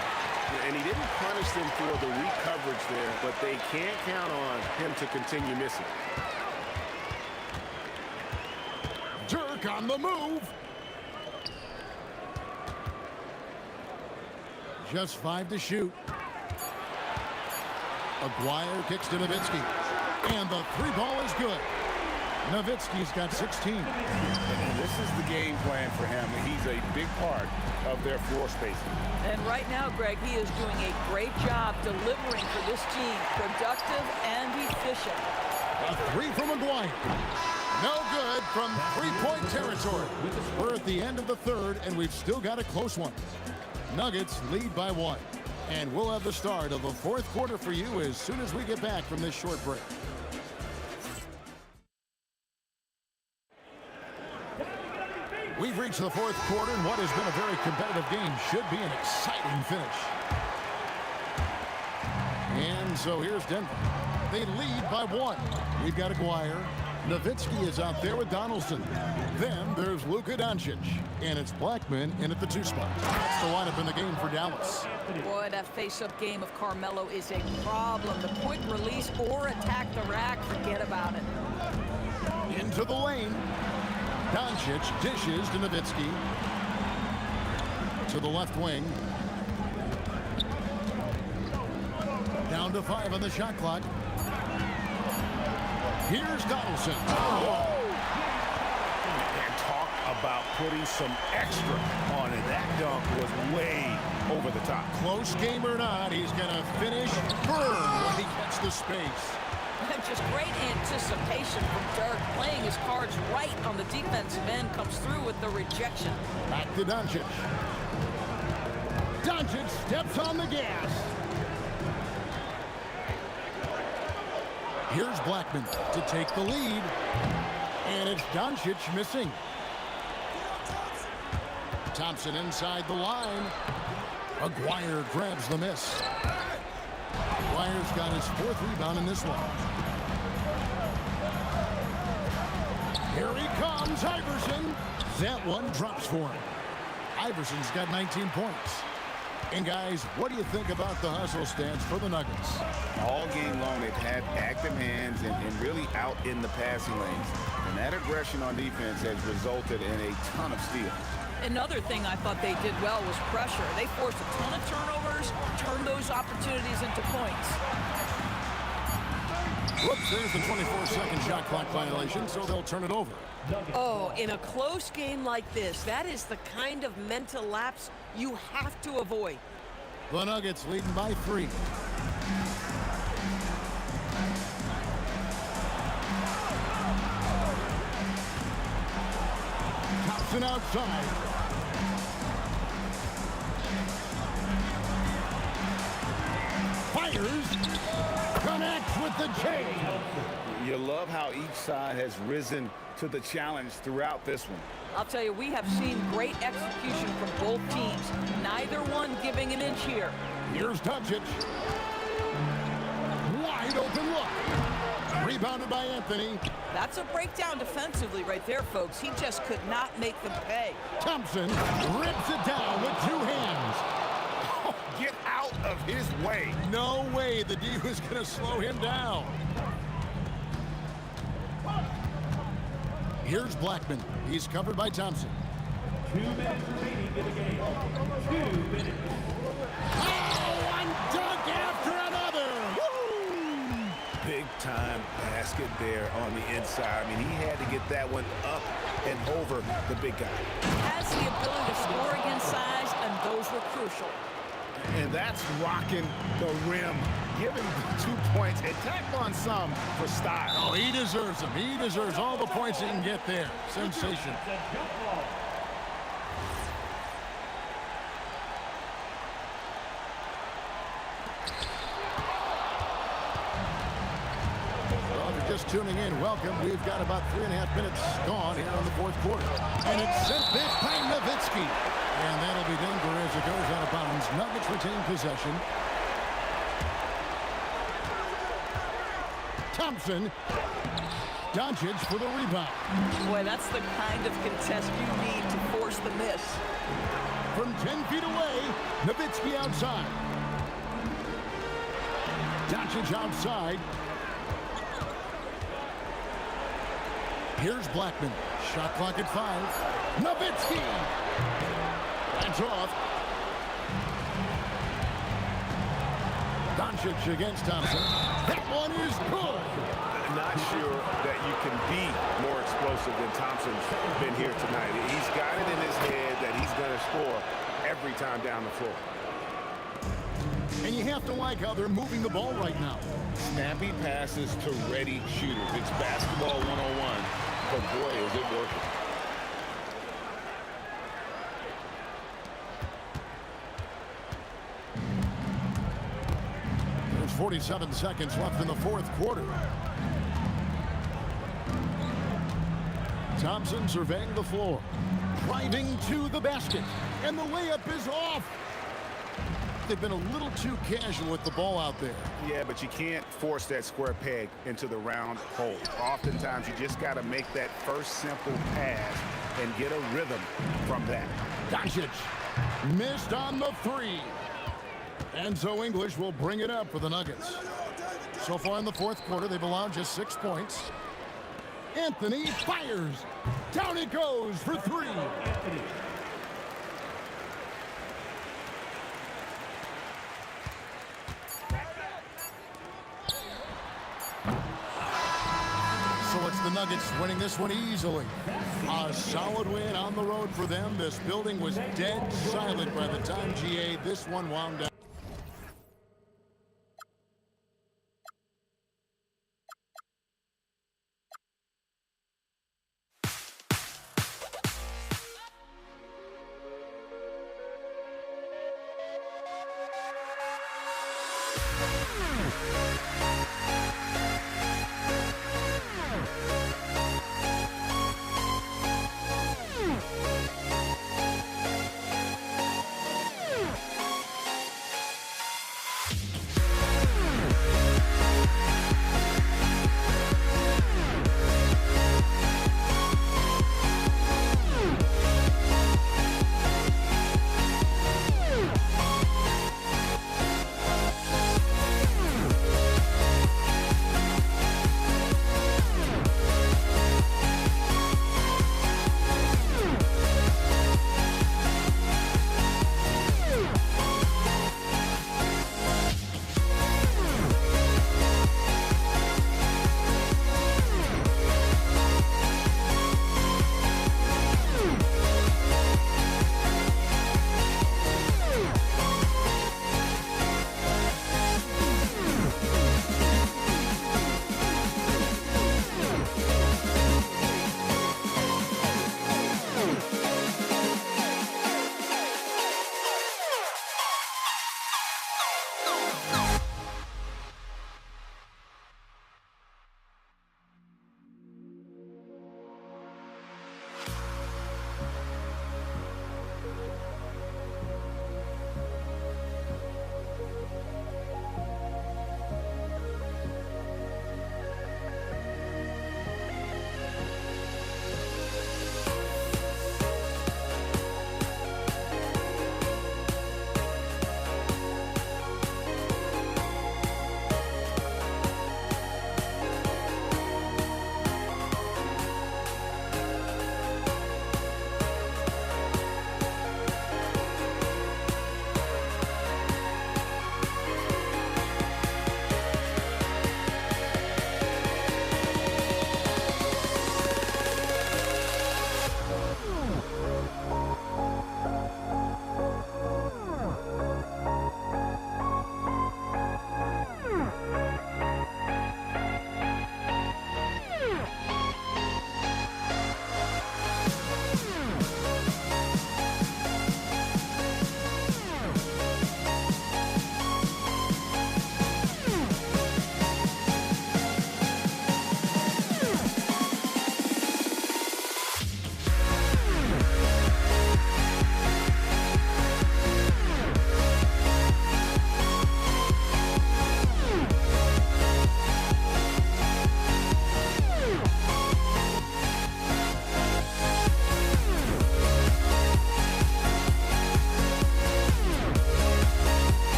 And he didn't punish them for the weak coverage there, but they can't count on him to continue missing. Dirk on the move. Just 5 to shoot. Aguirre kicks to Nowitzki. And the 3-ball is good. Nowitzki's got 16. And this is the game plan for him. He's a big part of their floor spacing. And right now, Greg, he is doing a great job delivering for this team. Productive and efficient. A 3 from Aguirre. No good from 3-point territory. We're at the end of the third, and we've still got a close one. Nuggets lead by 1. And we'll have the start of the fourth quarter for you as soon as we get back from this short break. We've reached the fourth quarter, and what has been a very competitive game should be an exciting finish. And so here's Denver. They lead by 1. We've got Aguirre. Nowitzki is out there with Donaldson. Then there's Luka Doncic. And it's Blackman in at the 2 spot. That's the lineup in the game for Dallas. Boy, that face-up game of Carmelo is a problem. The point release or attack the rack, forget about it. Into the lane. Doncic dishes to Nowitzki. To the left wing. Down to 5 on the shot clock. Here's Donaldson. Oh. And talk about putting some extra on it. That dunk was way over the top. Close game or not, he's going to finish firm when he gets the space. Just great anticipation from Dirk, playing his cards right on the defensive end, comes through with the rejection. Back to Doncic. Doncic steps on the gas. Here's Blackman to take the lead. And it's Doncic missing. Thompson inside the line. Aguirre grabs the miss. Aguirre's got his 4th rebound in this one. Here he comes, Iverson. That one drops for him. Iverson's got 19 points. And guys, what do you think about the hustle stance for the Nuggets? All game long, they've had active hands and really out in the passing lanes. And that aggression on defense has resulted in a ton of steals. Another thing I thought they did well was pressure. They forced a ton of turnovers, turned those opportunities into points. Whoops, there's the 24-second shot clock violation, so they'll turn it over. Oh, in a close game like this, that is the kind of mental lapse you have to avoid. The Nuggets leading by 3. Thompson outside. Fires. Connects with the J. You love how each side has risen to the challenge throughout this one. I'll tell you, we have seen great execution from both teams. Neither one giving an inch here. Here's Doncic. Wide open look. Rebounded by Anthony. That's a breakdown defensively right there, folks. He just could not make them pay. Thompson rips it down with 2 hands. Oh, get out of his way. No way the D was going to slow him down. Here's Blackman. He's covered by Thompson. 2 minutes remaining in the game. 2 minutes. Oh, one dunk after another. Woo! Big time basket there on the inside. I mean, he had to get that one up and over the big guy. Has the ability to score against size, and those were crucial. And that's rocking the rim. Give him 2 points and tack on some for style. Oh, he deserves them. He deserves all the points he can get there. Sensation. Well, if you're just tuning in, welcome. We've got about 3.5 minutes gone here in the 4th quarter. And it's sent back by Nowitzki. And that'll be Denver as it goes out of bounds. Nuggets retain possession. Thompson. Doncic for the rebound. Boy, that's the kind of contest you need to force the miss. From 10 feet away, Nowitzki outside. Doncic outside. Here's Blackman. Shot clock at 5. Nowitzki. That's off. Doncic against Thompson. That one is good. Not sure that you can be more explosive than Thompson's been here tonight. He's got it in his head that he's going to score every time down the floor. And you have to like how they're moving the ball right now. Snappy passes to ready shooters. It's basketball 101. But boy, is it working. There's 47 seconds left in the 4th quarter. Thompson surveying the floor. Driving to the basket. And the layup is off. They've been a little too casual with the ball out there. Yeah, but you can't force that square peg into the round hole. Oftentimes, you just got to make that first simple pass and get a rhythm from that. Doncic missed on the 3. And so English will bring it up for the Nuggets. So far in the 4th quarter, they've allowed just 6 points. Anthony fires. Down it goes for 3. So it's the Nuggets winning this one easily. A solid win on the road for them. This building was dead silent by the time GA this one wound down.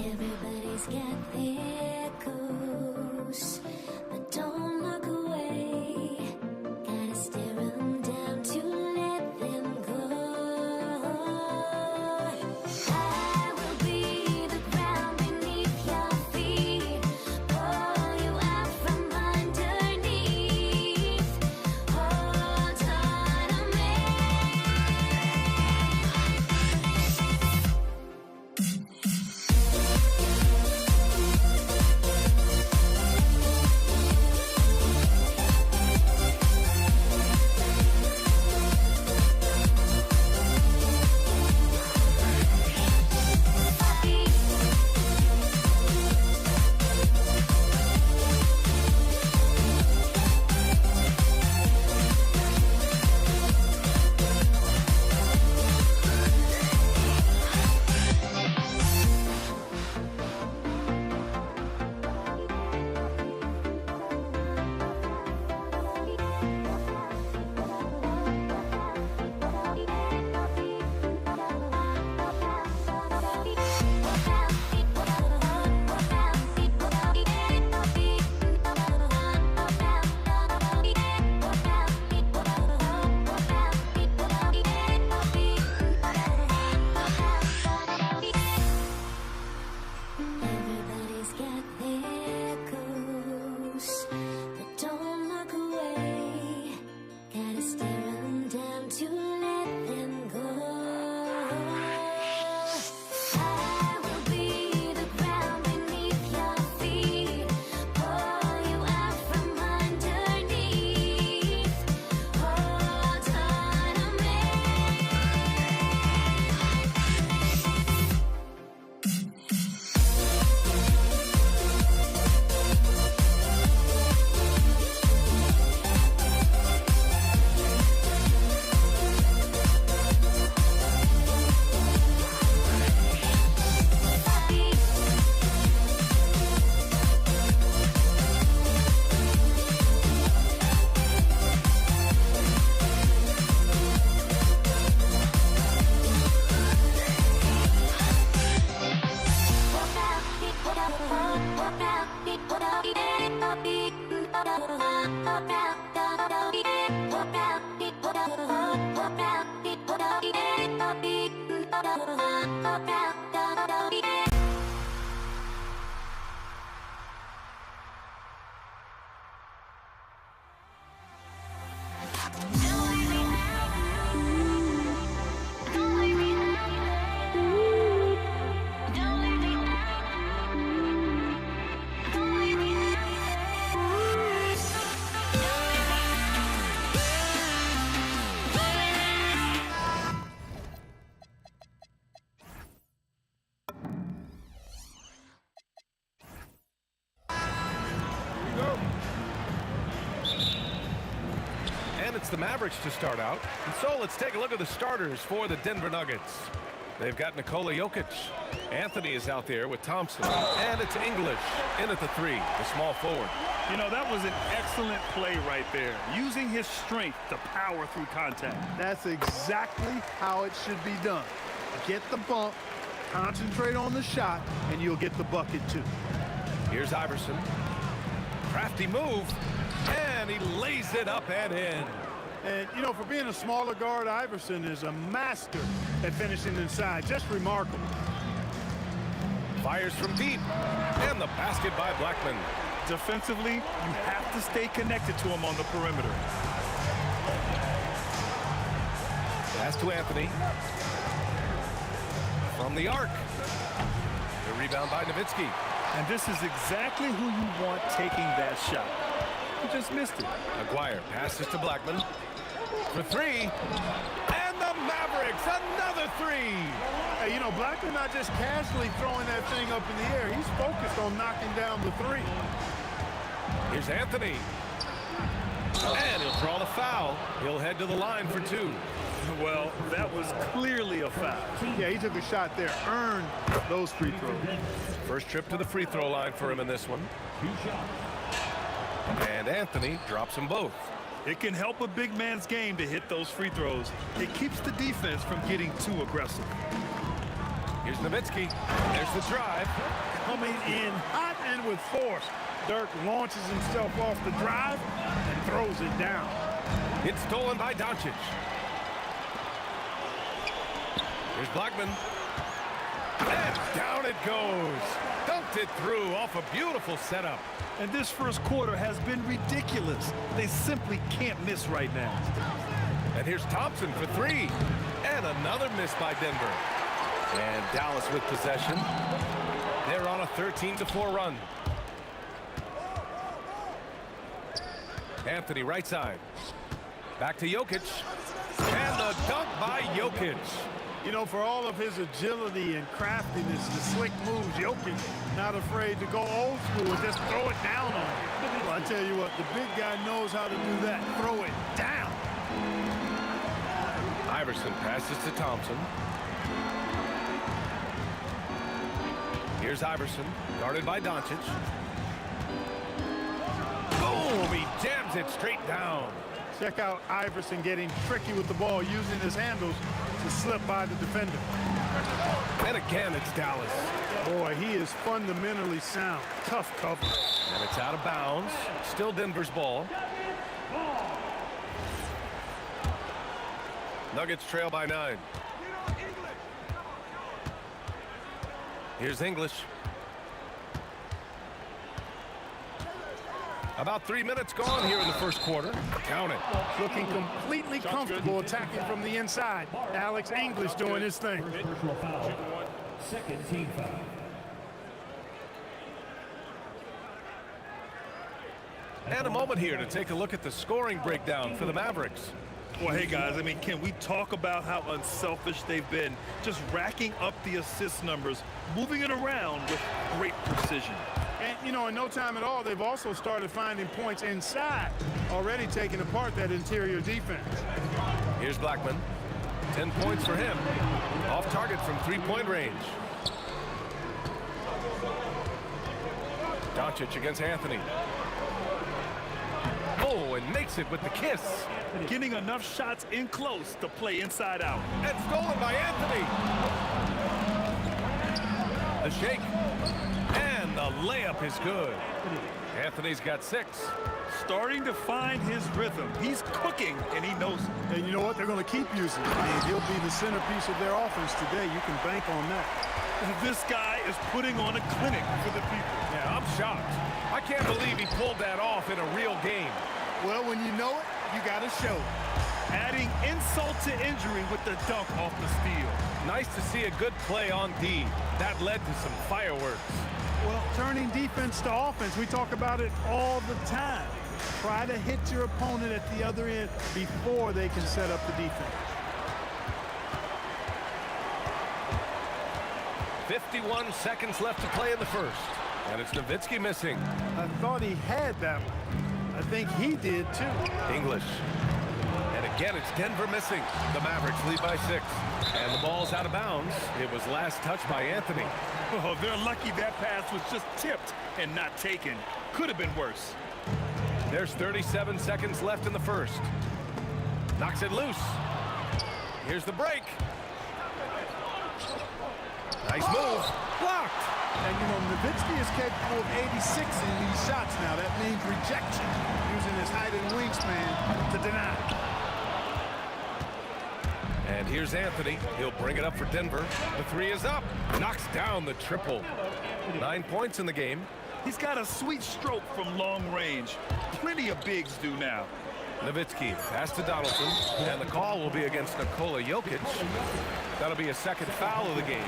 Everybody's got their goals, but don't look away. Gotta stare 'em down to let them go. I will be the ground beneath your feet, pull you out from underneath. Hold on to me. Everybody's got their goals, but don't look away. Gotta stare 'em down to let them go. I will be the ground beneath your feet, pull you out from underneath. Hold on to me. And it's the Mavericks to start out. And so let's take a look at the starters for the Denver Nuggets. They've got Nikola Jokic. Anthony is out there with Thompson. And it's English in at the three, the small forward. You know, that was an excellent play right there. Using his strength to power through contact. That's exactly how it should be done. Get the bump, concentrate on the shot, and you'll get the bucket too. Here's Iverson. Crafty move. And he lays it up and in. And, you know, for being a smaller guard, Iverson is a master at finishing inside. Just remarkable. Fires from deep. And the basket by Blackman. Defensively, you have to stay connected to him on the perimeter. Pass to Anthony. From the arc. The rebound by Nowitzki. And this is exactly who you want taking that shot. He just missed it. Maguire passes to Blackman. For three. And the Mavericks, another three. Hey, you know, Blackman not just casually throwing that thing up in the air. He's focused on knocking down the three. Here's Anthony. And he'll draw the foul. He'll head to the line for two. Well, that was clearly a foul. Yeah, he took a shot there, earned those free throws. First trip to the free throw line for him in this one. And Anthony drops them both. It can help a big man's game to hit those free throws. It keeps the defense from getting too aggressive. Here's Nowitzki. There's the drive. Coming in hot and with force. Dirk launches himself off the drive and throws it down. It's stolen by Doncic. Here's Blackman. And down it goes. Dunked it through off a beautiful setup. And this first quarter has been ridiculous. They simply can't miss right now. And here's Thompson for three. And another miss by Denver. And Dallas with possession. They're on a 13-4 run. Anthony right side. Back to Jokic. And the dunk by Jokic. You know, for all of his agility and craftiness, the slick moves, Jokic not afraid to go old school and just throw it down on him. Well, I tell you what, the big guy knows how to do that. Throw it down. Iverson passes to Thompson. Here's Iverson, guarded by Doncic. Boom! He jams it straight down. Check out Iverson getting tricky with the ball, using his handles to slip by the defender. And again, it's Dallas. Boy, he is fundamentally sound. Tough cover. And it's out of bounds. Still Denver's ball. Nuggets trail by 9. Here's English. About 3 minutes gone here in the first quarter. Count it. Looking completely comfortable attacking from the inside. Alex English doing his thing. Personal foul. Second team foul. And a moment here to take a look at the scoring breakdown for the Mavericks. Well, hey, guys, I mean, can we talk about how unselfish they've been? Just racking up the assist numbers, moving it around with great precision. And, you know, in no time at all, they've also started finding points inside, already taking apart that interior defense. Here's Blackman. 10 points for him. Off target from three-point range. Doncic against Anthony. Oh, and makes it with the kiss. Getting enough shots in close to play inside out. And stolen by Anthony. The shake. And the layup is good. Anthony's got 6. Starting to find his rhythm. He's cooking, and he knows it. And you know what? They're going to keep using him. I mean, he'll be the centerpiece of their offense today. You can bank on that. This guy is putting on a clinic for the people. Yeah, I'm shocked. I can't believe he pulled that off in a real game. Well, when you know it, you got to show it. Adding insult to injury with the dunk off the steal. Nice to see a good play on D. That led to some fireworks. Well, turning defense to offense, we talk about it all the time. Try to hit your opponent at the other end before they can set up the defense. 51 seconds left to play in the first. And it's Nowitzki missing. I thought he had that one. I think he did too. English. And again, it's Denver missing. The Mavericks lead by 6. And the ball's out of bounds. It was last touched by Anthony. Oh, they're lucky that pass was just tipped and not taken. Could have been worse. There's 37 seconds left in the first. Knocks it loose. Here's the break. Nice move. Blocked. And, you know, Nowitzki is capable of 86 in these shots now. That means rejection. Using using his height and wingspan to deny. And here's Anthony. He'll bring it up for Denver. The three is up. Knocks down the triple. 9 points in the game. He's got a sweet stroke from long range. Plenty of bigs do now. Nowitzki pass to Donaldson, and the call will be against Nikola Jokic. That'll be a second foul of the game.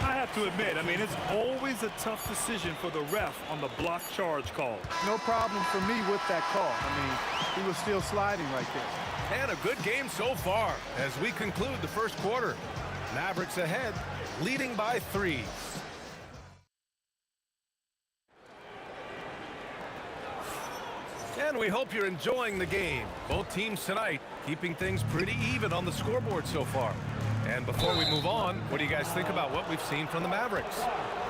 I have to admit, I mean, it's always a tough decision for the ref on the block charge call. No problem for me with that call. I mean, he was still sliding right there. And a good game so far as we conclude the first quarter. Mavericks ahead, leading by 3. And we hope you're enjoying the game. Both teams tonight keeping things pretty even on the scoreboard so far. And before we move on, what do you guys think about what we've seen from the Mavericks?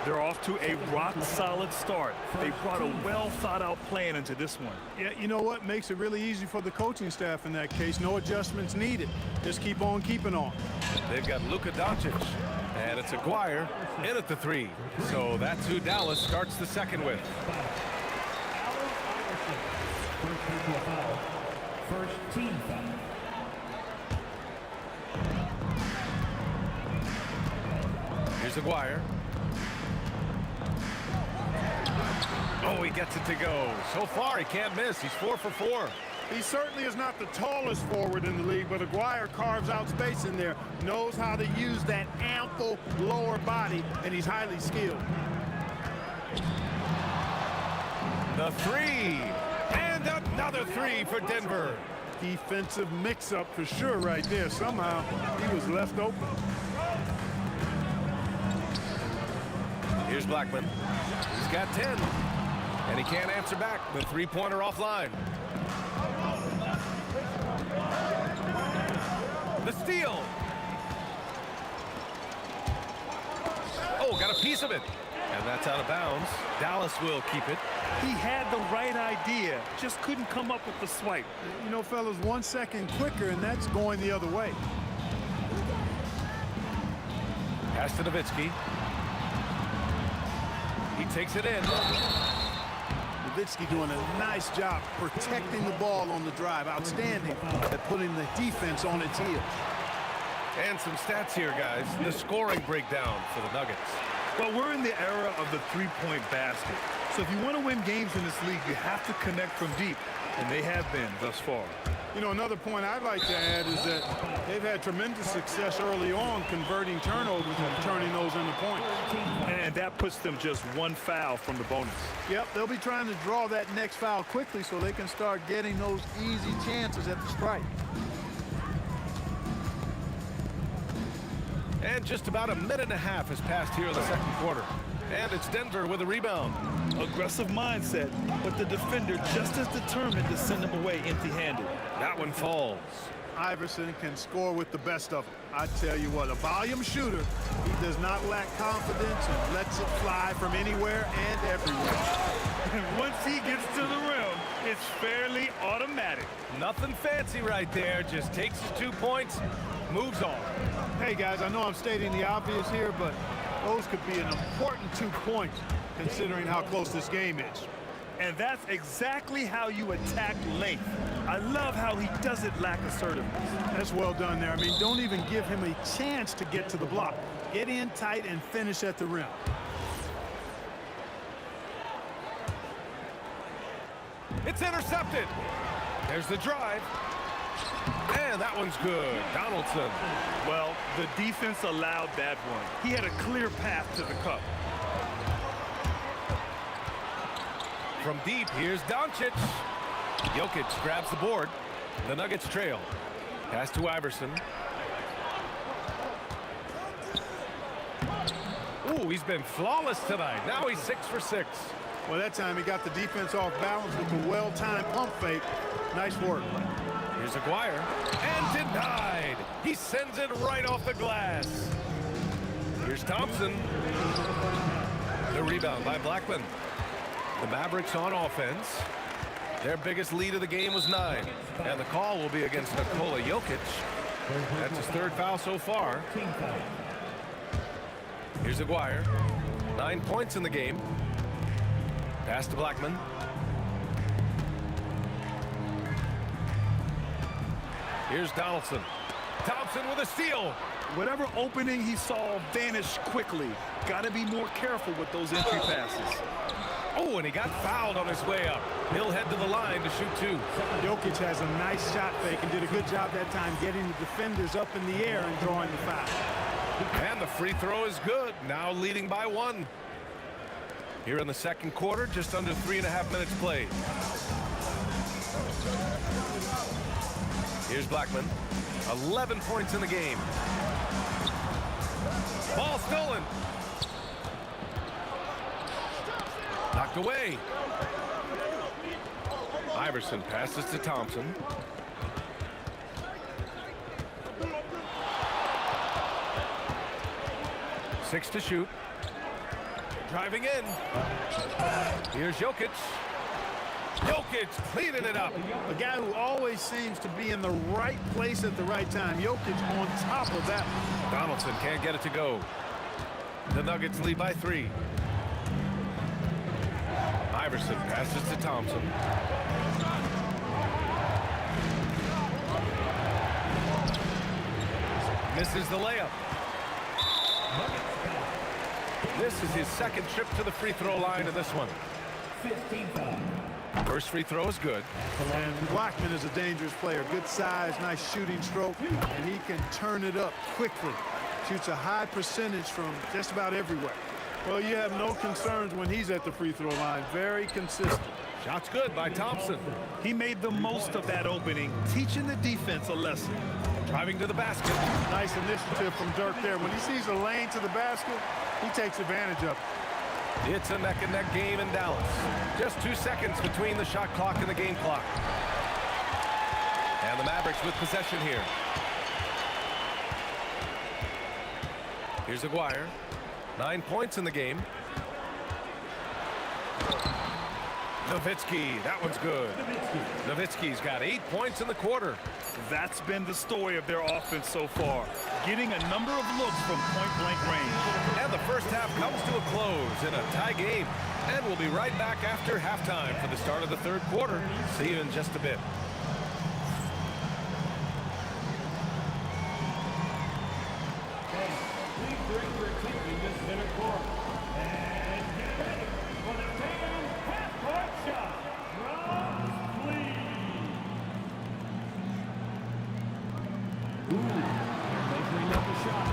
They're off to a rock-solid start. They brought a well-thought-out plan into this one. Yeah, you know what? Makes it really easy for the coaching staff in that case. No adjustments needed. Just keep on keeping on. They've got Luka Doncic, and it's Aguirre in at the 3. So that's who Dallas starts the second with. First team foul. Here's Aguirre. Oh, he gets it to go. So far, he can't miss. He's 4 for 4. He certainly is not the tallest forward in the league, but Aguirre carves out space in there, knows how to use that ample lower body, and he's highly skilled. The 3. And another 3 for Denver. Defensive mix-up for sure right there. Somehow, he was left open. Here's Blackman. He's got 10. And he can't answer back. The three-pointer offline. The steal. Oh, got a piece of it. And that's out of bounds. Dallas will keep it. He had the right idea, just couldn't come up with the swipe. You know, fellas, 1 second quicker, and that's going the other way. Pass to Nowitzki. He takes it in. Nowitzki doing a nice job protecting the ball on the drive. Outstanding at putting the defense on its heels. And some stats here, guys. The scoring breakdown for the Nuggets. Well, we're in the era of the three-point basket. So if you want to win games in this league, you have to connect from deep, and they have been thus far. You know, another point I'd like to add is that they've had tremendous success early on converting turnovers and turning those into points. And that puts them just 1 foul from the bonus. Yep, they'll be trying to draw that next foul quickly so they can start getting those easy chances at the strike. And just about a minute and a half has passed here in the second quarter. And it's Denver with a rebound. Aggressive mindset, but the defender just as determined to send him away empty-handed. That one falls. Iverson can score with the best of them. I tell you what, a volume shooter. He does not lack confidence and lets it fly from anywhere and everywhere. And once he gets to the rim, it's fairly automatic. Nothing fancy right there. Just takes his 2 points, moves on. Hey, guys, I know I'm stating the obvious here, but those could be an important 2 points considering how close this game is. And that's exactly how you attack length. I love how he doesn't lack assertiveness. That's well done there. I mean, don't even give him a chance to get to the block. Get in tight and finish at the rim. It's intercepted. There's the drive. And that one's good. Donaldson. Well, the defense allowed that one. He had a clear path to the cup. From deep, here's Doncic. Jokic grabs the board. The Nuggets trail. Pass to Iverson. Ooh, he's been flawless tonight. Now he's 6 for 6. Well, that time he got the defense off balance with a well-timed pump fake. Nice work. Here's Aguirre. And denied. He sends it right off the glass. Here's Thompson. The rebound by Blackman. The Mavericks on offense. Their biggest lead of the game was 9. And the call will be against Nikola Jokic. That's his 3rd foul so far. Here's Aguirre. 9 points in the game. Pass to Blackman. Here's Donaldson. Thompson with a steal. Whatever opening he saw vanished quickly. Got to be more careful with those entry passes. Oh, and he got fouled on his way up. He'll head to the line to shoot 2. Jokic has a nice shot fake and did a good job that time getting the defenders up in the air and drawing the foul. And the free throw is good. Now leading by 1. Here in the second quarter, just under 3.5 minutes played. Here's Blackman. 11 points in the game. Ball stolen. Knocked away. Iverson passes to Thompson. Six to shoot. Driving in. Here's Jokic. Jokic cleaning it up. A guy who always seems to be in the right place at the right time. Jokic on top of that. Donaldson can't get it to go. The Nuggets lead by 3. Iverson passes to Thompson. Misses the layup. This is his second trip to the free throw line in this one. First free throw is good. And Blackman is a dangerous player. Good size, nice shooting stroke, and he can turn it up quickly. Shoots a high percentage from just about everywhere. Well, you have no concerns when he's at the free throw line. Very consistent. Shot's good by Thompson. He made the most of that opening, teaching the defense a lesson. Driving to the basket. Nice initiative from Dirk there. When he sees a lane to the basket, he takes advantage of it. It's a neck-and-neck game in Dallas. Just 2 seconds between the shot clock and the game clock. And the Mavericks with possession here. Here's Aguirre. 9 points in the game. Nowitzki, that one's good. Nowitzki's got 8 points in the quarter. That's been the story of their offense so far. Getting a number of looks from point-blank range. And the first half comes to a close in a tie game. And we'll be right back after halftime for the start of the third quarter. See you in just a bit. Please bring your attention to center court. And get ready for the Tatum half-court shot. Rob, please. Measuring up the shot.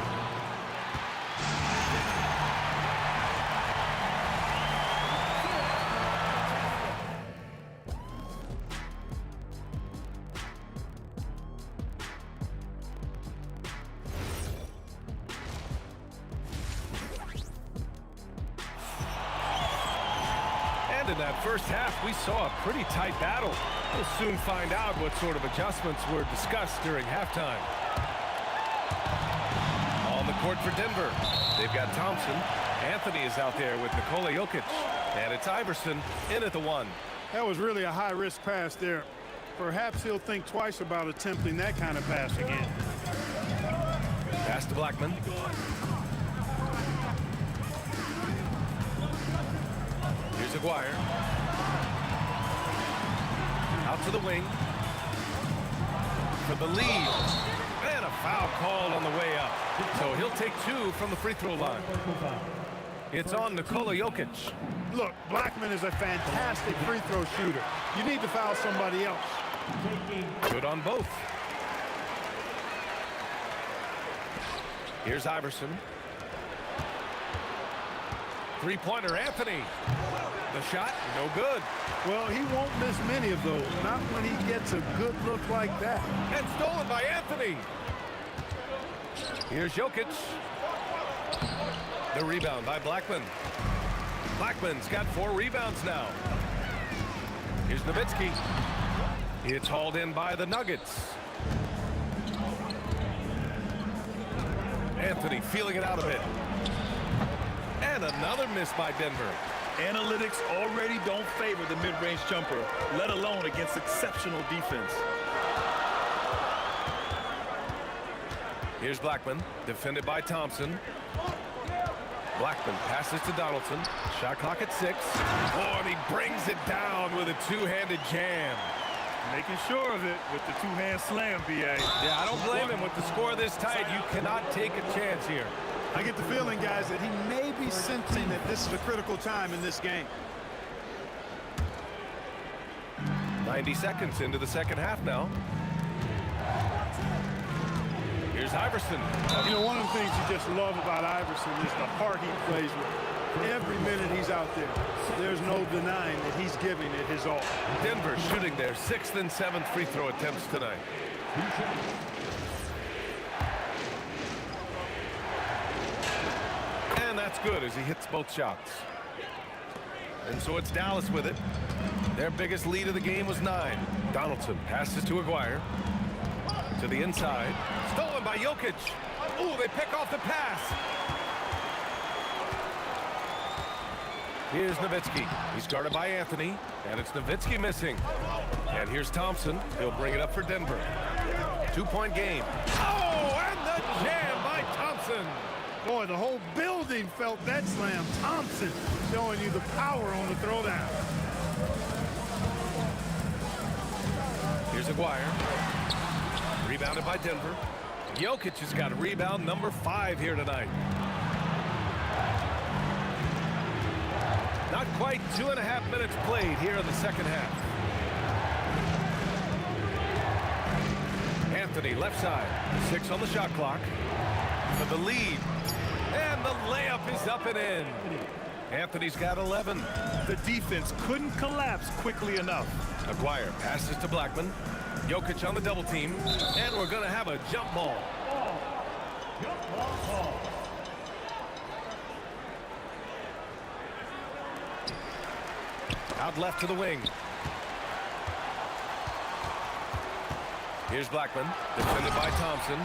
In that first half, we saw a pretty tight battle. We'll soon find out what sort of adjustments were discussed during halftime. On the court for Denver, they've got Thompson. Anthony is out there with Nikola Jokic. And it's Iverson in at the 1. That was really a high-risk pass there. Perhaps he'll think twice about attempting that kind of pass again. Pass to Blackman. Here's Aguirre. Out to the wing. For the lead. And a foul called on the way up. So he'll take 2 from the free throw line. It's on Nikola Jokic. Look, Blackman is a fantastic free throw shooter. You need to foul somebody else. Good on both. Here's Iverson. Three-pointer, Anthony. The shot, no good. Well, he won't miss many of those. Not when he gets a good look like that. And stolen by Anthony. Here's Jokic. The rebound by Blackman. Blackman's got 4 rebounds now. Here's Nowitzki. It's hauled in by the Nuggets. Anthony feeling it out a bit. And another miss by Denver. Analytics already don't favor the mid-range jumper, let alone against exceptional defense. Here's Blackman, defended by Thompson. Blackman passes to Donaldson. Shot clock at 6. Oh, and he brings it down with a two-handed jam. Making sure of it with the two-hand slam, B.A. Yeah, I don't blame him. With the score this tight, you cannot take a chance here. I get the feeling, guys, that he may be sensing that this is a critical time in this game. 90 seconds into the second half now. Here's Iverson. You know, one of the things you just love about Iverson is the heart he plays with. Every minute he's out there, there's no denying that he's giving it his all. Denver shooting their 6th and 7th free throw attempts tonight. And that's good as he hits both shots. And so it's Dallas with it. Their biggest lead of the game was 9. Donaldson passes to Aguirre. To the inside. Stolen by Jokic. Ooh, they pick off the pass. Here's Nowitzki. He's guarded by Anthony. And it's Nowitzki missing. And here's Thompson. He'll bring it up for Denver. 2-point game. Oh, and the jam by Thompson. Boy, the whole building felt that slam. Thompson showing you the power on the throwdown. Here's Aguirre. Rebounded by Denver. Jokic has got rebound number 5 here tonight. Not quite 2.5 minutes played here in the second half. Anthony left side. 6 on the shot clock. For the lead. And the layup is up and in. Anthony's got 11. The defense couldn't collapse quickly enough. Aguirre passes to Blackman. Jokic on the double team. And we're going to have a jump ball. Out left to the wing. Here's Blackman, defended by Thompson.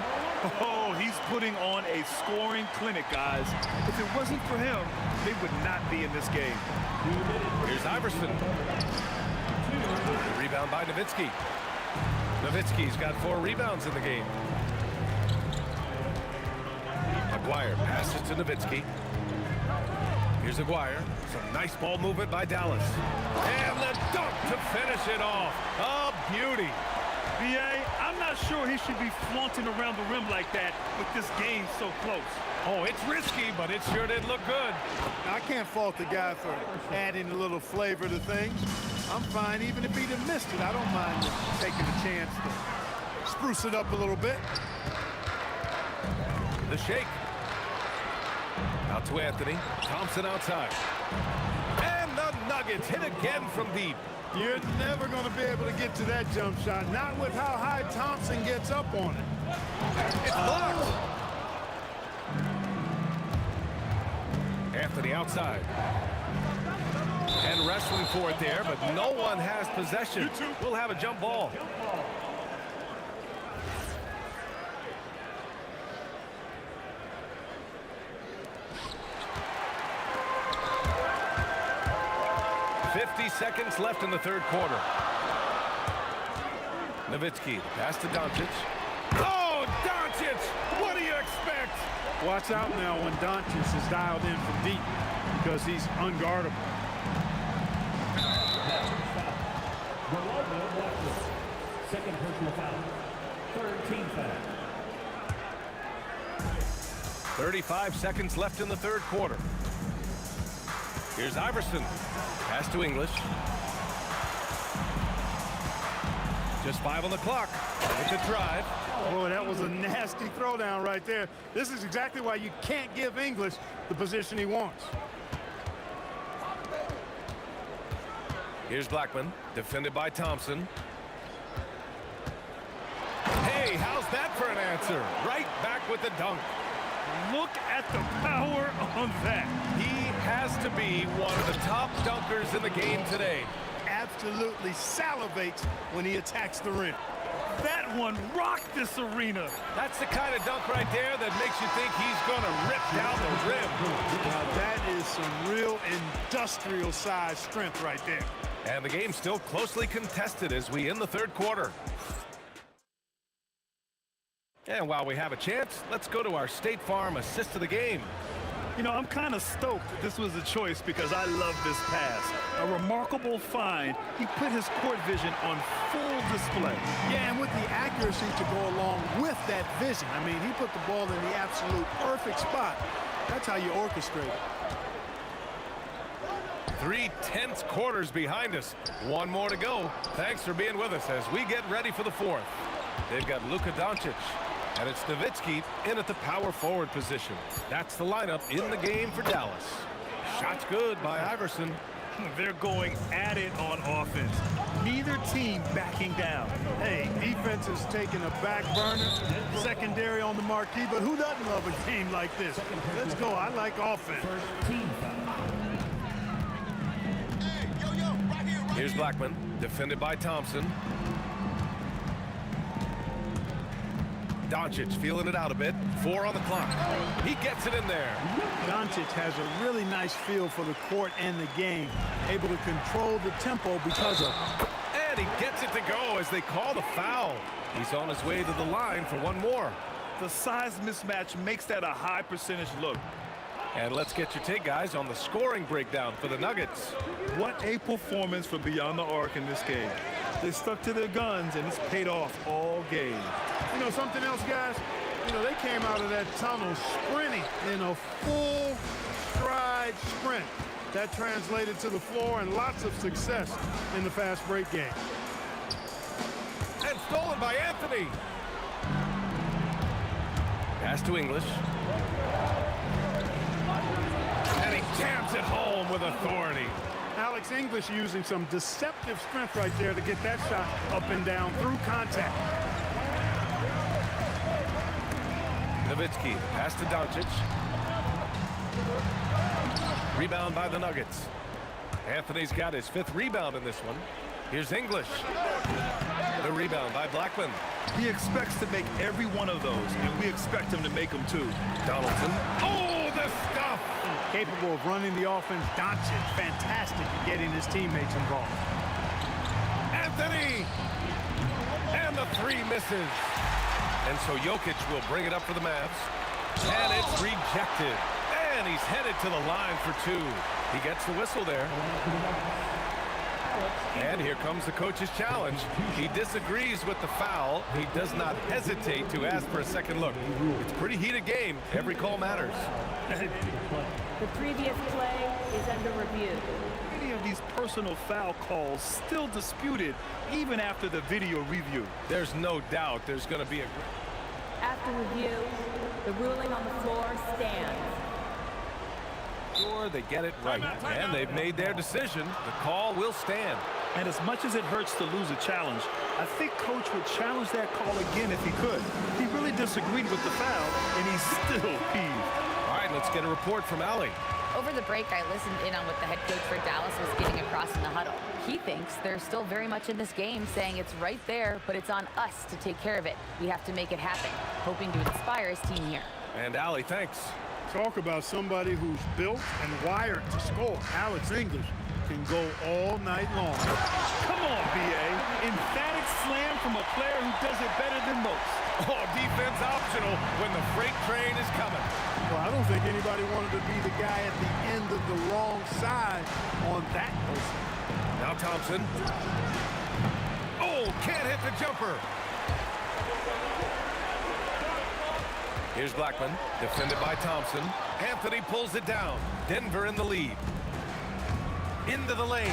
Oh, he's putting on a scoring clinic, guys. If it wasn't for him, they would not be in this game. Here's Iverson. Rebound by Nowitzki. Nowitzki's got 4 rebounds in the game. Aguirre passes to Nowitzki. Here's Aguirre. Some nice ball movement by Dallas. And the dunk to finish it off. A beauty. B.A., I'm not sure he should be flaunting around the rim like that with this game so close. Oh, it's risky, but it sure did look good. I can't fault the guy for adding a little flavor to things. I'm fine even if he'd have missed it. I don't mind taking a chance to spruce it up a little bit. The shake. Out to Anthony. Thompson outside. And the Nuggets hit again from deep. You're never going to be able to get to that jump shot. Not with how high Thompson gets up on it. It's blocked. Anthony outside. And wrestling for it there, but no one has possession. We'll have a jump ball. Seconds left in the third quarter. Nowitzki pass to Doncic. Oh, Doncic! What do you expect? Watch out now when Doncic is dialed in from deep because he's unguardable. Second personal foul. Third team foul. 35 seconds left in the third quarter. Here's Iverson. Pass to English. Just 5 on the clock. With the drive. Boy, that was a nasty throwdown right there. This is exactly why you can't give English the position he wants. Here's Blackman, defended by Thompson. Hey, how's that for an answer? Right back with the dunk. Look at the power on that. He has to be one of the top dunkers in the game today. Absolutely salivates when he attacks the rim. That one rocked this arena. That's the kind of dunk right there that makes you think he's going to rip down the rim. Now that is some real industrial size strength right there. And the game's still closely contested as we end the third quarter. And while we have a chance, let's go to our State Farm assist of the game. You know, I'm kind of stoked this was a choice because I love this pass. A remarkable find. He put his court vision on full display. Yeah, and with the accuracy to go along with that vision. I mean, he put the ball in the absolute perfect spot. That's how you orchestrate it. 3 tense quarters behind us. One more to go. Thanks for being with us as we get ready for the fourth. They've got Luka Doncic, and it's Nowitzki in at the power forward position. That's the lineup in the game for Dallas. Shot's good by Iverson. They're going at it on offense. Neither team backing down. Hey, defense is taking a back burner, secondary on the marquee, but who doesn't love a game like this? Let's go. I like offense. Here's Blackman, defended by Thompson. Doncic feeling it out a bit. 4 on the clock. He gets it in there. Doncic has a really nice feel for the court and the game, able to control the tempo because of it. And he gets it to go as they call the foul. He's on his way to the line for one more. The size mismatch makes that a high percentage look. And let's get your take, guys, on the scoring breakdown for the Nuggets. What a performance for Beyond the Arc in this game. They stuck to their guns, and it's paid off all game. You know something else, guys? You know, they came out of that tunnel sprinting in a full stride sprint. That translated to the floor and lots of success in the fast break game. And stolen by Anthony. Pass to English. And he jams it home with authority. Alex English using some deceptive strength right there to get that shot up and down through contact. Nowitzki, pass to Doncic. Rebound by the Nuggets. Anthony's got his 5th rebound in this one. Here's English. The rebound by Blackman. He expects to make every one of those, and we expect him to make them too. Donaldson. Oh, the stuff! Capable of running the offense. Doncic, fantastic at getting his teammates involved. Anthony! And the 3 misses. And so Jokic will bring it up for the Mavs. And it's rejected. And he's headed to the line for 2. He gets the whistle there. And here comes the coach's challenge. He disagrees with the foul. He does not hesitate to ask for a second look. It's a pretty heated game. Every call matters. The previous play is under review. Many of these personal foul calls still disputed even after the video review. There's no doubt there's going to be a... After review, the ruling on the floor stands. Sure, they get it right. And they've made their decision. The call will stand. And as much as it hurts to lose a challenge, I think Coach would challenge that call again if he could. He really disagreed with the foul, and he's still peeved. All right, let's get a report from Allie. Over the break, I listened in on what the head coach for Dallas was getting across in the huddle. He thinks they're still very much in this game, saying it's right there, but it's on us to take care of it. We have to make it happen, hoping to inspire his team here. And Allie, thanks. Talk about somebody who's built and wired to score. Alex English can go all night long. Come on, B.A. Emphatic slam from a player who does it better than most. Oh, defense optional when the freight train is coming. Well, I don't think anybody wanted to be the guy at the end of the wrong side on that person. Now Thompson. Oh, can't hit the jumper. Here's Blackman, defended by Thompson. Anthony pulls it down. Denver in the lead. Into the lane.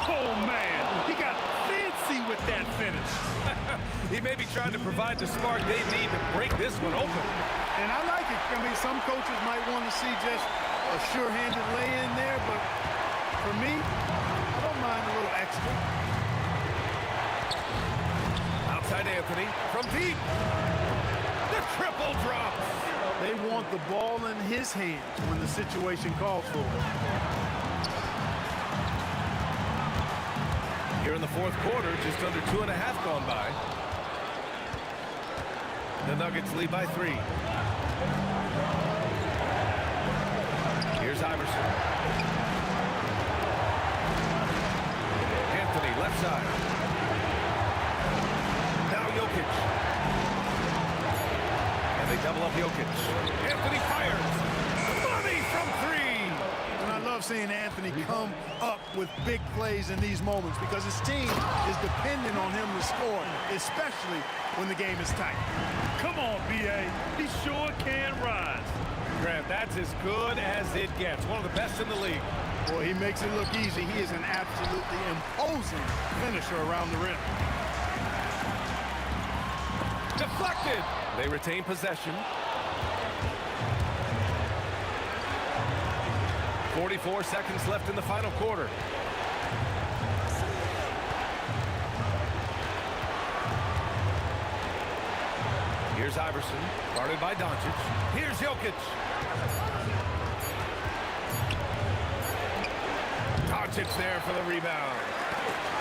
Oh, man. He got fancy with that finish. He may be trying to provide the spark they need to break this one open. And I like it. I mean, some coaches might want to see just a sure-handed lay-in there, but for me, I don't mind a little extra. Outside Anthony from deep. The triple drops. They want the ball in his hands when the situation calls for it. Here in the 4th quarter, just under 2.5 gone by. The Nuggets lead by 3. Here's Iverson. Anthony, left side. Now Jokic. And they double up Jokic. Anthony fires. Money seeing Anthony come up with big plays in these moments because his team is dependent on him to score, especially when the game is tight. Come on, B.A. He sure can rise. Grant, that's as good as it gets. One of the best in the league. Boy, he makes it look easy. He is an absolutely imposing finisher around the rim. Deflected. They retain possession. 44 seconds left in the final quarter. Here's Iverson, guarded by Doncic. Here's Jokic. Doncic there for the rebound.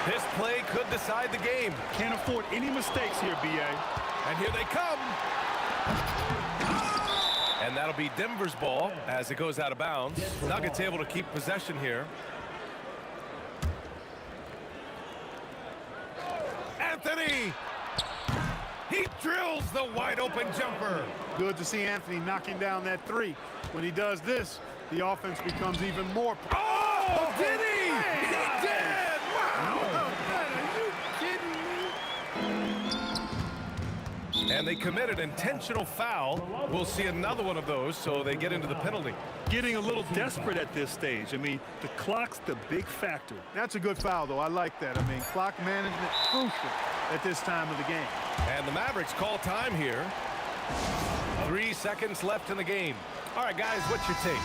This play could decide the game. Can't afford any mistakes here, B.A. And here they come. And that'll be Denver's ball as it goes out of bounds. Nuggets able to keep possession here. Anthony! He drills the wide open jumper. Good to see Anthony knocking down that three. When he does this, the offense becomes even more. Oh, did he? He did! Wow! And they committed intentional foul. We'll see another one of those, so they get into the penalty. Getting a little desperate at this stage. I mean, the clock's the big factor. That's a good foul, though. I like that. I mean, clock management crucial at this time of the game. And the Mavericks call time here. 3 seconds left in the game. All right, guys, what's your take?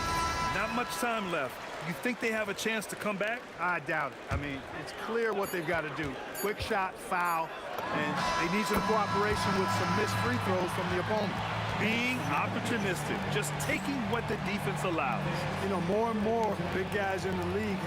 Not much time left. You think they have a chance to come back? I doubt it. I mean, it's clear what they've got to do. Quick shot, foul, and they need some cooperation with some missed free throws from the opponent. Being opportunistic, just taking what the defense allows. You know, more and more big guys in the league.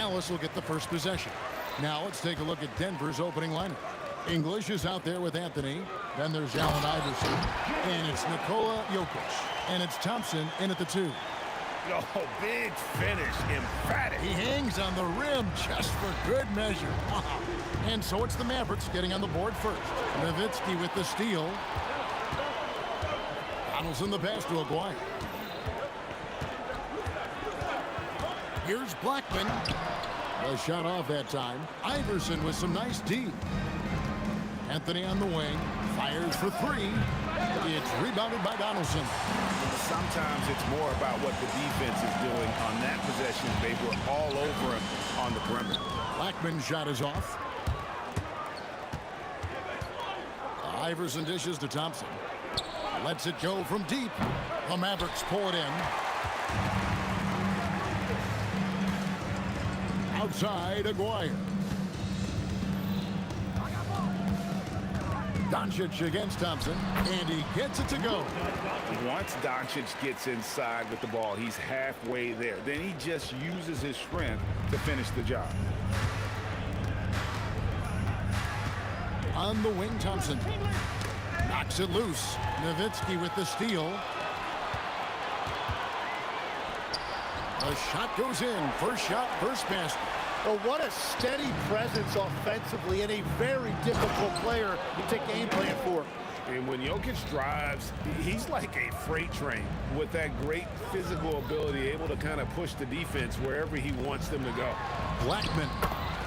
Dallas will get the first possession. Now let's take a look at Denver's opening lineup. English is out there with Anthony. Then there's Allen Iverson. And it's Nikola Jokic. And it's Thompson in at the 2. Oh, big finish. Emphatic. He hangs on the rim just for good measure. And so it's the Mavericks getting on the board first. Nowitzki with the steal. Donaldson the pass to Aguirre. Here's Blackman. A shot off that time. Iverson with some nice D. Anthony on the wing. Fires for 3. It's rebounded by Donaldson. Sometimes it's more about what the defense is doing. On that possession, they were all over him on the perimeter. Blackman's shot is off. Iverson dishes to Thompson. Lets it go from deep. The Mavericks pull it in. Outside, Aguirre. Doncic against Thompson, and he gets it to go. Once Doncic gets inside with the ball, he's halfway there. Then he just uses his strength to finish the job. On the wing, Thompson knocks it loose. Nowitzki with the steal. The shot goes in. First shot, first basket. Well, what a steady presence offensively and a very difficult player to game plan for. And when Jokic drives, he's like a freight train with that great physical ability, able to kind of push the defense wherever he wants them to go. Blackman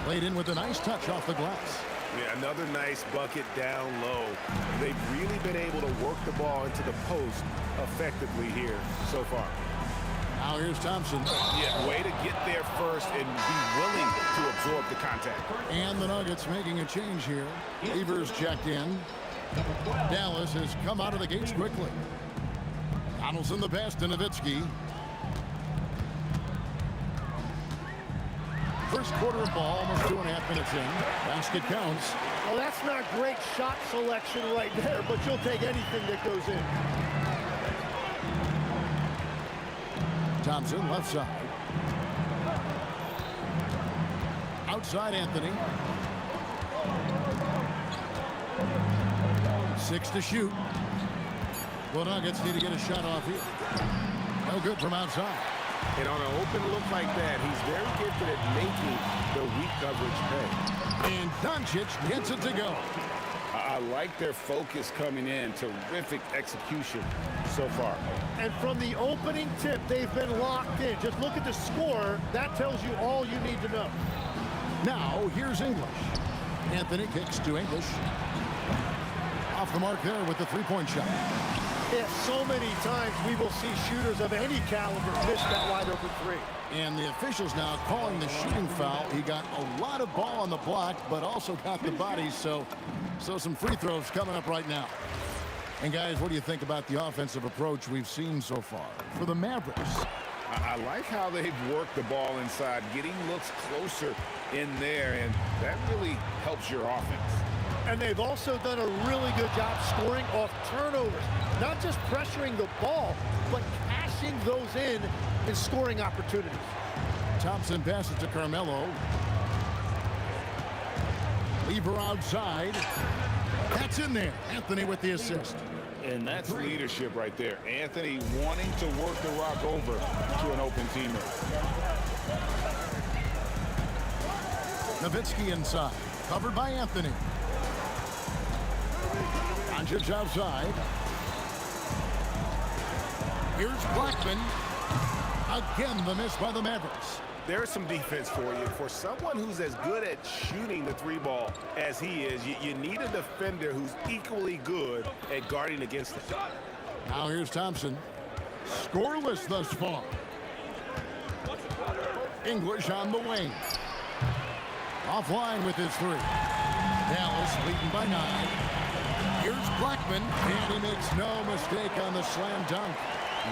laid in with a nice touch off the glass. Yeah, another nice bucket down low. They've really been able to work the ball into the post effectively here so far. Now here's Thompson. Yeah, way to get there first and be willing to absorb the contact. And the Nuggets making a change here. Evers checked in. Dallas has come out of the gates quickly. Donaldson the pass to Nowitzki. First quarter of ball, almost 2.5 minutes in. Basket counts. Well, that's not great shot selection right there, but you'll take anything that goes in. Thompson left side. Outside Anthony. 6 to shoot. The Nuggets need to get a shot off here. No good from outside. And on an open look like that, he's very gifted at making the weak coverage pay. And Doncic gets it to go. I like their focus coming in. Terrific execution so far. And from the opening tip, they've been locked in. Just look at the score. That tells you all you need to know. Now, here's English. Anthony kicks to English. Off the mark there with the three-point shot. Yeah, so many times we will see shooters of any caliber miss that wide open 3. And the officials now calling the shooting foul. He got a lot of ball on the block, but also got the body, so some free throws coming up right now. And guys, what do you think about the offensive approach we've seen so far for the Mavericks? I like how they've worked the ball inside, getting looks closer in there, and that really helps your offense. And they've also done a really good job scoring off turnovers. Not just pressuring the ball, but cashing those in and scoring opportunities. Thompson passes to Carmelo. Lever outside. That's in there. Anthony with the assist. And that's leadership right there. Anthony wanting to work the rock over to an open teammate. Nowitzki inside. Covered by Anthony. Doncic outside. Here's Blackman. Again, the miss by the Mavericks. There's some defense for you. For someone who's as good at shooting the 3-ball as he is, you need a defender who's equally good at guarding against it. Now here's Thompson. Scoreless thus far. English on the wing. Offline with his 3. Dallas leading by 9. Here's Blackman, and he makes no mistake on the slam dunk.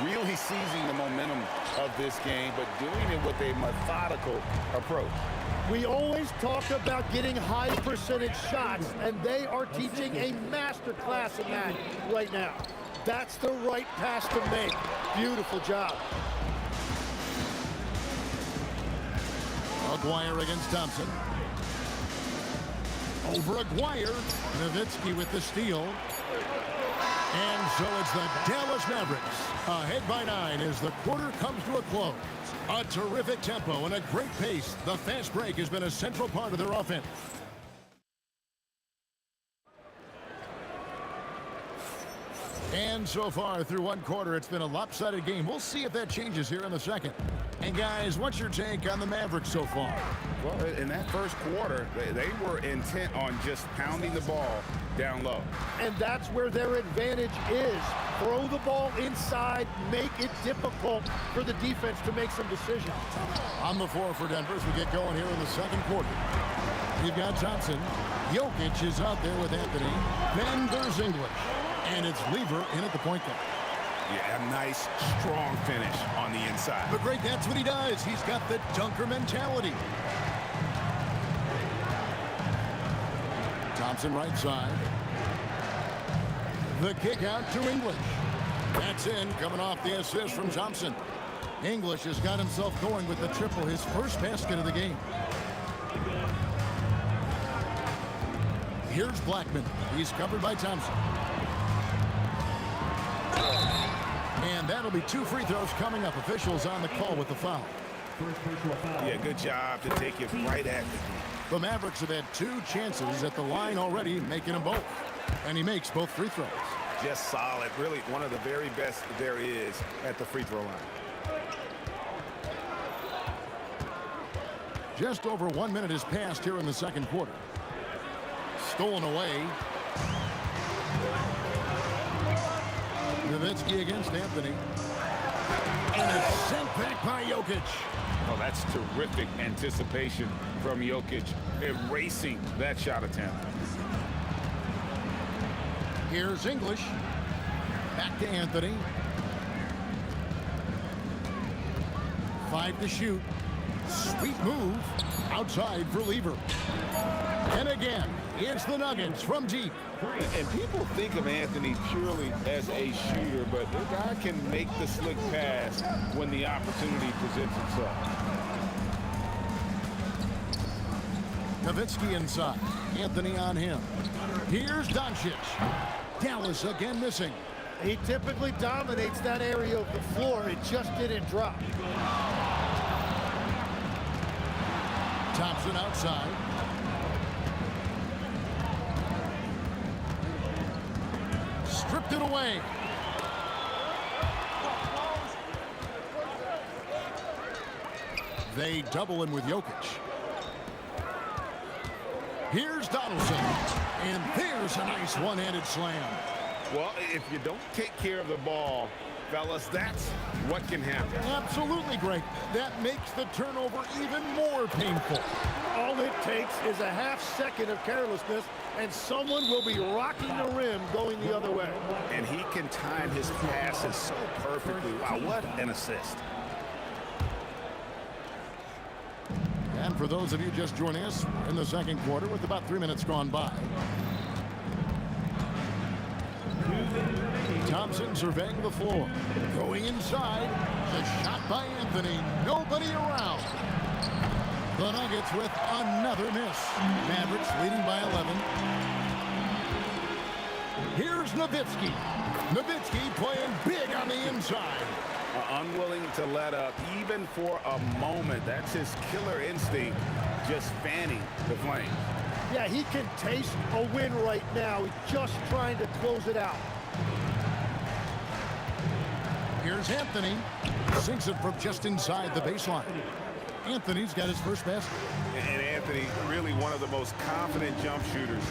Really seizing the momentum of this game, but doing it with a methodical approach. We always talk about getting high percentage shots, and they are teaching a master class in that right now. That's the right pass to make. Beautiful job. Aguirre against Thompson. Over Aguirre. Nowitzki with the steal. And so it's the Dallas Mavericks ahead by 9 as the quarter comes to a close. A terrific tempo and a great pace. The fast break has been a central part of their offense. And so far through one quarter, it's been a lopsided game. We'll see if that changes here in the second. And guys, what's your take on the Mavericks so far? Well, in that first quarter, they were intent on just pounding the ball down low. And that's where their advantage is. Throw the ball inside, make it difficult for the defense to make some decisions. On the floor for Denver as we get going here in the second quarter. You've got Thompson. Jokic is out there with Anthony. Then there's English. And it's Lever in at the point guard. Yeah, a nice, strong finish on the inside. But great, that's what he does. He's got the dunker mentality. Thompson right side. The kick out to English. That's in, coming off the assist from Thompson. English has got himself going with the triple, his first basket of the game. Here's Blackman. He's covered by Thompson. And that'll be 2 free throws coming up. Officials on the call with the foul. Yeah, good job to take it right at the The Mavericks have had 2 chances at the line already, making them both. And he makes both free throws. Just solid. Really one of the very best there is at the free throw line. Just over 1 minute has passed here in the second quarter. Stolen away. Nowitzki against Anthony. And it's sent back by Jokic. Oh, that's terrific anticipation from Jokic, erasing that shot attempt. Here's English. Back to Anthony. 5 to shoot. Sweet move. Outside for Lever. And again, it's the Nuggets from deep. And people think of Anthony purely as a shooter, but the guy can make the slick pass when the opportunity presents itself. Nowitzki inside. Anthony on him. Here's Doncic. Dallas again missing. He typically dominates that area of the floor. It just didn't drop. Thompson outside. Stripped it away. They double him with Jokic. Here's Donaldson. And there's a nice one-handed slam. Well, if you don't take care of the ball, fellas, that's what can happen. Absolutely great. That makes the turnover even more painful. All it takes is a half second of carelessness, and someone will be rocking the rim going the other way. And he can time his passes so perfectly. Wow, what an assist. And for those of you just joining us, we're in the second quarter with about 3 minutes gone by. Thompson surveying the floor. Going inside. The shot by Anthony. Nobody around. The Nuggets with another miss. Mavericks leading by 11. Here's Nowitzki. Nowitzki playing big on the inside. Unwilling to let up even for a moment. That's his killer instinct, just fanning the flame. Yeah, he can taste a win right now. He's just trying to close it out. Here's Anthony. Sinks it from just inside the baseline. Anthony's got his first basket. And Anthony, really one of the most confident jump shooters,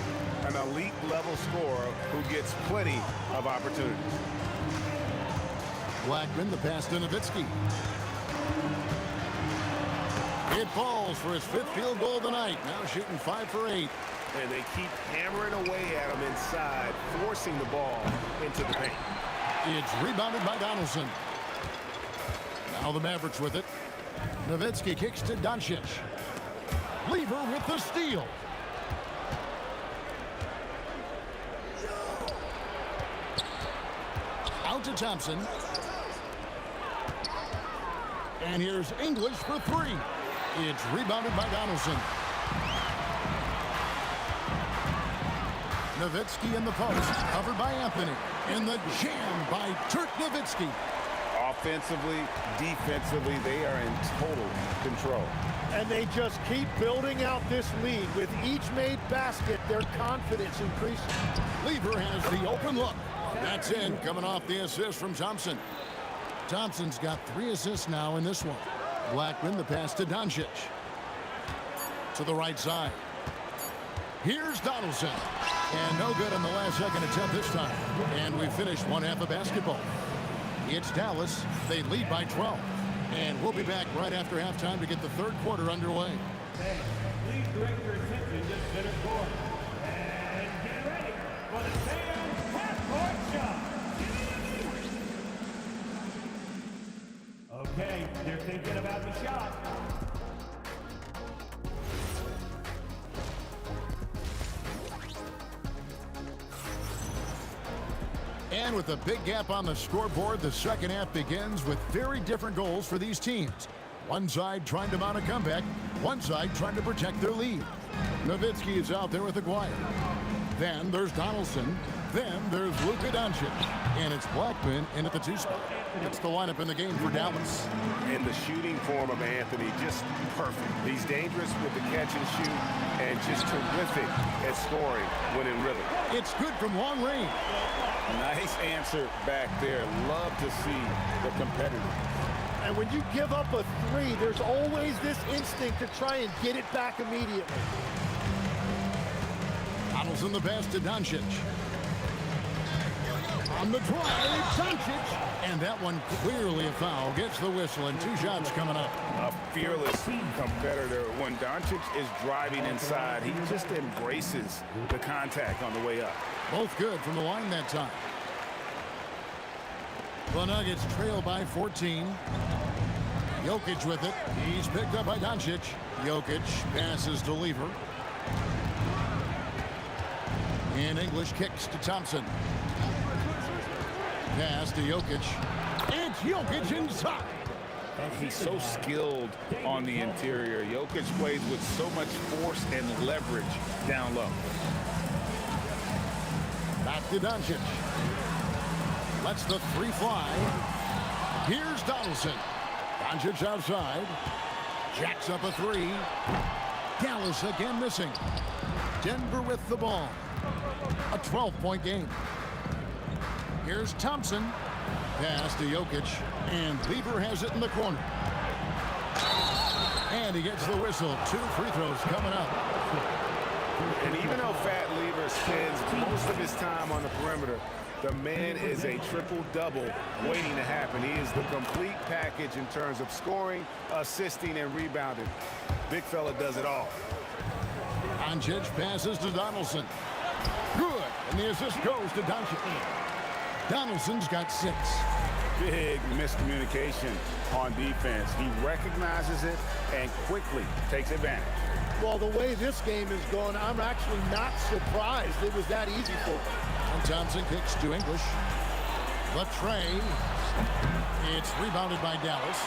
an elite level scorer who gets plenty of opportunities. Blackman, the pass to Nowitzki. It falls for his 5th field goal of the night. Now shooting 5 for 8. And they keep hammering away at him inside, forcing the ball into the paint. It's rebounded by Donaldson. Now the Mavericks with it. Nowitzki kicks to Doncic. Lever with the steal. Out to Thompson. And here's English for 3. It's rebounded by Donaldson. Nowitzki in the post, covered by Anthony. In the jam by Dirk Nowitzki. Offensively, defensively, they are in total control. And they just keep building out this lead. With each made basket, their confidence increases. Lever has the open look. That's in, coming off the assist from Thompson. Thompson's got 3 assists now in this one. Blackman, the pass to Doncic. To the right side. Here's Donaldson. And no good on the last second attempt this time. And we finished one half of basketball. It's Dallas. They lead by 12. And we'll be back right after halftime to get the third quarter underway. Okay, please direct your attention to center court. And get ready for the Sam's half-court shot. Okay, they're thinking about the shot. And with a big gap on the scoreboard, the second half begins with very different goals for these teams. One side trying to mount a comeback, one side trying to protect their lead. Nowitzki is out there with Aguirre. Then there's Donaldson. Then there's Luka Doncic. And it's Blackman in at the 2 spot. It's the lineup in the game for Dallas. And the shooting form of Anthony, just perfect. He's dangerous with the catch and shoot and just terrific at scoring when in rhythm. It's good from long range. Nice answer back there. Love to see the competitor. And when you give up a 3, there's always this instinct to try and get it back immediately. Donaldson the pass to Doncic. On the drive, Doncic. And that one clearly a foul. Gets the whistle and 2 shots coming up. A fearless competitor. When Doncic is driving inside, he just embraces the contact on the way up. Both good from the line that time. The Nuggets trail by 14. Jokic with it. He's picked up by Doncic. Jokic passes to Lever. And English kicks to Thompson. Pass to Jokic. It's Jokic inside. He's so skilled on the interior. Jokic plays with so much force and leverage down low. Back to Doncic. Lets the 3 fly. Here's Donaldson. Doncic outside. Jacks up a 3. Dallas again missing. Denver with the ball. A 12-point game. Here's Thompson. Pass to Jokic. And Lever has it in the corner. And he gets the whistle. 2 free throws coming up. And even though Fat Lever spends most of his time on the perimeter, the man is a triple-double waiting to happen. He is the complete package in terms of scoring, assisting, and rebounding. Big fella does it all. Doncic passes to Donaldson. Good. And the assist goes to Doncic. Donaldson's got 6. Big miscommunication on defense. He recognizes it and quickly takes advantage. Well, the way this game is going, I'm actually not surprised it was that easy for him. And Thompson kicks to English. The tray. It's rebounded by Dallas.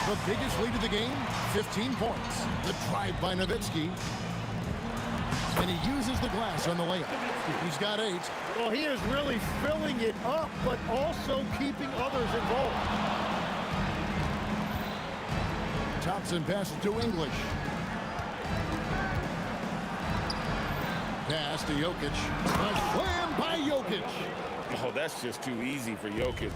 The biggest lead of the game, 15 points. The drive by Nowitzki. And he uses the glass on the layup. He's got 8. Well, he is really filling it up, but also keeping others involved. Thompson passes to English. Pass to Jokic. A slam by Jokic. Oh, that's just too easy for Jokic.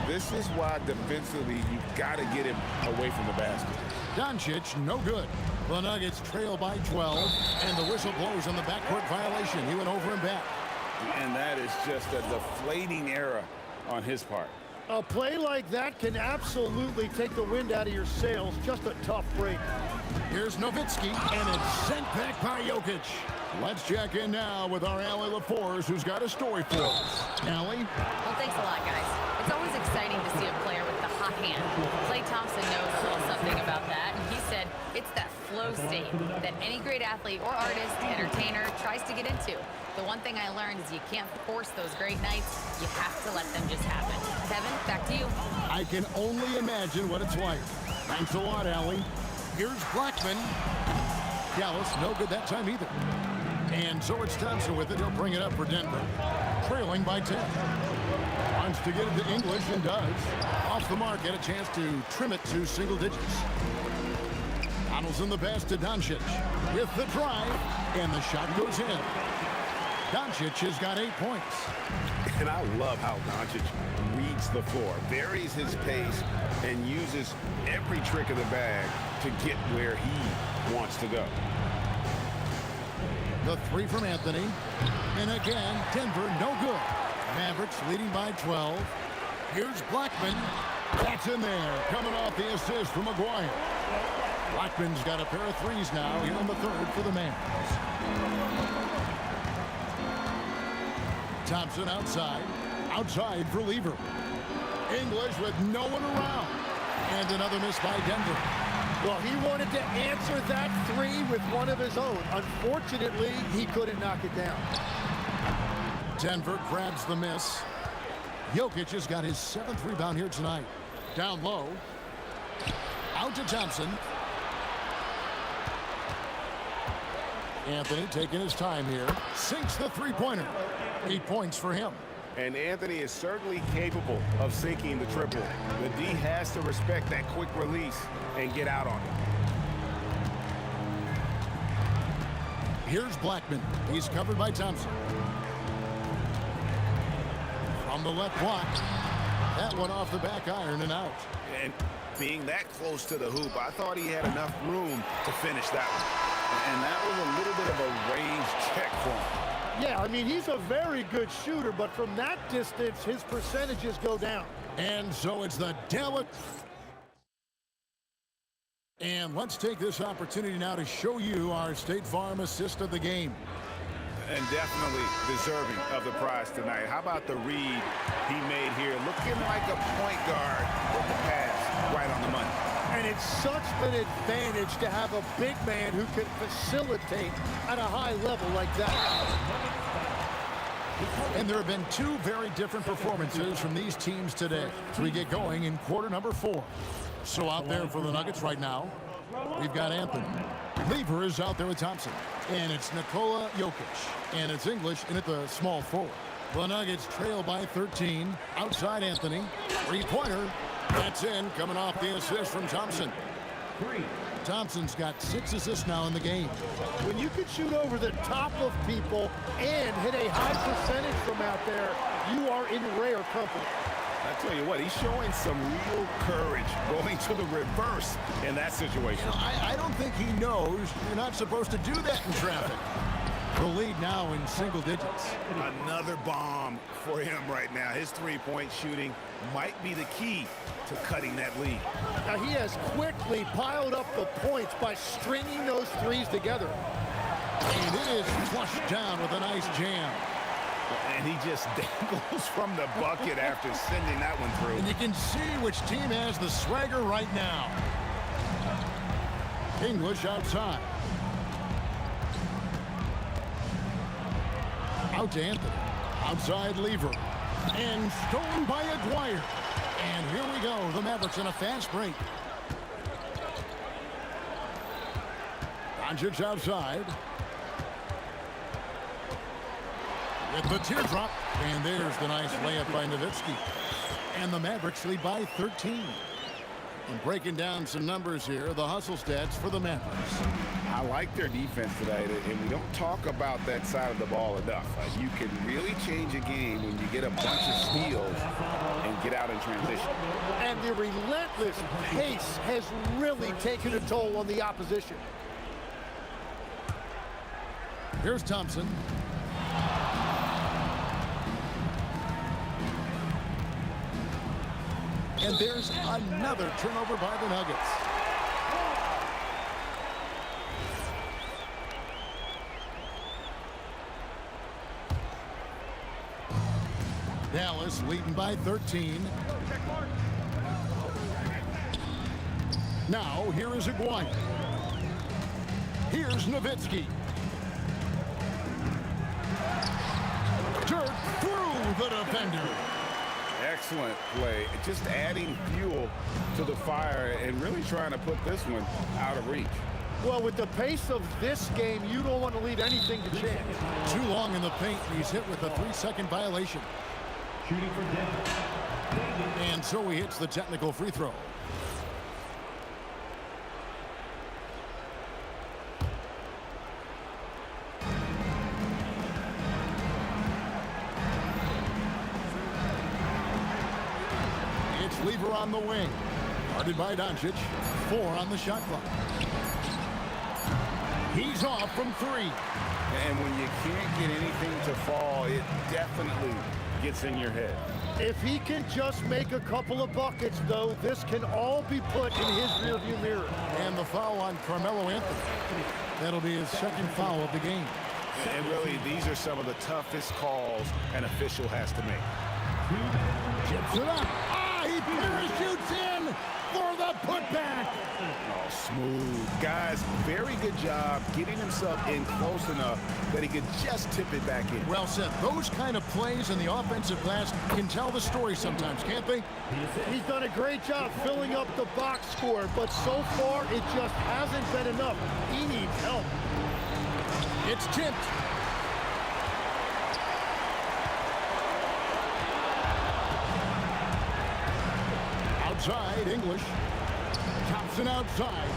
This is why defensively you've got to get him away from the basket. Doncic, no good. The Nuggets trail by 12, and the whistle blows on the backcourt violation. He went over and back. And that is just a deflating error on his part. A play like that can absolutely take the wind out of your sails. Just a tough break. Here's Nowitzki, and it's sent back by Jokic. Let's check in now with our Allie LaForce, who's got a story for us. Allie? Well, thanks a lot, guys. It's always exciting to see a player with the hot hand. Klay Thompson knows a little something about that, and he said it's that flow state that any great athlete or artist, entertainer tries to get into. The one thing I learned is you can't force those great nights. You have to let them just happen. Kevin, back to you. I can only imagine what it's like. Thanks a lot, Allie. Here's Blackman. Dallas, no good that time either. And so it's Thompson with it. He'll bring it up for Denver. Trailing by 10. Wants to get it to English and does. Off the mark, get a chance to trim it to single digits. Donaldson the pass to Doncic with the drive, and the shot goes in. Doncic has got 8 points. And I love how Doncic reads the floor, varies his pace, and uses every trick of the bag to get where he wants to go. The three from Anthony. And again, Denver no good. Mavericks leading by 12. Here's Blackman. That's in there, coming off the assist from McGuire. Blackman's got a pair of threes now here in the third for the Mavs. Thompson outside for Lever. English with no one around. And another miss by Denver. Well, he wanted to answer that three with one of his own. Unfortunately, he couldn't knock it down. Denver grabs the miss. Jokic has got his 7th rebound here tonight. Down low. Out to Thompson. Anthony taking his time here. Sinks the three-pointer. 8 points for him. And Anthony is certainly capable of sinking the triple. The D has to respect that quick release and get out on it. Here's Blackman. He's covered by Thompson. From the left block. That one off the back iron and out. And being that close to the hoop, I thought he had enough room to finish that one. And that was a little bit of a range check for him. Yeah, I mean, he's a very good shooter, but from that distance, his percentages go down. And so it's the Dallas. And let's take this opportunity now to show you our State Farm assist of the game. And definitely deserving of the prize tonight. How about the read he made here? Looking like a point guard with the pass right on the money. And it's such an advantage to have a big man who can facilitate at a high level like that. And there have been two very different performances from these teams today as we get going in quarter number 4. So out there for the Nuggets right now, we've got Anthony. Lever is out there with Thompson. And it's Nikola Jokic. And it's English in at the small forward. The Nuggets trail by 13. Outside Anthony. Three-pointer. That's in, coming off the assist from Thompson. Thompson's got 6 assists now in the game. When you can shoot over the top of people and hit a high percentage from out there, you are in rare company. I tell you what, he's showing some real courage going to the reverse in that situation. You know, I don't think he knows you're not supposed to do that in traffic. The lead now in single digits. Another bomb for him right now. His three-point shooting might be the key to cutting that lead. Now he has quickly piled up the points by stringing those threes together. And it is flushed down with a nice jam. And he just dangles from the bucket after sending that one through. And you can see which team has the swagger right now. English outside. Out to Anthony. Outside Lever. And stolen by Aguirre. And here we go. The Mavericks in a fast break. Doncic outside. With the teardrop. And there's the nice layup by Nowitzki. And the Mavericks lead by 13. And breaking down some numbers here, the hustle stats for the Mavericks. I like their defense today, and we don't talk about that side of the ball enough. You can really change a game when you get a bunch of steals and get out in transition. And the relentless pace has really taken a toll on the opposition. Here's Thompson. And there's another turnover by the Nuggets. Dallas leading by 13. Now, here is Aguirre. Here's Nowitzki. Dirt through the defender. excellent play. Just adding fuel to the fire and really trying to put this one out of reach. Well, with the pace of this game, you don't want to leave anything to chance. Too long in the paint. He's hit with a 3-second violation. Shooting for Davis. And so he hits the technical free throw. It's Lever on the wing. Guarded by Doncic. 4 on the shot clock. He's off from 3. And when you can't get anything to fall, it definitely gets in your head. If he can just make a couple of buckets, though, this can all be put in his rearview mirror. And the foul on Carmelo Anthony. That'll be his second foul of the game. And really, these are some of the toughest calls an official has to make. Chips it up. He parachutes in for the putback. Oh, smooth. Guys, very good job getting himself in close enough that he could just tip it back in. Well said. Those kind of plays in the offensive glass can tell the story sometimes, can't they? He's done a great job filling up the box score, but so far it just hasn't been enough. He needs help. It's tipped. Outside, English. Thompson outside.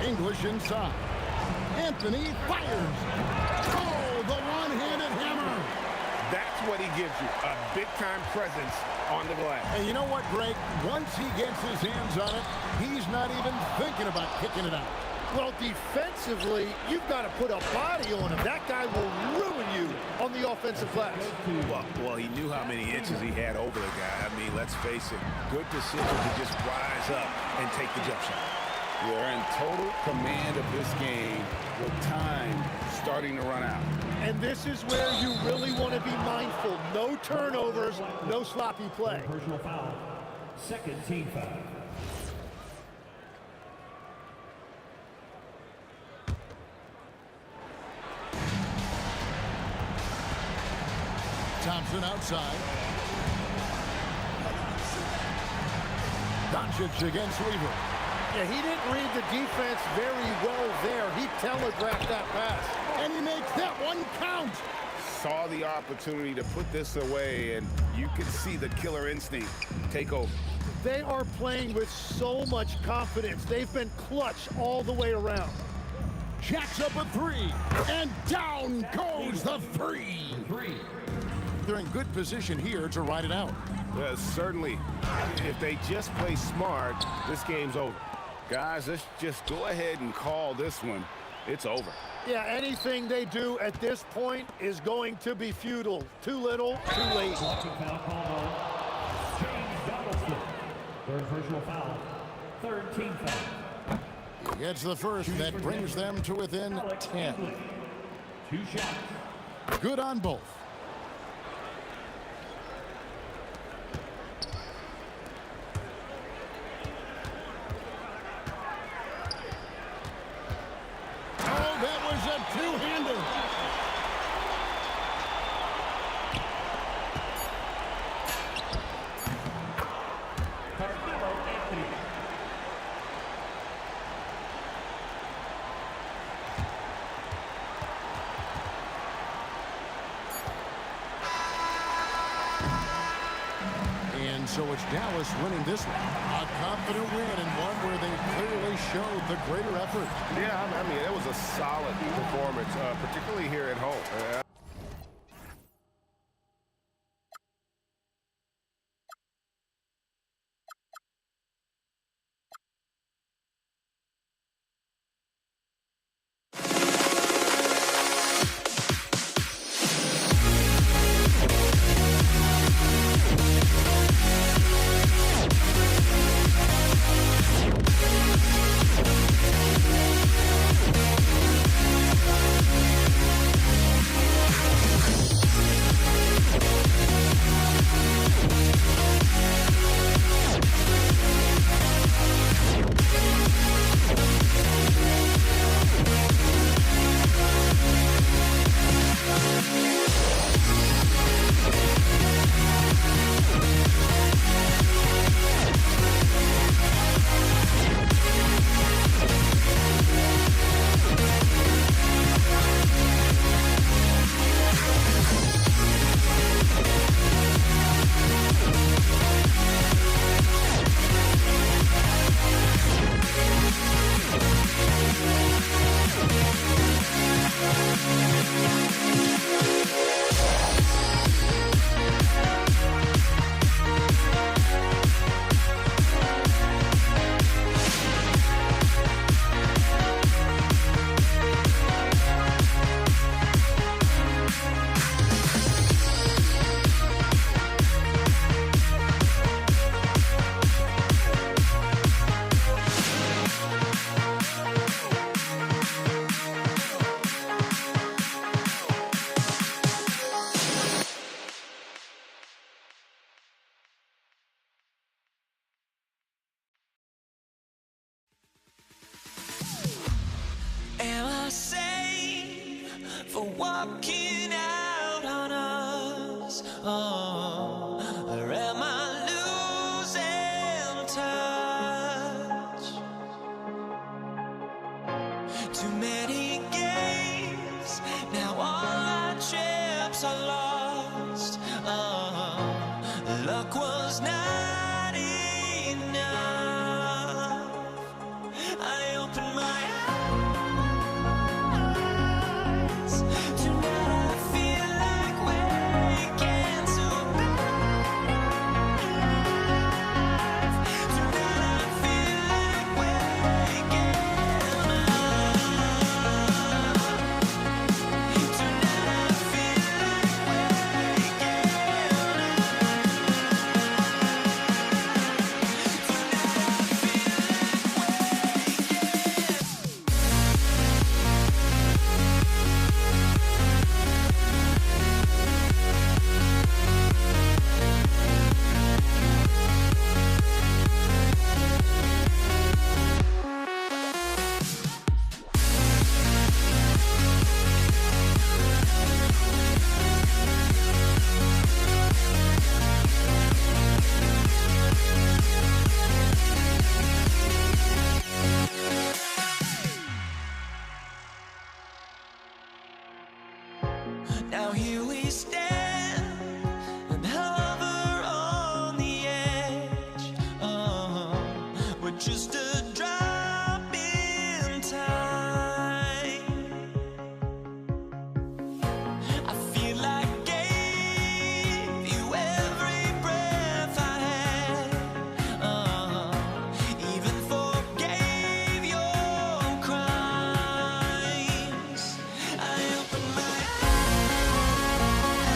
English inside. Anthony fires. Oh, the one-handed hammer. That's what he gives you, a big-time presence on the glass. And you know what, Greg? Once he gets his hands on it, he's not even thinking about kicking it out. Well, defensively, you've got to put a body on him. That guy will ruin you on the offensive glass. Well, he knew how many inches he had over the guy. I mean, let's face it, good decision to just rise up and take the jump shot. They're in total command of this game with time starting to run out. And this is where you really want to be mindful. No turnovers, no sloppy play. Personal foul. Second team foul. Thompson outside. Doncic against Weaver. Yeah, he didn't read the defense very well there. He telegraphed that pass. And he makes that one count. Saw the opportunity to put this away, and you can see the killer instinct take over. They are playing with so much confidence. They've been clutch all the way around. Jacks up a 3, and down goes the 3. They're in good position here to ride it out. Certainly, if they just play smart, this game's over. Guys, let's just go ahead and call this one. It's over. Yeah, anything they do at this point is going to be futile. Too little, too late. Foul called on James Donaldson. Third personal foul. Third team foul. He gets the first. That brings them to within 10. 2 shots. Good on both. Two-hander. And so it's Dallas winning this one. A confident win and one where they clearly showed the greater effort. Yeah, I mean, it was a solid performance, particularly here at home. walking out on us? Oh, or am I losing touch? Too many games, now all our chips are lost. Oh, luck was not enough. I opened my eyes. Tonight I feel like waking to life. Tonight I feel like waking up. Tonight I feel like now here we stand and hover on the edge. Oh, we're just a drop in time. I feel like I gave you every breath I had. Oh, even forgave your crimes. I opened my eyes.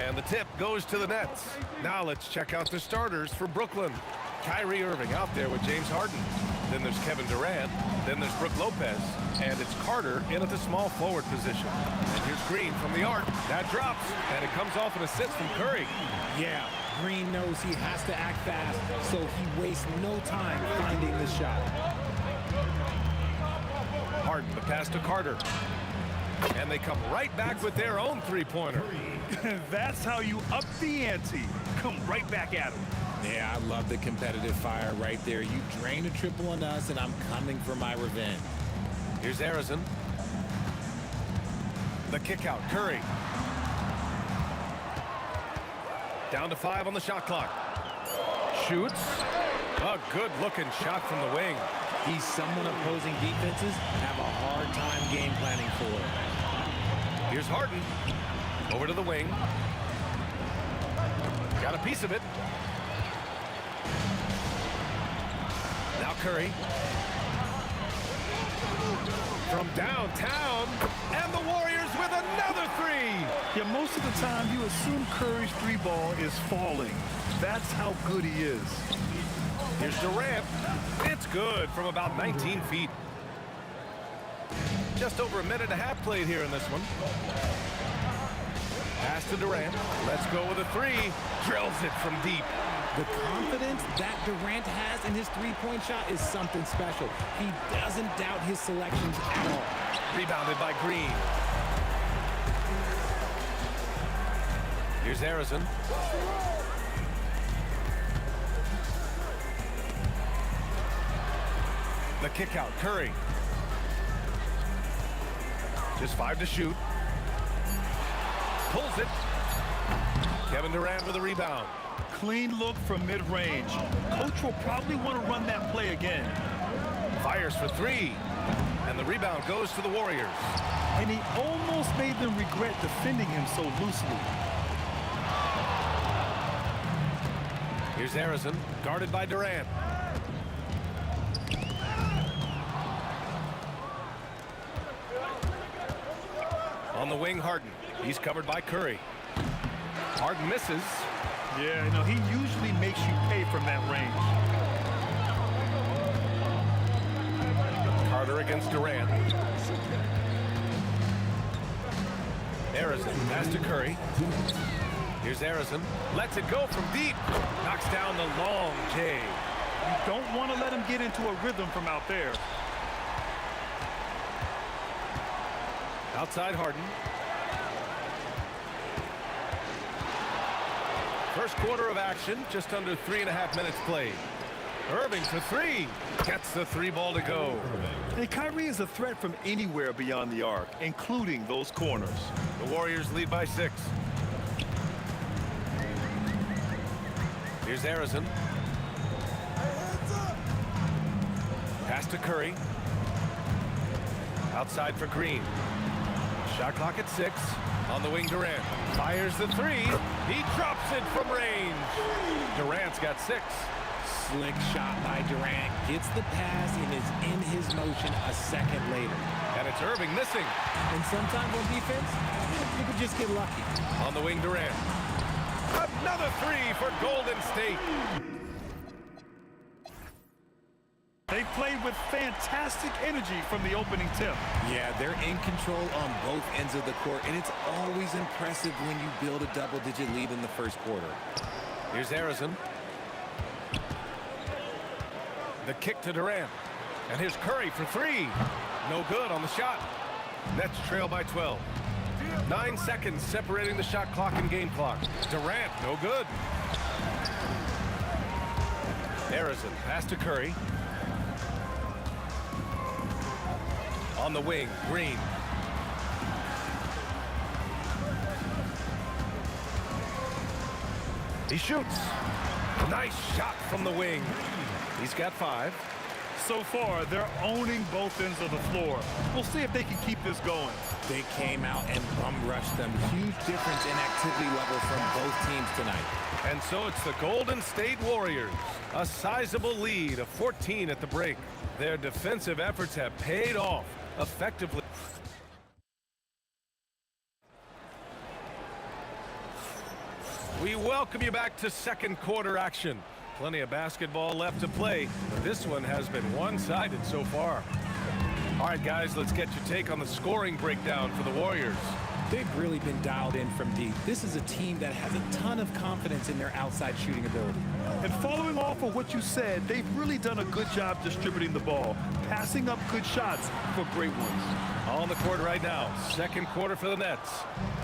And the tip goes to the Nets. Now let's check out the starters for Brooklyn. Kyrie Irving out there with James Harden. Then there's Kevin Durant. Then there's Brook Lopez. And it's Carter in at the small forward position. And here's Green from the arc. That drops. And it comes off an assist from Curry. Yeah, Green knows he has to act fast, so he wastes no time finding the shot. Harden, the pass to Carter. And they come right back with their own three-pointer. That's how you up the ante. Come right back at him. Yeah, I love the competitive fire right there. You drain a triple on us, and I'm coming for my revenge. Here's Arizon. The kick out, Curry. Down to 5 on the shot clock. Shoots. A good-looking shot from the wing. He's someone opposing defenses have a hard time game planning for. Here's Harden. Over to the wing. Got a piece of it. Now Curry. From downtown. And the Warriors with another three. Yeah, most of the time you assume Curry's three ball is falling. That's how good he is. Here's Durant. It's good from about 19 feet. Just over a minute and a half played here in this one. Pass to Durant. Let's go with a three. Drills it from deep. The confidence that Durant has in his three-point shot is something special. He doesn't doubt his selections at all. Rebounded by Green. Here's Arizon. The kick out, Curry. Just 5 to shoot. Pulls it. Kevin Durant with a rebound. Clean look from mid-range. Coach will probably want to run that play again. Fires for 3. And the rebound goes to the Warriors. And he almost made them regret defending him so loosely. Here's Arizon, guarded by Durant. On the wing, Harden. He's covered by Curry. Harden misses. Yeah, you know, he usually makes you pay from that range. Carter against Durant. Arizon, pass to Curry. Here's Arizon. Lets it go from deep. Knocks down the long J. You don't want to let him get into a rhythm from out there. Outside Harden. First quarter of action, just under 3.5 minutes played. Irving for 3. Gets the 3 ball to go. And Kyrie is a threat from anywhere beyond the arc, including those corners. The Warriors lead by 6. Here's Arizon. Pass to Curry. Outside for Green. Shot clock at 6. On the wing, Durant. Fires the 3. He drops it from range. Durant's got 6. Slick shot by Durant. Gets the pass and is in his motion a second later. And it's Irving missing. And sometimes on defense, you could just get lucky. On the wing, Durant. Another 3 for Golden State. They played with fantastic energy from the opening tip. Yeah, they're in control on both ends of the court, and it's always impressive when you build a double-digit lead in the first quarter. Here's Arizon. The kick to Durant. And here's Curry for 3. No good on the shot. Nets trail by 12. 9 seconds separating the shot clock and game clock. Durant, no good. Arizon, pass to Curry. On the wing, Green. He shoots. Nice shot from the wing. He's got 5. So far, they're owning both ends of the floor. We'll see if they can keep this going. They came out and bum-rushed them. Huge difference in activity level from both teams tonight. And so it's the Golden State Warriors. A sizable lead of 14 at the break. Their defensive efforts have paid off effectively. We welcome you back to second quarter action. Plenty of basketball left to play, but this one has been one-sided so far. All right, guys, let's get your take on the scoring breakdown for the Warriors. They've really been dialed in from deep. This is a team that has a ton of confidence in their outside shooting ability. And following off of what you said, they've really done a good job distributing the ball, passing up good shots for great ones. On the court right now, second quarter for the Nets.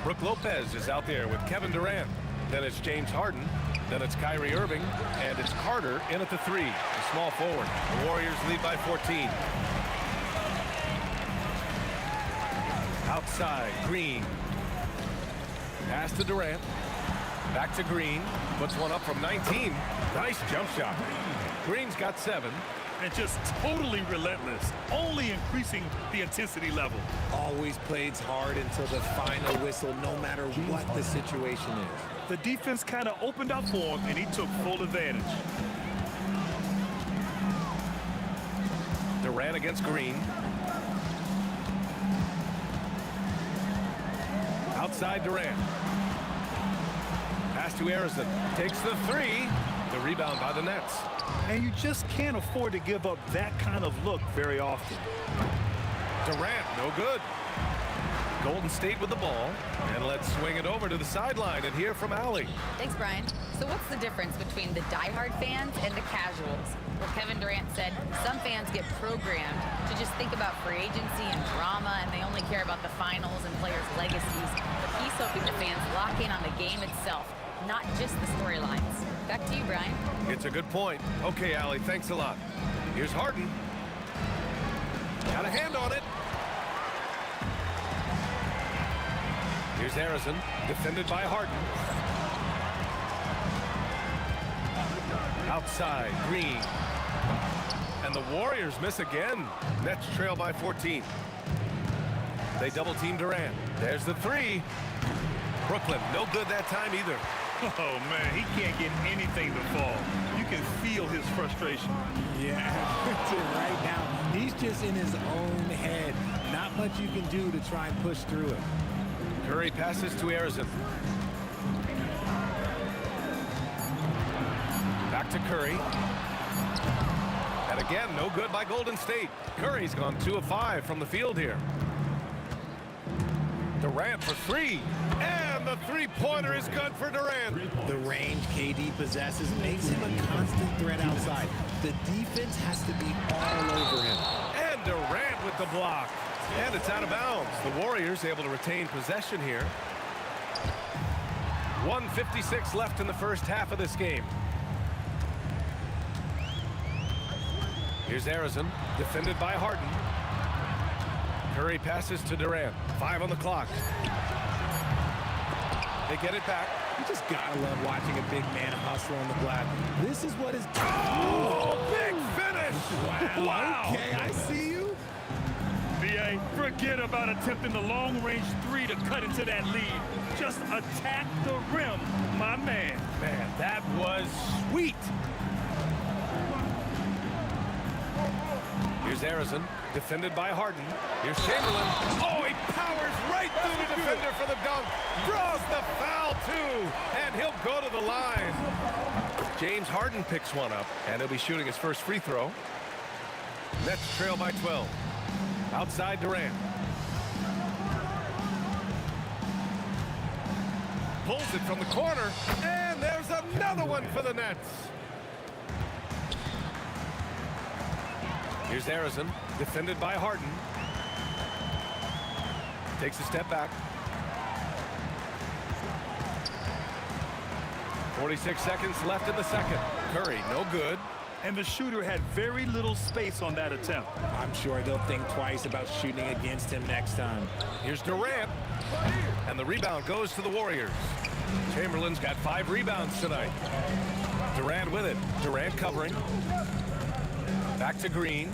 Brook Lopez is out there with Kevin Durant. Then it's James Harden. Then it's Kyrie Irving. And it's Carter in at the 3, the small forward. The Warriors lead by 14. Outside, Green. Pass to Durant. Back to Green. Puts one up from 19. Nice jump shot. Green's got 7. And just totally relentless, only increasing the intensity level. Always plays hard until the final whistle, no matter what the situation is. The defense kind of opened up for him, and he took full advantage. Durant against Green. Outside Durant. Pass to Harrison. Takes the 3. The rebound by the Nets. And you just can't afford to give up that kind of look very often. Durant, no good. Golden State with the ball. And let's swing it over to the sideline and hear from Allie. Thanks, Brian. So what's the difference between the diehard fans and the casuals? Well, Kevin Durant said some fans get programmed to just think about free agency and drama, and they only care about the finals and players' legacies. But he's hoping the fans lock in on the game itself, not just the storylines. Back to you, Brian. It's a good point. Okay, Allie, thanks a lot. Here's Harden. Got a hand on it. Here's Harrison, defended by Harden. Outside, Green. And the Warriors miss again. Nets trail by 14. They double team Durant. There's the 3. Brooklyn, no good that time either. Oh, man, he can't get anything to fall. You can feel his frustration. Yeah, right now, he's just in his own head. Not much you can do to try and push through it. Curry passes to Harrison. Back to Curry. And again, no good by Golden State. Curry's gone 2 of 5 from the field here. Durant for 3. And the three-pointer is good for Durant. The range KD possesses makes him a constant threat outside. The defense has to be all over him. And Durant with the block. And it's out of bounds. The Warriors able to retain possession here. 1:56 left in the first half of this game. Here's Harrison, defended by Harden. Curry passes to Durant. 5 on the clock. They get it back. You just gotta love watching a big man hustle on the glass. This is what is... Oh, big finish! Wow. Okay, I see you. B.A., forget about attempting the long-range 3 to cut into that lead. Just attack the rim, my man. Man, that was sweet. Here's Harrison, defended by Harden. Here's Chamberlain. Oh, he powers right through the defender for the dunk. Draws the foul, too. And he'll go to the line. James Harden picks one up, and he'll be shooting his first free throw. Nets trail by 12. Outside Durant. Pulls it from the corner, and there's another one for the Nets. Here's Harrison, defended by Harden. Takes a step back. 46 seconds left in the second. Curry, no good. And the shooter had very little space on that attempt. I'm sure they'll think twice about shooting against him next time. Here's Durant. And the rebound goes to the Warriors. Chamberlain's got 5 rebounds tonight. Durant with it. Durant covering. Back to Green.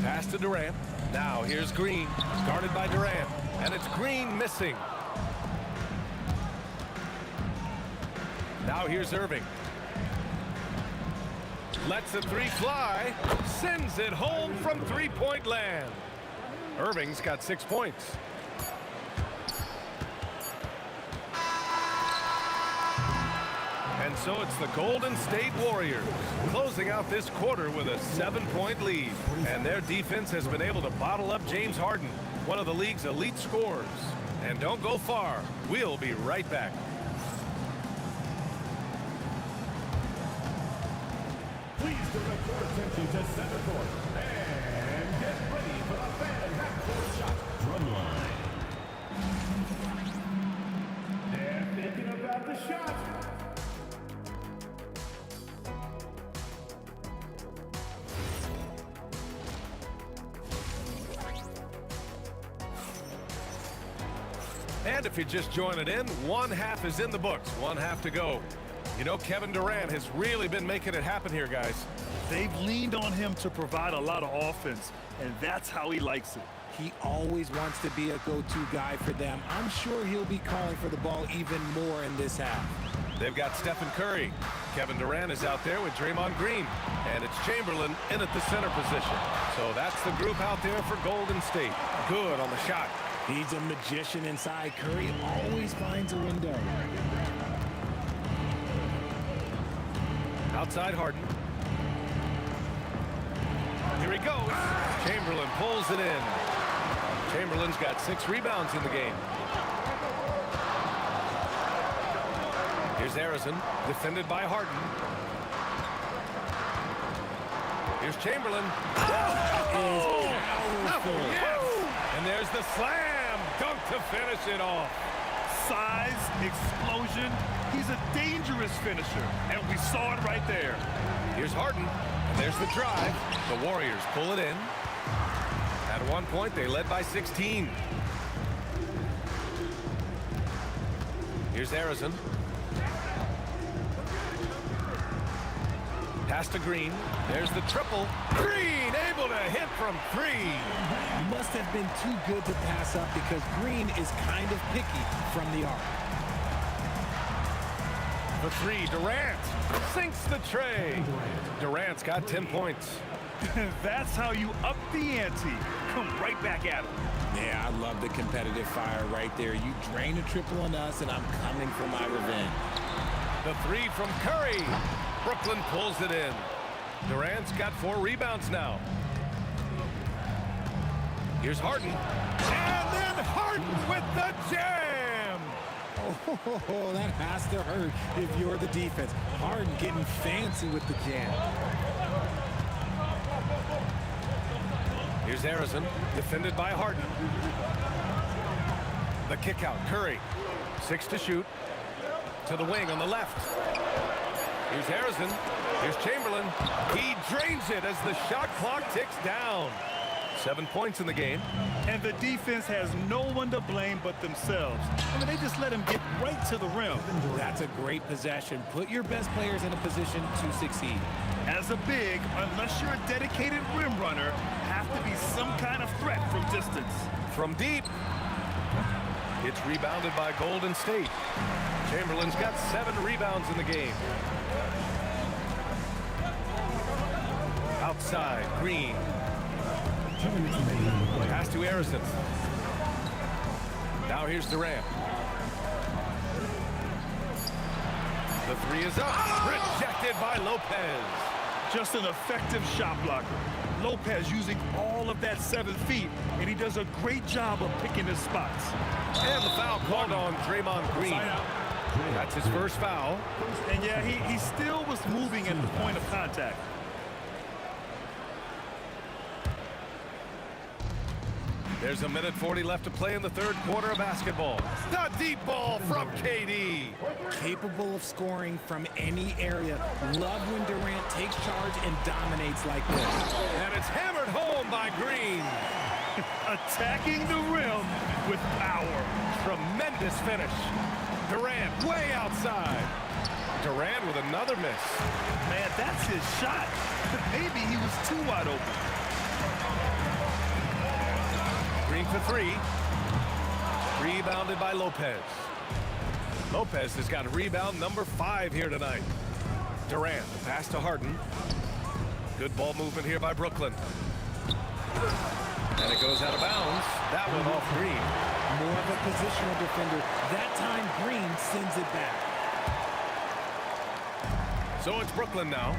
Pass to Durant. Now here's Green. Guarded by Durant. And it's Green missing. Now here's Irving. Lets the 3 fly. Sends it home from three-point land. Irving's got 6 points. so it's the Golden State Warriors closing out this quarter with a 7-point lead. And their defense has been able to bottle up James Harden, one of the league's elite scorers. And don't go far. We'll be right back. Please direct your attention to center court and get ready for the fan half-court shot drum line. They're thinking about the shot. And if you're just joining in, one half is in the books, one half to go. You know, Kevin Durant has really been making it happen here, guys. They've leaned on him to provide a lot of offense, and that's how he likes it. He always wants to be a go-to guy for them. I'm sure he'll be calling for the ball even more in this half. They've got Stephen Curry. Kevin Durant is out there with Draymond Green. And it's Chamberlain in at the center position. So that's the group out there for Golden State. Good on the shot. He's a magician inside. Curry always finds a window. Outside Harden. Here he goes. Chamberlain pulls it in. Chamberlain's got 6 rebounds in the game. Here's Harrison, defended by Harden. Here's Chamberlain. Yes! And there's the slam dunk to finish it off. Size, explosion. He's a dangerous finisher, and we saw it right there. Here's Harden. And there's the drive. The Warriors pull it in. At one point, they led by 16. Here's Harrison. Pass to Green. There's the triple. Green able to hit from 3. Must have been too good to pass up because Green is kind of picky from the arc. The 3, Durant sinks the tray. Durant's got 10 points. That's how you up the ante. Come right back at him. Yeah, I love the competitive fire right there. You drain a triple on us, and I'm coming for my revenge. The 3 from Curry. Brooklyn pulls it in. Durant's got 4 rebounds now. Here's Harden. And then Harden with the jam. Oh, that has to hurt if you're the defense. Harden getting fancy with the jam. Here's Harrison, defended by Harden. The kick out, Curry. 6 to shoot. To the wing on the left. Here's Harrison. Here's Chamberlain. He drains it as the shot clock ticks down. 7 points in the game. And the defense has no one to blame but themselves. I mean, they just let him get right to the rim. That's a great possession. Put your best players in a position to succeed. As a big, unless you're a dedicated rim runner, have to be some kind of threat from distance. From deep. It's rebounded by Golden State. Chamberlain's got 7 rebounds in the game. Outside, Green. Pass to Harrison. Now here's Durant. The 3 is up. Rejected by Lopez. Just an effective shot blocker. Lopez using all of that 7 feet, and he does a great job of picking his spots. And the foul called on Draymond Green. That's his first foul. And yeah, he still was moving at the point of contact. There's 1:40 left to play in the third quarter of basketball. The deep ball from KD. Capable of scoring from any area. Love when Durant takes charge and dominates like this. And it's hammered home by Green. Attacking the rim with power. Tremendous finish. Durant way outside. Durant with another miss. Man, that's his shot. Maybe he was too wide open. Green for 3. Rebounded by Lopez. Lopez has got rebound number 5 here tonight. Durant, pass to Harden. Good ball movement here by Brooklyn. And it goes out of bounds. That one off Green. More of a positional defender. That time Green sends it back. So it's Brooklyn now.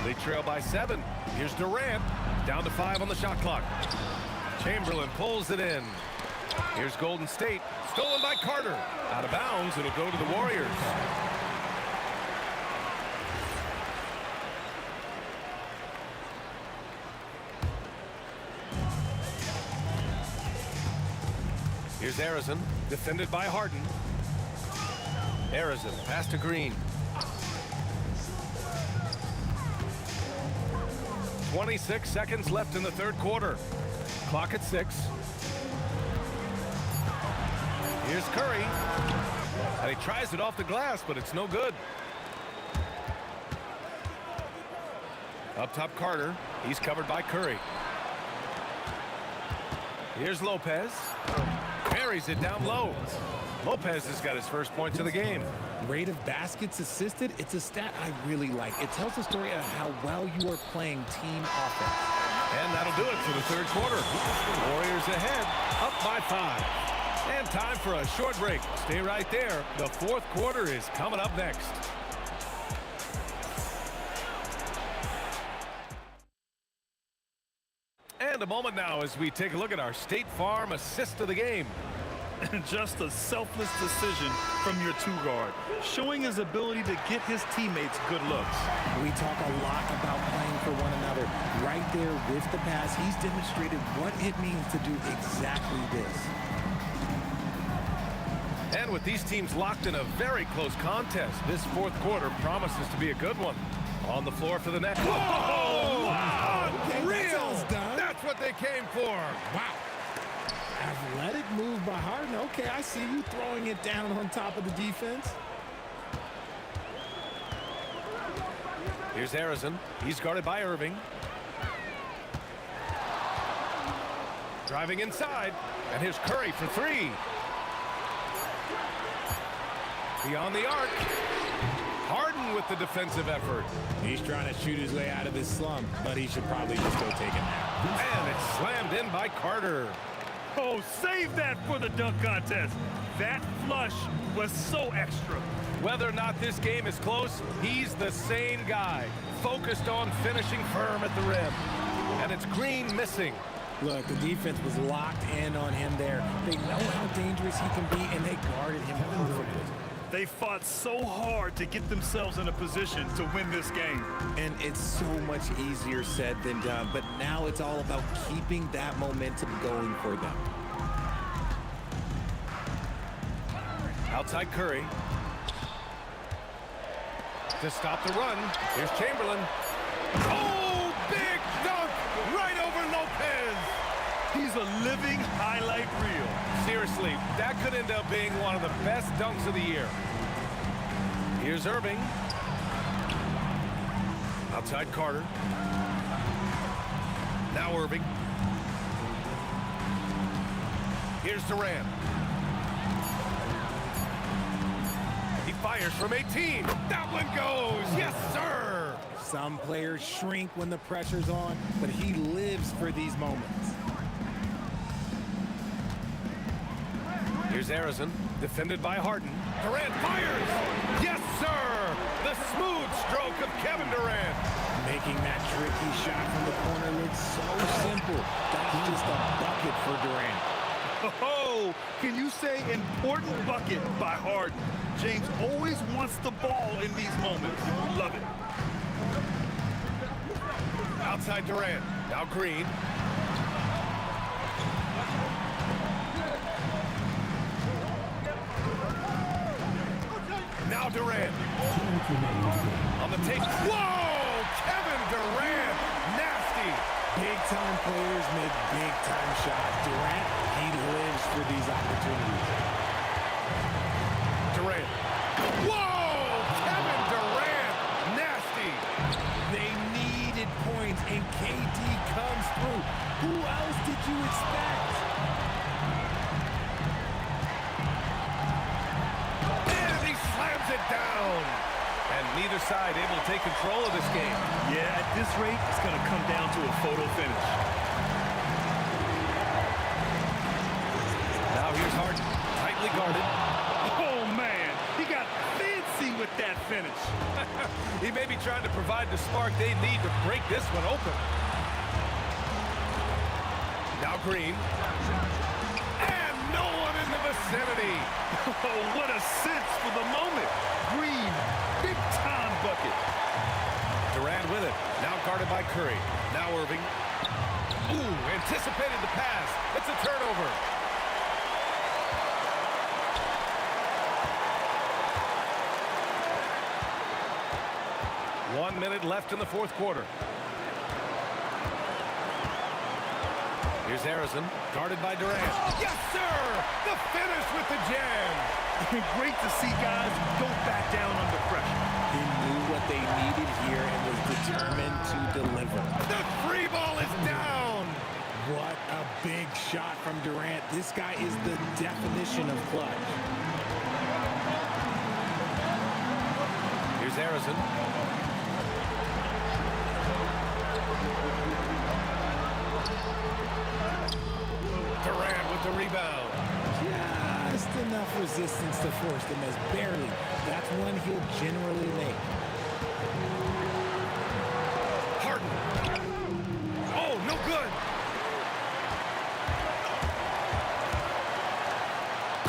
They trail by 7. Here's Durant. Down to 5 on the shot clock. Chamberlain pulls it in. Here's Golden State. Stolen by Carter. Out of bounds. It'll go to the Warriors. Here's Arizon, defended by Harden. Arizon, pass to Green. 26 seconds left in the third quarter. Clock at 6. Here's Curry. And he tries it off the glass, but it's no good. Up top, Carter. He's covered by Curry. Here's Lopez. Carries it down low. Lopez has got his first points of the game. Rate of baskets assisted, it's a stat I really like. It tells the story of how well you are playing team offense. And that'll do it for the third quarter. Warriors ahead, up by 5. And time for a short break. Stay right there. The fourth quarter is coming up next. And a moment now as we take a look at our State Farm assist of the game. Just a selfless decision from your two-guard, showing his ability to get his teammates good looks. We talk a lot about playing for one another. Right there with the pass, he's demonstrated what it means to do exactly this. And with these teams locked in a very close contest, this fourth quarter promises to be a good one. On the floor for the Nets. Whoa! Wow! Unreal! That's what they came for. Wow. Athletic move by Harden. Okay, I see you throwing it down on top of the defense. Here's Arizon. He's guarded by Irving. Driving inside. And here's Curry for 3. Beyond the arc. Harden with the defensive effort. He's trying to shoot his way out of his slump, but he should probably just go take a nap. And it's slammed in by Carter. Oh, save that for the dunk contest. That flush was so extra. Whether or not this game is close, he's the same guy, focused on finishing firm at the rim. And it's Green missing. Look, the defense was locked in on him there. They know how dangerous he can be, and they guarded him perfectly. They fought so hard to get themselves in a position to win this game. And it's so much easier said than done, but now it's all about keeping that momentum going for them. Outside Curry. To stop the run, here's Chamberlain. Oh, big dunk right over Lopez. He's a living highlight reel. Seriously, that could end up being one of the best dunks of the year. Here's Irving. Outside Carter. Now Irving. Here's Durant. He fires from 18. That one goes. Yes, sir. Some players shrink when the pressure's on, but he lives for these moments. Here's Arizon, defended by Harden. Durant fires! Yes, sir! The smooth stroke of Kevin Durant. Making that tricky shot from the corner looks so simple. That's just a bucket for Durant. Oh, can you say important bucket by Harden? James always wants the ball in these moments. Love it. Outside Durant. Now Green. Now Durant. On the take. Whoa! Kevin Durant. Nasty. Big-time players make big-time shots. Durant, he lives for these opportunities. Durant. Whoa! Kevin Durant. Nasty. They needed points, and KD comes through. Who else did you expect? Slams it down. And neither side able to take control of this game. Yeah, at this rate, it's going to come down to a photo finish. Now here's Harden, tightly guarded. Oh, man. He got fancy with at that finish. He may be trying to provide the spark they need to break this one open. Now Green. And no one in the vicinity. Oh, what a sense for the moment. Green, big-time bucket. Durant with it. Now guarded by Curry. Now Irving. Ooh, anticipated the pass. It's a turnover. One minute left in the fourth quarter. Here's Harrison, guarded by Durant. Yes, sir! The finish with the jam. Great to see guys don't back down under pressure. He knew what they needed here and was determined to deliver. The free ball is down. What a big shot from Durant. This guy is the definition of clutch. Here's Harrison. Durant with the rebound. Just enough resistance to force them as barely. That's one he'll generally make. Harden. Oh, no good.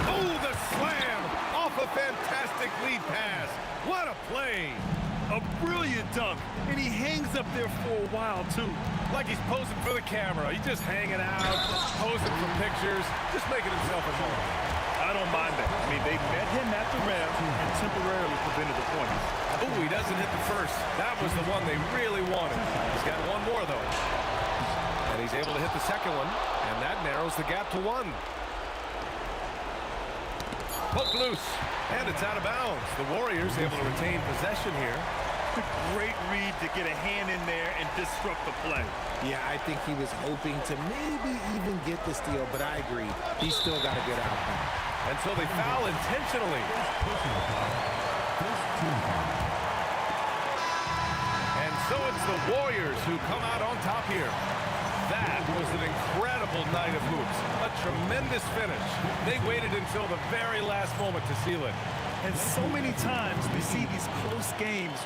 Oh, the slam off a fantastic lead pass. What a play. A brilliant dunk, and he hangs up there for a while, too. Like he's posing for the camera. He's just hanging out, posing for pictures, just making himself at home. I don't mind that. I mean, they met him at the rim and temporarily prevented the points. Oh, he doesn't hit the first. That was the one they really wanted. He's got one more, though. And he's able to hit the second one, and that narrows the gap to one. Poke loose, and it's out of bounds. The Warriors able to retain possession here. Great read to get a hand in there and disrupt the play. Yeah, I think he was hoping to maybe even get the steal, but I agree. He's still got a good outcome. And so they foul intentionally. And so it's the Warriors who come out on top here. That was an incredible night of hoops. A tremendous finish. They waited until the very last moment to seal it. And so many times we see these close games